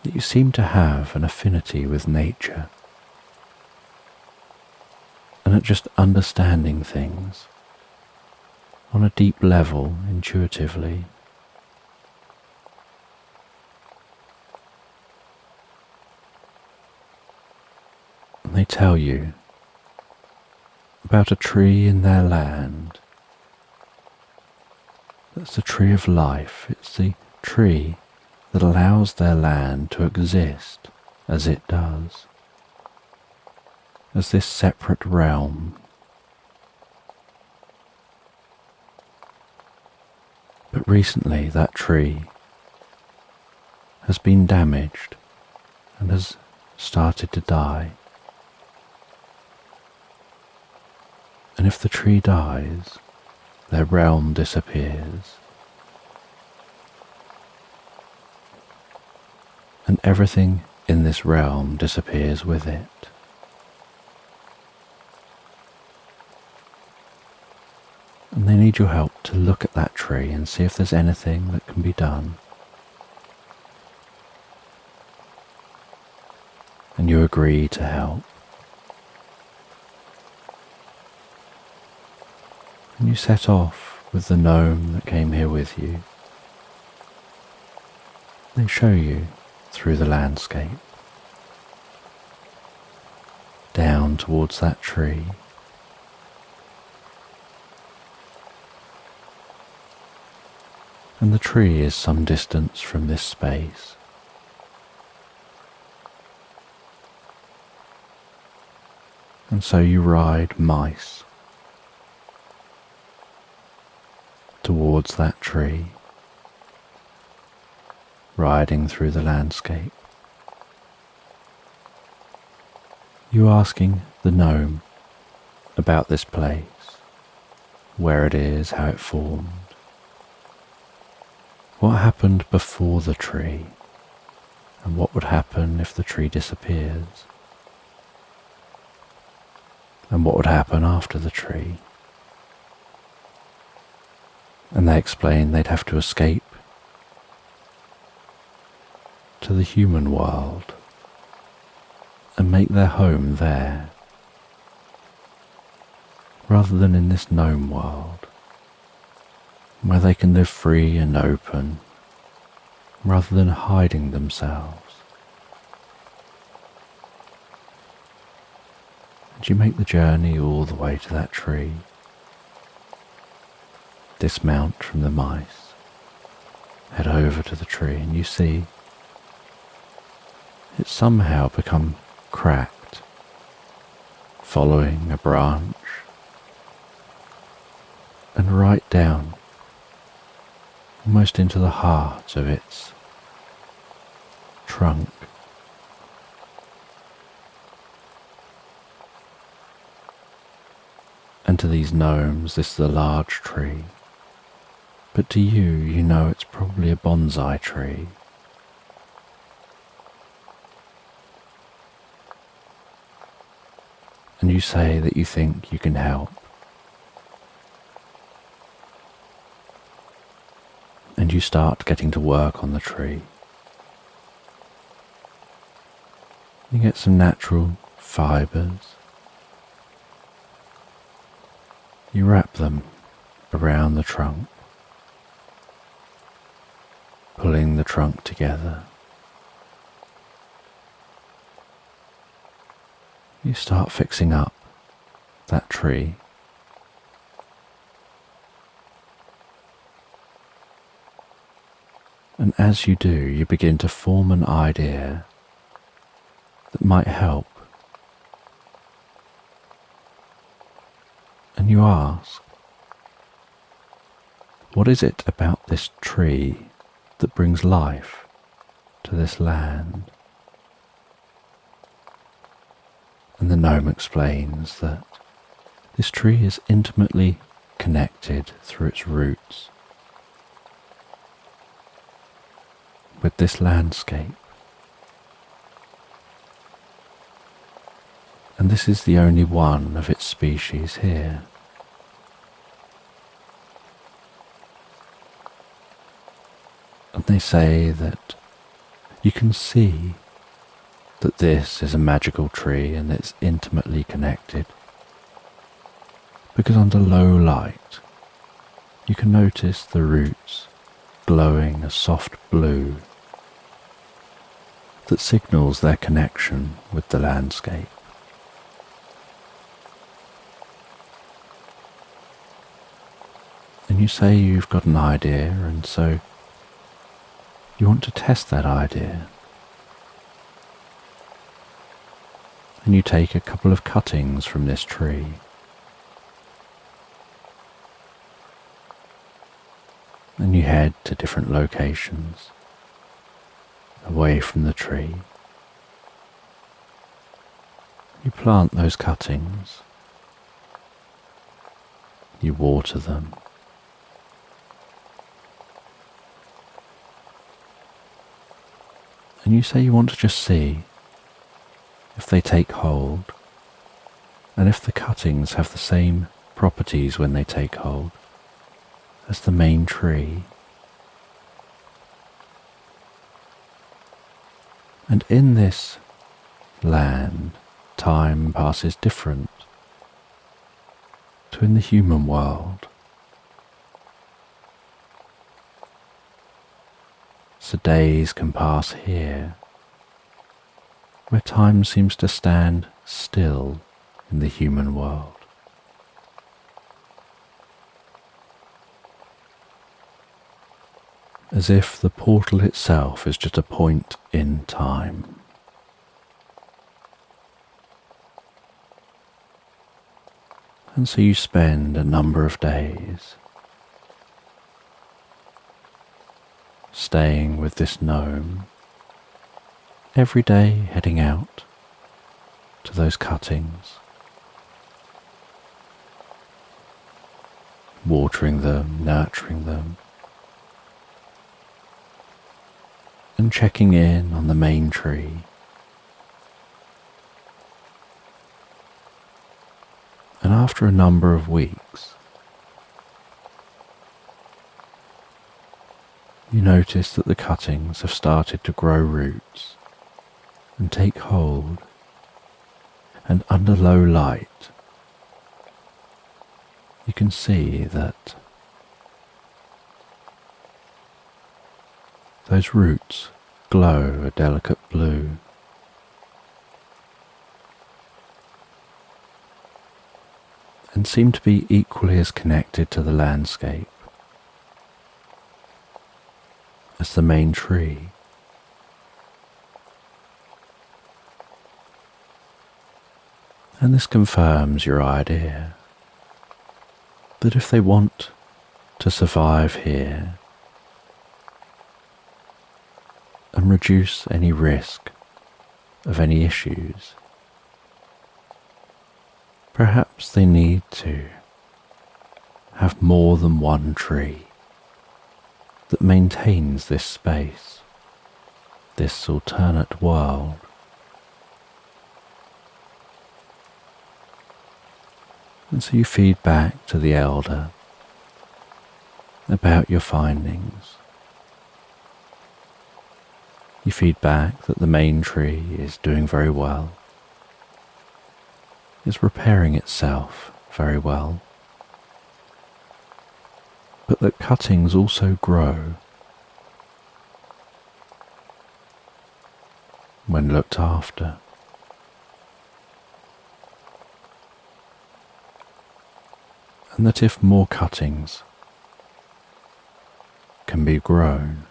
that you seem to have an affinity with nature and at just understanding things on a deep level intuitively. And they tell you about a tree in their land. That's the tree of life. It's the tree that allows their land to exist as it does, as this separate realm. But recently that tree has been damaged and has started to die. And if the tree dies, their realm disappears. And everything in this realm disappears with it. And they need your help to look at that tree and see if there's anything that can be done. And you agree to help. And you set off with the gnome that came here with you. They show you through the landscape, down towards that tree. And the tree is some distance from this space. And so you ride mice towards that tree, riding through the landscape. You asking the gnome about this place, where it is, how it formed, what happened before the tree, and what would happen if the tree disappears, and what would happen after the tree. And they explained they'd have to escape to the human world and make their home there, rather than in this gnome world, where they can live free and open, rather than hiding themselves. And you make the journey all the way to that tree, dismount from the mice, head over to the tree, and you see it's somehow become cracked, following a branch, and right down, almost into the heart of its trunk. And to these gnomes, this is a large tree, but to you, you know it's probably a bonsai tree. And you say that you think you can help. And you start getting to work on the tree. You get some natural fibres. You wrap them around the trunk, pulling the trunk together. You start fixing up that tree. And as you do, you begin to form an idea that might help. And you ask, what is it about this tree that brings life to this land? And the gnome explains that this tree is intimately connected through its roots with this landscape. And this is the only one of its species here. And they say that you can see that this is a magical tree and it's intimately connected, because under low light you can notice the roots glowing a soft blue that signals their connection with the landscape. And you say you've got an idea, and so you want to test that idea. And you take a couple of cuttings from this tree. And you head to different locations away from the tree. You plant those cuttings. You water them. And you say you want to just see if they take hold, and if the cuttings have the same properties when they take hold as the main tree. And in this land, time passes different to in the human world. So days can pass here, where time seems to stand still in the human world. As if the portal itself is just a point in time. And so you spend a number of days staying with this gnome, every day heading out to those cuttings, watering them, nurturing them, and checking in on the main tree. And after a number of weeks, you notice that the cuttings have started to grow roots and take hold, and under low light you can see that those roots glow a delicate blue. And seem to be equally as connected to the landscape as the main tree. And this confirms your idea that if they want to survive here and reduce any risk of any issues, perhaps they need to have more than one tree that maintains this space, this alternate world. And so you feed back to the elder about your findings. You feed back that the main tree is doing very well, is repairing itself very well, but that cuttings also grow when looked after. And that if more cuttings can be grown,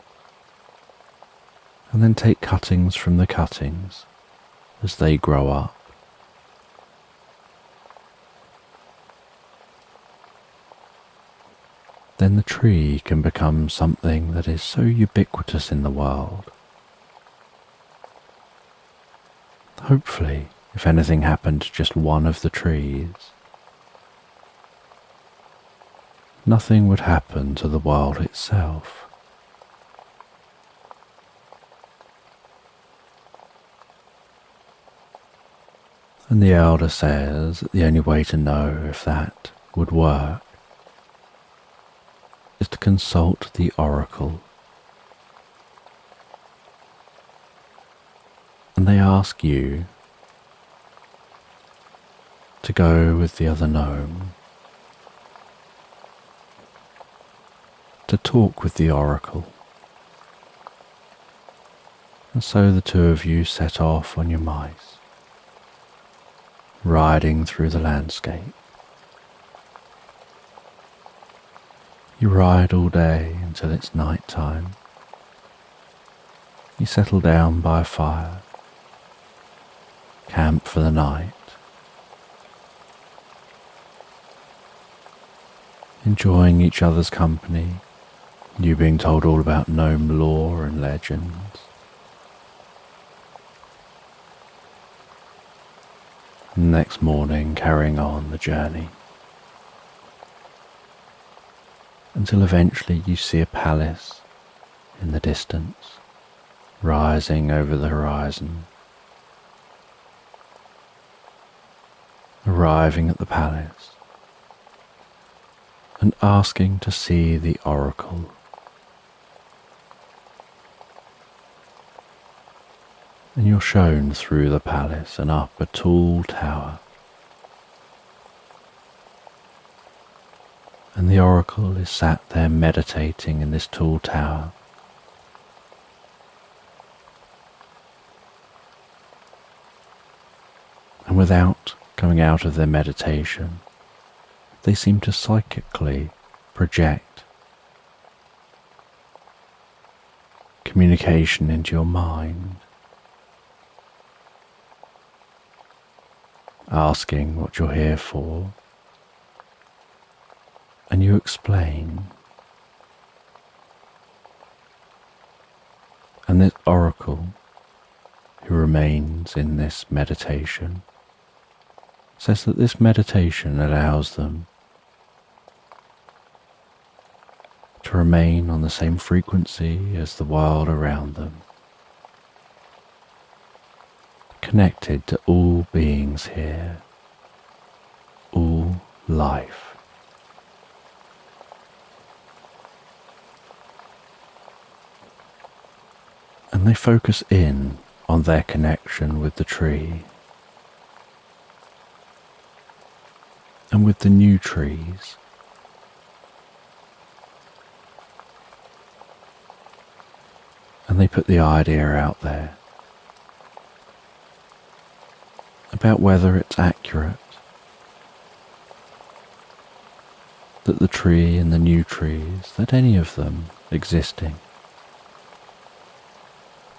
and then take cuttings from the cuttings as they grow up, then the tree can become something that is so ubiquitous in the world. Hopefully, if anything happened to just one of the trees, nothing would happen to the world itself. And the elder says that the only way to know if that would work is to consult the oracle. And they ask you to go with the other gnome to talk with the oracle. And so the two of you set off on your mice, riding through the landscape. You ride all day until it's night time. You settle down by a fire, camp for the night, enjoying each other's company, you being told all about gnome lore and legends. Next morning, carrying on the journey, until eventually you see a palace in the distance, rising over the horizon. Arriving at the palace and asking to see the oracle. And you're shown through the palace and up a tall tower. And the oracle is sat there meditating in this tall tower. And without coming out of their meditation, they seem to psychically project communication into your mind, asking what you're here for, and you explain. And this oracle, who remains in this meditation, says that this meditation allows them to remain on the same frequency as the world around them, connected to all beings here, all life. And they focus in on their connection with the tree and with the new trees. And they put the idea out there about whether it's accurate that the tree and the new trees, that any of them existing,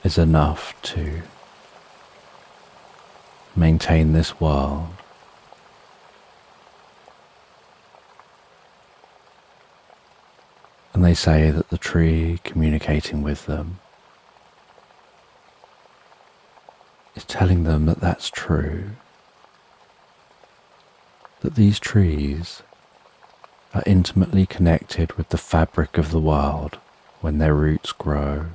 is enough to maintain this world. And they say that the tree communicating with them is telling them that that's true, that these trees are intimately connected with the fabric of the world when their roots grow.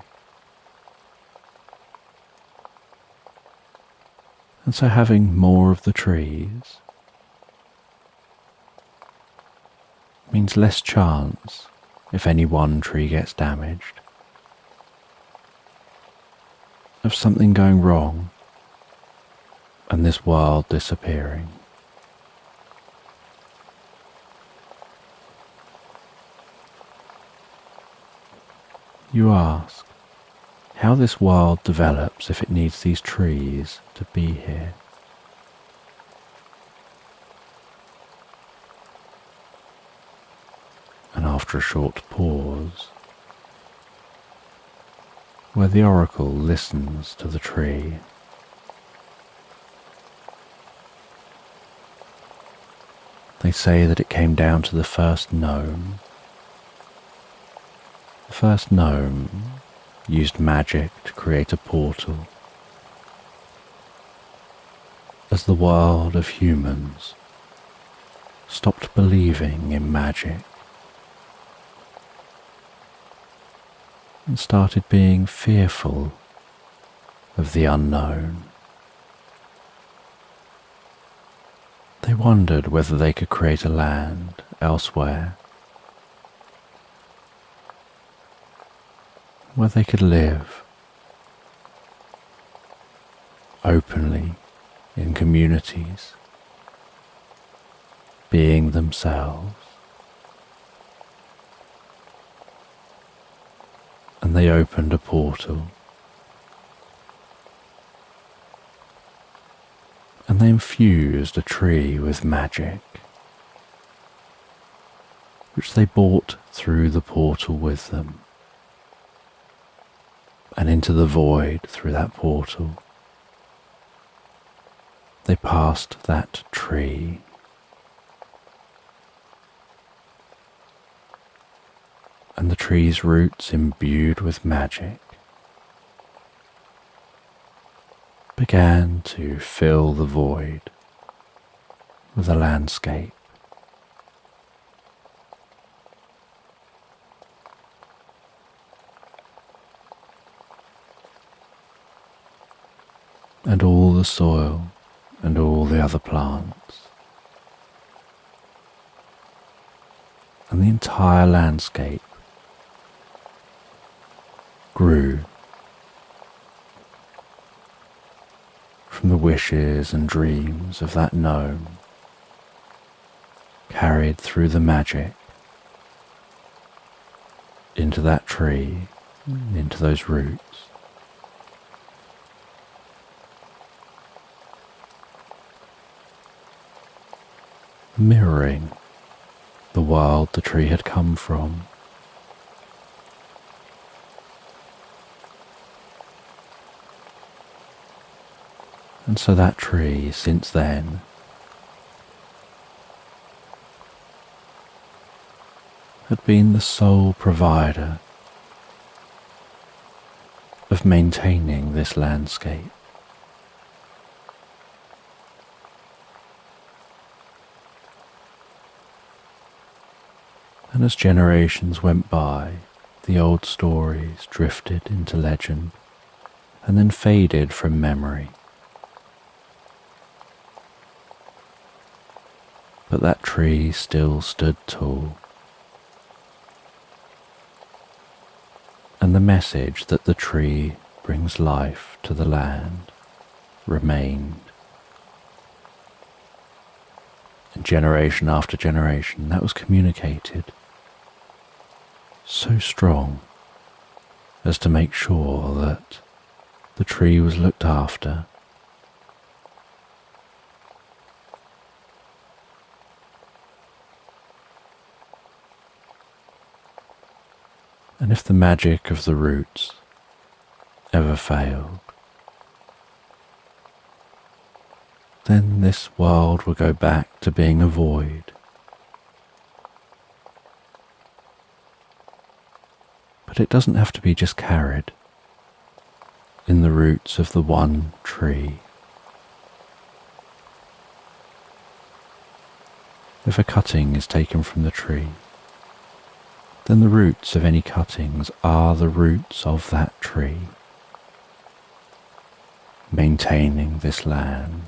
And so having more of the trees means less chance if any one tree gets damaged, of something going wrong and this world disappearing. You ask how this world develops if it needs these trees to be here. And after a short pause, where the oracle listens to the tree, they say that it came down to the first gnome. The first gnome used magic to create a portal as the world of humans stopped believing in magic and started being fearful of the unknown. They wondered whether they could create a land elsewhere where they could live openly in communities, being themselves. And they opened a portal, and they infused a tree with magic, which they brought through the portal with them, and into the void through that portal. They passed that tree. And the tree's roots, imbued with magic, began to fill the void with a landscape. And all the soil and all the other plants and the entire landscape grew from the wishes and dreams of that gnome, carried through the magic into that tree, into those roots. Mirroring the world the tree had come from. And so that tree, since then, had been the sole provider of maintaining this landscape. And as generations went by, the old stories drifted into legend and then faded from memory. But that tree still stood tall, and the message that the tree brings life to the land remained. And generation after generation, that was communicated so strong as to make sure that the tree was looked after. And if the magic of the roots ever failed, then this world will go back to being a void. But it doesn't have to be just carried in the roots of the one tree. If a cutting is taken from the tree, then the roots of any cuttings are the roots of that tree, maintaining this land.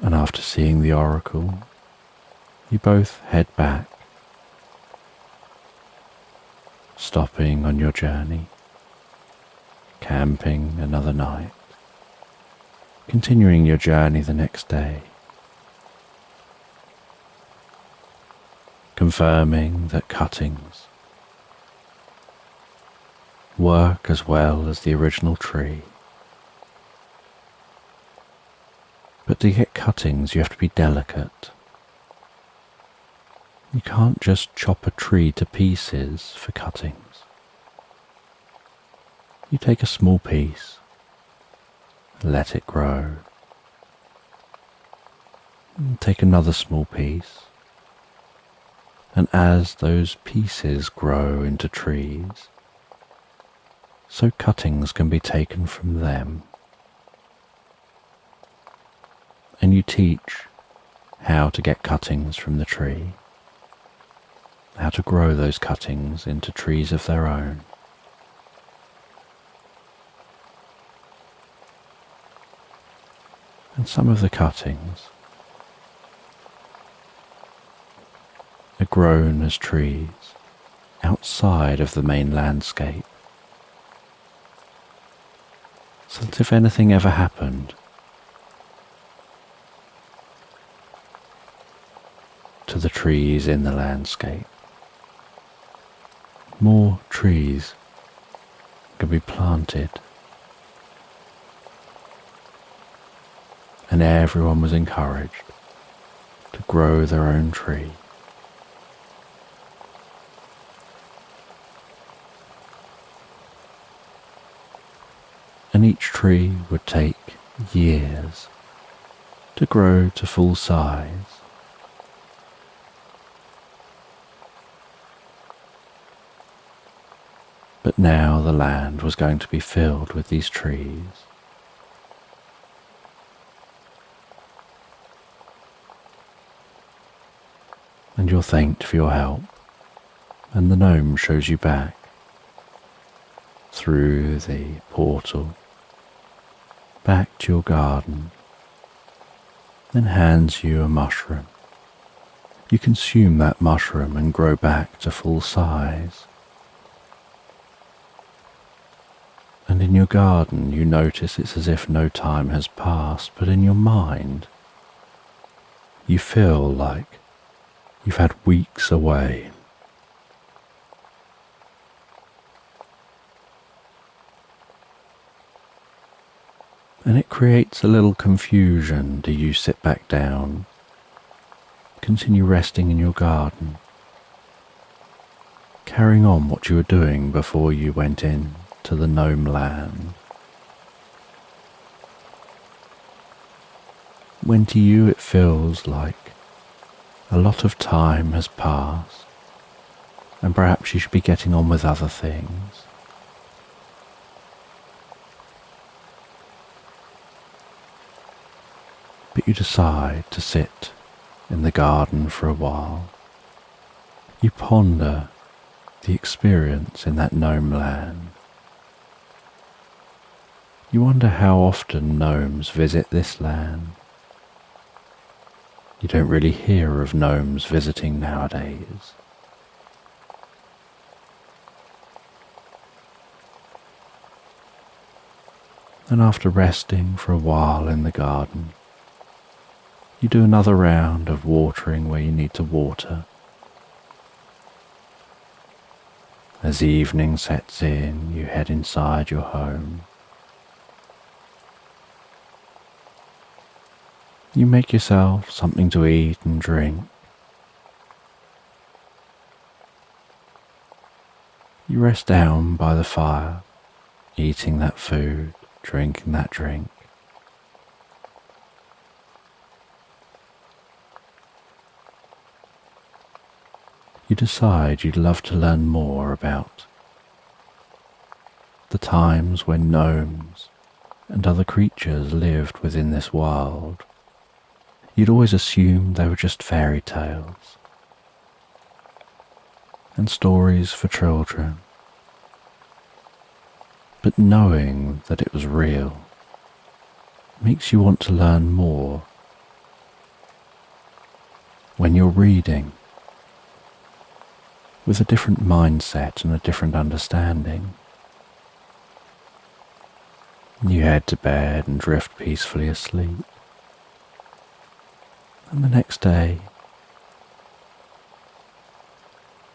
And after seeing the oracle, you both head back, stopping on your journey, camping another night, continuing your journey the next day, confirming that cuttings work as well as the original tree. But to get cuttings, you have to be delicate. You can't just chop a tree to pieces for cuttings. You take a small piece, let it grow. And take another small piece, and as those pieces grow into trees, so cuttings can be taken from them. And you teach how to get cuttings from the tree, how to grow those cuttings into trees of their own. And some of the cuttings are grown as trees outside of the main landscape, so that if anything ever happened to the trees in the landscape, more trees can be planted, and everyone was encouraged to grow their own tree. And each tree would take years to grow to full size. But now the land was going to be filled with these trees. And you're thanked for your help, and the gnome shows you back through the portal, back to your garden, then hands you a mushroom. You consume that mushroom and grow back to full size. And in your garden you notice it's as if no time has passed, but in your mind you feel like you've had weeks away. And it creates a little confusion. Do you sit back down, continue resting in your garden, carrying on what you were doing before you went in to the gnome land, when to you it feels like a lot of time has passed and perhaps you should be getting on with other things? but you decide to sit in the garden for a while. You ponder the experience in that gnome land. You wonder how often gnomes visit this land. You don't really hear of gnomes visiting nowadays. And after resting for a while in the garden, you do another round of watering where you need to water. As the evening sets in, you head inside your home. You make yourself something to eat and drink. You rest down by the fire, eating that food, drinking that drink. You decide you'd love to learn more about the times when gnomes and other creatures lived within this world. You'd always assumed they were just fairy tales and stories for children. But knowing that it was real makes you want to learn more. When you're reading, with a different mindset and a different understanding, you head to bed and drift peacefully asleep. And the next day,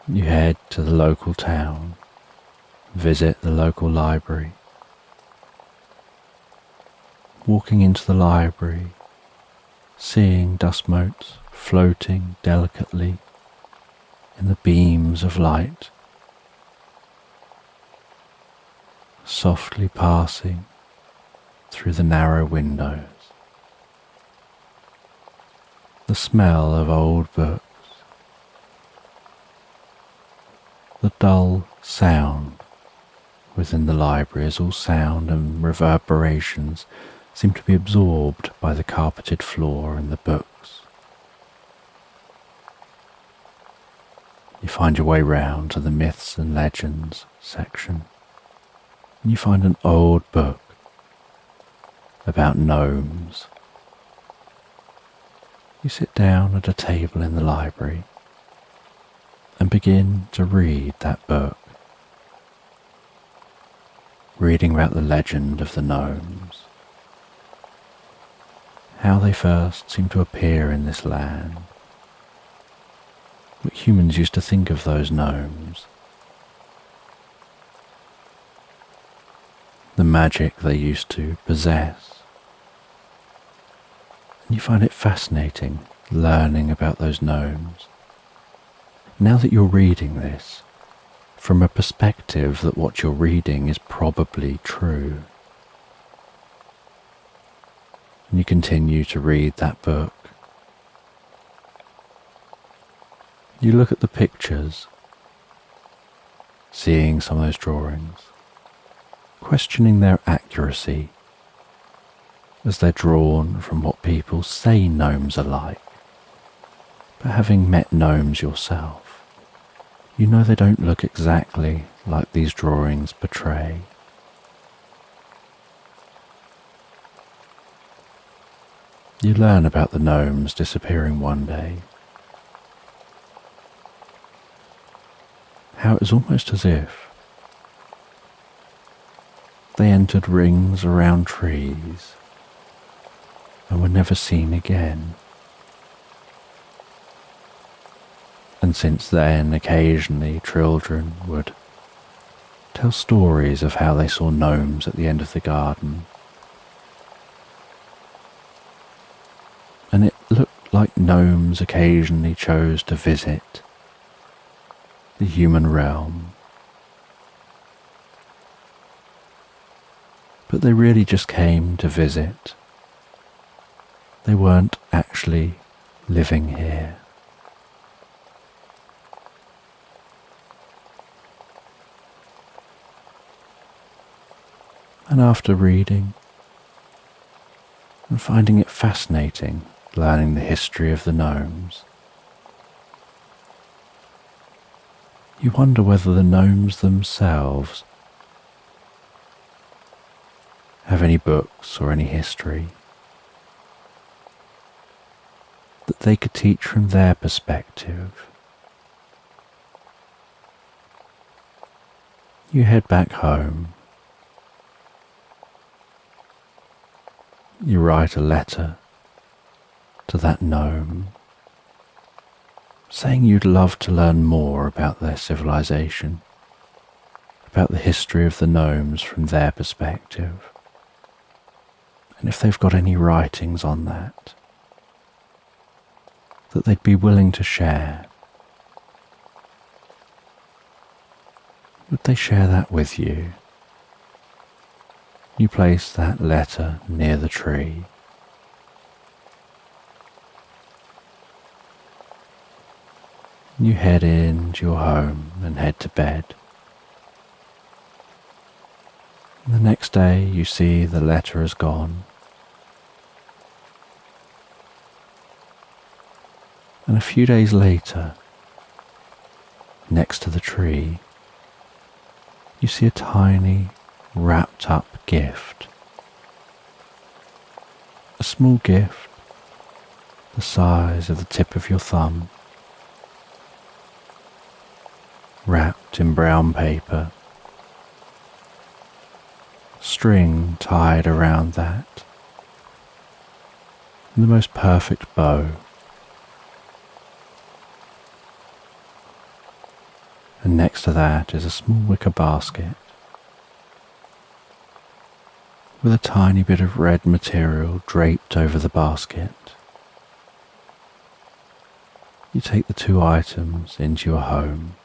you head to the local town, visit the local library. Walking into the library, seeing dust motes floating delicately in the beams of light, softly passing through the narrow windows. The smell of old books, the dull sound within the library as all sound and reverberations seem to be absorbed by the carpeted floor and the books. You find your way round to the myths and legends section, and you find an old book about gnomes. You sit down at a table in the library and begin to read that book, reading about the legend of the gnomes, how they first seemed to appear in this land, what humans used to think of those gnomes, the magic they used to possess. And you find it fascinating learning about those gnomes. Now that you're reading this, from a perspective that what you're reading is probably true, and you continue to read that book. You look at the pictures, seeing some of those drawings, questioning their accuracy as they're drawn from what people say gnomes are like. But having met gnomes yourself, you know they don't look exactly like these drawings portray. You learn about the gnomes disappearing one day, how it was almost as if they entered rings around trees and were never seen again. And since then, occasionally children would tell stories of how they saw gnomes at the end of the garden. And it looked like gnomes occasionally chose to visit the human realm. But they really just came to visit. They weren't actually living here. And after reading, and finding it fascinating learning the history of the gnomes. You wonder whether the gnomes themselves have any books or any history that they could teach from their perspective. You head back home. You write a letter to that gnome saying you'd love to learn more about their civilization, about the history of the gnomes from their perspective, and if they've got any writings on that they'd be willing to share. Would they share that with you? You place that letter near the tree. You head into your home and head to bed. And the next day you see the letter has gone. And a few days later, next to the tree, you see a tiny, wrapped up gift. A small gift, the size of the tip of your thumb, wrapped in brown paper, string tied around that, and the most perfect bow. And next to that is a small wicker basket with a tiny bit of red material draped over the basket. You take the two items into your home,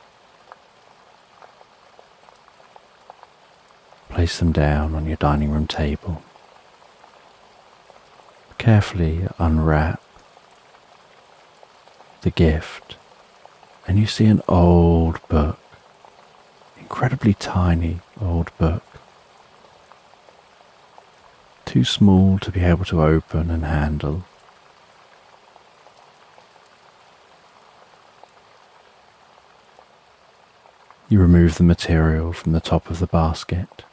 place them down on your dining room table, carefully unwrap the gift, and you see an old book, incredibly tiny old book, too small to be able to open and handle. You remove the material from the top of the basket,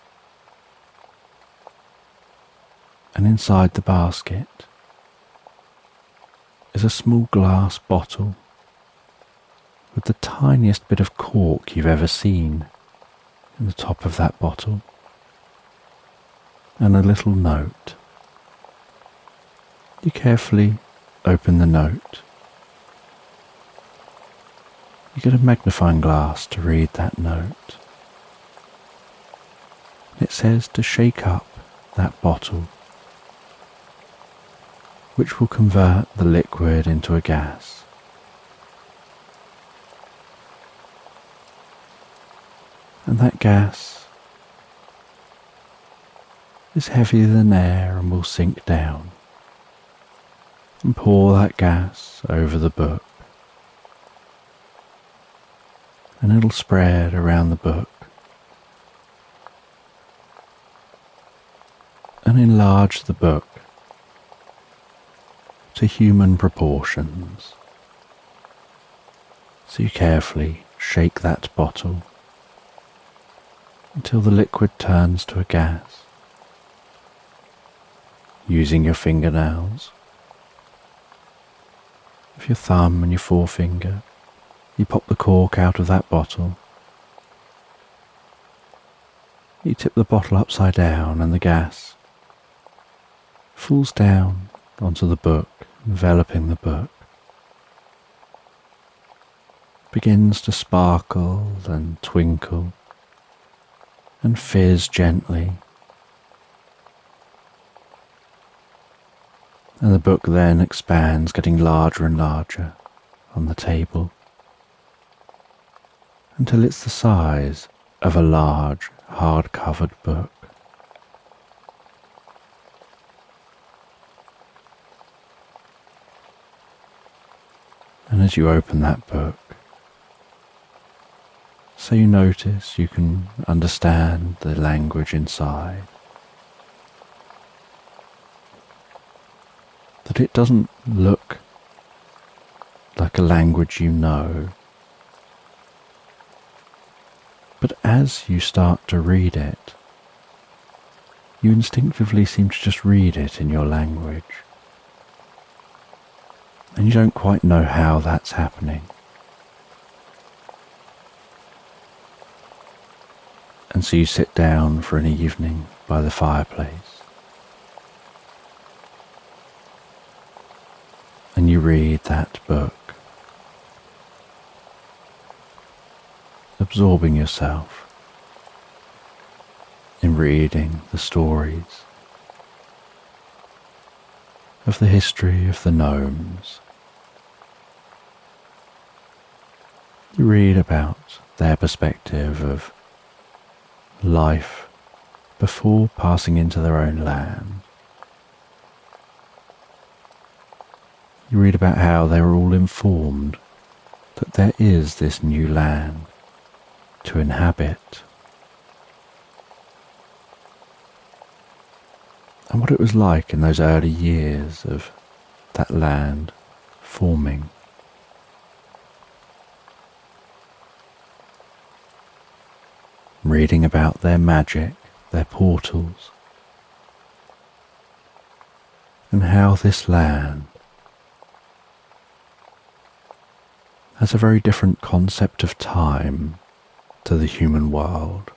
and inside the basket is a small glass bottle with the tiniest bit of cork you've ever seen in the top of that bottle, and a little note. You carefully open the note. You get a magnifying glass to read that note. It says to shake up that bottle, which will convert the liquid into a gas. And that gas is heavier than air and will sink down. And pour that gas over the book. And it'll spread around the book and enlarge the book to human proportions. So you carefully shake that bottle until the liquid turns to a gas. Using your fingernails, with your thumb and your forefinger, you pop the cork out of that bottle. You tip the bottle upside down and the gas falls down onto the book, enveloping the book. Begins to sparkle and twinkle and fizz gently. And the book then expands, getting larger and larger on the table, until it's the size of a large, hard-covered book. And as you open that book, so you notice you can understand the language inside. but it doesn't look like a language you know. But as you start to read it, you instinctively seem to just read it in your language. And you don't quite know how that's happening. And so you sit down for an evening by the fireplace. And you read that book, absorbing yourself in reading the stories of the history of the gnomes. You read about their perspective of life before passing into their own land. You read about how they were all informed that there is this new land to inhabit, and what it was like in those early years of that land forming. Reading about their magic, their portals, and how this land has a very different concept of time to the human world.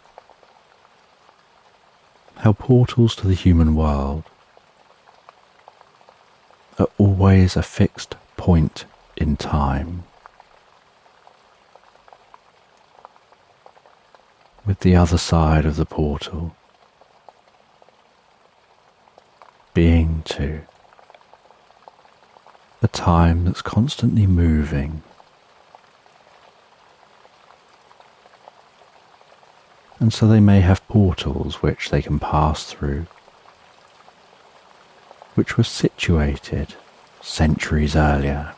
How portals to the human world are always a fixed point in time, with the other side of the portal being to a time that's constantly moving, and so they may have portals which they can pass through, which were situated centuries earlier.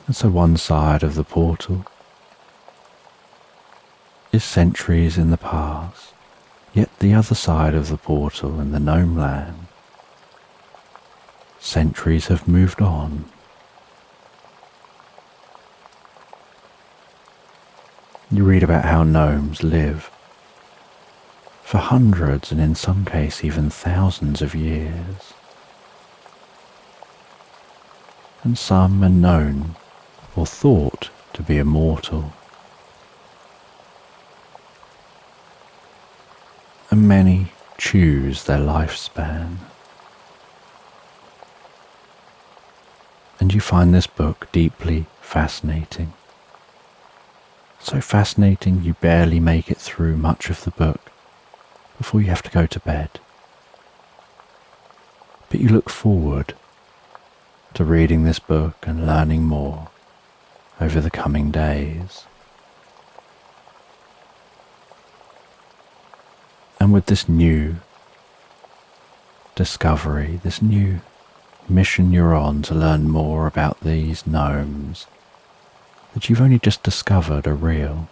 And so one side of the portal is centuries in the past, yet the other side of the portal in the gnome land, centuries have moved on. You read about how gnomes live for hundreds and in some cases even thousands of years. And some are known or thought to be immortal. And many choose their lifespan. And you find this book deeply fascinating. So fascinating you barely make it through much of the book before you have to go to bed. But you look forward to reading this book and learning more over the coming days. And with this new discovery, this new mission you're on to learn more about these gnomes that you've only just discovered are real,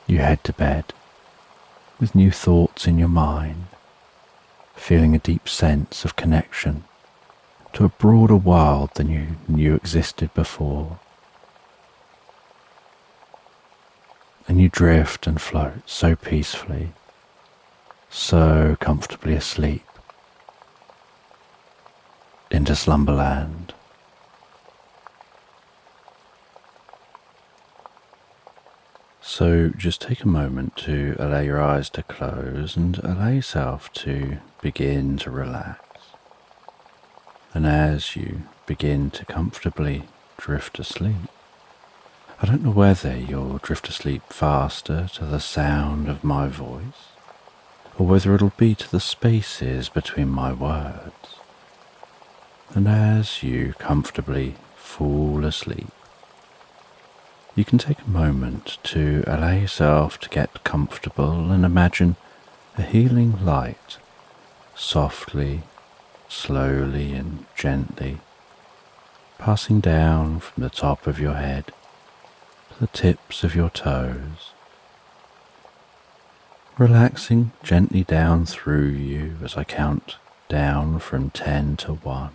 you head to bed with new thoughts in your mind, feeling a deep sense of connection to a broader world than you knew existed before. And you drift and float so peacefully, so comfortably asleep into Slumberland. So just take a moment to allow your eyes to close and allow yourself to begin to relax. And as you begin to comfortably drift asleep, I don't know whether you'll drift asleep faster to the sound of my voice, or whether it'll be to the spaces between my words. And as you comfortably fall asleep, you can take a moment to allow yourself to get comfortable and imagine a healing light softly, slowly and gently passing down from the top of your head to the tips of your toes, relaxing gently down through you as I count down from 10 to 1.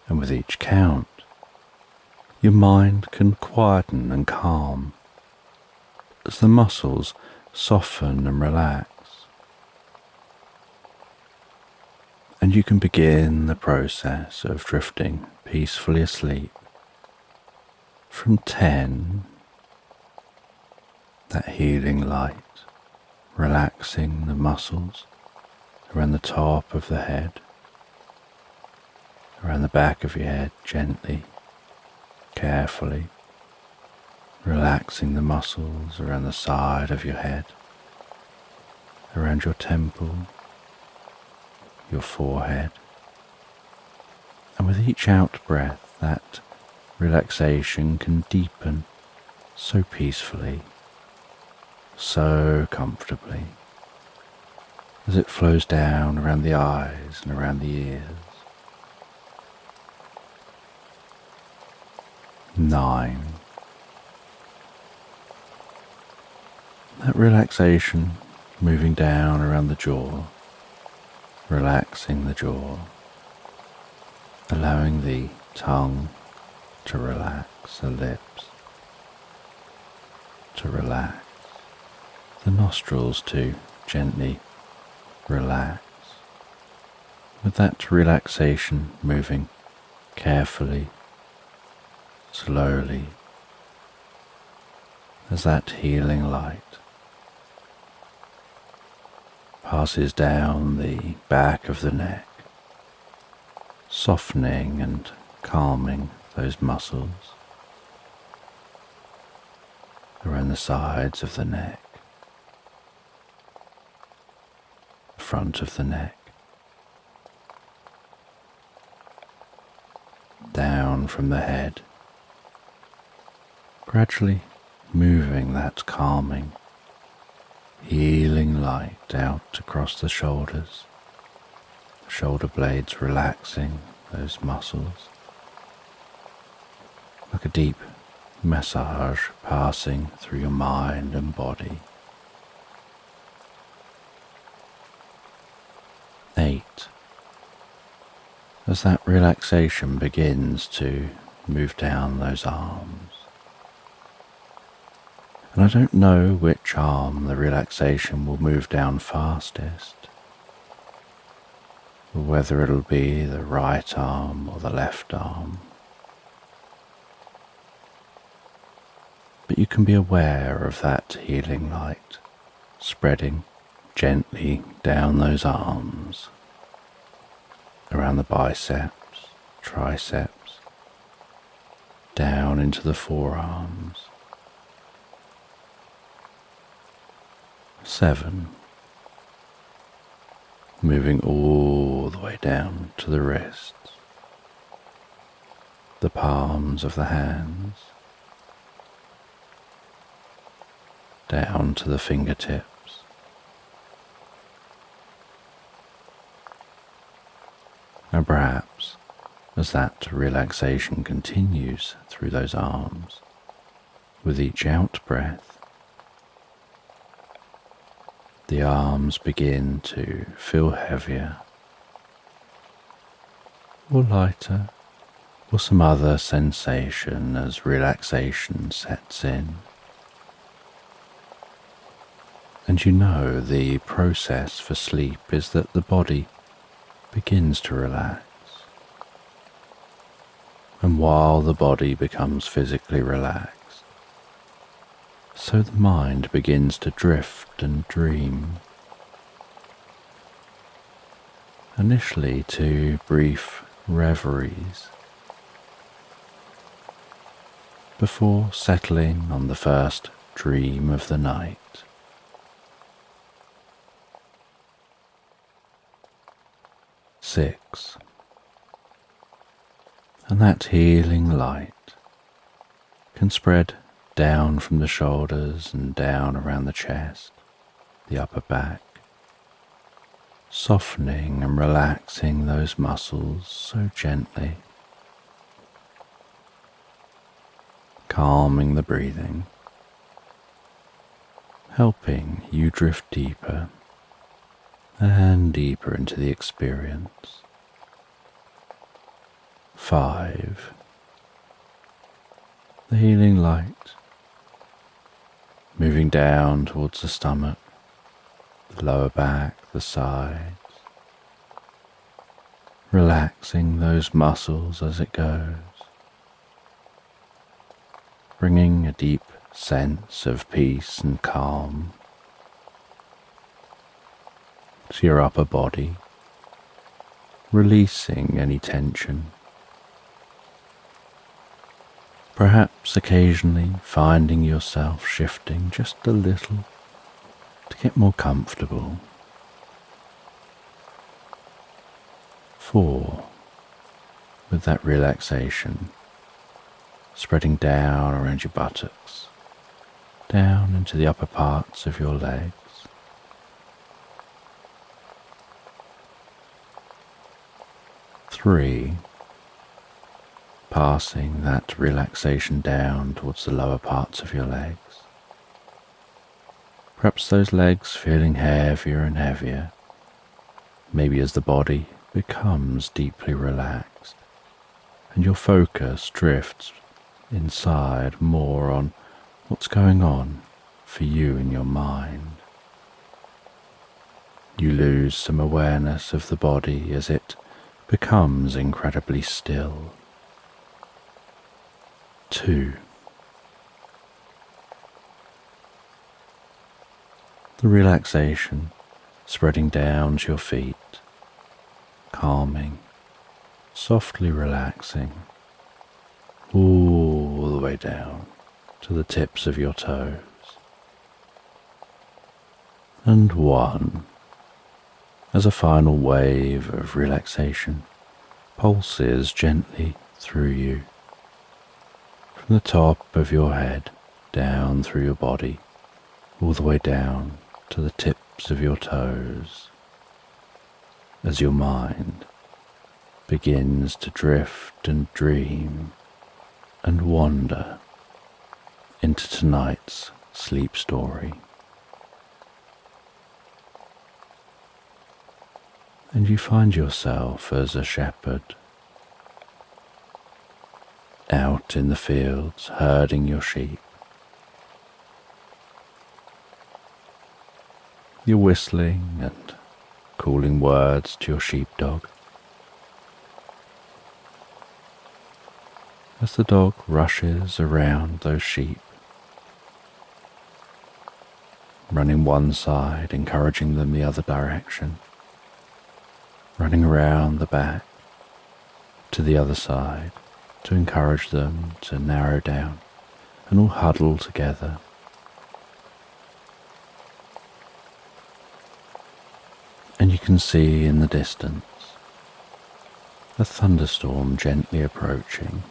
And with each count, your mind can quieten and calm as the muscles soften and relax. And you can begin the process of drifting peacefully asleep. From 10, that healing light, relaxing the muscles around the top of the head, around the back of your head gently, carefully, relaxing the muscles around the side of your head, around your temple, your forehead. And with each out breath, that relaxation can deepen so peacefully, so comfortably, as it flows down around the eyes and around the ears. 9. That relaxation moving down around the jaw, relaxing the jaw, allowing the tongue to relax, the lips to relax, the nostrils to gently relax. With that relaxation moving carefully, slowly, as that healing light passes down the back of the neck, softening and calming those muscles around the sides of the neck, the front of the neck, down from the head, gradually moving that calming, healing light out across the shoulders, the shoulder blades relaxing those muscles, like a deep massage passing through your mind and body. 8. As that relaxation begins to move down those arms, and I don't know which arm the relaxation will move down fastest, or whether it'll be the right arm or the left arm. But you can be aware of that healing light spreading gently down those arms, around the biceps, triceps, down into the forearms. 7. Moving all the way down to the wrists, the palms of the hands, down to the fingertips, and perhaps as that relaxation continues through those arms, with each out breath, the arms begin to feel heavier, or lighter, or some other sensation as relaxation sets in. And you know the process for sleep is that the body begins to relax. And while the body becomes physically relaxed, so the mind begins to drift and dream. Initially to brief reveries, before settling on the first dream of the night. 6. And that healing light can spread down from the shoulders and down around the chest, the upper back, softening and relaxing those muscles so gently, calming the breathing, helping you drift deeper and deeper into the experience. 5. The healing light moving down towards the stomach, the lower back, the sides, relaxing those muscles as it goes, bringing a deep sense of peace and calm to your upper body, releasing any tension. Perhaps occasionally finding yourself shifting just a little to get more comfortable. 4. With that relaxation spreading down around your buttocks, down into the upper parts of your legs. 3. Passing that relaxation down towards the lower parts of your legs. Perhaps those legs feeling heavier and heavier, maybe as the body becomes deeply relaxed and your focus drifts inside more on what's going on for you in your mind. You lose some awareness of the body as it becomes incredibly still. 2. The relaxation spreading down to your feet, calming, softly relaxing, all the way down to the tips of your toes. And 1. As a final wave of relaxation pulses gently through you, from the top of your head down through your body, all the way down to the tips of your toes, as your mind begins to drift and dream and wander into tonight's sleep story. And you find yourself as a shepherd out in the fields herding your sheep. You're whistling and calling words to your sheepdog. As the dog rushes around those sheep, running one side, encouraging them the other direction, running around the back to the other side to encourage them to narrow down and all huddle together. And you can see in the distance a thunderstorm gently approaching.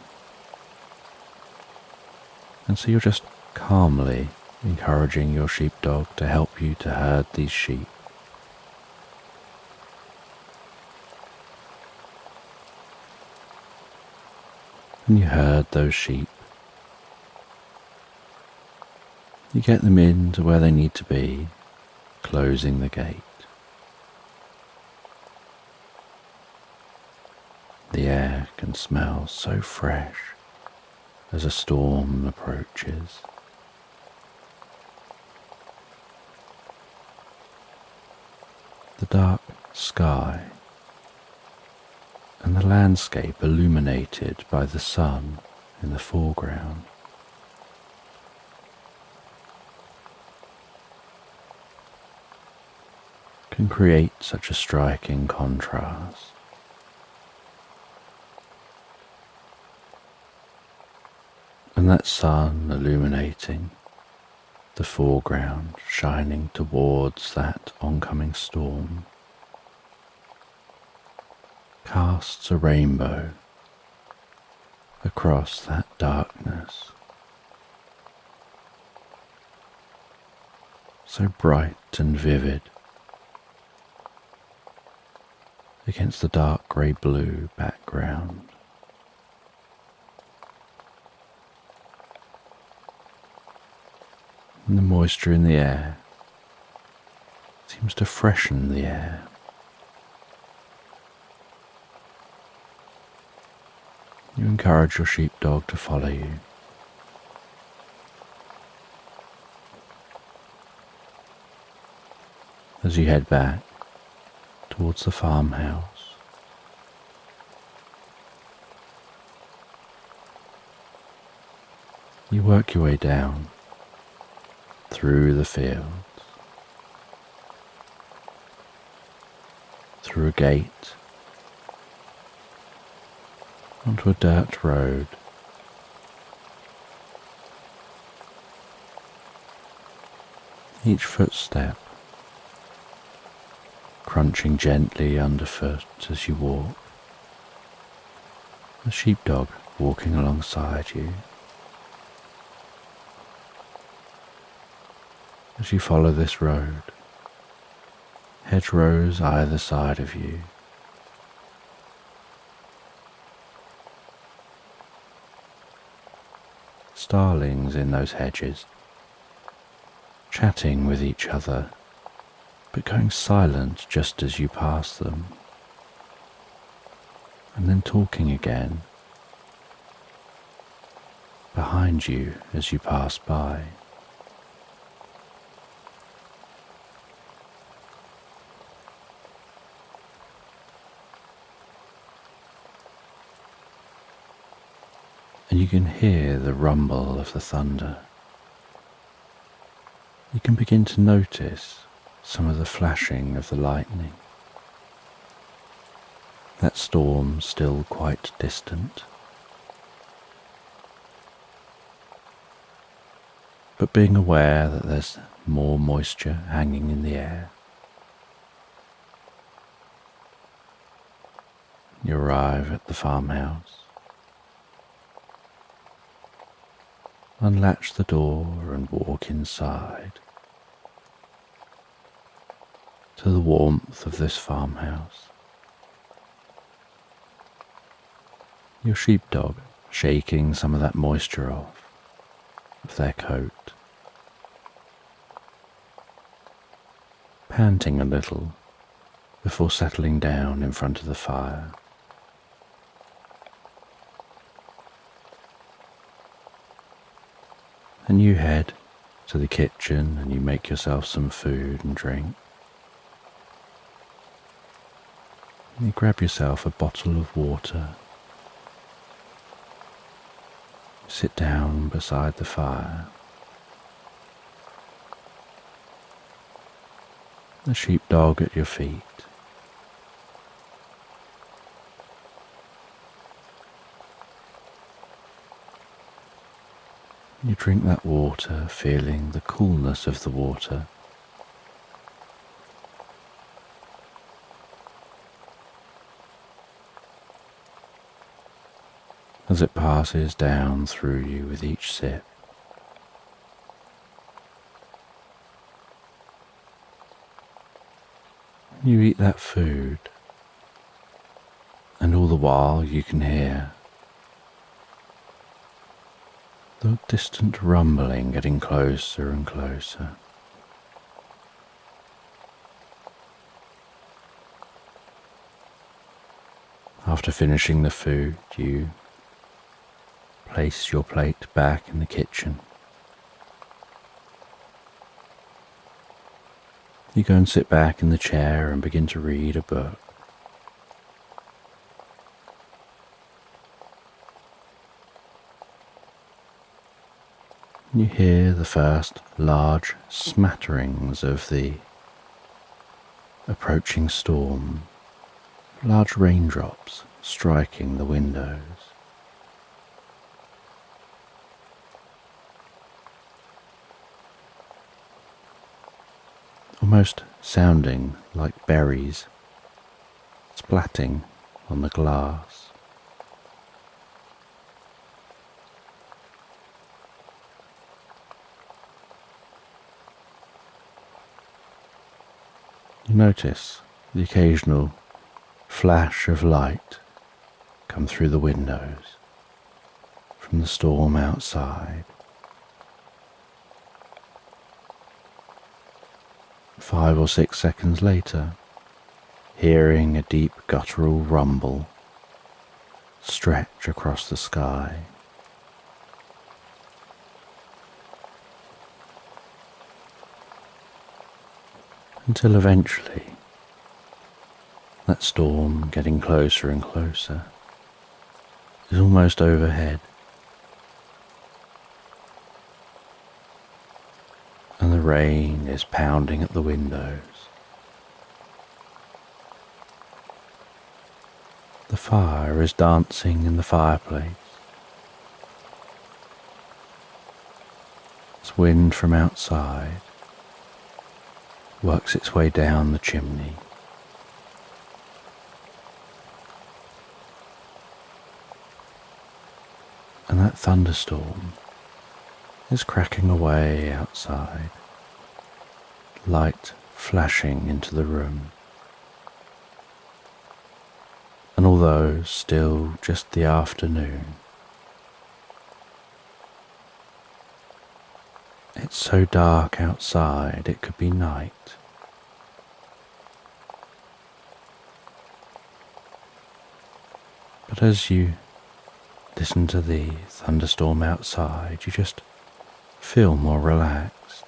And so you're just calmly encouraging your sheepdog to help you to herd these sheep. And you herd those sheep. You get them in to where they need to be, closing the gate. The air can smell so fresh as a storm approaches. The dark sky and the landscape illuminated by the sun in the foreground. Can create such a striking contrast. And that sun illuminating the foreground, shining towards that oncoming storm, casts a rainbow across that darkness, so bright and vivid against the dark grey-blue background. and the moisture in the air seems to freshen the air. You encourage your sheepdog to follow you. As you head back towards the farmhouse, you work your way down through the fields, through a gate, onto a dirt road. Each footstep crunching gently underfoot as you walk, the sheepdog walking alongside you. As you follow this road, hedgerows either side of you, starlings in those hedges, chatting with each other, but going silent just as you pass them, and then talking again behind you as you pass by. And you can hear the rumble of the thunder. You can begin to notice some of the flashing of the lightning. That storm still quite distant. But being aware that there's more moisture hanging in the air, you arrive at the farmhouse. Unlatch the door and walk inside to the warmth of this farmhouse. Your sheepdog shaking some of that moisture off of their coat, panting a little before settling down in front of the fire. And you head to the kitchen and you make yourself some food and drink. And you grab yourself a bottle of water. Sit down beside the fire. The sheepdog at your feet. You drink that water, feeling the coolness of the water. As it passes down through you with each sip. You eat that food, and all the while you can hear the distant rumbling getting closer and closer. After finishing the food, you place your plate back in the kitchen. You go and sit back in the chair and begin to read a book. You hear the first large smatterings of the approaching storm, large raindrops striking the windows. Almost sounding like berries splatting on the glass. You notice the occasional flash of light come through the windows from the storm outside. 5 or 6 seconds later, hearing a deep guttural rumble stretch across the sky. Until eventually, that storm getting closer and closer is almost overhead, and the rain is pounding at the windows. The fire is dancing in the fireplace. As wind from outside works its way down the chimney. And that thunderstorm is cracking away outside, light flashing into the room. And although still just the afternoon, it's so dark outside it could be night. But as you listen to the thunderstorm outside, you just feel more relaxed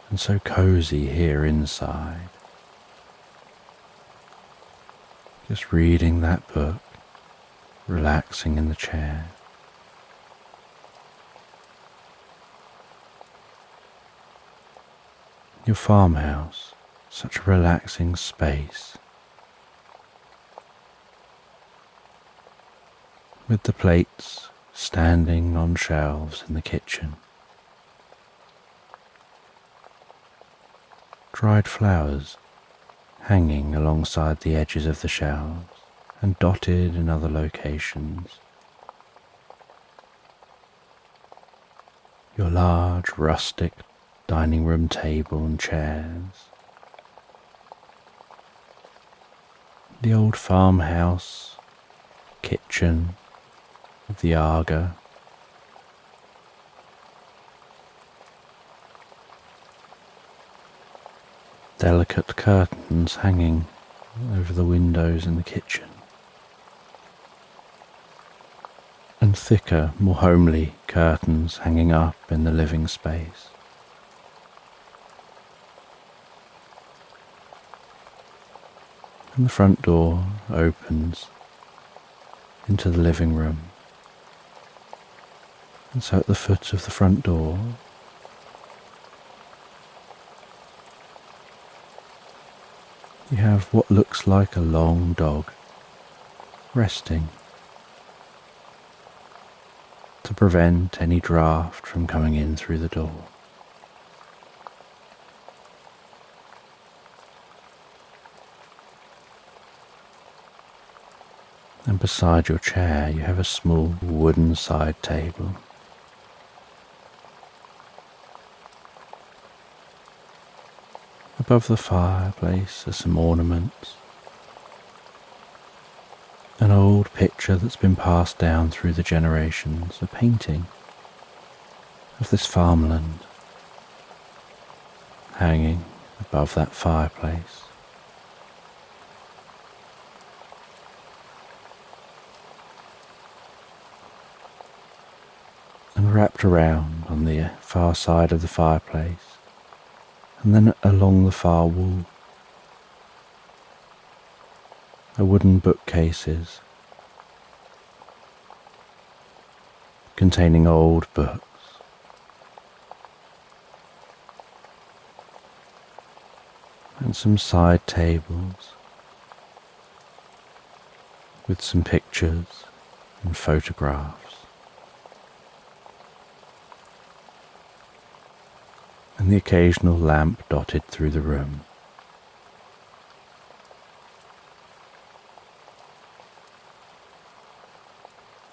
and so cozy here inside. Just reading that book, relaxing in the chair. Your farmhouse, such a relaxing space, with the plates standing on shelves in the kitchen. Dried flowers hanging alongside the edges of the shelves and dotted in other locations. Your large rustic dining room table and chairs. The old farmhouse kitchen with the Aga. Delicate curtains hanging over the windows in the kitchen. And thicker, more homely curtains hanging up in the living space. And the front door opens into the living room. And so at the foot of the front door, you have what looks like a long dog resting to prevent any draft from coming in through the door. And beside your chair you have a small wooden side table. Above the fireplace are some ornaments. An old picture that's been passed down through the generations, a painting of this farmland hanging above that fireplace. And wrapped around on the far side of the fireplace, and then along the far wall, are wooden bookcases containing old books. And some side tables with some pictures and photographs. And the occasional lamp dotted through the room.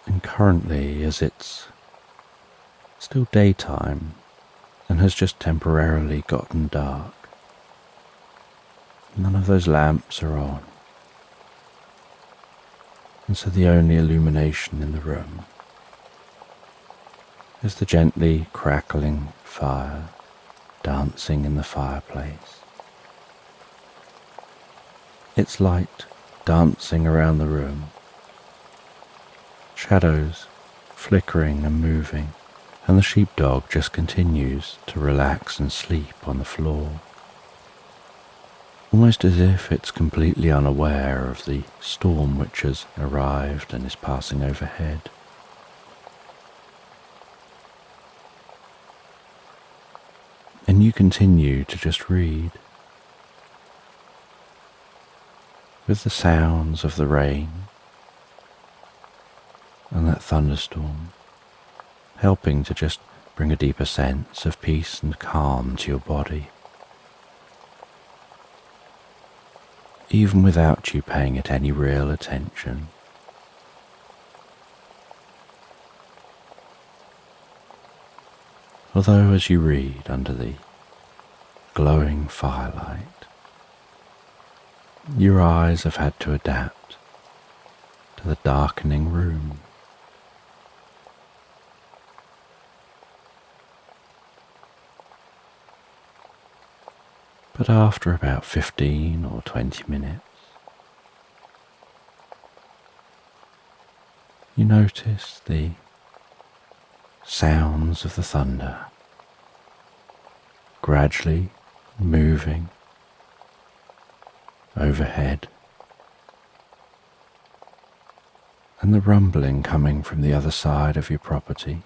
And currently, as it's still daytime and has just temporarily gotten dark, none of those lamps are on, and so the only illumination in the room is the gently crackling fire dancing in the fireplace, its light dancing around the room, shadows flickering and moving, and the sheepdog just continues to relax and sleep on the floor, almost as if it's completely unaware of the storm which has arrived and is passing overhead. And you continue to just read, with the sounds of the rain and that thunderstorm helping to just bring a deeper sense of peace and calm to your body, even without you paying it any real attention. Although as you read under the glowing firelight, your eyes have had to adapt to the darkening room. But after about 15 or 20 minutes, you notice the sounds of the thunder gradually moving overhead, and the rumbling coming from the other side of your property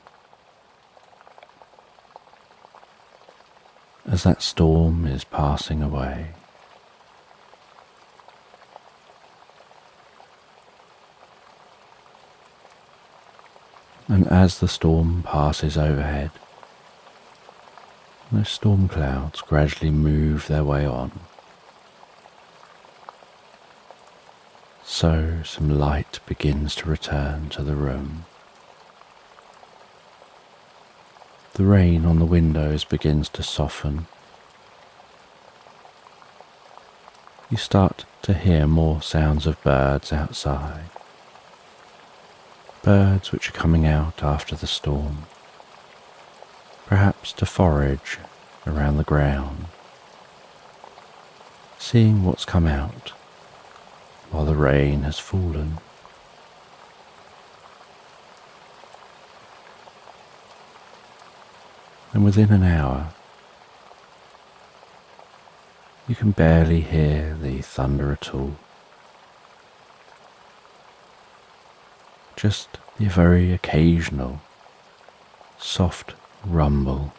as that storm is passing away. And as the storm passes overhead, those storm clouds gradually move their way on. So some light begins to return to the room. The rain on the windows begins to soften. You start to hear more sounds of birds outside. Birds which are coming out after the storm, perhaps to forage around the ground, seeing what's come out while the rain has fallen. And within an hour, you can barely hear the thunder at all. Just the very occasional soft rumble,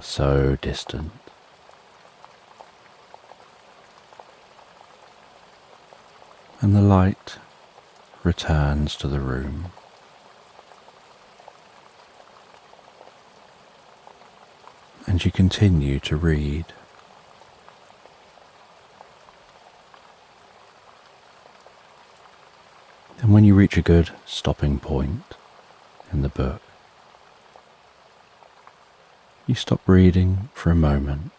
so distant. And the light returns to the room. And you continue to read. And when you reach a good stopping point in the book, you stop reading for a moment.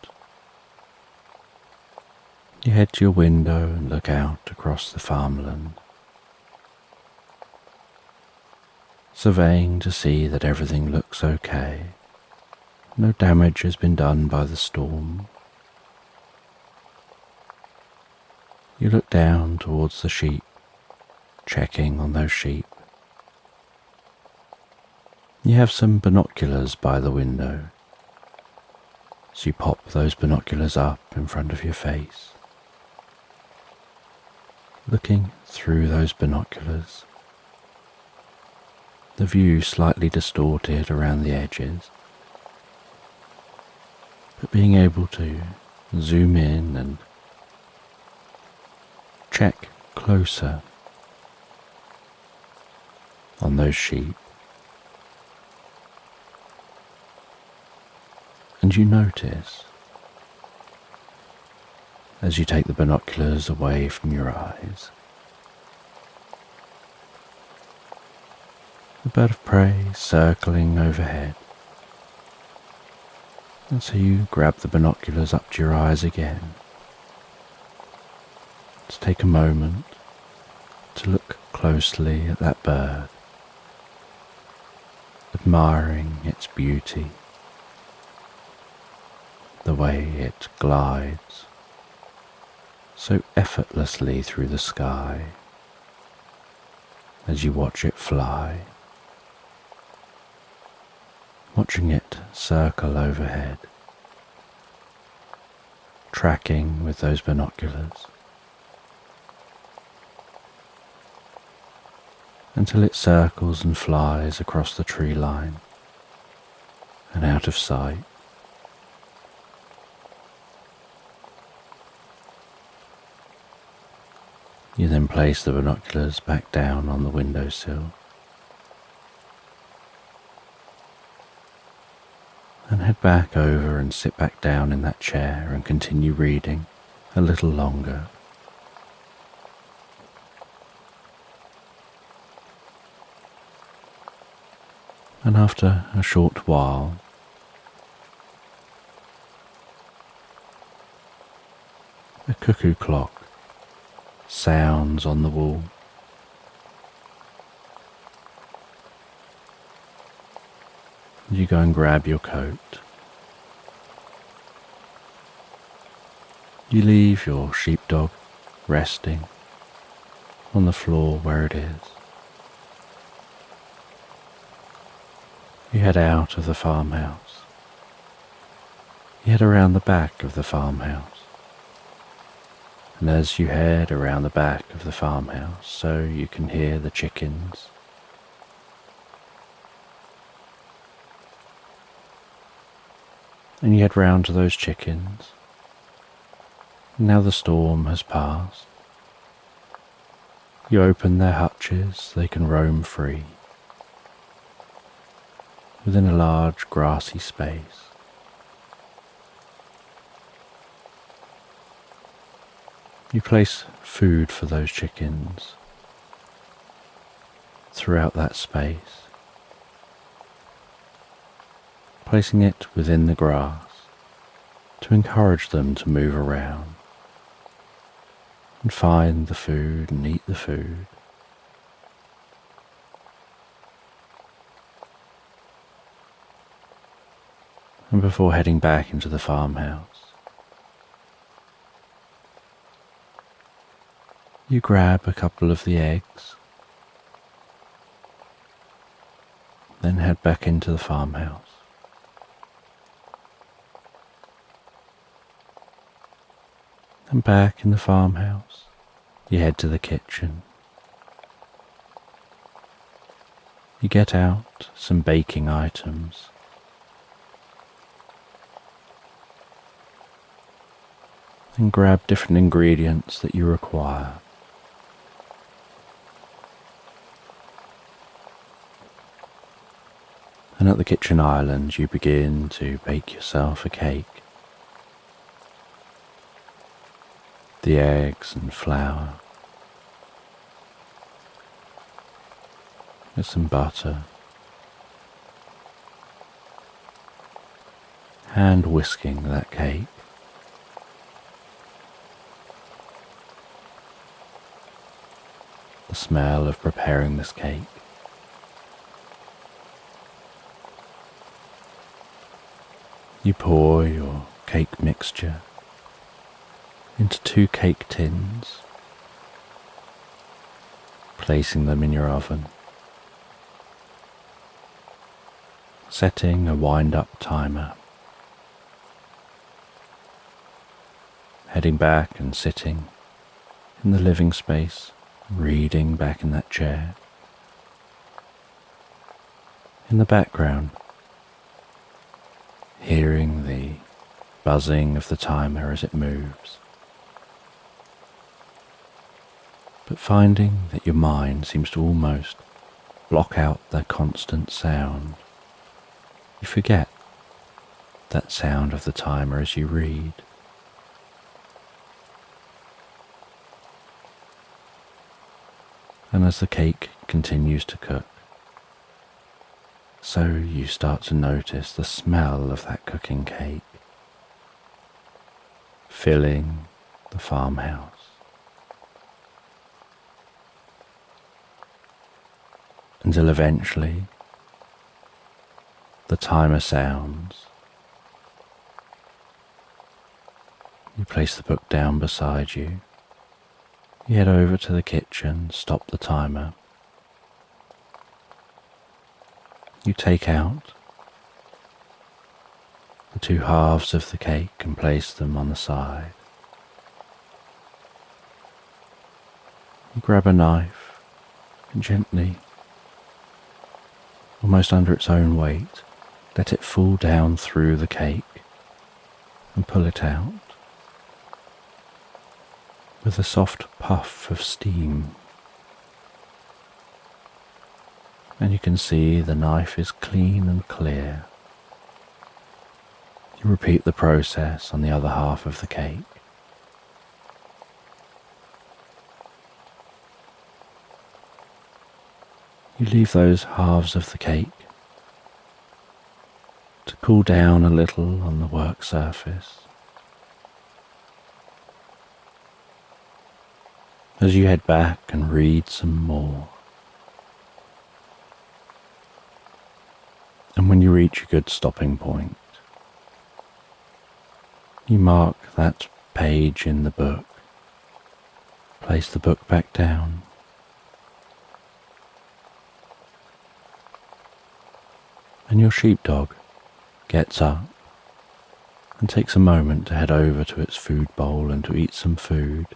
You head to your window and look out across the farmland, surveying to see that everything looks okay. No damage has been done by the storm. You look down towards the sheep, checking on those sheep. You have some binoculars by the window, so you pop those binoculars up in front of your face. Looking through those binoculars, the view slightly distorted around the edges, but being able to zoom in and check closer on those sheep, and you notice, as you take the binoculars away from your eyes, the bird of prey circling overhead. And so you grab the binoculars up to your eyes again, to take a moment to look closely at that bird, admiring its beauty the way it glides so effortlessly through the sky as you watch it fly, watching it circle overhead, tracking with those binoculars until it circles and flies across the tree line and out of sight. You then place the binoculars back down on the windowsill and head back over and sit back down in that chair and continue reading a little longer. And after a short while, a cuckoo clock sounds on the wall. You go and grab your coat. You leave your sheepdog resting on the floor where it is. You head out of the farmhouse. You head around the back of the farmhouse. And as you head around the back of the farmhouse, so you can hear the chickens. And you head round to those chickens. Now the storm has passed. You open their hutches, they can roam free within a large grassy space. You place food for those chickens throughout that space, placing it within the grass to encourage them to move around and find the food and eat the food. And before heading back into the farmhouse, you grab a couple of the eggs, then head back into the farmhouse. And back in the farmhouse, you head to the kitchen. You get out some baking items. And grab different ingredients that you require. And at the kitchen island, you begin to bake yourself a cake. The eggs and flour, with some butter, hand whisking that cake. The smell of preparing this cake. You pour your cake mixture into 2 cake tins, placing them in your oven, setting a wind-up timer, heading back and sitting in the living space, reading back in that chair. In the background, hearing the buzzing of the timer as it moves, but finding that your mind seems to almost block out that constant sound. You forget that sound of the timer as you read. And as the cake continues to cook, so you start to notice the smell of that cooking cake filling the farmhouse. Until eventually the timer sounds You place the book down beside you. You head over to the kitchen, stop the timer. You take out the two halves of the cake and place them on the side. You grab a knife and gently, almost under its own weight, let it fall down through the cake and pull it out with a soft puff of steam. And you can see the knife is clean and clear. You repeat the process on the other half of the cake. You leave those halves of the cake to cool down a little on the work surface. As you head back and read some more. And when you reach a good stopping point, you mark that page in the book, place the book back down, and your sheepdog gets up and takes a moment to head over to its food bowl and to eat some food,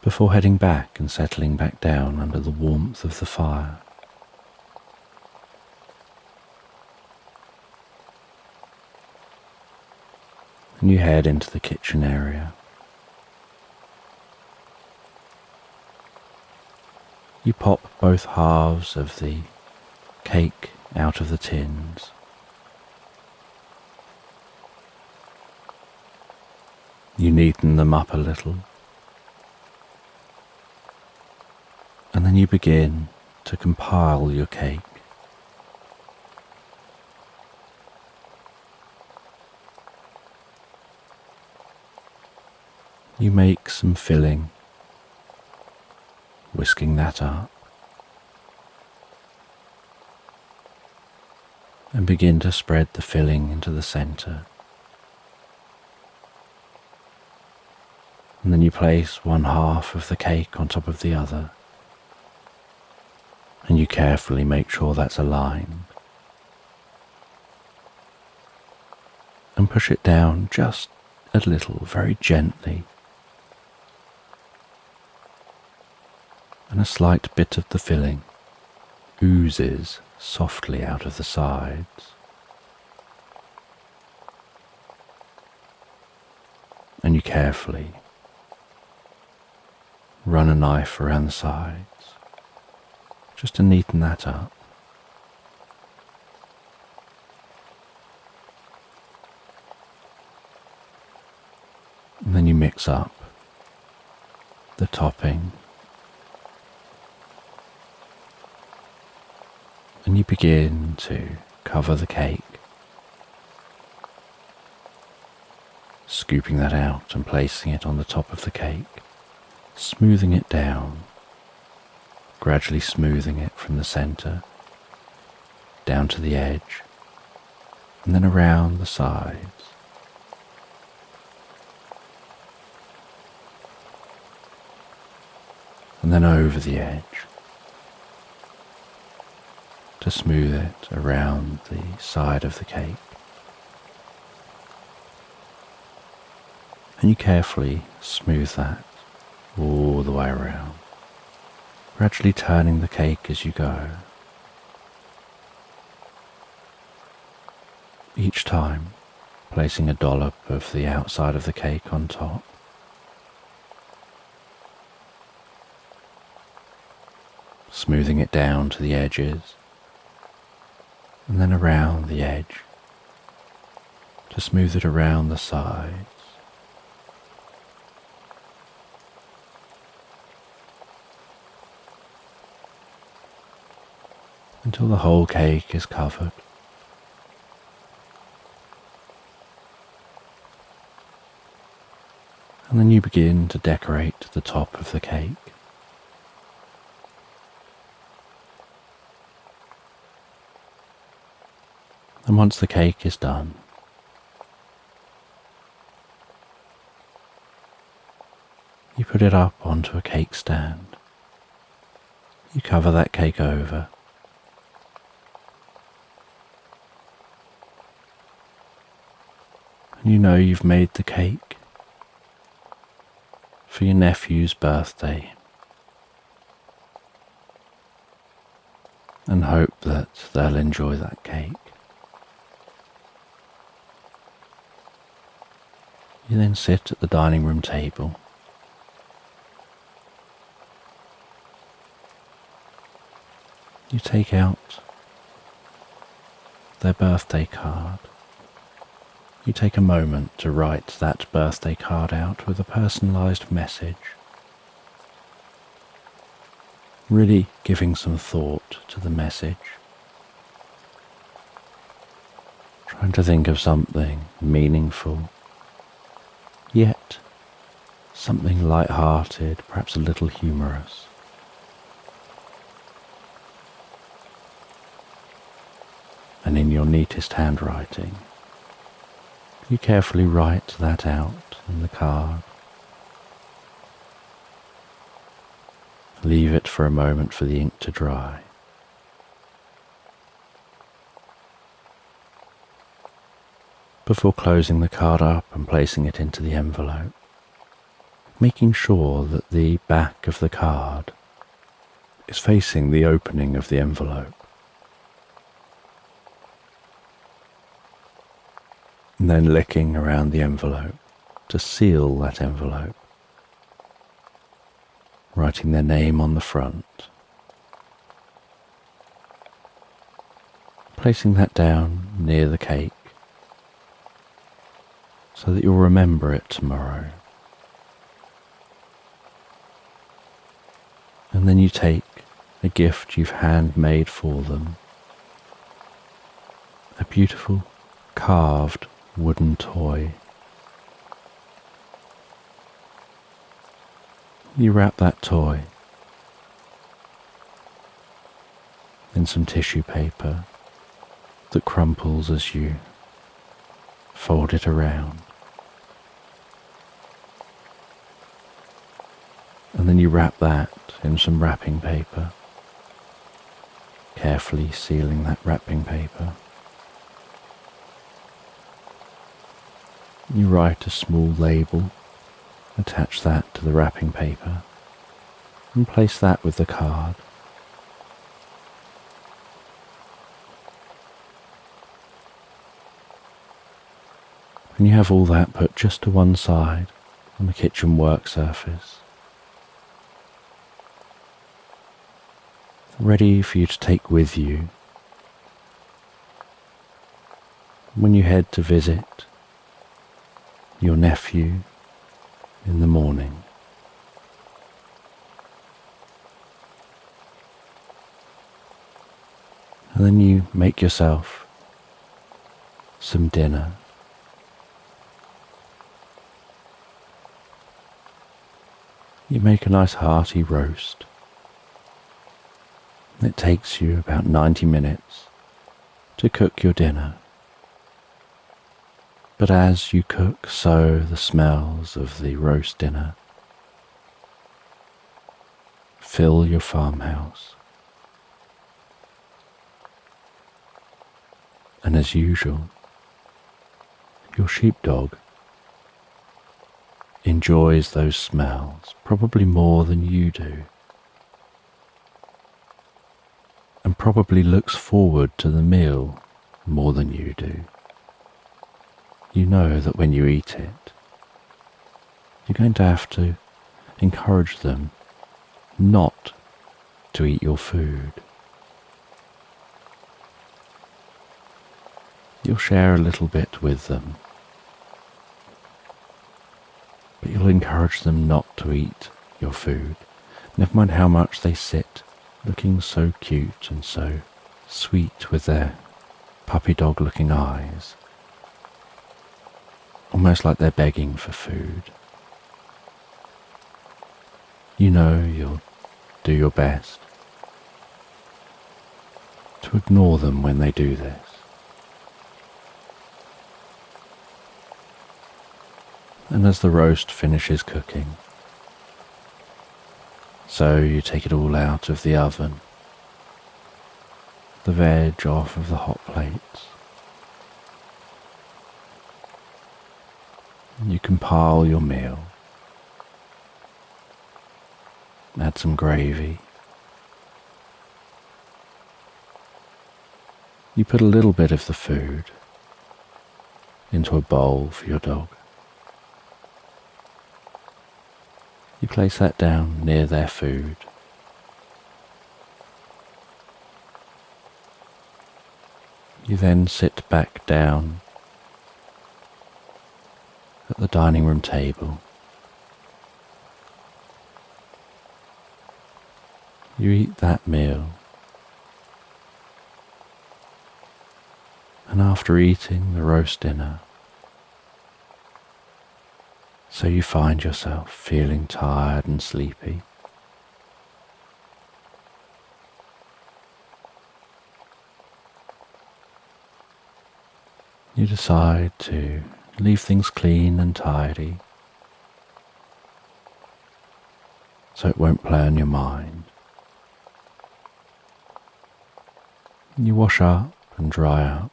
before heading back and settling back down under the warmth of the fire. And you head into the kitchen area. You pop both halves of the cake out of the tins. You neaten them up a little. And then you begin to compile your cake. You make some filling, whisking that up, and begin to spread the filling into the center. And then you place one half of the cake on top of the other, and you carefully make sure that's aligned, and push it down just a little, very gently, and a slight bit of the filling oozes softly out of the sides. And you carefully run a knife around the sides, just to neaten that up. And then you mix up the topping, and you begin to cover the cake, scooping that out and placing it on the top of the cake, smoothing it down, gradually smoothing it from the center down to the edge, and then around the sides. And then over the edge, to smooth it around the side of the cake. And you carefully smooth that all the way around, gradually turning the cake as you go. Each time placing a dollop of the outside of the cake on top. Smoothing it down to the edges, and then around the edge, to smooth it around the sides. Until the whole cake is covered. And then you begin to decorate the top of the cake. And once the cake is done, You put it up onto a cake stand. You cover that cake over. And you know you've made the cake for your nephew's birthday, and hope that they'll enjoy that cake. You then sit at the dining room table. You take out their birthday card. You take a moment to write that birthday card out with a personalised message, really giving some thought to the message, trying to think of something meaningful, yet something light-hearted, perhaps a little humorous. And in your neatest handwriting, you carefully write that out in the card. Leave it for a moment for the ink to dry. Before closing the card up and placing it into the envelope, making sure that the back of the card is facing the opening of the envelope. And then licking around the envelope to seal that envelope, writing their name on the front, placing that down near the cake so that you'll remember it tomorrow. And then you take a gift you've handmade for them, a beautiful carved wooden toy. You wrap that toy in some tissue paper that crumples as you fold it around. And then you wrap that in some wrapping paper, carefully sealing that wrapping paper. You write a small label, attach that to the wrapping paper, and place that with the card. And you have all that put just to one side on the kitchen work surface, ready for you to take with you when you head to visit your nephew in the morning. And then you make yourself some dinner. You make a nice hearty roast. It takes you about 90 minutes to cook your dinner. But as you cook, so the smells of the roast dinner fill your farmhouse. And as usual, your sheepdog enjoys those smells probably more than you do, and probably looks forward to the meal more than you do. You know that when you eat it, you're going to have to encourage them not to eat your food. You'll share a little bit with them, but you'll encourage them not to eat your food, never mind how much they sit looking so cute and so sweet with their puppy dog looking eyes, almost like they're begging for food. You know you'll do your best to ignore them when they do this. And as the roast finishes cooking, So you take it all out of the oven, the veg off of the hot plates. You compile your meal, add some gravy. You put a little bit of the food into a bowl for your dog. You place that down near their food. You then sit back down at the dining room table. You eat that meal, and after eating the roast dinner, so you find yourself feeling tired and sleepy, you decide to leave things clean and tidy so it won't play on your mind. You wash up and dry up,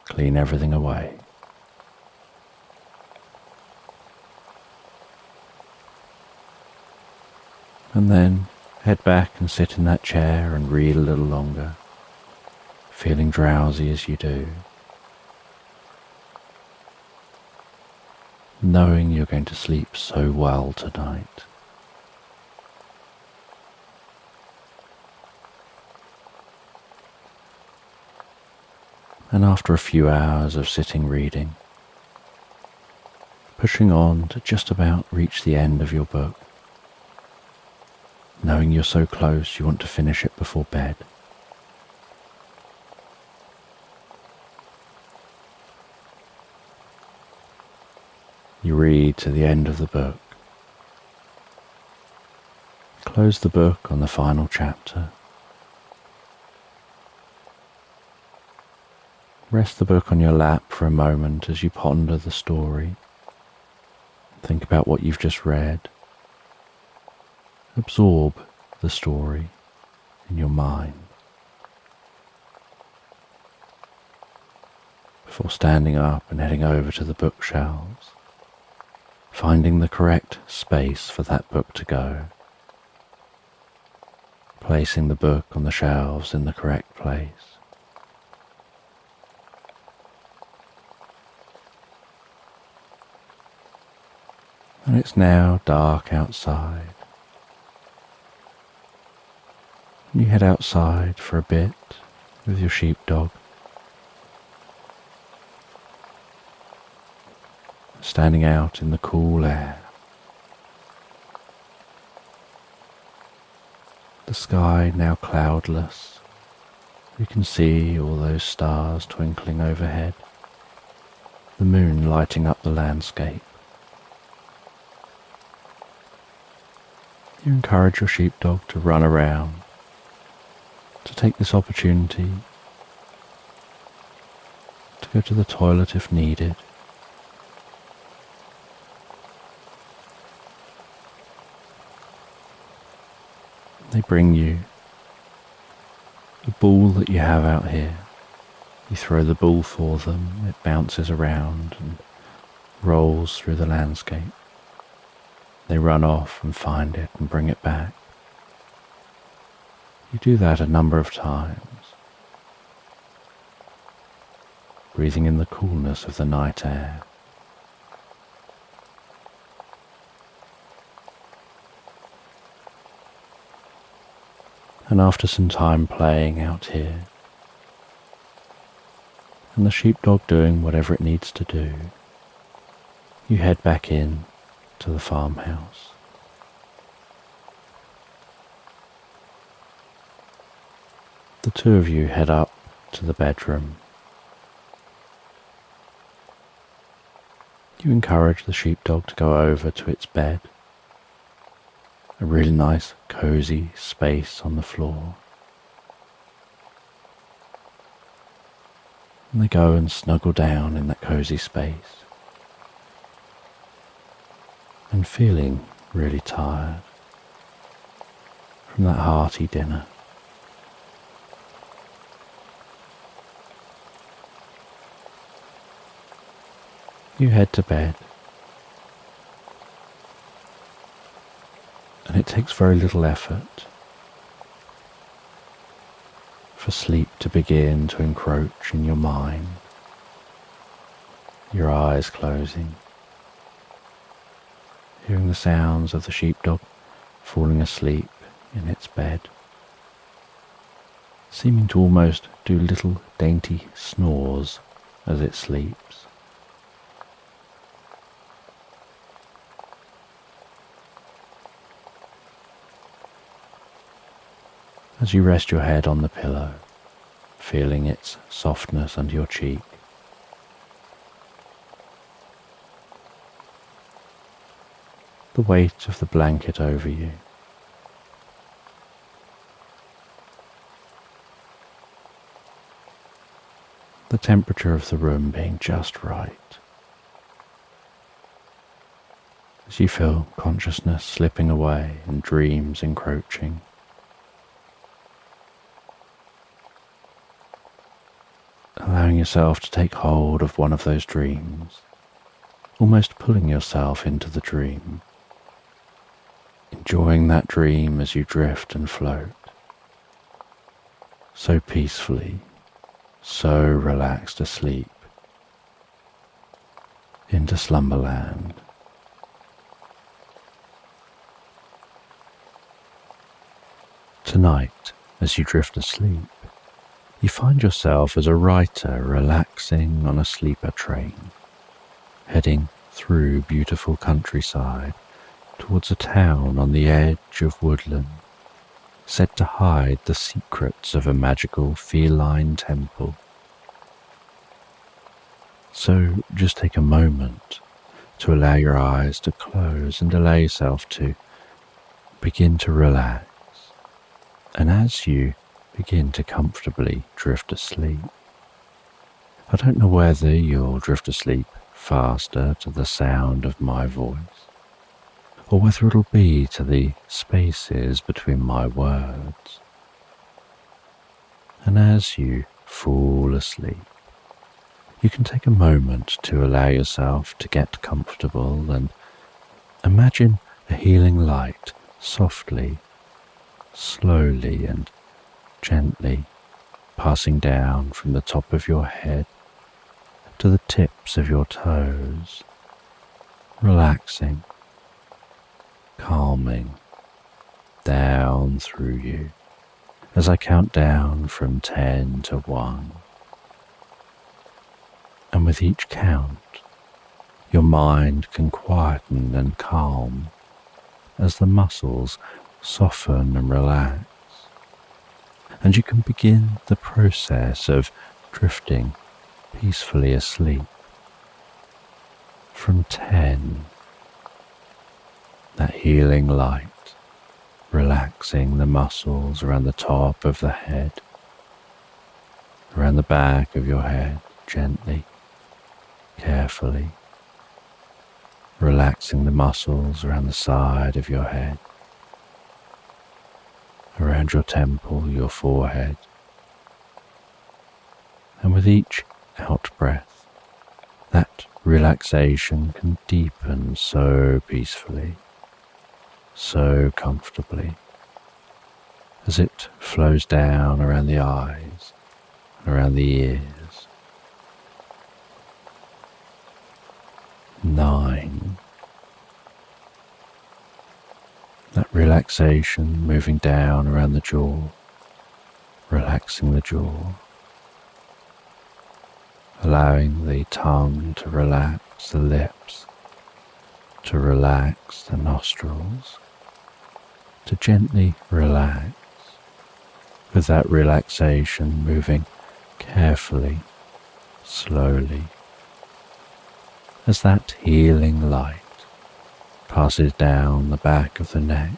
clean everything away. And then head back and sit in that chair and read a little longer, feeling drowsy as you do, knowing you're going to sleep so well tonight. And after a few hours of sitting reading, pushing on to just about reach the end of your book, knowing you're so close you want to finish it before bed, you read to the end of the book, close the book on the final chapter, rest the book on your lap for a moment as you ponder the story, think about what you've just read, absorb the story in your mind before standing up and heading over to the bookshelves, finding the correct space for that book to go, placing the book on the shelves in the correct place. And it's now dark outside. You head outside for a bit with your sheepdog, standing out in the cool air. The sky now cloudless. You can see all those stars twinkling overhead, the moon lighting up the landscape. You encourage your sheepdog to run around, to take this opportunity to go to the toilet if needed. They bring you a ball that you have out here. You throw the ball for them, it bounces around and rolls through the landscape. They run off and find it and bring it back. You do that a number of times, breathing in the coolness of the night air. And after some time playing out here, and the sheepdog doing whatever it needs to do, you head back in to the farmhouse. The two of you head up to the bedroom. You encourage the sheepdog to go over to its bed, a really nice cozy space on the floor. And they go and snuggle down in that cozy space, and feeling really tired, from that hearty dinner. You head to bed, and it takes very little effort for sleep to begin to encroach in your mind, your eyes closing, hearing the sounds of the sheepdog falling asleep in its bed, seeming to almost do little dainty snores as it sleeps. As you rest your head on the pillow, feeling its softness under your cheek, the weight of the blanket over you, the temperature of the room being just right, as you feel consciousness slipping away and dreams encroaching. Allowing yourself to take hold of one of those dreams, almost pulling yourself into the dream, enjoying that dream as you drift and float, so peacefully, so relaxed asleep, into Slumberland. Tonight, as you drift asleep, you find yourself as a writer relaxing on a sleeper train, heading through beautiful countryside towards a town on the edge of woodland, said to hide the secrets of a magical feline temple. So just take a moment to allow your eyes to close and allow yourself to begin to relax. And as you begin to comfortably drift asleep, I don't know whether you'll drift asleep faster to the sound of my voice, or whether it'll be to the spaces between my words. And as you fall asleep, you can take a moment to allow yourself to get comfortable and imagine a healing light softly, slowly and gently passing down from the top of your head to the tips of your toes, relaxing, calming down through you as I count down from 10 to 1. And with each count, your mind can quieten and calm as the muscles soften and relax. And you can begin the process of drifting peacefully asleep. From 10, that healing light, relaxing the muscles around the top of the head, around the back of your head, gently, carefully, relaxing the muscles around the side of your head, around your temple, your forehead, and with each out-breath, that relaxation can deepen so peacefully, so comfortably, as it flows down around the eyes, around the ears. 9. That relaxation moving down around the jaw, relaxing the jaw, allowing the tongue to relax the lips, to relax the nostrils, to gently relax, with that relaxation moving carefully, slowly, as that healing light passes down the back of the neck,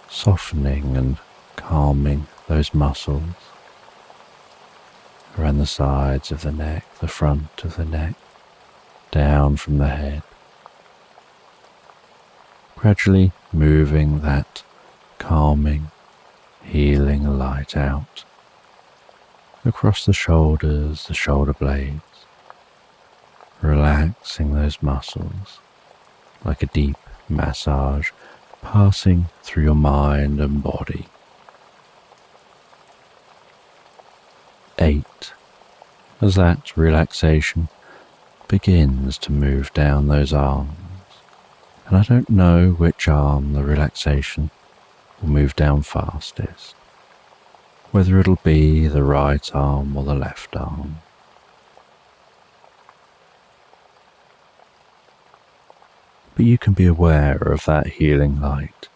softening and calming those muscles around the sides of the neck, the front of the neck, down from the head, gradually moving that calming, healing light out across the shoulders, the shoulder blades, relaxing those muscles like a deep massage passing through your mind and body. 8. As that relaxation begins to move down those arms, and I don't know which arm the relaxation will move down fastest, whether it'll be the right arm or the left arm. But you can be aware of that healing light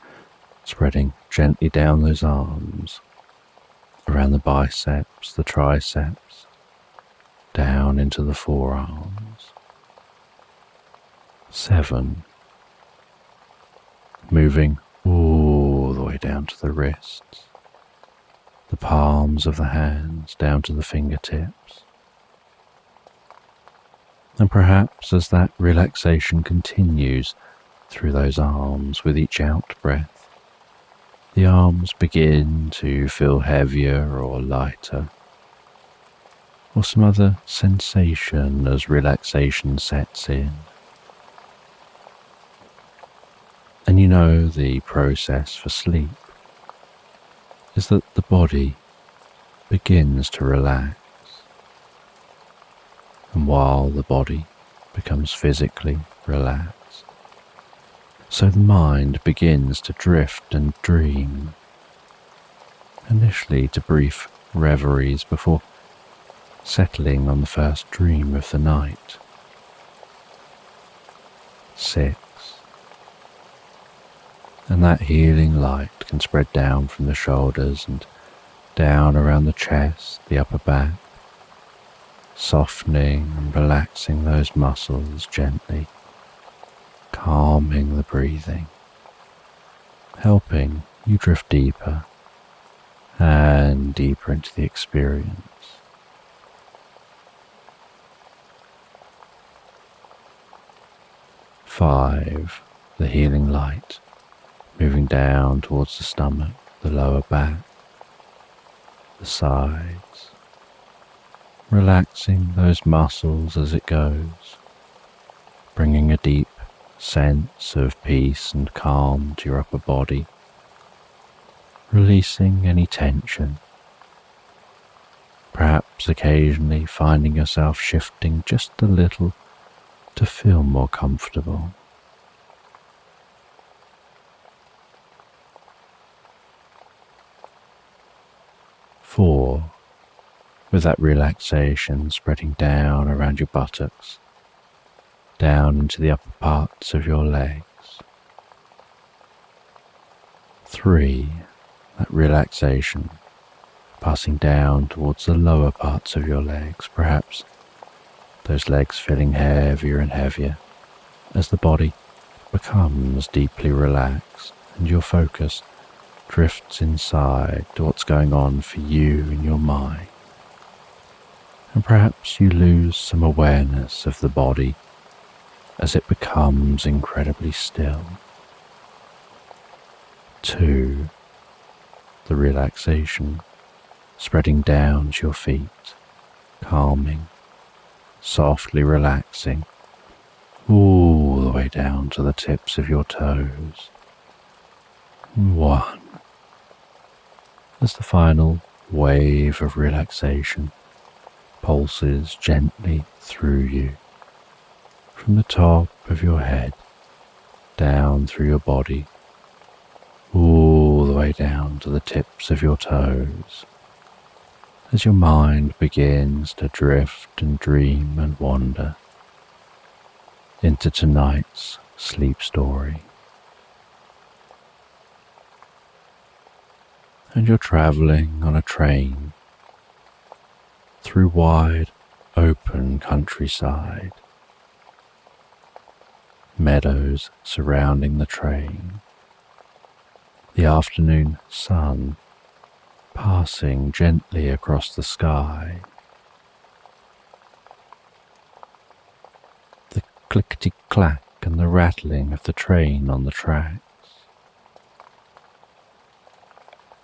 spreading gently down those arms, around the biceps, the triceps, down into the forearms. 7. Moving all the way down to the wrists, the palms of the hands down to the fingertips. And perhaps as that relaxation continues through those arms with each out-breath, the arms begin to feel heavier or lighter, or some other sensation as relaxation sets in. And you know the process for sleep is that the body begins to relax. And while the body becomes physically relaxed, so the mind begins to drift and dream, initially to brief reveries before settling on the first dream of the night. 6. And that healing light can spread down from the shoulders and down around the chest, the upper back, softening and relaxing those muscles gently, calming the breathing, helping you drift deeper and deeper into the experience. 5. The healing light moving down towards the stomach, the lower back, the sides, relaxing those muscles as it goes, bringing a deep sense of peace and calm to your upper body, releasing any tension, perhaps occasionally finding yourself shifting just a little to feel more comfortable. 4. With that relaxation spreading down around your buttocks, down into the upper parts of your legs. 3. That relaxation passing down towards the lower parts of your legs, perhaps those legs feeling heavier and heavier as the body becomes deeply relaxed and your focus drifts inside to what's going on for you in your mind. And perhaps you lose some awareness of the body as it becomes incredibly still. 2. The relaxation spreading down to your feet, calming, softly relaxing all the way down to the tips of your toes. 1. As the final wave of relaxation pulses gently through you, from the top of your head, down through your body, all the way down to the tips of your toes, as your mind begins to drift and dream and wander into tonight's sleep story. And you're travelling on a train through wide, open countryside, meadows surrounding the train, the afternoon sun passing gently across the sky, the clickety-clack and the rattling of the train on the tracks,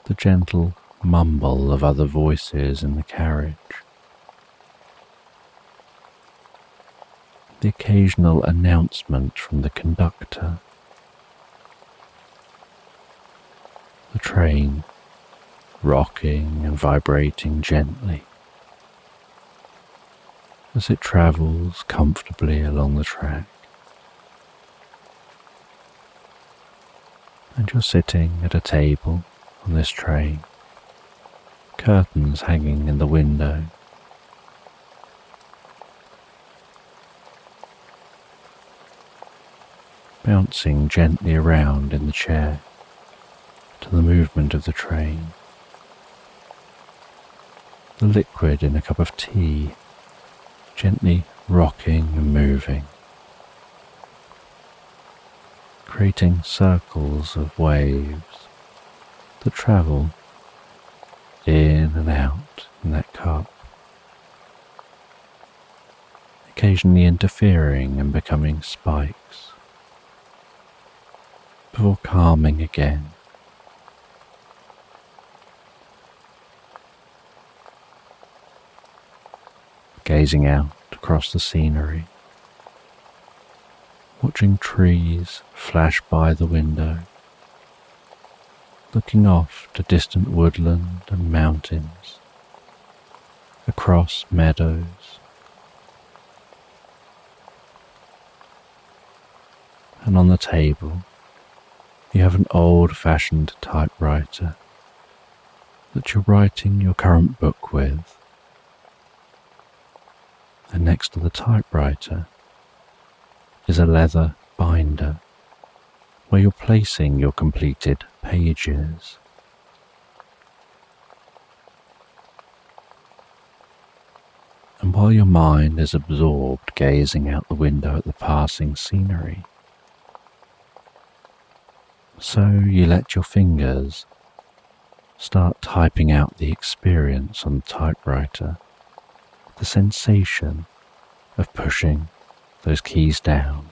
the gentle mumble of other voices in the carriage, the occasional announcement from the conductor, the train rocking and vibrating gently as it travels comfortably along the track. And you're sitting at a table on this train, curtains hanging in the window. Bouncing gently around in the chair to the movement of the train. The liquid in a cup of tea gently rocking and moving, creating circles of waves that travel in and out in that cup, occasionally interfering and becoming spikes, before calming again. Gazing out across the scenery, watching trees flash by the window, looking off to distant woodland and mountains, across meadows, and on the table you have an old-fashioned typewriter that you're writing your current book with. And next to the typewriter is a leather binder where you're placing your completed pages. And while your mind is absorbed gazing out the window at the passing scenery, so you let your fingers start typing out the experience on the typewriter, the sensation of pushing those keys down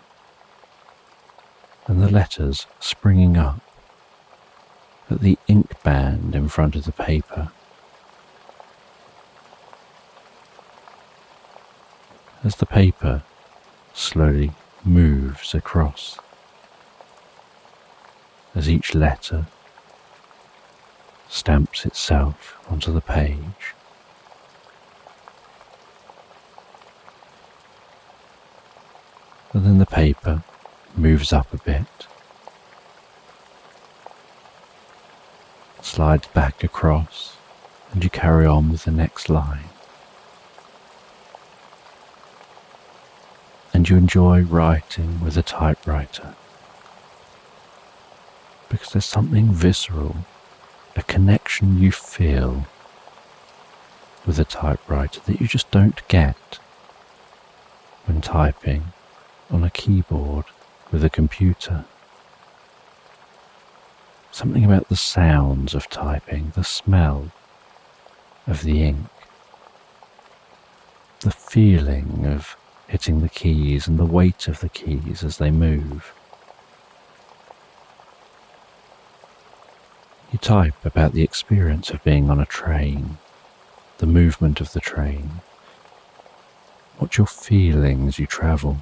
and the letters springing up at the ink band in front of the paper. As the paper slowly moves across, as each letter stamps itself onto the page. And then the paper moves up a bit, slides back across, and you carry on with the next line. And you enjoy writing with a typewriter, because there's something visceral, a connection you feel with a typewriter that you just don't get when typing on a keyboard with a computer. Something about the sounds of typing, the smell of the ink, the feeling of hitting the keys and the weight of the keys as they move. You type about the experience of being on a train, the movement of the train, what you're feeling as you travel.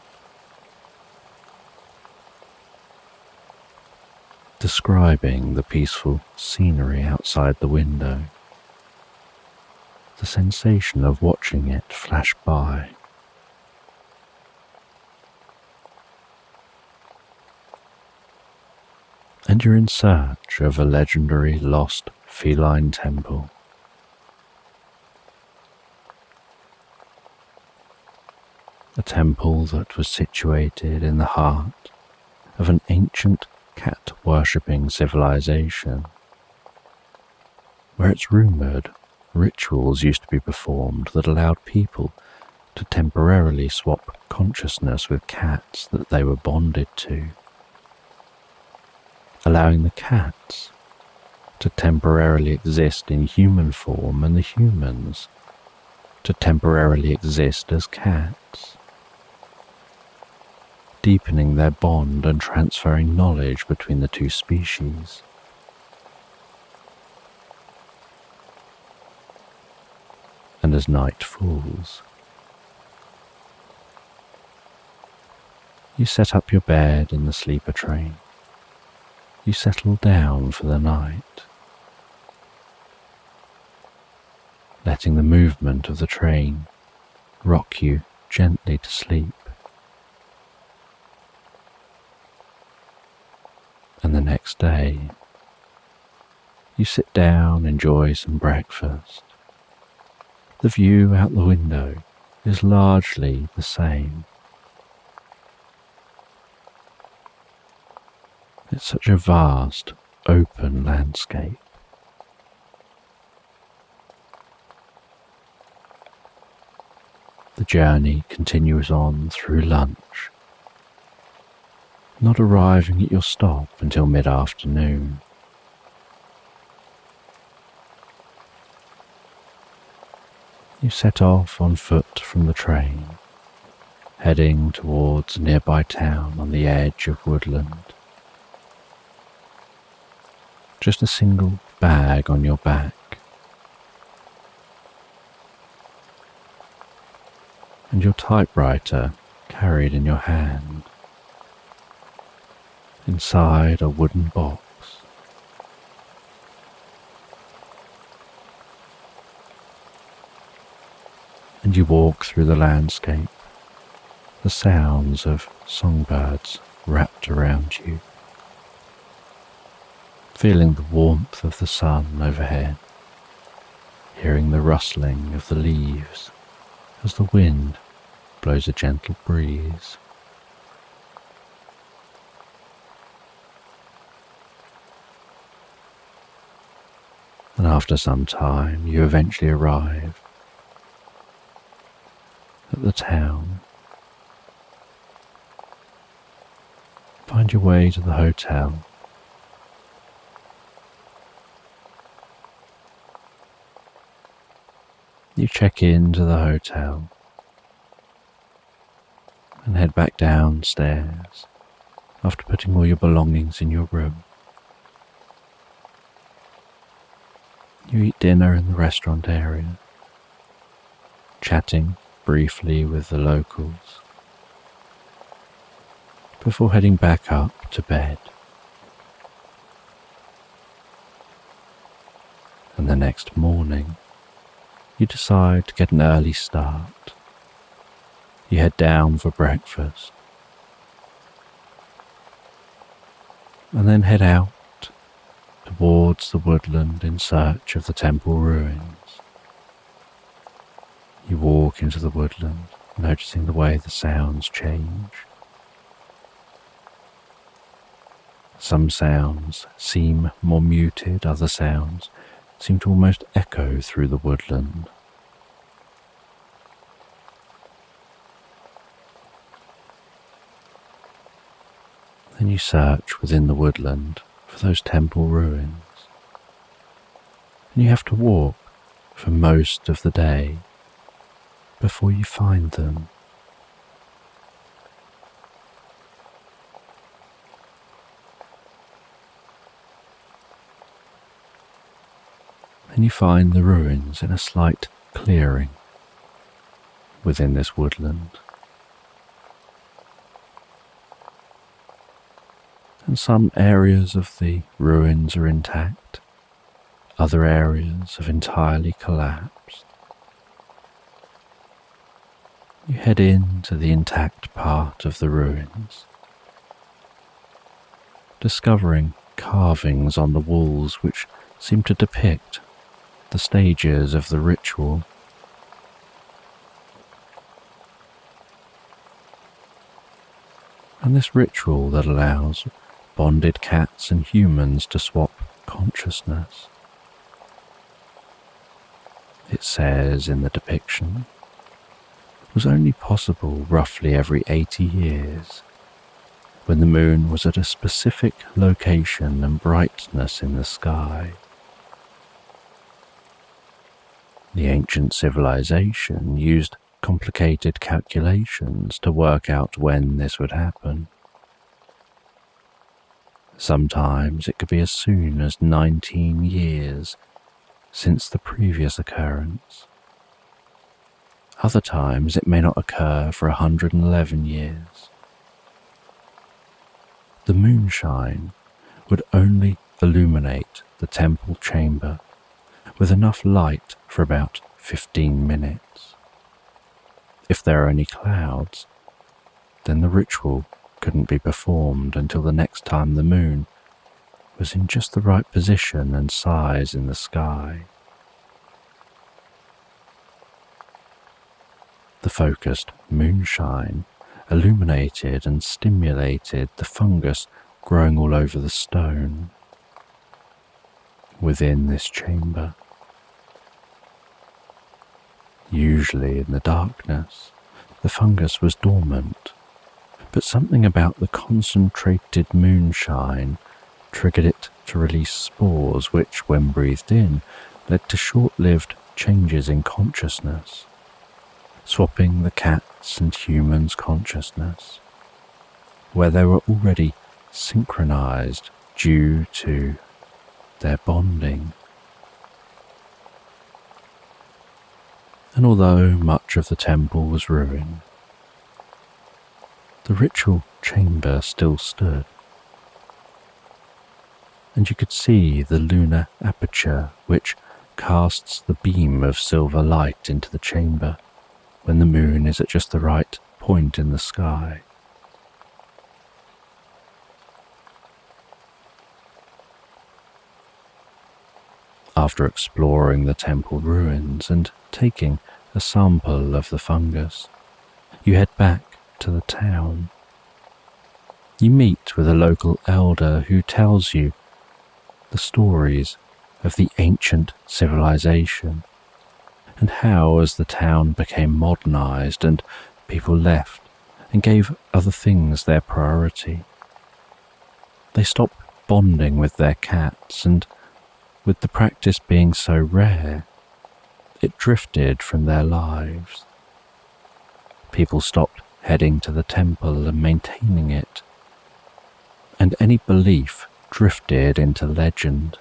Describing the peaceful scenery outside the window, the sensation of watching it flash by. And you're in search of a legendary lost feline temple. A temple that was situated in the heart of an ancient cat-worshipping civilization, where it's rumoured rituals used to be performed that allowed people to temporarily swap consciousness with cats that they were bonded to, allowing the cats to temporarily exist in human form and the humans to temporarily exist as cats, deepening their bond and transferring knowledge between the two species. And as night falls, you set up your bed in the sleeper train. You settle down for the night, letting the movement of the train rock you gently to sleep. And the next day, you sit down, enjoy some breakfast. The view out the window is largely the same. It's such a vast, open landscape. The journey continues on through lunch, not arriving at your stop until mid-afternoon. You set off on foot from the train, heading towards a nearby town on the edge of woodland. Just a single bag on your back, and your typewriter carried in your hand. Inside a wooden box. And you walk through the landscape, the sounds of songbirds wrapped around you, feeling the warmth of the sun overhead, hearing the rustling of the leaves as the wind blows a gentle breeze. And after some time, you eventually arrive at the town. Find your way to the hotel. You check into the hotel and head back downstairs after putting all your belongings in your room. You eat dinner in the restaurant area, chatting briefly with the locals, before heading back up to bed. And the next morning, you decide to get an early start. You head down for breakfast, and then head out towards the woodland in search of the temple ruins. You walk into the woodland, noticing the way the sounds change. Some sounds seem more muted, other sounds seem to almost echo through the woodland. Then you search within the woodland for those temple ruins, and you have to walk for most of the day before you find them. And you find the ruins in a slight clearing within this woodland. And some areas of the ruins are intact, other areas have entirely collapsed. You head into the intact part of the ruins, discovering carvings on the walls which seem to depict the stages of the ritual. And this ritual that allows bonded cats and humans to swap consciousness. It says in the depiction, was only possible roughly every 80 years, when the moon was at a specific location and brightness in the sky. The ancient civilization used complicated calculations to work out when this would happen. Sometimes it could be as soon as 19 years since the previous occurrence. Other times it may not occur for 111 years. The moonshine would only illuminate the temple chamber with enough light for about 15 minutes. If there are any clouds, then the ritual couldn't be performed until the next time the moon was in just the right position and size in the sky. The focused moonshine illuminated and stimulated the fungus growing all over the stone within this chamber. Usually in the darkness, the fungus was dormant, but something about the concentrated moonshine triggered it to release spores which, when breathed in, led to short-lived changes in consciousness, swapping the cat's and humans' consciousness, where they were already synchronized due to their bonding. And although much of the temple was ruined, the ritual chamber still stood, and you could see the lunar aperture which casts the beam of silver light into the chamber when the moon is at just the right point in the sky. After exploring the temple ruins and taking a sample of the fungus, you head back to the town. You meet with a local elder who tells you the stories of the ancient civilization and how, as the town became modernized and people left and gave other things their priority, they stopped bonding with their cats, and with the practice being so rare, it drifted from their lives. People stopped heading to the temple and maintaining it, and any belief drifted into legend.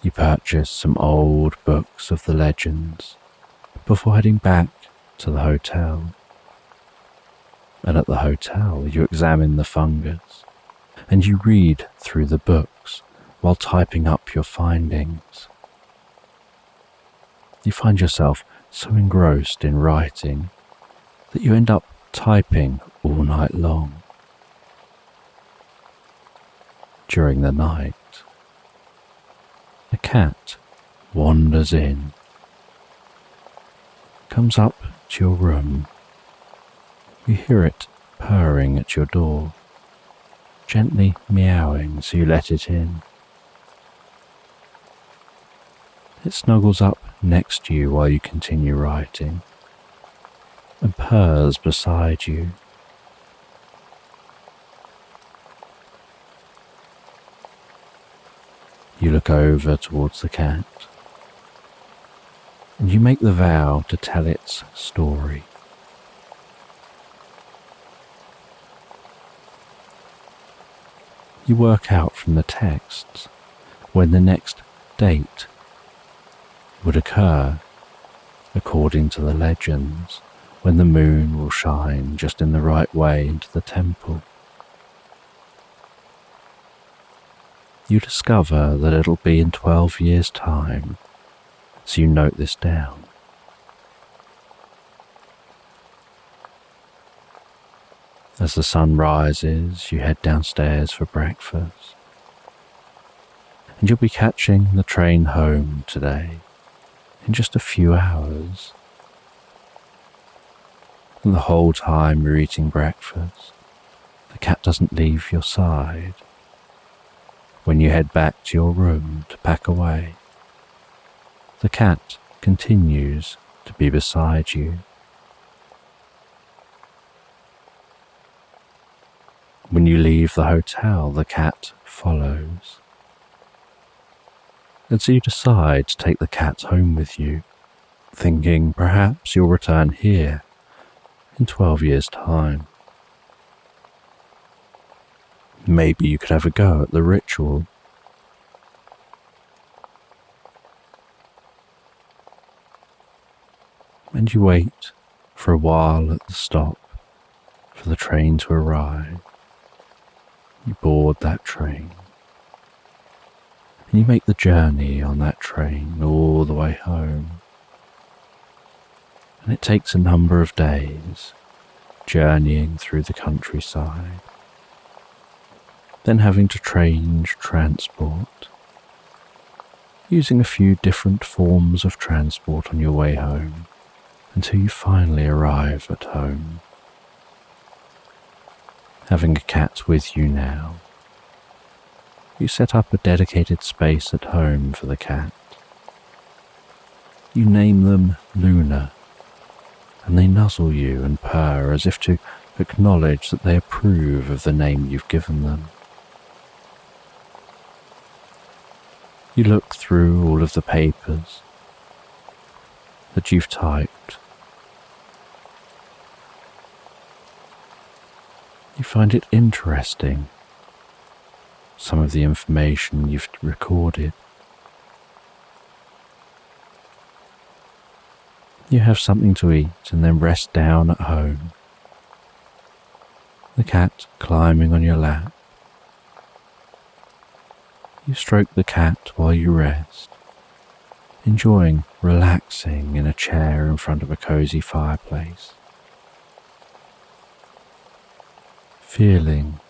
You purchase some old books of the legends before heading back to the hotel. And at the hotel you examine the fungus, and you read through the books while typing up your findings. You find yourself so engrossed in writing that you end up typing all night long. During the night, a cat wanders in, comes up to your room. You hear it purring at your door, gently meowing, so you let it in. It snuggles up next to you while you continue writing and purrs beside you. You look over towards the cat and you make the vow to tell its story. You work out from the texts when the next date would occur, according to the legends, when the moon will shine just in the right way into the temple. You discover that it'll be in 12 years' time, so you note this down. As the sun rises, you head downstairs for breakfast, and you'll be catching the train home today in just a few hours. And the whole time you're eating breakfast, the cat doesn't leave your side. When you head back to your room to pack away, the cat continues to be beside you. When you leave the hotel, the cat follows. And so you decide to take the cat home with you, thinking perhaps you'll return here in 12 years' time. Maybe you could have a go at the ritual. and you wait for a while at the stop for the train to arrive. You board that train, and you make the journey on that train all the way home. And it takes a number of days journeying through the countryside, then having to change transport, using a few different forms of transport on your way home until you finally arrive at home. Having a cat with you now, you set up a dedicated space at home for the cat. You name them Luna, and they nuzzle you and purr as if to acknowledge that they approve of the name you've given them. You look through all of the papers that you've typed. You find it interesting, some of the information you've recorded. You have something to eat and then rest down at home, the cat climbing on your lap. You stroke the cat while you rest, enjoying relaxing in a chair in front of a cozy fireplace, feeling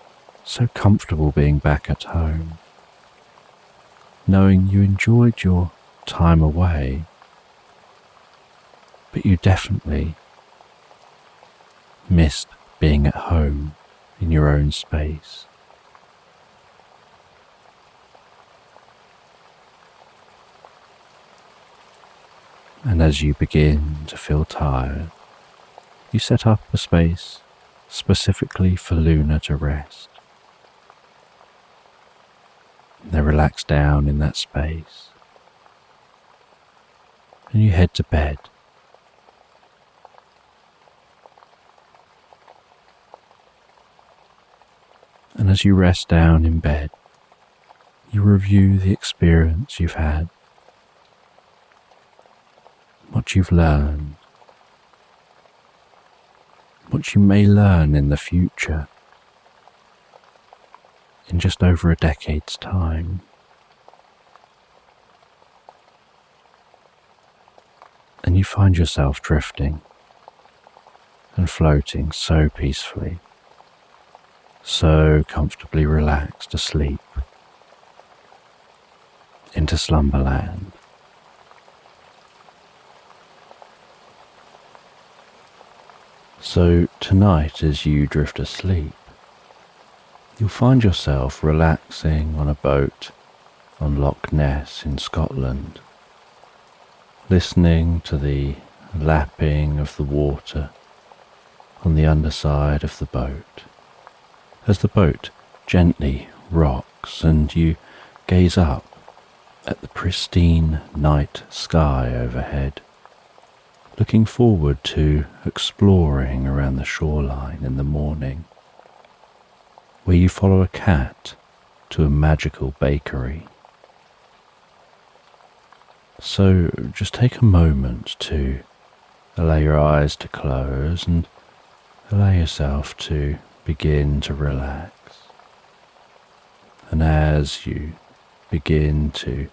so comfortable being back at home, knowing you enjoyed your time away, but you definitely missed being at home in your own space. And as you begin to feel tired, you set up a space specifically for Luna to rest. They relax down in that space, and you head to bed. And as you rest down in bed, you review the experience you've had, what you've learned, what you may learn in the future, in just over a decade's time. And you find yourself drifting and floating so peacefully, so comfortably relaxed asleep into Slumberland. So tonight, as you drift asleep, you'll find yourself relaxing on a boat on Loch Ness in Scotland, listening to the lapping of the water on the underside of the boat, as the boat gently rocks and you gaze up at the pristine night sky overhead, looking forward to exploring around the shoreline in the morning, where you follow a cat to a magical bakery. So just take a moment to allow your eyes to close and allow yourself to begin to relax. And as you begin to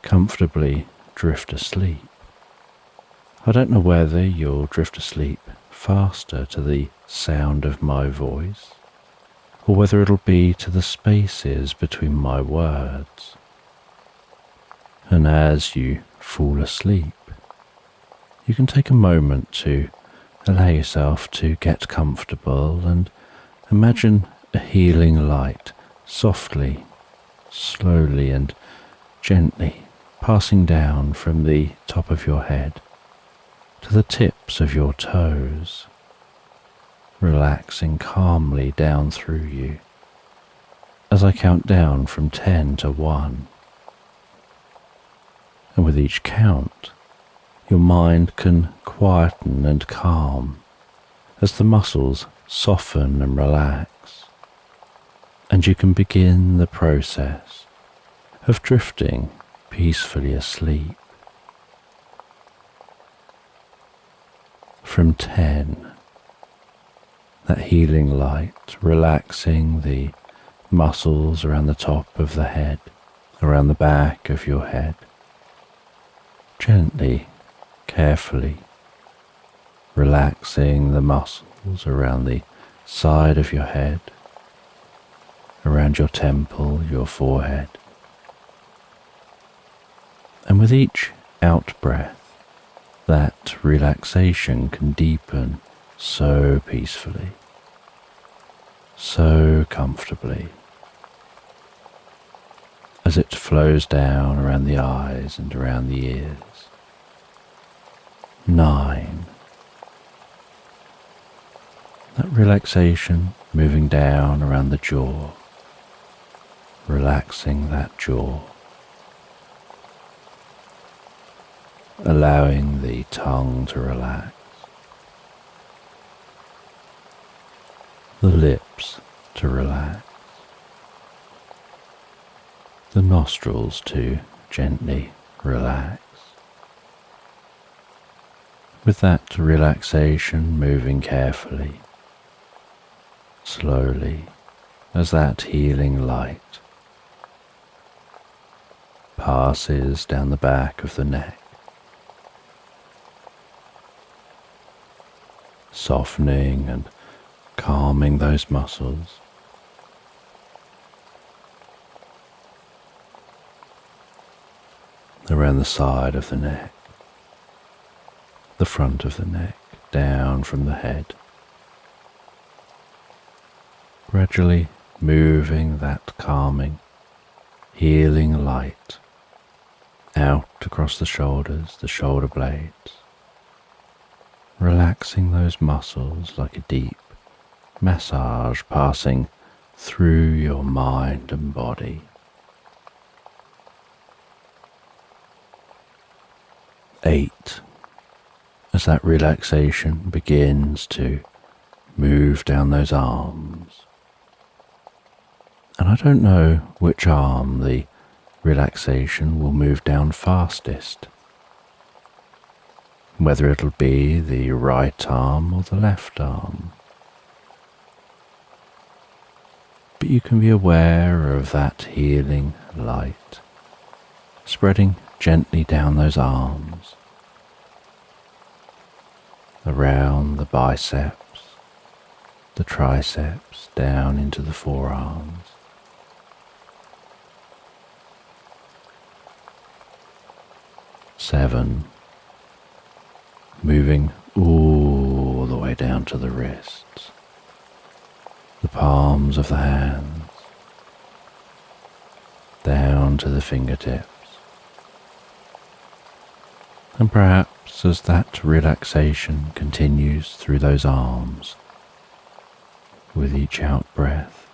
comfortably drift asleep, I don't know whether you'll drift asleep faster to the sound of my voice, or whether it'll be to the spaces between my words. And as you fall asleep, you can take a moment to allow yourself to get comfortable and imagine a healing light softly, slowly and gently passing down from the top of your head to the tips of your toes, relaxing calmly down through you as I count down from 10 to 1. And with each count, your mind can quieten and calm as the muscles soften and relax, and you can begin the process of drifting peacefully asleep. from 10, that healing light relaxing the muscles around the top of the head, around the back of your head, gently, carefully, relaxing the muscles around the side of your head, around your temple, your forehead. And with each out-breath, that relaxation can deepen so peacefully, so comfortably, as it flows down around the eyes and around the ears. 9. That relaxation moving down around the jaw, relaxing that jaw, allowing the tongue to relax, the lips to relax, the nostrils to gently relax. With that relaxation moving carefully, slowly, as that healing light passes down the back of the neck, softening and calming those muscles, around the side of the neck, the front of the neck, down from the head, gradually moving that calming, healing light out across the shoulders, the shoulder blades, relaxing those muscles like a deep massage passing through your mind and body. 8. As that relaxation begins to move down those arms. And I don't know which arm the relaxation will move down fastest, whether it'll be the right arm or the left arm. But you can be aware of that healing light spreading gently down those arms, around the biceps, the triceps, down into the forearms. 7. Moving all the way down to the wrists, the palms of the hands, down to the fingertips. And perhaps as that relaxation continues through those arms, with each out-breath,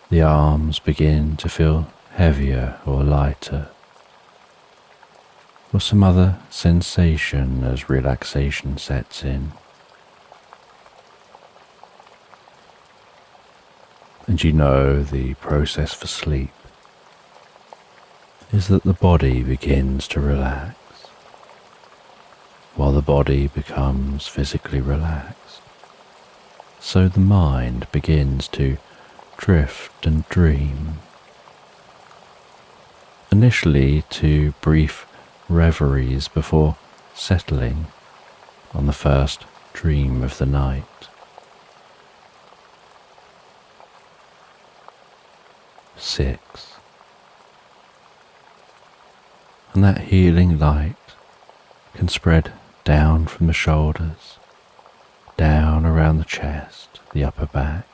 the arms begin to feel heavier or lighter, or some other sensation as relaxation sets in. And you know the process for sleep is that the body begins to relax, while the body becomes physically relaxed. So the mind begins to drift and dream, initially to brief reveries before settling on the first dream of the night. 6. And that healing light can spread down from the shoulders, down around the chest, the upper back,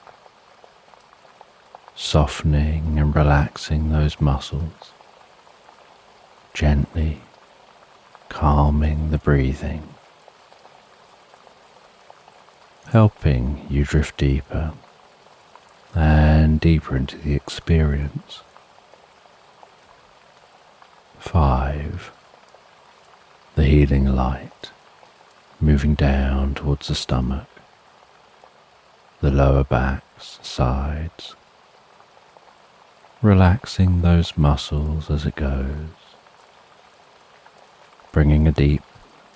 softening and relaxing those muscles, gently calming the breathing, helping you drift deeper and deeper into the experience. 5. The healing light moving down towards the stomach, the lower backs, sides, relaxing those muscles as it goes, bringing a deep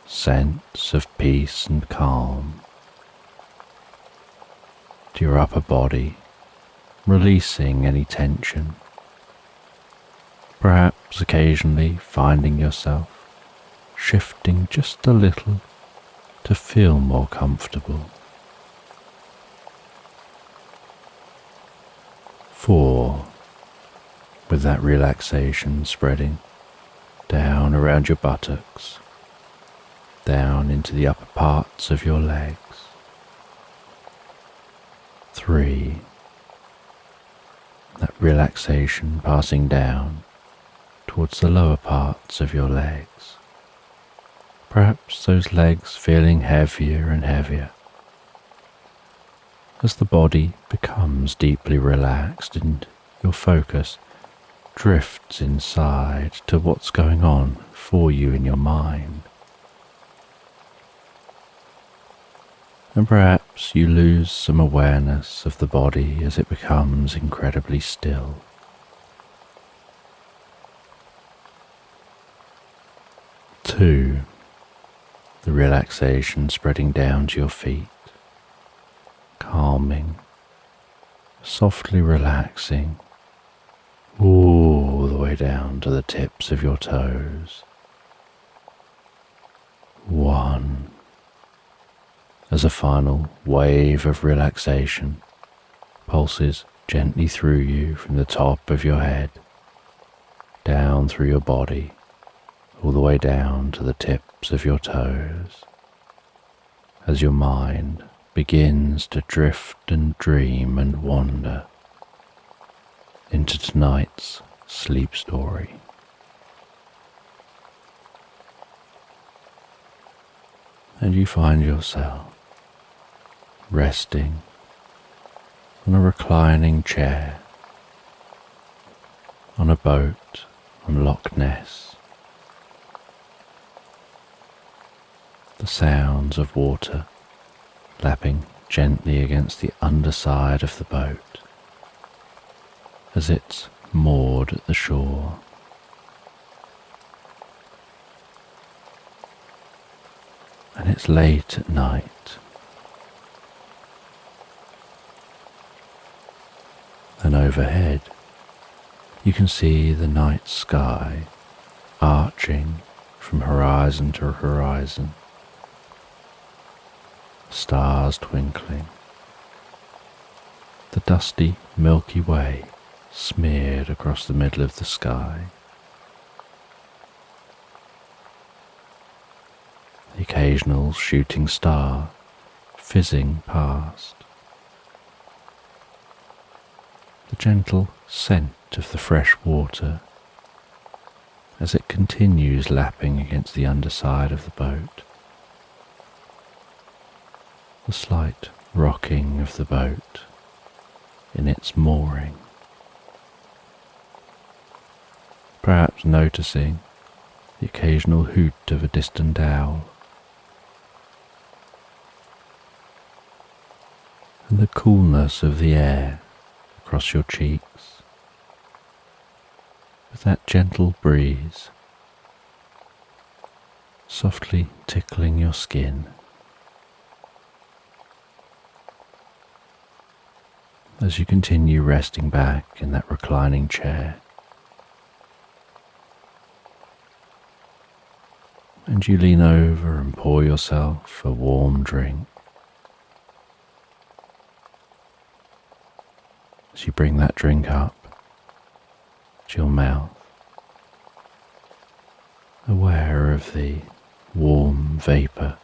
sense of peace and calm to your upper body, releasing any tension, perhaps occasionally finding yourself shifting just a little to feel more comfortable. 4. With that relaxation spreading down around your buttocks, down into the upper parts of your legs. 3. That relaxation passing down towards the lower parts of your legs. Perhaps those legs feeling heavier and heavier as the body becomes deeply relaxed and your focus drifts inside to what's going on for you in your mind. And perhaps you lose some awareness of the body as it becomes incredibly still. 2. The relaxation spreading down to your feet, calming, softly relaxing all the way down to the tips of your toes. 1. As a final wave of relaxation pulses gently through you from the top of your head, down through your body, all the way down to the tips of your toes, as your mind begins to drift and dream and wander into tonight's sleep story. And you find yourself resting on a reclining chair on a boat on Loch Ness. The sounds of water lapping gently against the underside of the boat as it's moored at the shore. And it's late at night. And overhead, you can see the night sky arching from horizon to horizon, stars twinkling, the dusty Milky Way smeared across the middle of the sky. The occasional shooting star fizzing past. The gentle scent of the fresh water as it continues lapping against the underside of the boat. The slight rocking of the boat in its mooring. Perhaps noticing the occasional hoot of a distant owl. And the coolness of the air across your cheeks, with that gentle breeze softly tickling your skin as you continue resting back in that reclining chair. And you lean over and pour yourself a warm drink. As you bring that drink up to your mouth, aware of the warm vapor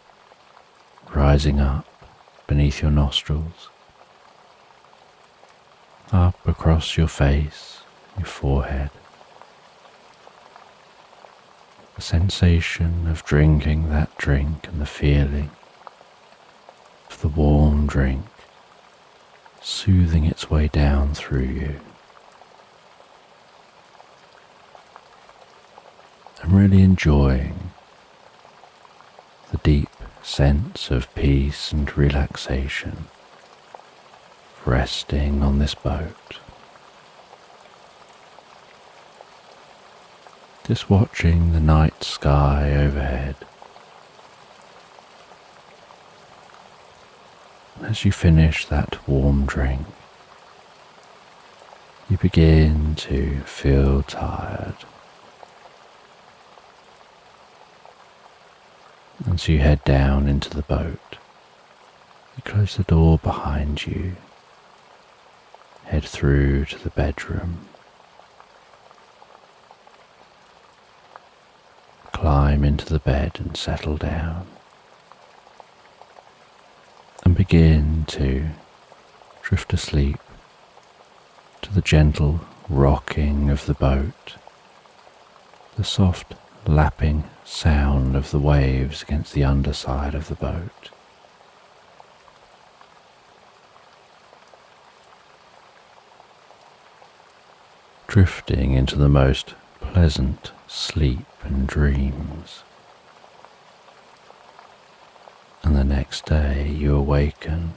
rising up beneath your nostrils, up across your face, your forehead. The sensation of drinking that drink and the feeling of the warm drink soothing its way down through you. I'm really enjoying the deep sense of peace and relaxation resting on this boat. Just watching the night sky overhead As you finish that warm drink, you begin to feel tired, and so you head down into the boat. You close the door behind you, head through to the bedroom, climb into the bed and settle down, and begin to drift asleep to the gentle rocking of the boat, the soft lapping sound of the waves against the underside of the boat. Drifting into the most pleasant sleep and dreams. And the next day you awaken.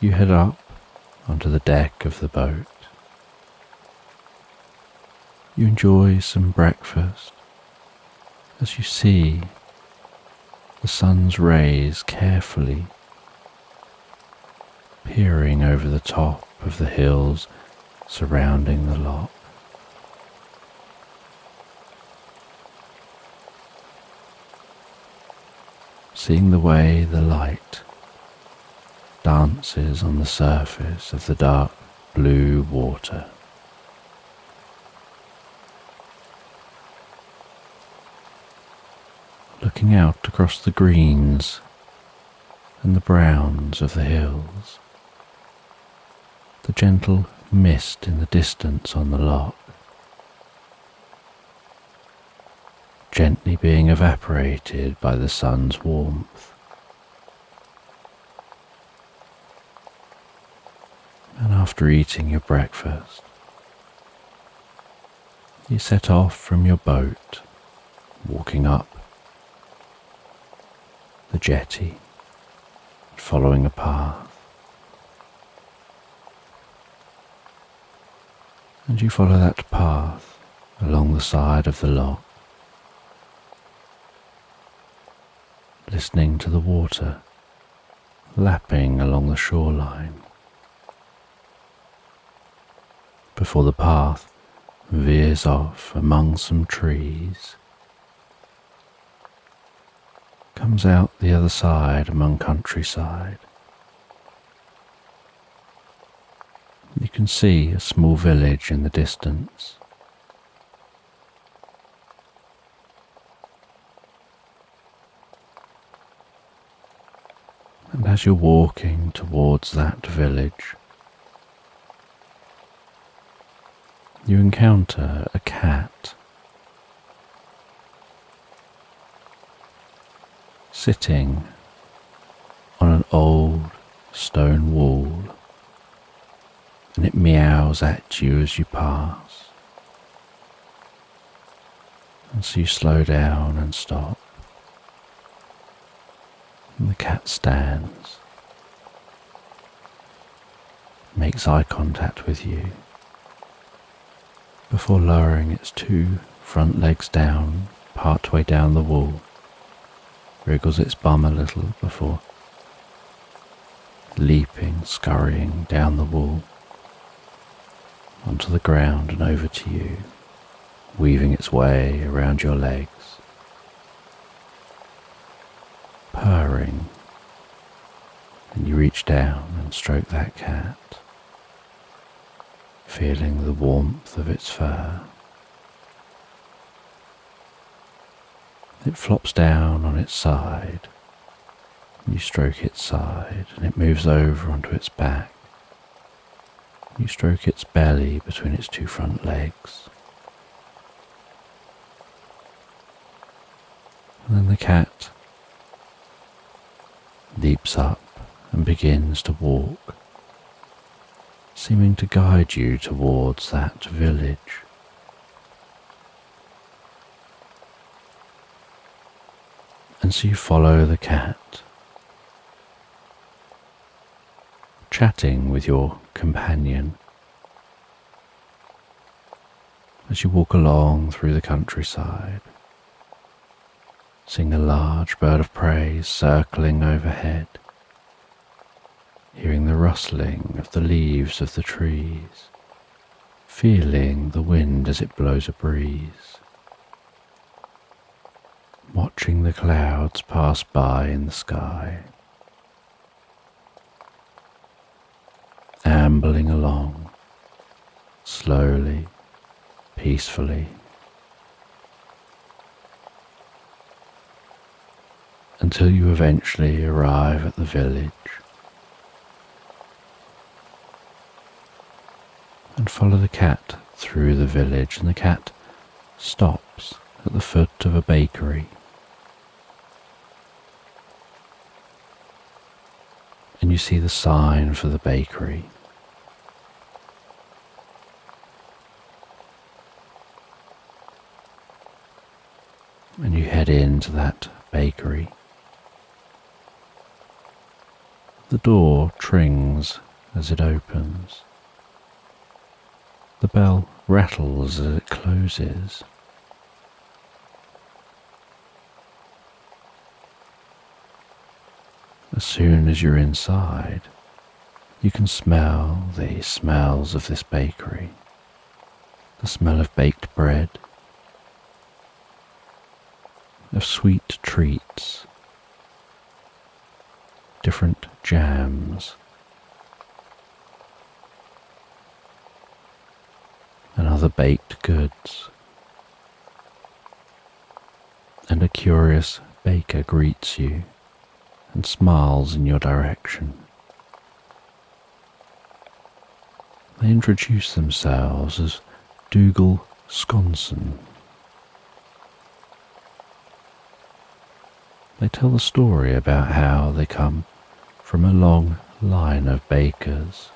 You head up onto the deck of the boat. You enjoy some breakfast as you see the sun's rays carefully peering over the top of the hills surrounding the loch. Seeing the way the light dances on the surface of the dark blue water. Looking out across the greens and the browns of the hills, the gentle mist in the distance on the loch, gently being evaporated by the sun's warmth. And after eating your breakfast, you set off from your boat, walking up the jetty, following a path. And you follow that path along the side of the loch, listening to the water lapping along the shoreline, before the path veers off among some trees, comes out the other side among countryside. You can see a small village in the distance. And as you're walking towards that village, you encounter a cat sitting on an old stone wall, and it meows at you as you pass. And so you slow down and stop, and the cat stands, makes eye contact with you, before lowering its two front legs down, partway down the wall, wriggles its bum a little before leaping, scurrying down the wall, onto the ground and over to you, weaving its way around your legs, purring, and you reach down and stroke that cat, feeling the warmth of its fur. It flops down on its side, and you stroke its side, and it moves over onto its back. You stroke its belly between its two front legs. And then the cat leaps up and begins to walk, seeming to guide you towards that village. And so you follow the cat, chatting with your companion as you walk along through the countryside, seeing a large bird of prey circling overhead, hearing the rustling of the leaves of the trees, feeling the wind as it blows a breeze, watching the clouds pass by in the sky, ambling along, slowly, peacefully, until you eventually arrive at the village and follow the cat through the village, and the cat stops at the foot of a bakery. And you see the sign for the bakery. And you head into that bakery. The door trings as it opens. The bell rattles as it closes. As soon as you're inside, you can smell the smells of this bakery. The smell of baked bread, of sweet treats, different jams, and other baked goods. And a curious baker greets you and smiles in your direction. They introduce themselves as Dougal Sconson. They tell the story about how they come from a long line of bakers.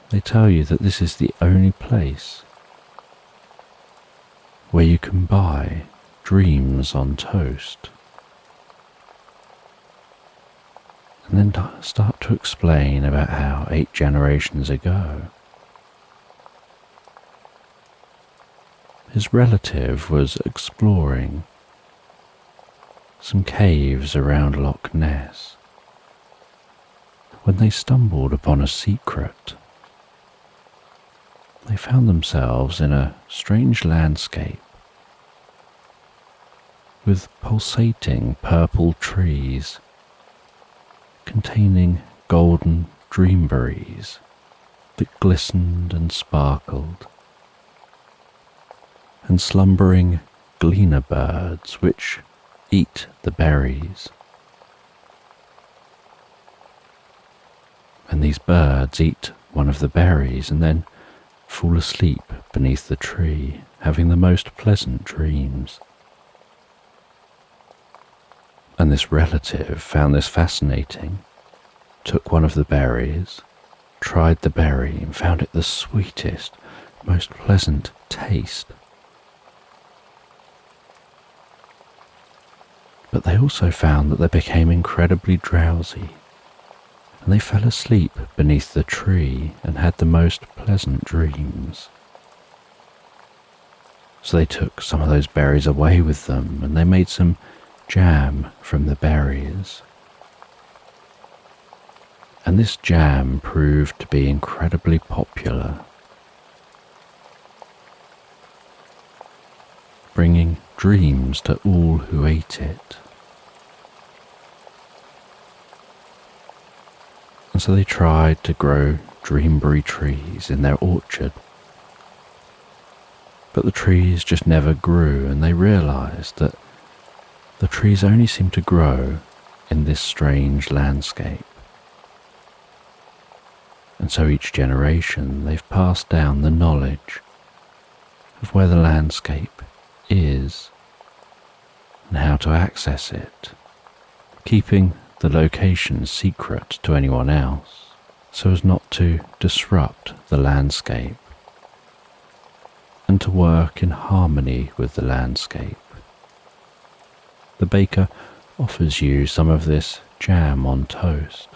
They tell you that this is the only place where you can buy dreams on toast, and then start to explain about how 8 generations ago his relative was exploring some caves around Loch Ness when they stumbled upon a secret. They found themselves in a strange landscape with pulsating purple trees containing golden dreamberries that glistened and sparkled, and slumbering gleaner birds which eat the berries. And these birds eat one of the berries and then fall asleep beneath the tree, having the most pleasant dreams. And this relative found this fascinating, took one of the berries, tried the berry and found it the sweetest, most pleasant taste. But they also found that they became incredibly drowsy, and they fell asleep beneath the tree and had the most pleasant dreams. So they took some of those berries away with them, and they made some jam from the berries. And this jam proved to be incredibly popular, bringing dreams to all who ate it. And so they tried to grow dreamberry trees in their orchard. But the trees just never grew, and they realized that the trees only seemed to grow in this strange landscape. And so each generation they've passed down the knowledge of where the landscape is and how to access it, keeping the location secret to anyone else so as not to disrupt the landscape, and to work in harmony with the landscape. The baker offers you some of this jam on toast.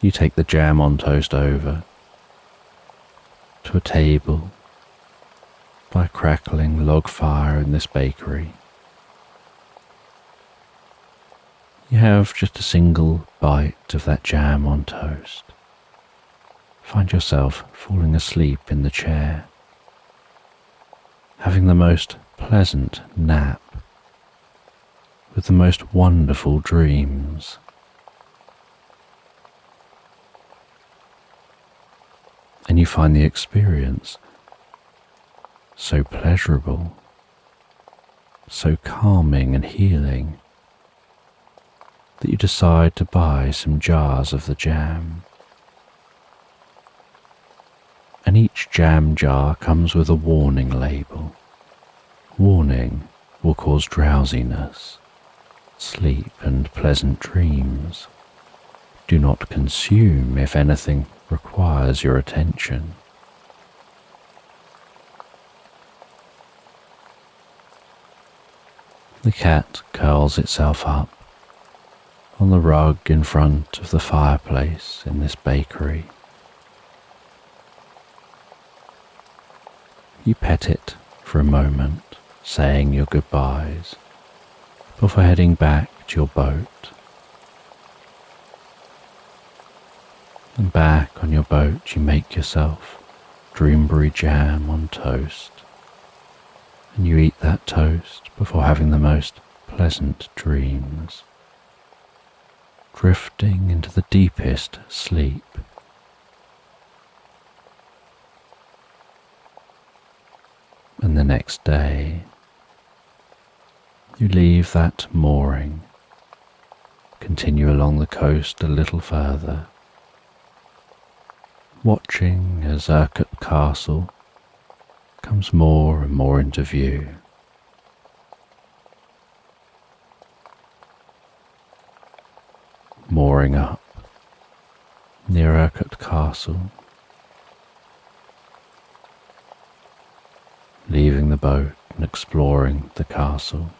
You take the jam on toast over to a table by a crackling log fire in this bakery, You have just a single bite of that jam on toast. Find yourself falling asleep in the chair, having the most pleasant nap with the most wonderful dreams. And you find the experience so pleasurable, so calming and healing, that you decide to buy some jars of the jam. And each jam jar comes with a warning label. Warning will cause drowsiness, sleep and pleasant dreams. Do not consume if anything requires your attention. The cat curls itself up on the rug in front of the fireplace in this bakery. You pet it for a moment, saying your goodbyes, before heading back to your boat. And back on your boat you make yourself dreamberry jam on toast, and you eat that toast before having the most pleasant dreams, drifting into the deepest sleep. And the next day, you leave that mooring, continue along the coast a little further, watching as Urquhart Castle comes more and more into view. Mooring up near Urquhart Castle, leaving the boat and exploring the castle,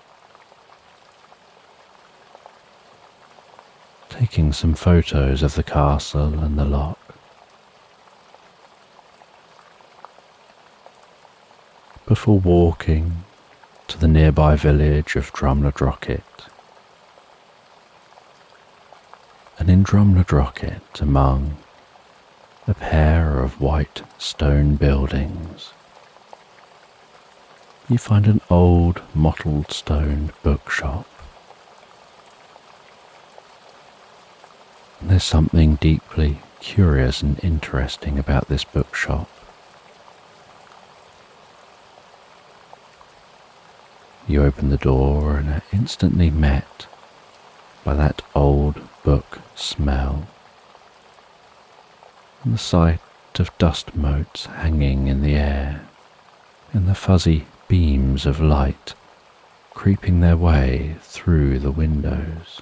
taking some photos of the castle and the loch. Before walking to the nearby village of Drumnadrochit. And in Drumnadrochit, among a pair of white stone buildings, you find an old mottled stone bookshop. And there's something deeply curious and interesting about this bookshop. You open the door and are instantly met by that old book smell, and the sight of dust motes hanging in the air, and the fuzzy beams of light creeping their way through the windows.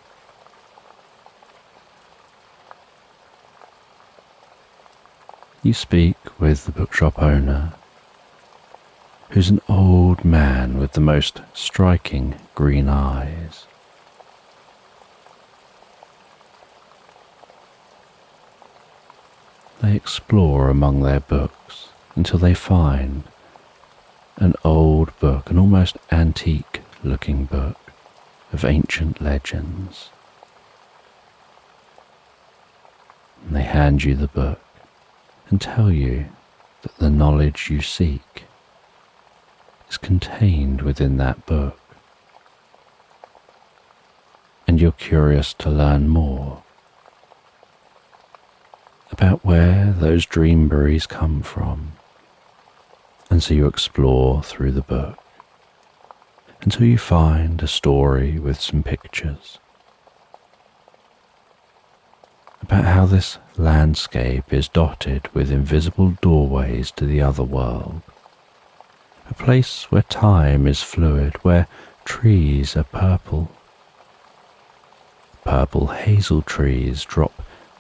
You speak with the bookshop owner, who's an old man with the most striking green eyes. They explore among their books until they find an old book, an almost antique-looking book of ancient legends. And they hand you the book and tell you that the knowledge you seek is contained within that book, and you're curious to learn more about where those dreamberries come from, and so you explore through the book until you find a story with some pictures about how this landscape is dotted with invisible doorways to the other world, a place where time is fluid, where trees are purple. Purple hazel trees drop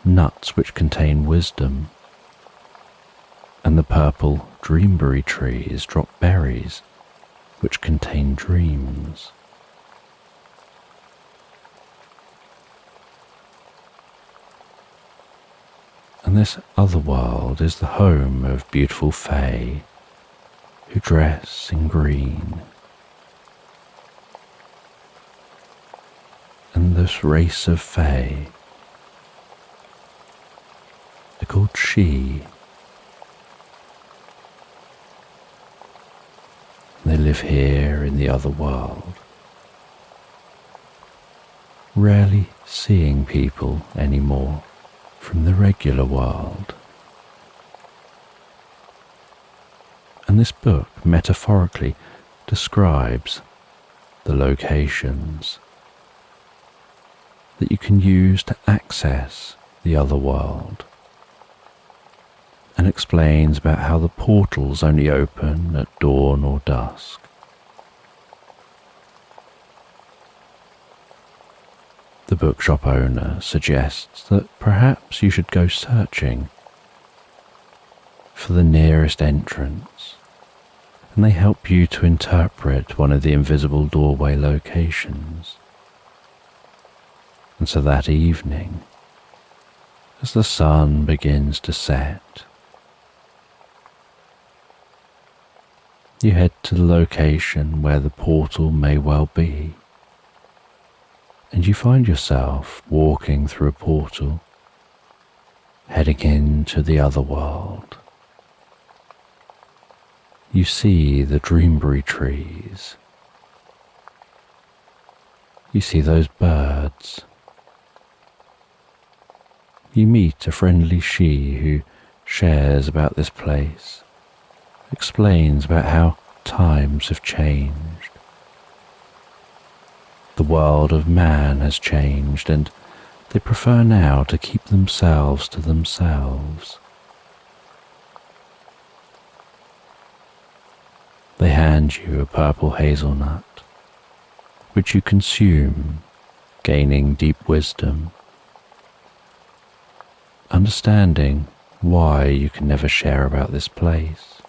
nuts which contain wisdom, and the purple dreamberry trees drop berries which contain dreams. And this other world is the home of beautiful fae who dress in green. And the this race of fae. They're called Sidhe. They live here in the other world, rarely seeing people anymore from the regular world. And this book metaphorically describes the locations that you can use to access the other world, and explains about how the portals only open at dawn or dusk. The bookshop owner suggests that perhaps you should go searching for the nearest entrance, and they help you to interpret one of the invisible doorway locations. And so that evening, as the sun begins to set, you head to the location where the portal may well be, and you find yourself walking through a portal, heading into the other world. You see the dreamberry trees. You see those birds. You meet a friendly Sidhe who shares about this place, explains about how times have changed. The world of man has changed, and they prefer now to keep themselves to themselves. They hand you a purple hazelnut, which you consume, gaining deep wisdom, understanding why you can never share about this place.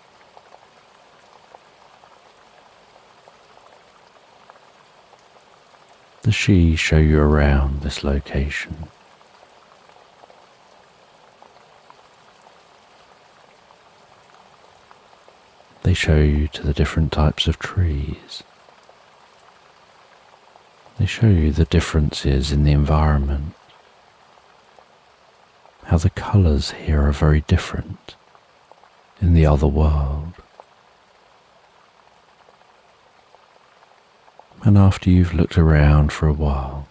The Sidhe show you around this location. They show you to the different types of trees. They show you the differences in the environment, how the colours here are very different in the other world. And after you've looked around for a while,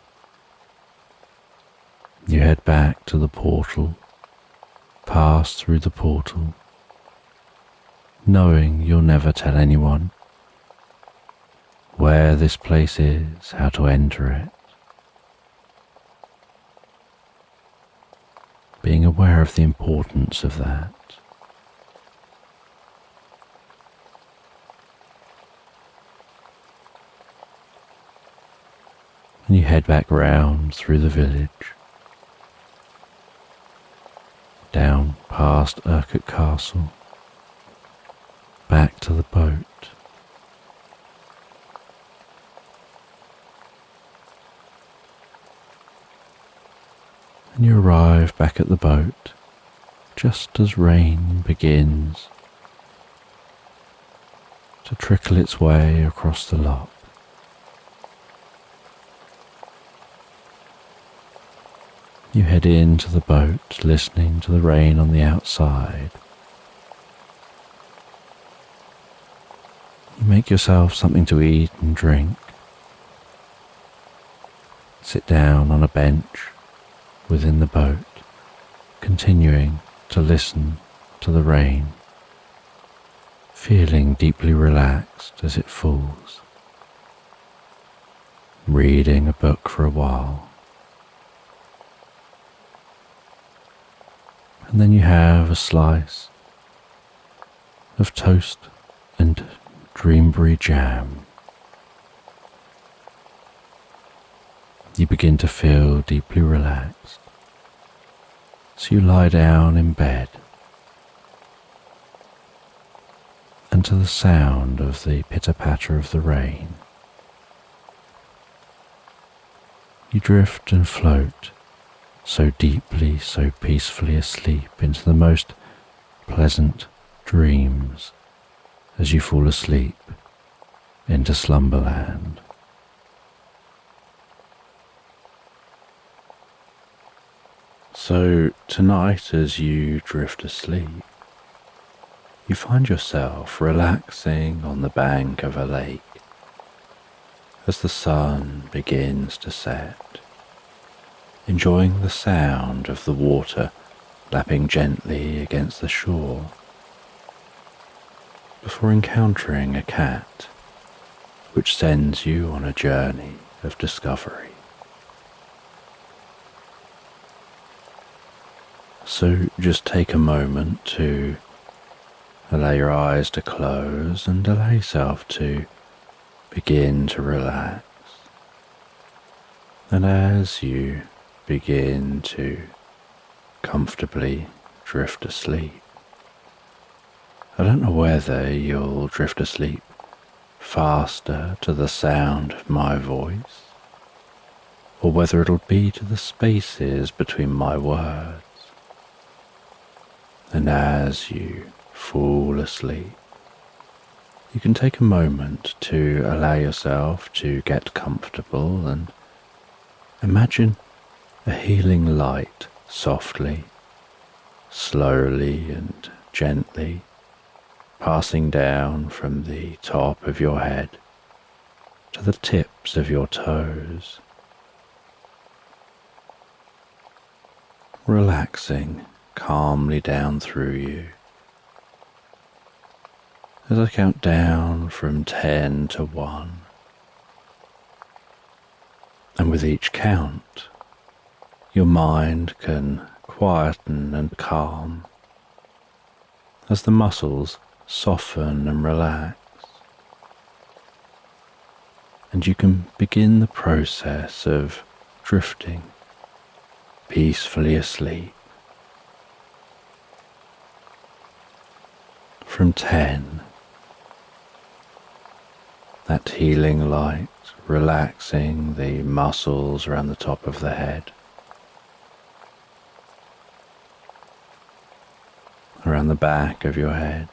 you head back to the portal, pass through the portal, knowing you'll never tell anyone where this place is, how to enter it. Being aware of the importance of that. And you head back round through the village, down past Urquhart Castle, back to the boat. And you arrive back at the boat just as rain begins to trickle its way across the loch. You head into the boat, listening to the rain on the outside. You make yourself something to eat and drink. Sit down on a bench within the boat, continuing to listen to the rain, feeling deeply relaxed as it falls, reading a book for a while. And then you have a slice of toast and dreamberry jam. You begin to feel deeply relaxed, so you lie down in bed, and to the sound of the pitter-patter of the rain, you drift and float so deeply, so peacefully asleep into the most pleasant dreams as you fall asleep into Slumberland. So tonight, as you drift asleep, you find yourself relaxing on the bank of a lake as the sun begins to set, enjoying the sound of the water lapping gently against the shore, before encountering a cat which sends you on a journey of discovery. So just take a moment to allow your eyes to close and allow yourself to begin to relax. And as you begin to comfortably drift asleep, I don't know whether you'll drift asleep faster to the sound of my voice, or whether it'll be to the spaces between my words. And as you fall asleep, you can take a moment to allow yourself to get comfortable and imagine a healing light softly, slowly and gently passing down from the top of your head to the tips of your toes, relaxing calmly down through you. As I count down from 10 to 1, and with each count, your mind can quieten and calm as the muscles soften and relax, and you can begin the process of drifting peacefully asleep. From 10, that healing light relaxing the muscles around the top of the head, around the back of your head,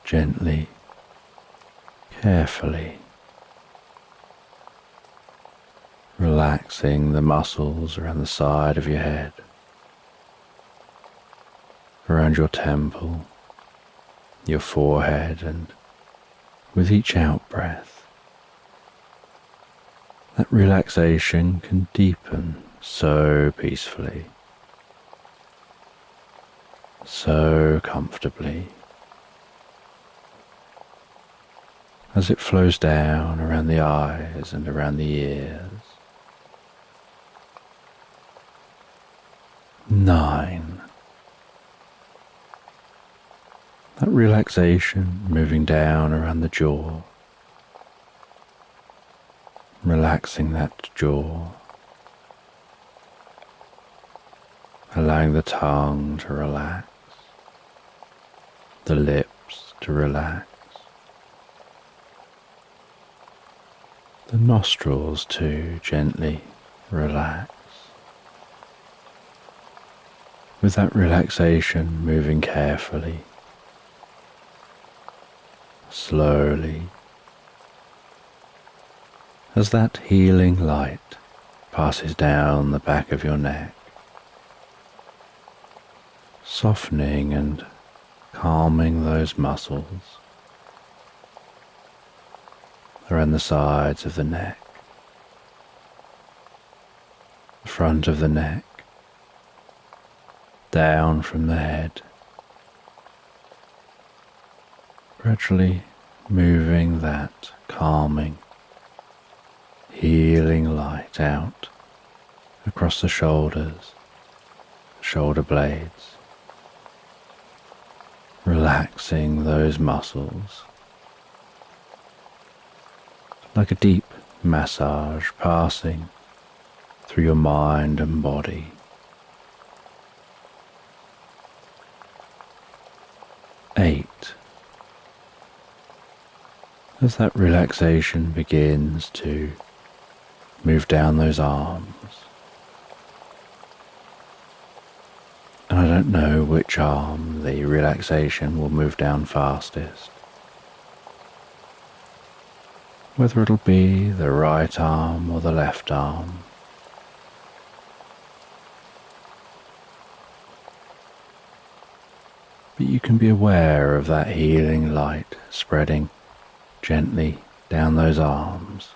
gently, carefully, relaxing the muscles around the side of your head, around your temple, your forehead, and with each out-breath, that relaxation can deepen so peacefully, so comfortably, as it flows down around the eyes and around the ears. 9. That relaxation moving down around the jaw, relaxing that jaw, allowing the tongue to relax, the lips to relax, the nostrils to gently relax. With that relaxation moving carefully, slowly, as that healing light passes down the back of your neck, softening and calming those muscles around the sides of the neck, the front of the neck, down from the head, gradually moving that calming, healing light out across the shoulders, shoulder blades, relaxing those muscles like a deep massage passing through your mind and body. 8. As that relaxation begins to move down those arms, and I don't know which arm the relaxation will move down fastest, whether it'll be the right arm or the left arm, but you can be aware of that healing light spreading gently down those arms,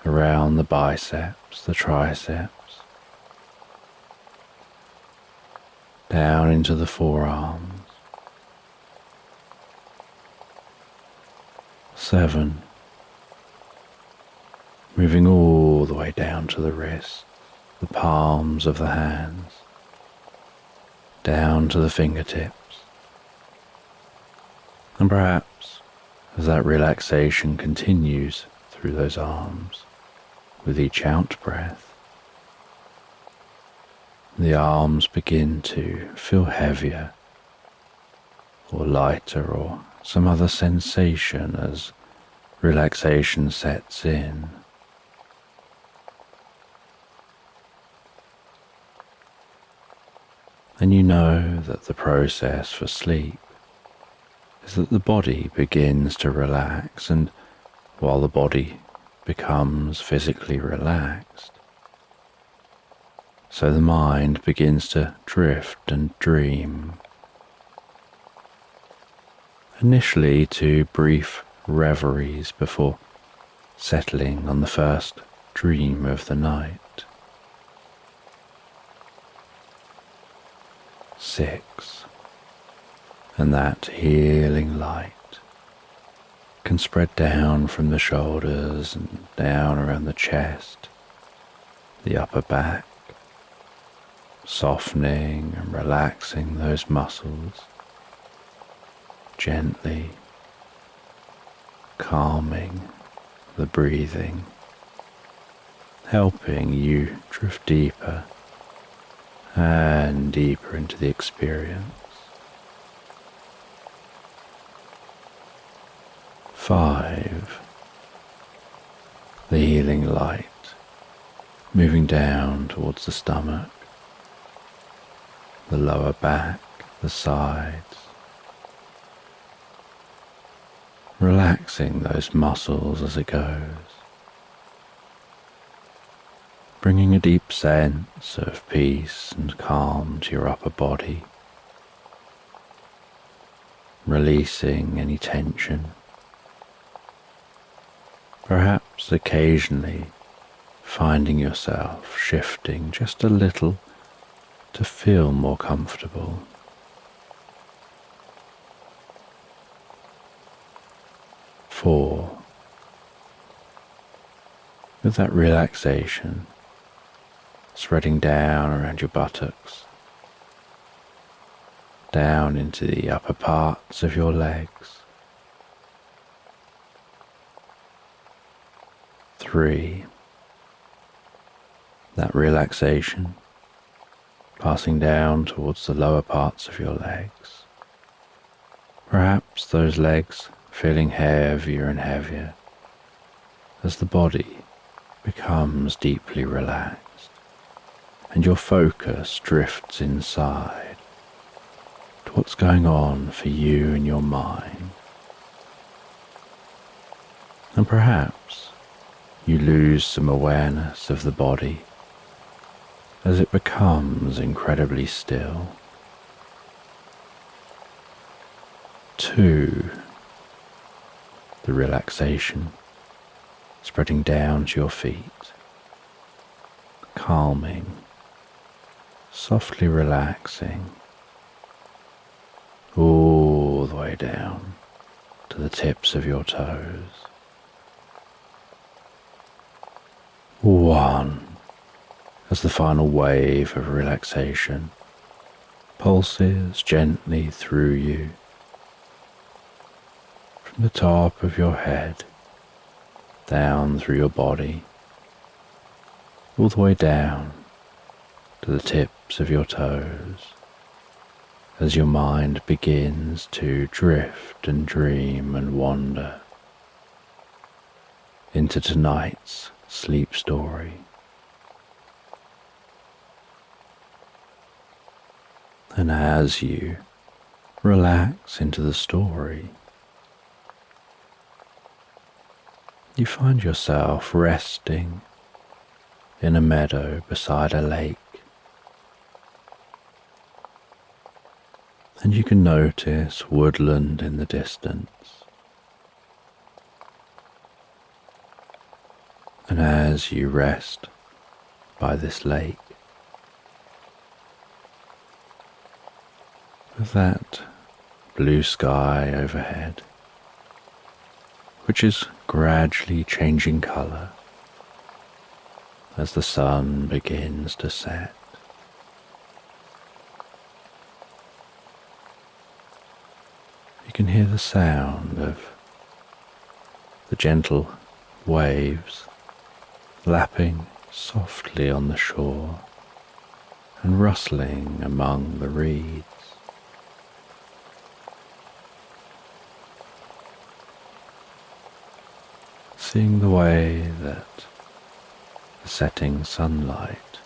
around the biceps, the triceps, down into the forearms. 7. Moving all the way down to the wrists, the palms of the hands, down to the fingertips. And perhaps as that relaxation continues through those arms, with each out breath, the arms begin to feel heavier or lighter, or some other sensation as relaxation sets in. And you know that the process for sleep is that the body begins to relax, and while the body becomes physically relaxed, so the mind begins to drift and dream. Initially to brief reveries before settling on the first dream of the night. 6. And that healing light can spread down from the shoulders and down around the chest, the upper back, softening and relaxing those muscles, gently calming the breathing, helping you drift deeper and deeper into the experience. 5. The healing light moving down towards the stomach, the lower back, the sides, relaxing those muscles as it goes, bringing a deep sense of peace and calm to your upper body, releasing any tension, perhaps occasionally finding yourself shifting just a little to feel more comfortable. 4. With that relaxation spreading down around your buttocks, down into the upper parts of your legs. 3. That relaxation passing down towards the lower parts of your legs. Perhaps those legs feeling heavier and heavier as the body becomes deeply relaxed and your focus drifts inside to what's going on for you in your mind. And perhaps you lose some awareness of the body as it becomes incredibly still. 2. The relaxation spreading down to your feet, calming, softly relaxing all the way down to the tips of your toes. 1. As the final wave of relaxation pulses gently through you, from the top of your head, down through your body, all the way down to the tips of your toes, as your mind begins to drift and dream and wander into tonight's sleep story. And as you relax into the story, you find yourself resting in a meadow beside a lake. and you can notice woodland in the distance. And as you rest by this lake, with that blue sky overhead, which is gradually changing colour as the sun begins to set. You can hear the sound of the gentle waves lapping softly on the shore and rustling among the reeds. Seeing the way that the setting sunlight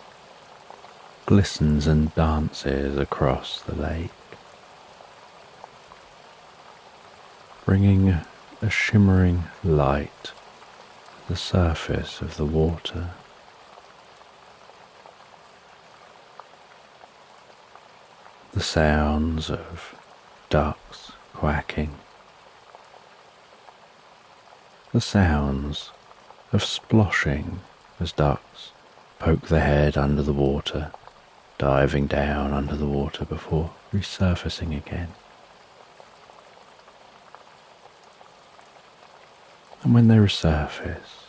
glistens and dances across the lake, bringing a shimmering light to the surface of the water. The sounds of ducks quacking, the sounds of sploshing as ducks poke their head under the water, diving down under the water before resurfacing again. And when they resurface,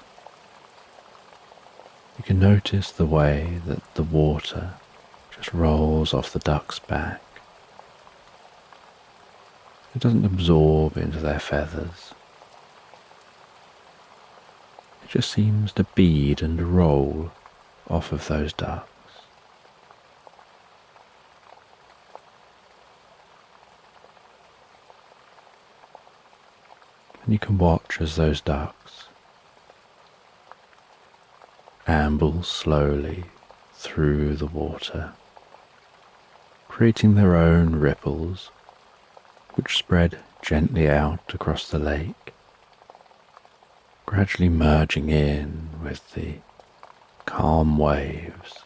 you can notice the way that the water just rolls off the duck's back. It doesn't absorb into their feathers. It just seems to bead and roll off of those ducks. And you can watch as those ducks amble slowly through the water, creating their own ripples, which spread gently out across the lake, gradually merging in with the calm waves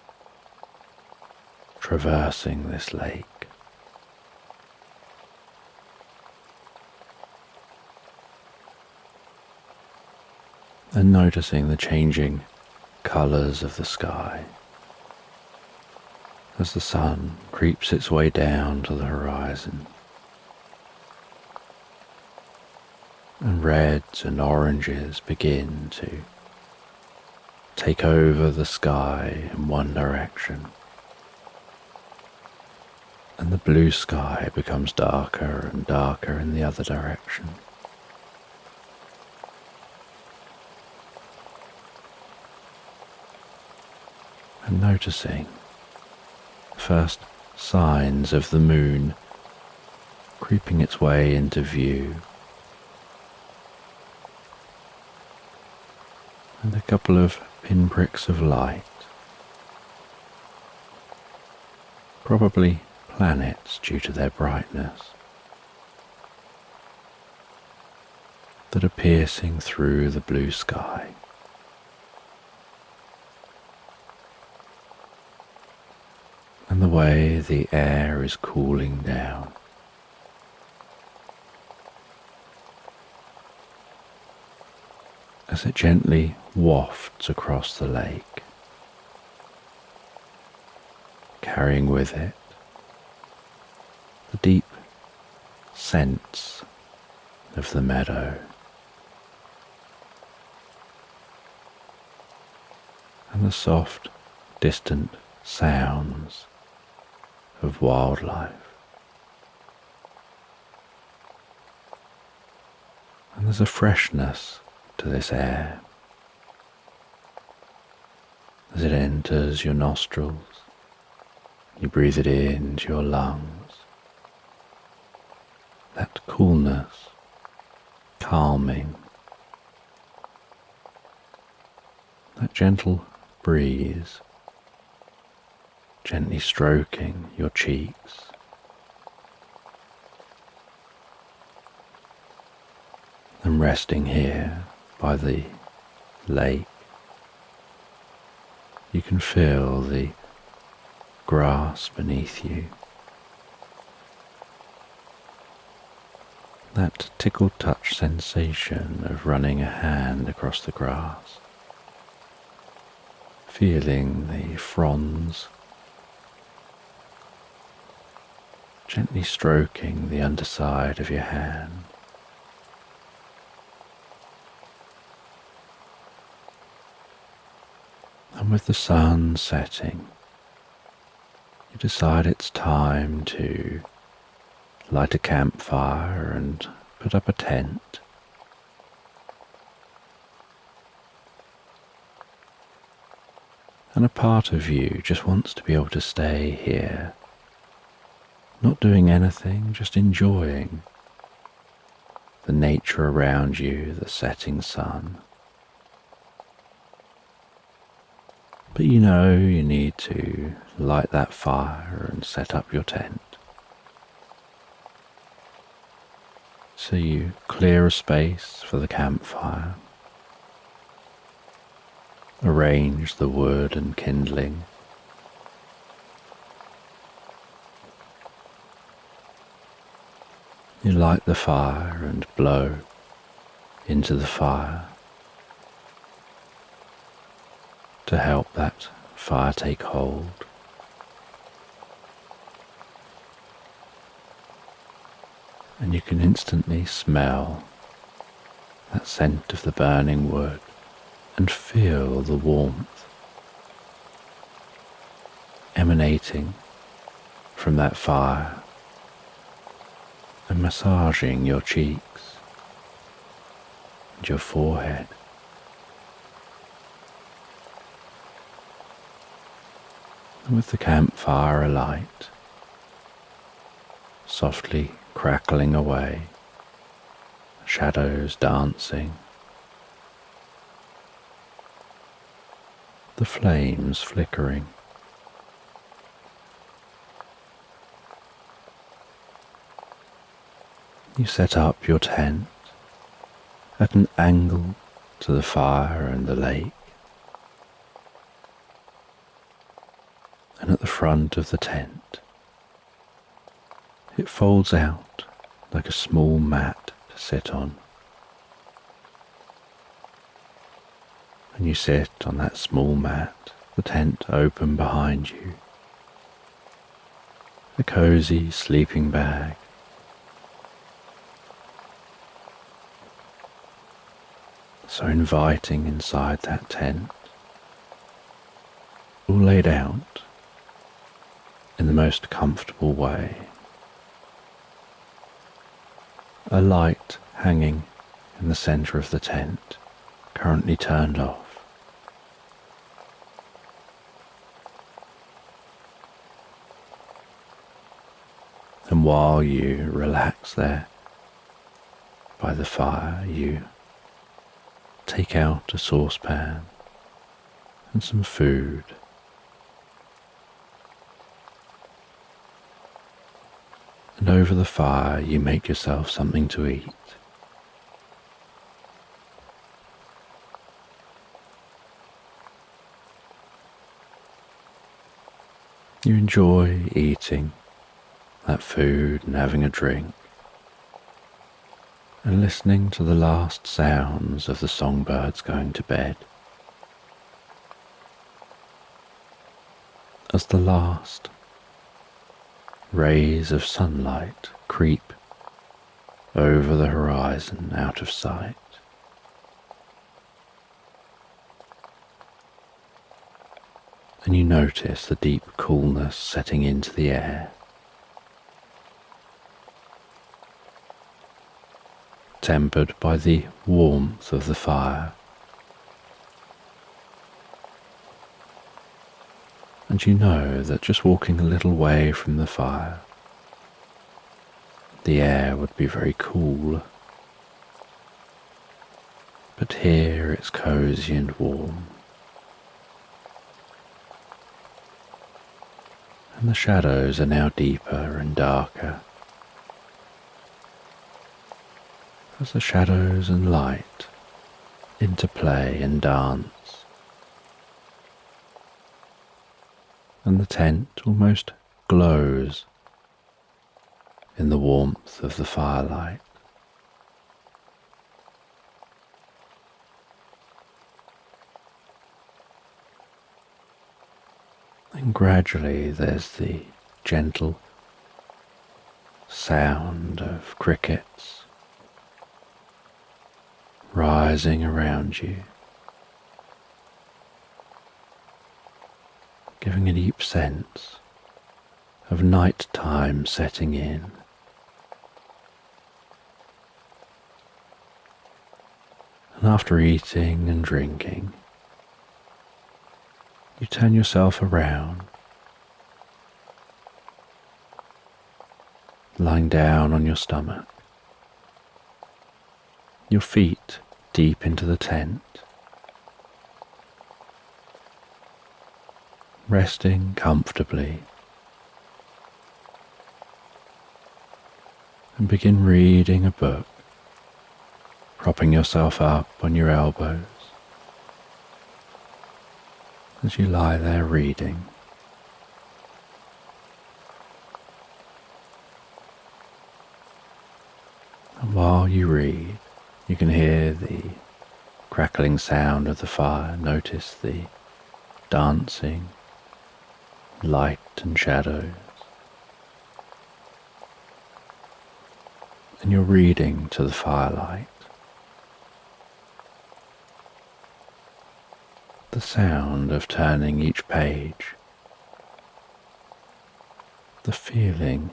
traversing this lake. And noticing the changing colours of the sky as the sun creeps its way down to the horizon, and reds and oranges begin to take over the sky in one direction, and the blue sky becomes darker and darker in the other direction. And noticing the first signs of the moon creeping its way into view, and a couple of pinpricks of light, probably planets due to their brightness, that are piercing through the blue sky. And the way the air is cooling down, as it gently wafts across the lake, carrying with it the deep scents of the meadow and the soft, distant sounds of wildlife. And there's a freshness to this air as it enters your nostrils. You breathe it into your lungs. That coolness, calming, that gentle breeze gently stroking your cheeks. And resting here by the lake, you can feel the grass beneath you, that tickle-touch sensation of running a hand across the grass, feeling the fronds, gently stroking the underside of your hand. And with the sun setting, you decide it's time to light a campfire and put up a tent. And a part of you just wants to be able to stay here, not doing anything, just enjoying the nature around you, the setting sun. But you know you need to light that fire and set up your tent. So you clear a space for the campfire, arrange the wood and kindling, you light the fire and blow into the fire to help that fire take hold. And you can instantly smell that scent of the burning wood and feel the warmth emanating from that fire and massaging your cheeks and your forehead. And with the campfire alight, softly crackling away, shadows dancing, the flames flickering. You set up your tent at an angle to the fire and the lake, and at the front of the tent it folds out like a small mat to sit on. And you sit on that small mat, the tent open behind you, a cozy sleeping bag, so inviting inside that tent, all laid out in the most comfortable way. A light hanging in the center of the tent, currently turned off. And while you relax there by the fire, you take out a saucepan and some food. And over the fire you make yourself something to eat. You enjoy eating that food and having a drink, and listening to the last sounds of the songbirds going to bed. As the last rays of sunlight creep over the horizon out of sight. And you notice the deep coolness setting into the air, tempered by the warmth of the fire. And you know that just walking a little way from the fire, the air would be very cool. But here it's cozy and warm. And the shadows are now deeper and darker, as the shadows and light interplay and dance. And the tent almost glows in the warmth of the firelight. And gradually there's the gentle sound of crickets rising around you, giving a deep sense of night time setting in. And after eating and drinking, you turn yourself around, lying down on your stomach, your feet deep into the tent, resting comfortably, and begin reading a book, propping yourself up on your elbows as you lie there reading. And while you read, you can hear the crackling sound of the fire, notice the dancing light and shadows. And you're reading to the firelight. The sound of turning each page, the feeling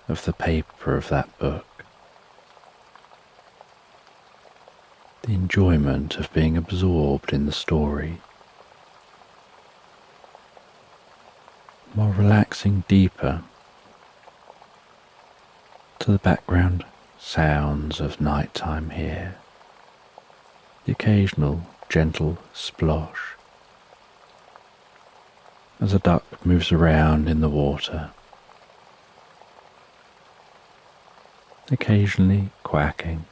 of the paper of that book, the enjoyment of being absorbed in the story, while relaxing deeper to the background sounds of nighttime here, the occasional gentle splosh as a duck moves around in the water, occasionally quacking.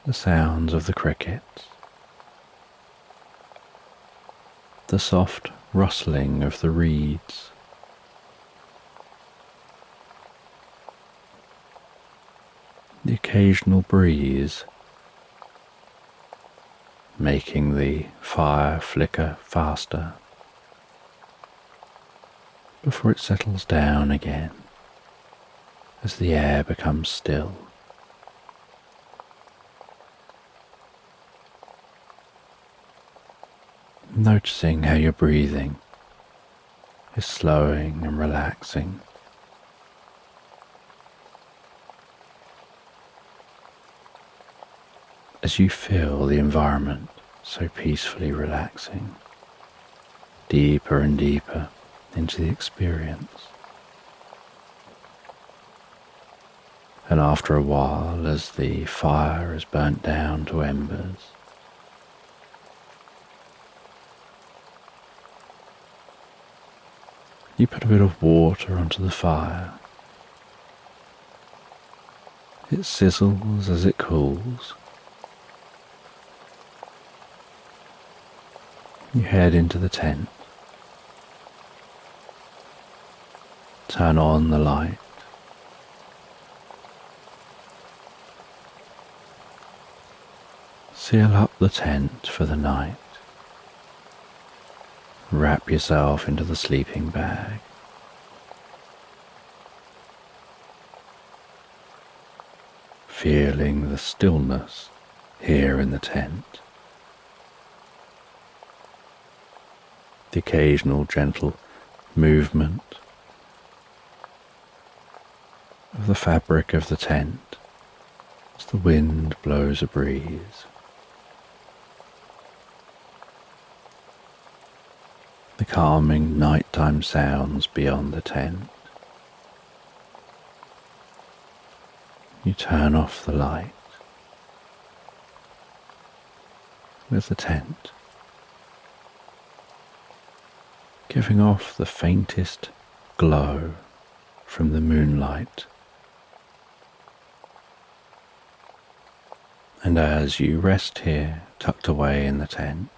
The sounds of the crickets, the soft rustling of the reeds, the occasional breeze making the fire flicker faster before it settles down again as the air becomes still. Noticing how your breathing is slowing and relaxing. As you feel the environment so peacefully relaxing, deeper and deeper into the experience. And after a while, as the fire is burnt down to embers, you put a bit of water onto the fire. It sizzles as it cools. You head into the tent. Turn on the light. Seal up the tent for the night. Wrap yourself into the sleeping bag. Feeling the stillness here in the tent. The occasional gentle movement of the fabric of the tent as the wind blows a breeze. The calming nighttime sounds beyond the tent. You turn off the light with the tent, giving off the faintest glow from the moonlight. And as you rest here, tucked away in the tent,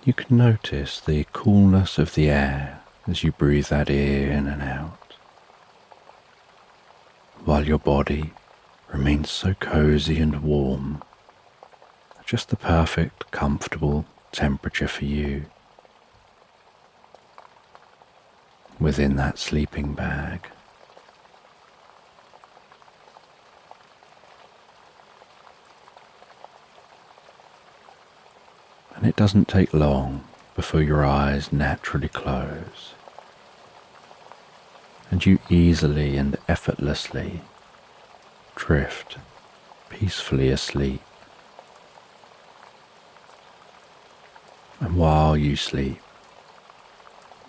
you can notice the coolness of the air as you breathe that in and out, while your body remains so cozy and warm, just the perfect, comfortable temperature for you within that sleeping bag. And it doesn't take long before your eyes naturally close, and you easily and effortlessly drift peacefully asleep. And while you sleep,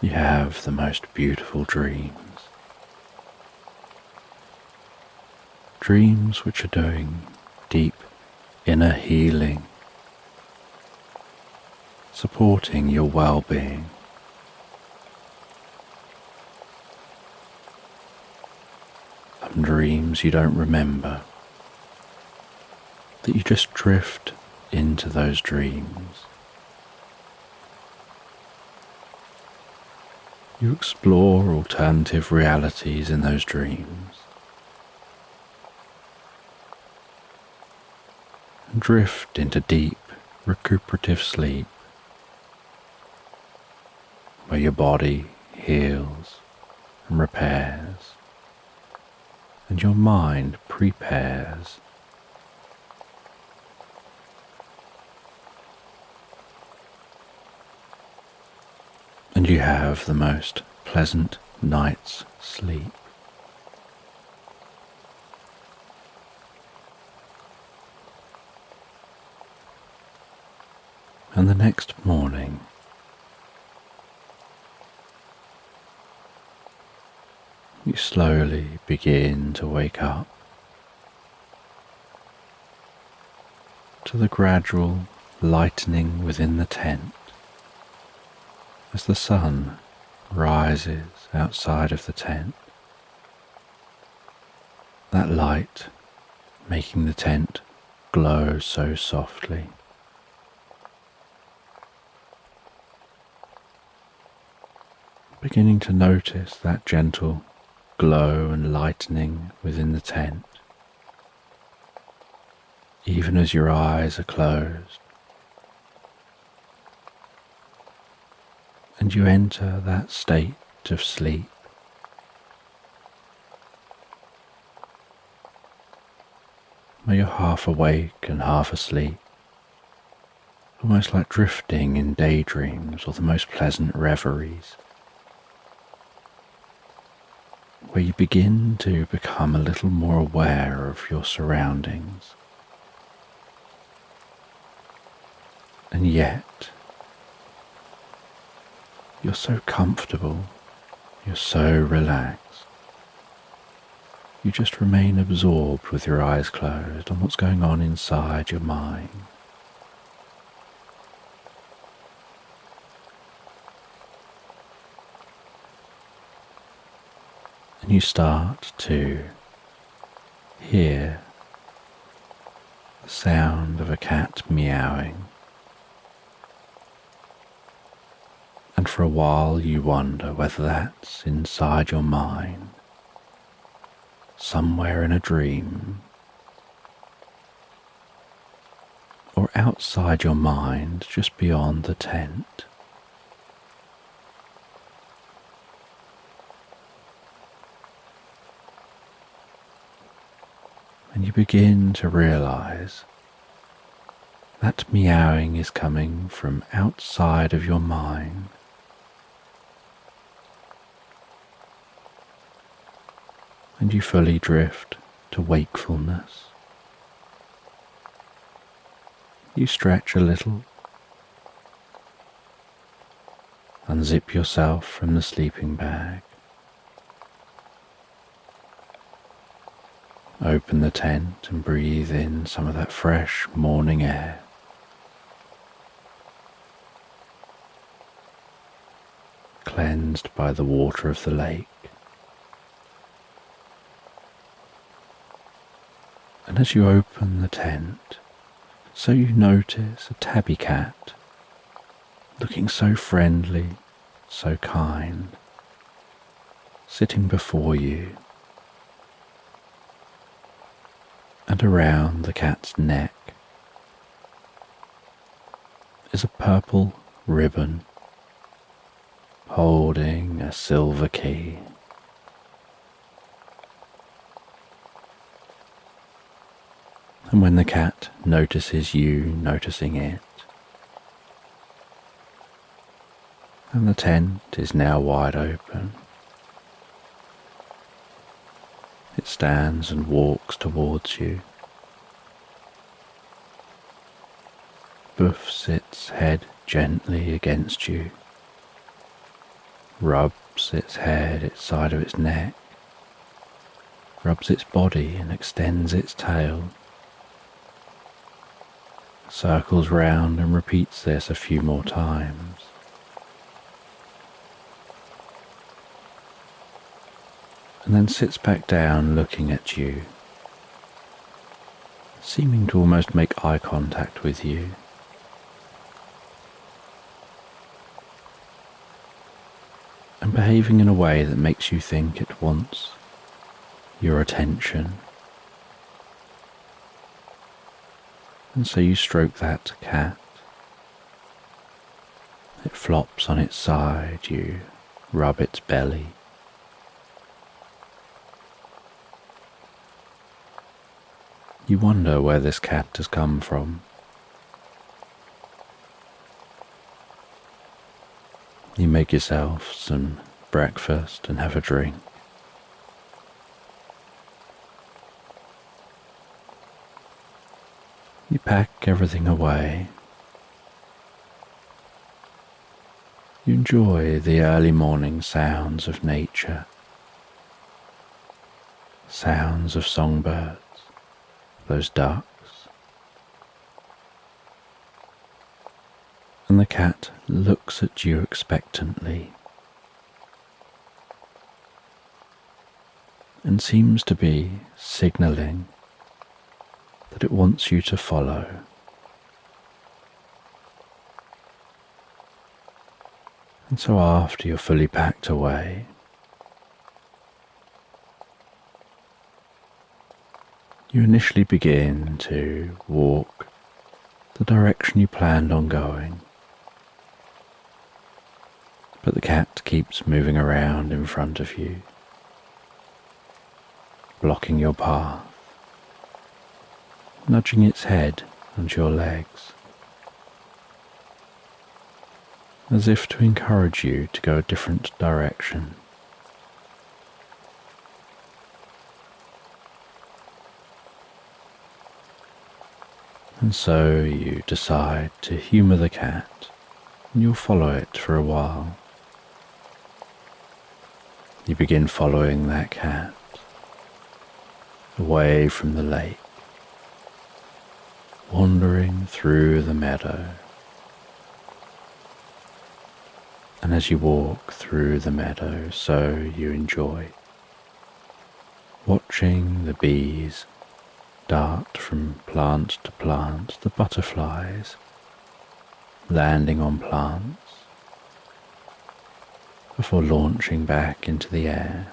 you have the most beautiful dreams. Dreams which are doing deep inner healing, supporting your well-being. Some dreams you don't remember, that you just drift into those dreams. You explore alternative realities in those dreams and drift into deep recuperative sleep, where your body heals and repairs and your mind prepares. And you have the most pleasant night's sleep. And the next morning, you slowly begin to wake up to the gradual lightening within the tent as the sun rises outside of the tent. That light making the tent glow so softly. Beginning to notice that gentle glow and lightening within the tent, even as your eyes are closed, and you enter that state of sleep. Where you're half awake and half asleep, almost like drifting in daydreams or the most pleasant reveries, where you begin to become a little more aware of your surroundings. And yet, you're so comfortable, you're so relaxed. You just remain absorbed with your eyes closed on what's going on inside your mind. And you start to hear the sound of a cat meowing. And for a while you wonder whether that's inside your mind, somewhere in a dream, or outside your mind, just beyond the tent. And you begin to realize that meowing is coming from outside of your mind. And you fully drift to wakefulness. You stretch a little, unzip yourself from the sleeping bag, open the tent and breathe in some of that fresh morning air. Cleansed by the water of the lake. And as you open the tent, so you notice a tabby cat, looking so friendly, so kind, sitting before you. And around the cat's neck is a purple ribbon holding a silver key. And when the cat notices you noticing it, and the tent is now wide open, it stands and walks towards you, buffs its head gently against you, rubs its head, its side of its neck, rubs its body and extends its tail, circles round and repeats this a few more times. And then sits back down looking at you, seeming to almost make eye contact with you. And behaving in a way that makes you think it wants your attention. And so you stroke that cat. It flops on its side, you rub its belly. You wonder where this cat has come from. You make yourself some breakfast and have a drink. You pack everything away. You enjoy the early morning sounds of nature, sounds of songbirds, those ducks. And the cat looks at you expectantly and seems to be signalling that it wants you to follow. And so after you're fully packed away, you initially begin to walk the direction you planned on going. But the cat keeps moving around in front of you, blocking your path, nudging its head and your legs, as if to encourage you to go a different direction. And so you decide to humour the cat, and you'll follow it for a while. You begin following that cat away from the lake, wandering through the meadow. And as you walk through the meadow, so you enjoy watching the bees dart from plant to plant, the butterflies landing on plants before launching back into the air,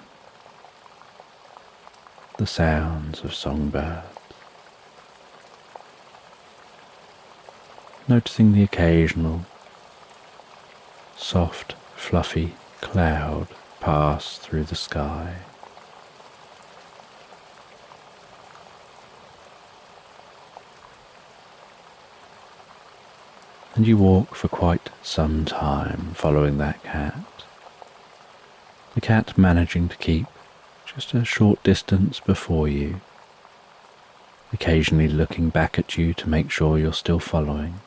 the sounds of songbirds, noticing the occasional soft, fluffy cloud pass through the sky. And you walk for quite some time following that cat, the cat managing to keep just a short distance before you, occasionally looking back at you to make sure you're still following.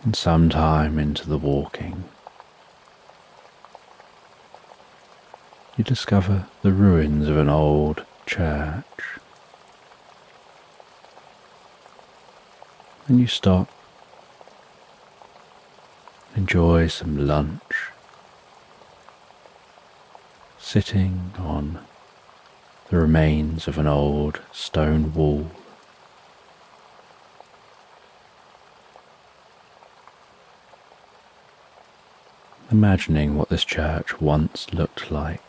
And sometime into the walking, you discover the ruins of an old church. And you stop, enjoy some lunch, sitting on the remains of an old stone wall. Imagining what this church once looked like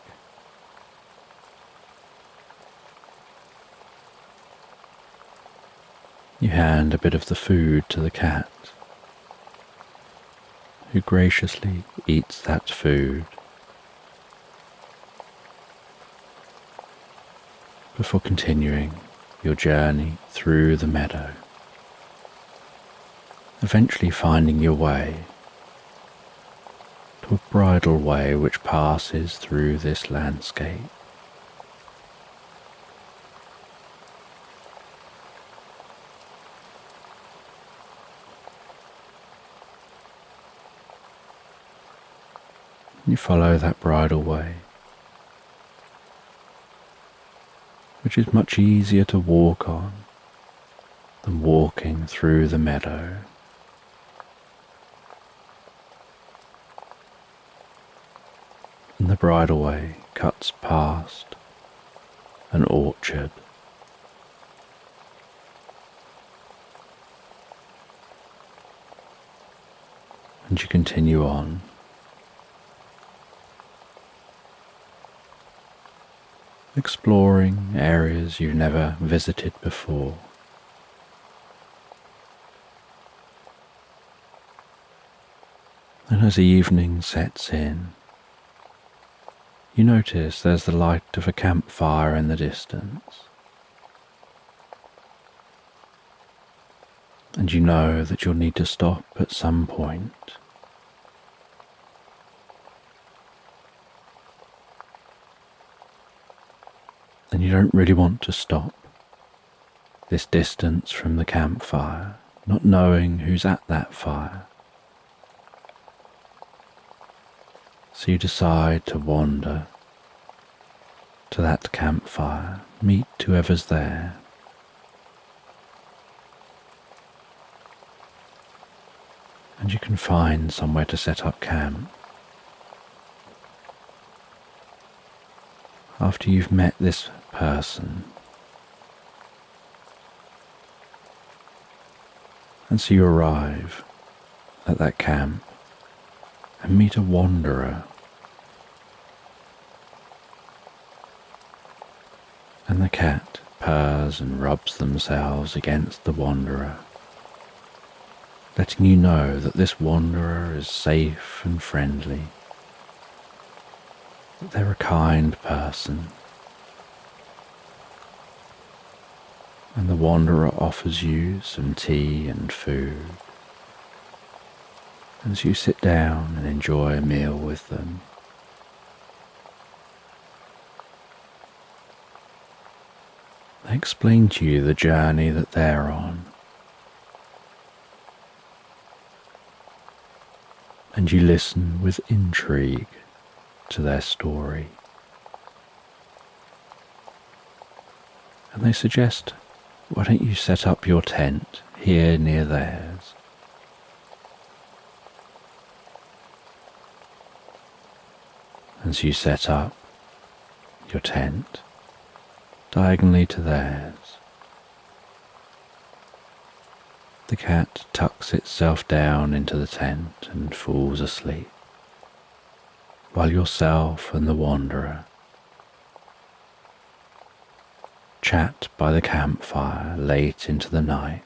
You hand a bit of the food to the cat, who graciously eats that food before continuing your journey through the meadow, eventually finding your way to a bridle way which passes through this landscape. You follow that bridle way, which is much easier to walk on than walking through the meadow. And the bridleway cuts past an orchard. And you continue on, exploring areas you've never visited before. And as the evening sets in, you notice there's the light of a campfire in the distance. And you know that you'll need to stop at some point. And you don't really want to stop this distance from the campfire, not knowing who's at that fire. So you decide to wander to that campfire, meet whoever's there. And you can find somewhere to set up camp. After you've met this person. And so you arrive at that camp and meet a wanderer. And the cat purrs and rubs themselves against the wanderer, letting you know that this wanderer is safe and friendly, that they're a kind person. And the wanderer offers you some tea and food, and so you sit down and enjoy a meal with them. They explain to you the journey that they're on, and you listen with intrigue to their story. And they suggest, why don't you set up your tent here near theirs? And so you set up your tent diagonally to theirs. The cat tucks itself down into the tent and falls asleep, while yourself and the wanderer chat by the campfire late into the night,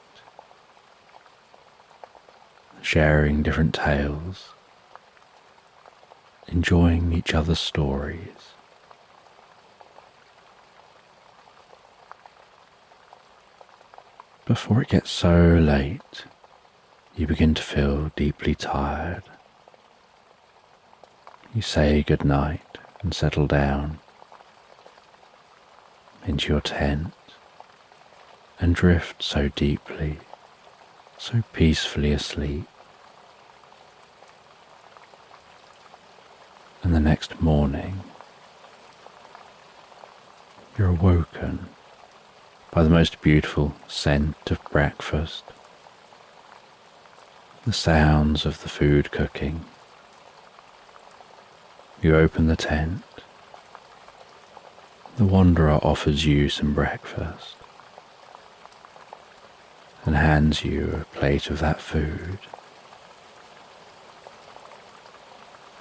sharing different tales, enjoying each other's stories. Before it gets so late, you begin to feel deeply tired. You say good night and settle down into your tent and drift so deeply, so peacefully asleep. And the next morning, you're awoken by the most beautiful scent of breakfast, the sounds of the food cooking. You open the tent. The wanderer offers you some breakfast and hands you a plate of that food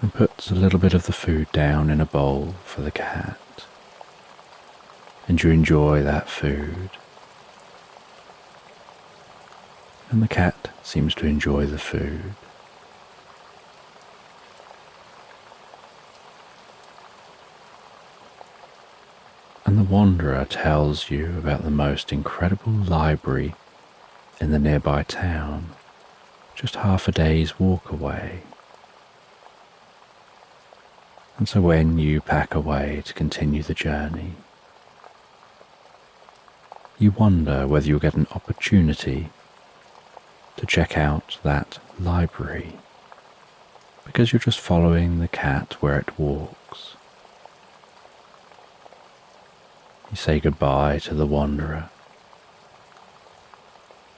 and puts a little bit of the food down in a bowl for the cat. And you enjoy that food. and the cat seems to enjoy the food. And the wanderer tells you about the most incredible library in the nearby town, just half a day's walk away. And so when you pack away to continue the journey, you wonder whether you'll get an opportunity to check out that library, because you're just following the cat where it walks. You say goodbye to the wanderer.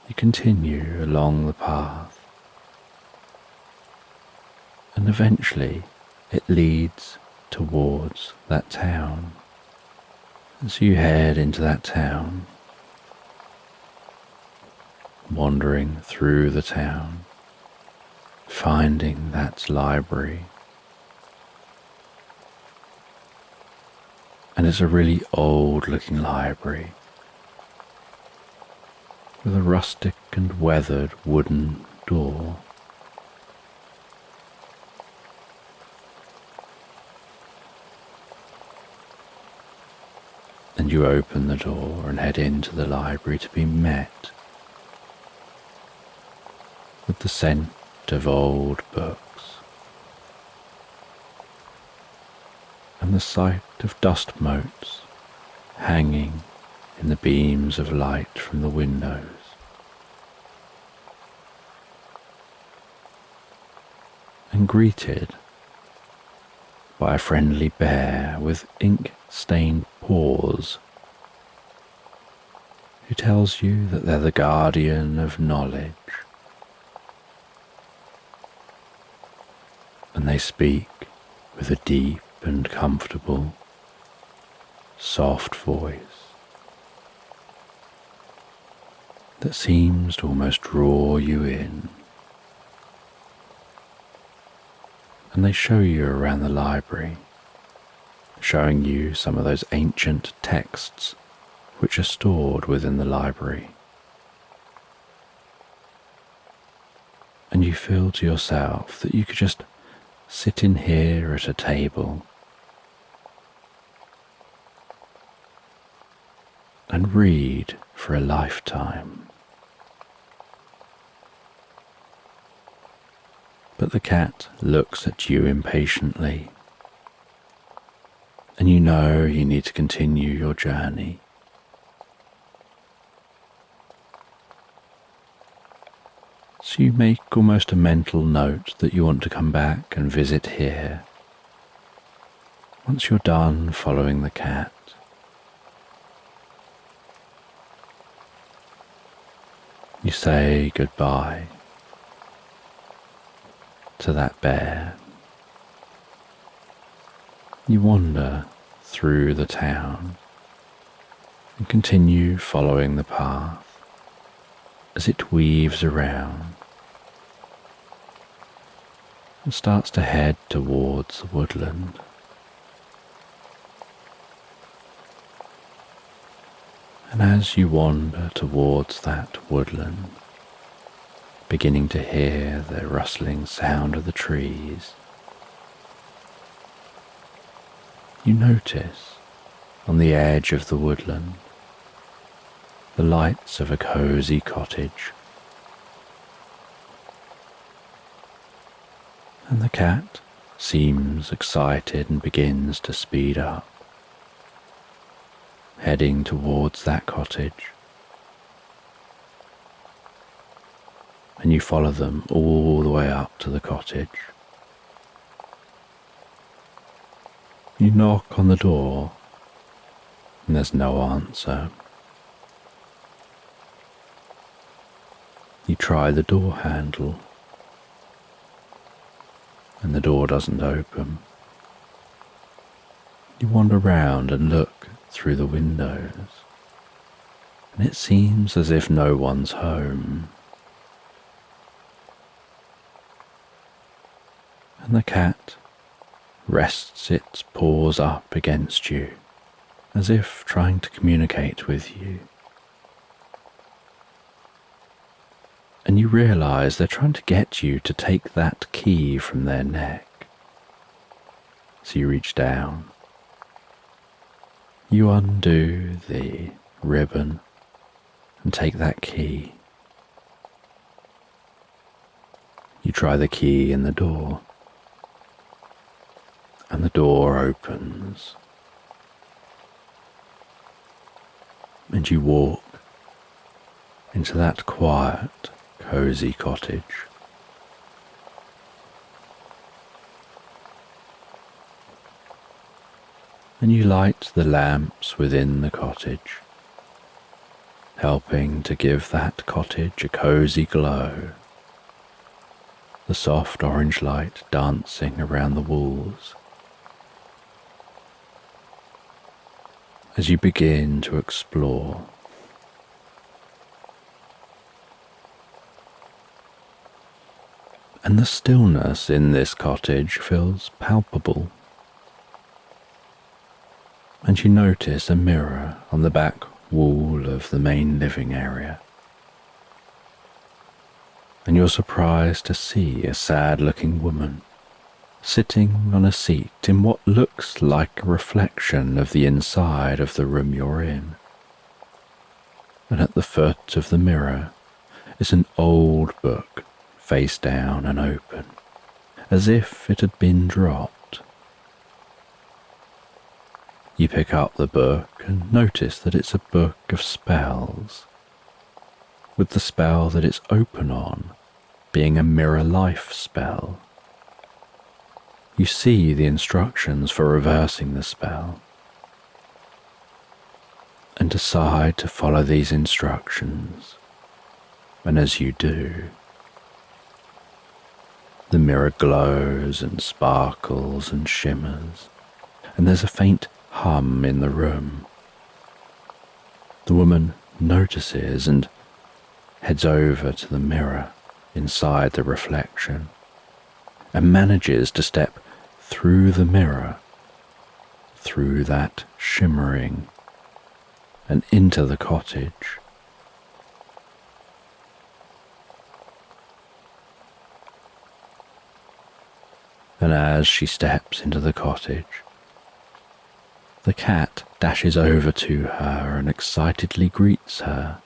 You continue along the path, and eventually it leads towards that town. As you head into that town, wandering through the town, finding that library. And it's a really old looking library with a rustic and weathered wooden door. And you open the door and head into the library to be met with the scent of old books and the sight of dust motes hanging in the beams of light from the windows. And greeted by a friendly bear with ink-stained paws who tells you that they're the guardian of knowledge. And they speak with a deep and comfortable, soft voice that seems to almost draw you in. And they show you around the library, showing you some of those ancient texts which are stored within the library. And you feel to yourself that you could just sit in here at a table and read for a lifetime. But the cat looks at you impatiently, and you know you need to continue your journey. So you make almost a mental note that you want to come back and visit here once you're done following the cat. You say goodbye to that bear. You wander through the town and continue following the path as it weaves around and starts to head towards the woodland. And as you wander towards that woodland, beginning to hear the rustling sound of the trees, you notice on the edge of the woodland the lights of a cozy cottage. And the cat seems excited and begins to speed up, heading towards that cottage. And you follow them all the way up to the cottage. You knock on the door, and there's no answer. You try the door handle, and the door doesn't open. You wander round and look through the windows, and it seems as if no one's home. And the cat rests its paws up against you, as if trying to communicate with you. and you realise they're trying to get you to take that key from their neck. So you reach down, you undo the ribbon and take that key. You try the key in the door, and the door opens, and you walk into that quiet, cosy cottage. And you light the lamps within the cottage, helping to give that cottage a cosy glow. The soft orange light dancing around the walls. As you begin to explore, and the stillness in this cottage feels palpable. And you notice a mirror on the back wall of the main living area. And you're surprised to see a sad-looking woman sitting on a seat in what looks like a reflection of the inside of the room you're in. And at the foot of the mirror is an old book, face down and open, as if it had been dropped. You pick up the book and notice that it's a book of spells, with the spell that it's open on being a mirror life spell. You see the instructions for reversing the spell and decide to follow these instructions, and as you do, the mirror glows and sparkles and shimmers, and there's a faint hum in the room. The woman notices and heads over to the mirror inside the reflection and manages to step through the mirror, through that shimmering, and into the cottage. And as she steps into the cottage, the cat dashes over to her and excitedly greets her,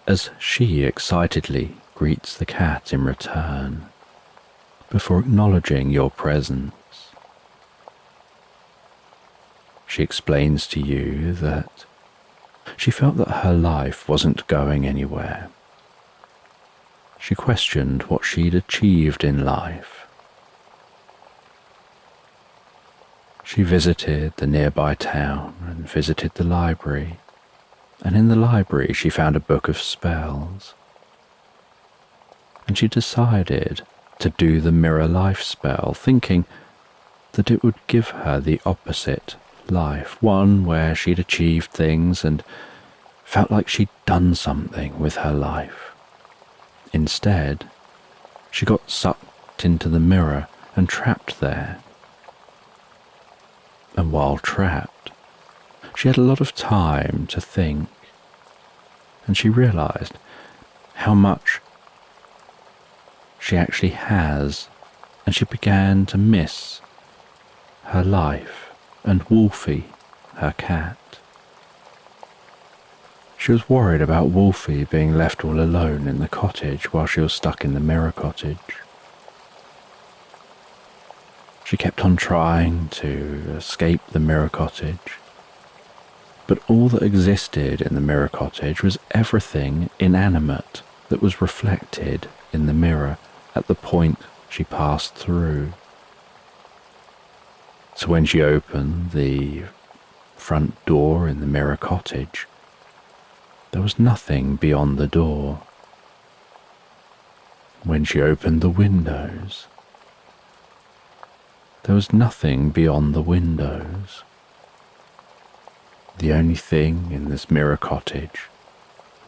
as she excitedly greets the cat in return, before acknowledging your presence. She explains to you that she felt that her life wasn't going anywhere. She questioned what she'd achieved in life. She visited the nearby town and visited the library, and in the library she found a book of spells. And she decided to do the mirror life spell, thinking that it would give her the opposite life, one where she'd achieved things and felt like she'd done something with her life. Instead, she got sucked into the mirror and trapped there. And while trapped, she had a lot of time to think, and she realized how much she actually has, and she began to miss her life and Wolfie, her cat. She was worried about Wolfie being left all alone in the cottage while she was stuck in the mirror cottage. She kept on trying to escape the mirror cottage, but all that existed in the mirror cottage was everything inanimate that was reflected in the mirror at the point she passed through. So when she opened the front door in the mirror cottage, there was nothing beyond the door. When she opened the windows, there was nothing beyond the windows. The only thing in this mirror cottage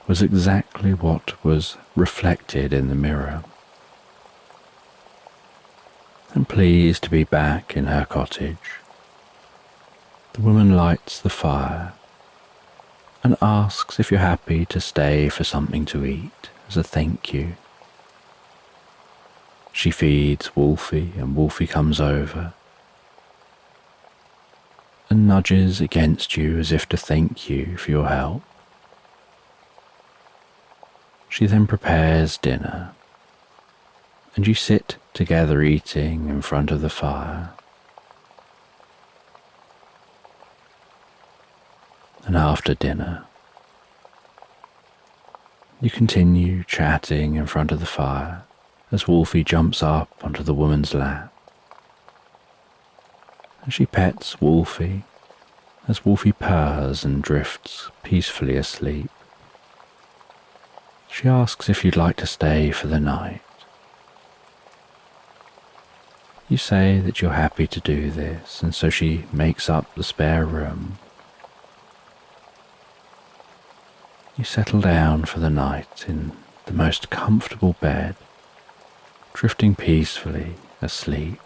was exactly what was reflected in the mirror. And pleased to be back in her cottage, the woman lights the fire and asks if you're happy to stay for something to eat as a thank you. She feeds Wolfie, and Wolfie comes over and nudges against you as if to thank you for your help. She then prepares dinner, and you sit together eating in front of the fire. And after dinner, you continue chatting in front of the fire as Wolfie jumps up onto the woman's lap. And she pets Wolfie as Wolfie purrs and drifts peacefully asleep. She asks if you'd like to stay for the night. You say that you're happy to do this, and so she makes up the spare room. You settle down for the night in the most comfortable bed, drifting peacefully asleep.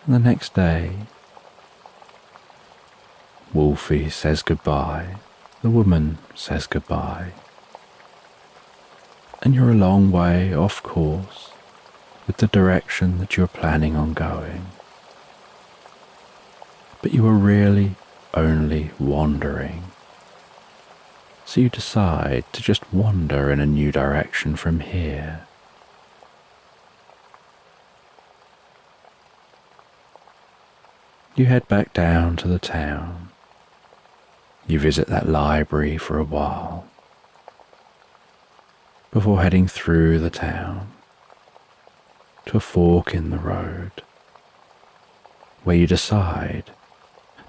And the next day, Wolfie says goodbye, the woman says goodbye, and you're a long way off course with the direction that you're planning on going. But you are really only wandering. So you decide to just wander in a new direction from here. You head back down to the town. You visit that library for a while before heading through the town to a fork in the road where you decide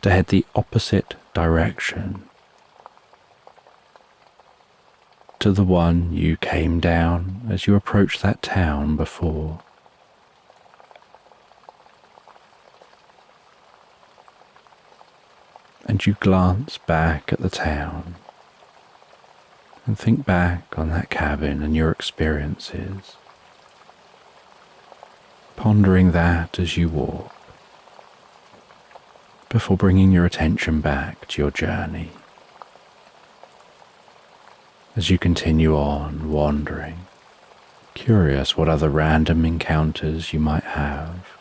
to head the opposite direction to the one you came down as you approached that town before. And you glance back at the town and think back on that cabin and your experiences, pondering that as you walk, before bringing your attention back to your journey. As you continue on wandering, curious what other random encounters you might have,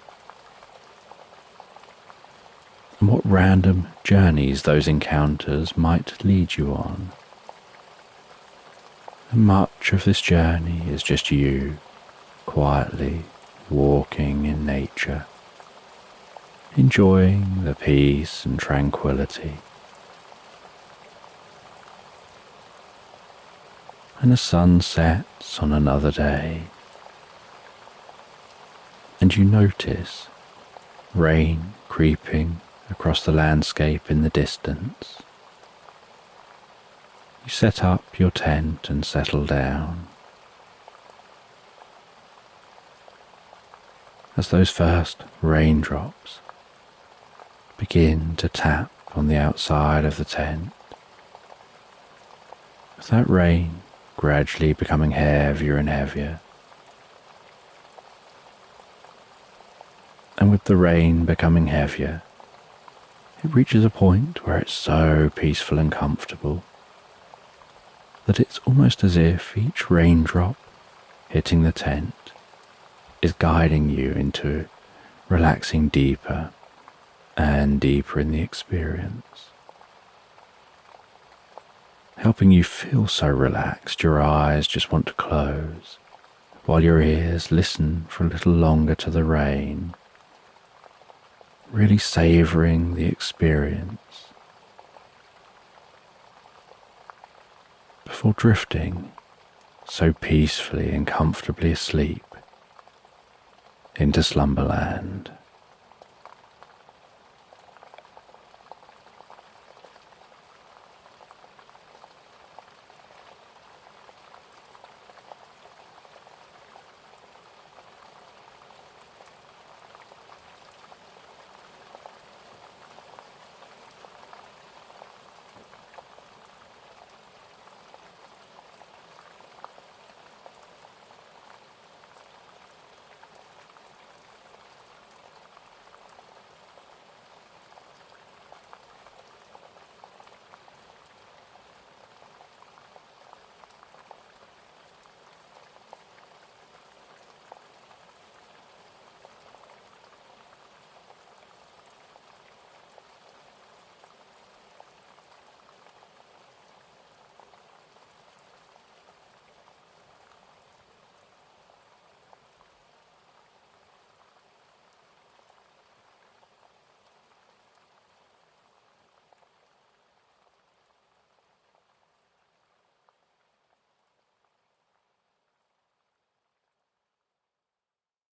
and what random journeys those encounters might lead you on. And much of this journey is just you quietly walking in nature, enjoying the peace and tranquility. And the sun sets on another day, and you notice rain creeping across the landscape in the distance. You set up your tent and settle down. As those first raindrops begin to tap on the outside of the tent, with that rain gradually becoming heavier and heavier, and with the rain becoming heavier, it reaches a point where it's so peaceful and comfortable that it's almost as if each raindrop hitting the tent is guiding you into relaxing deeper and deeper in the experience, helping you feel so relaxed your eyes just want to close, while your ears listen for a little longer to the rain, really savouring the experience before drifting so peacefully and comfortably asleep into Slumberland.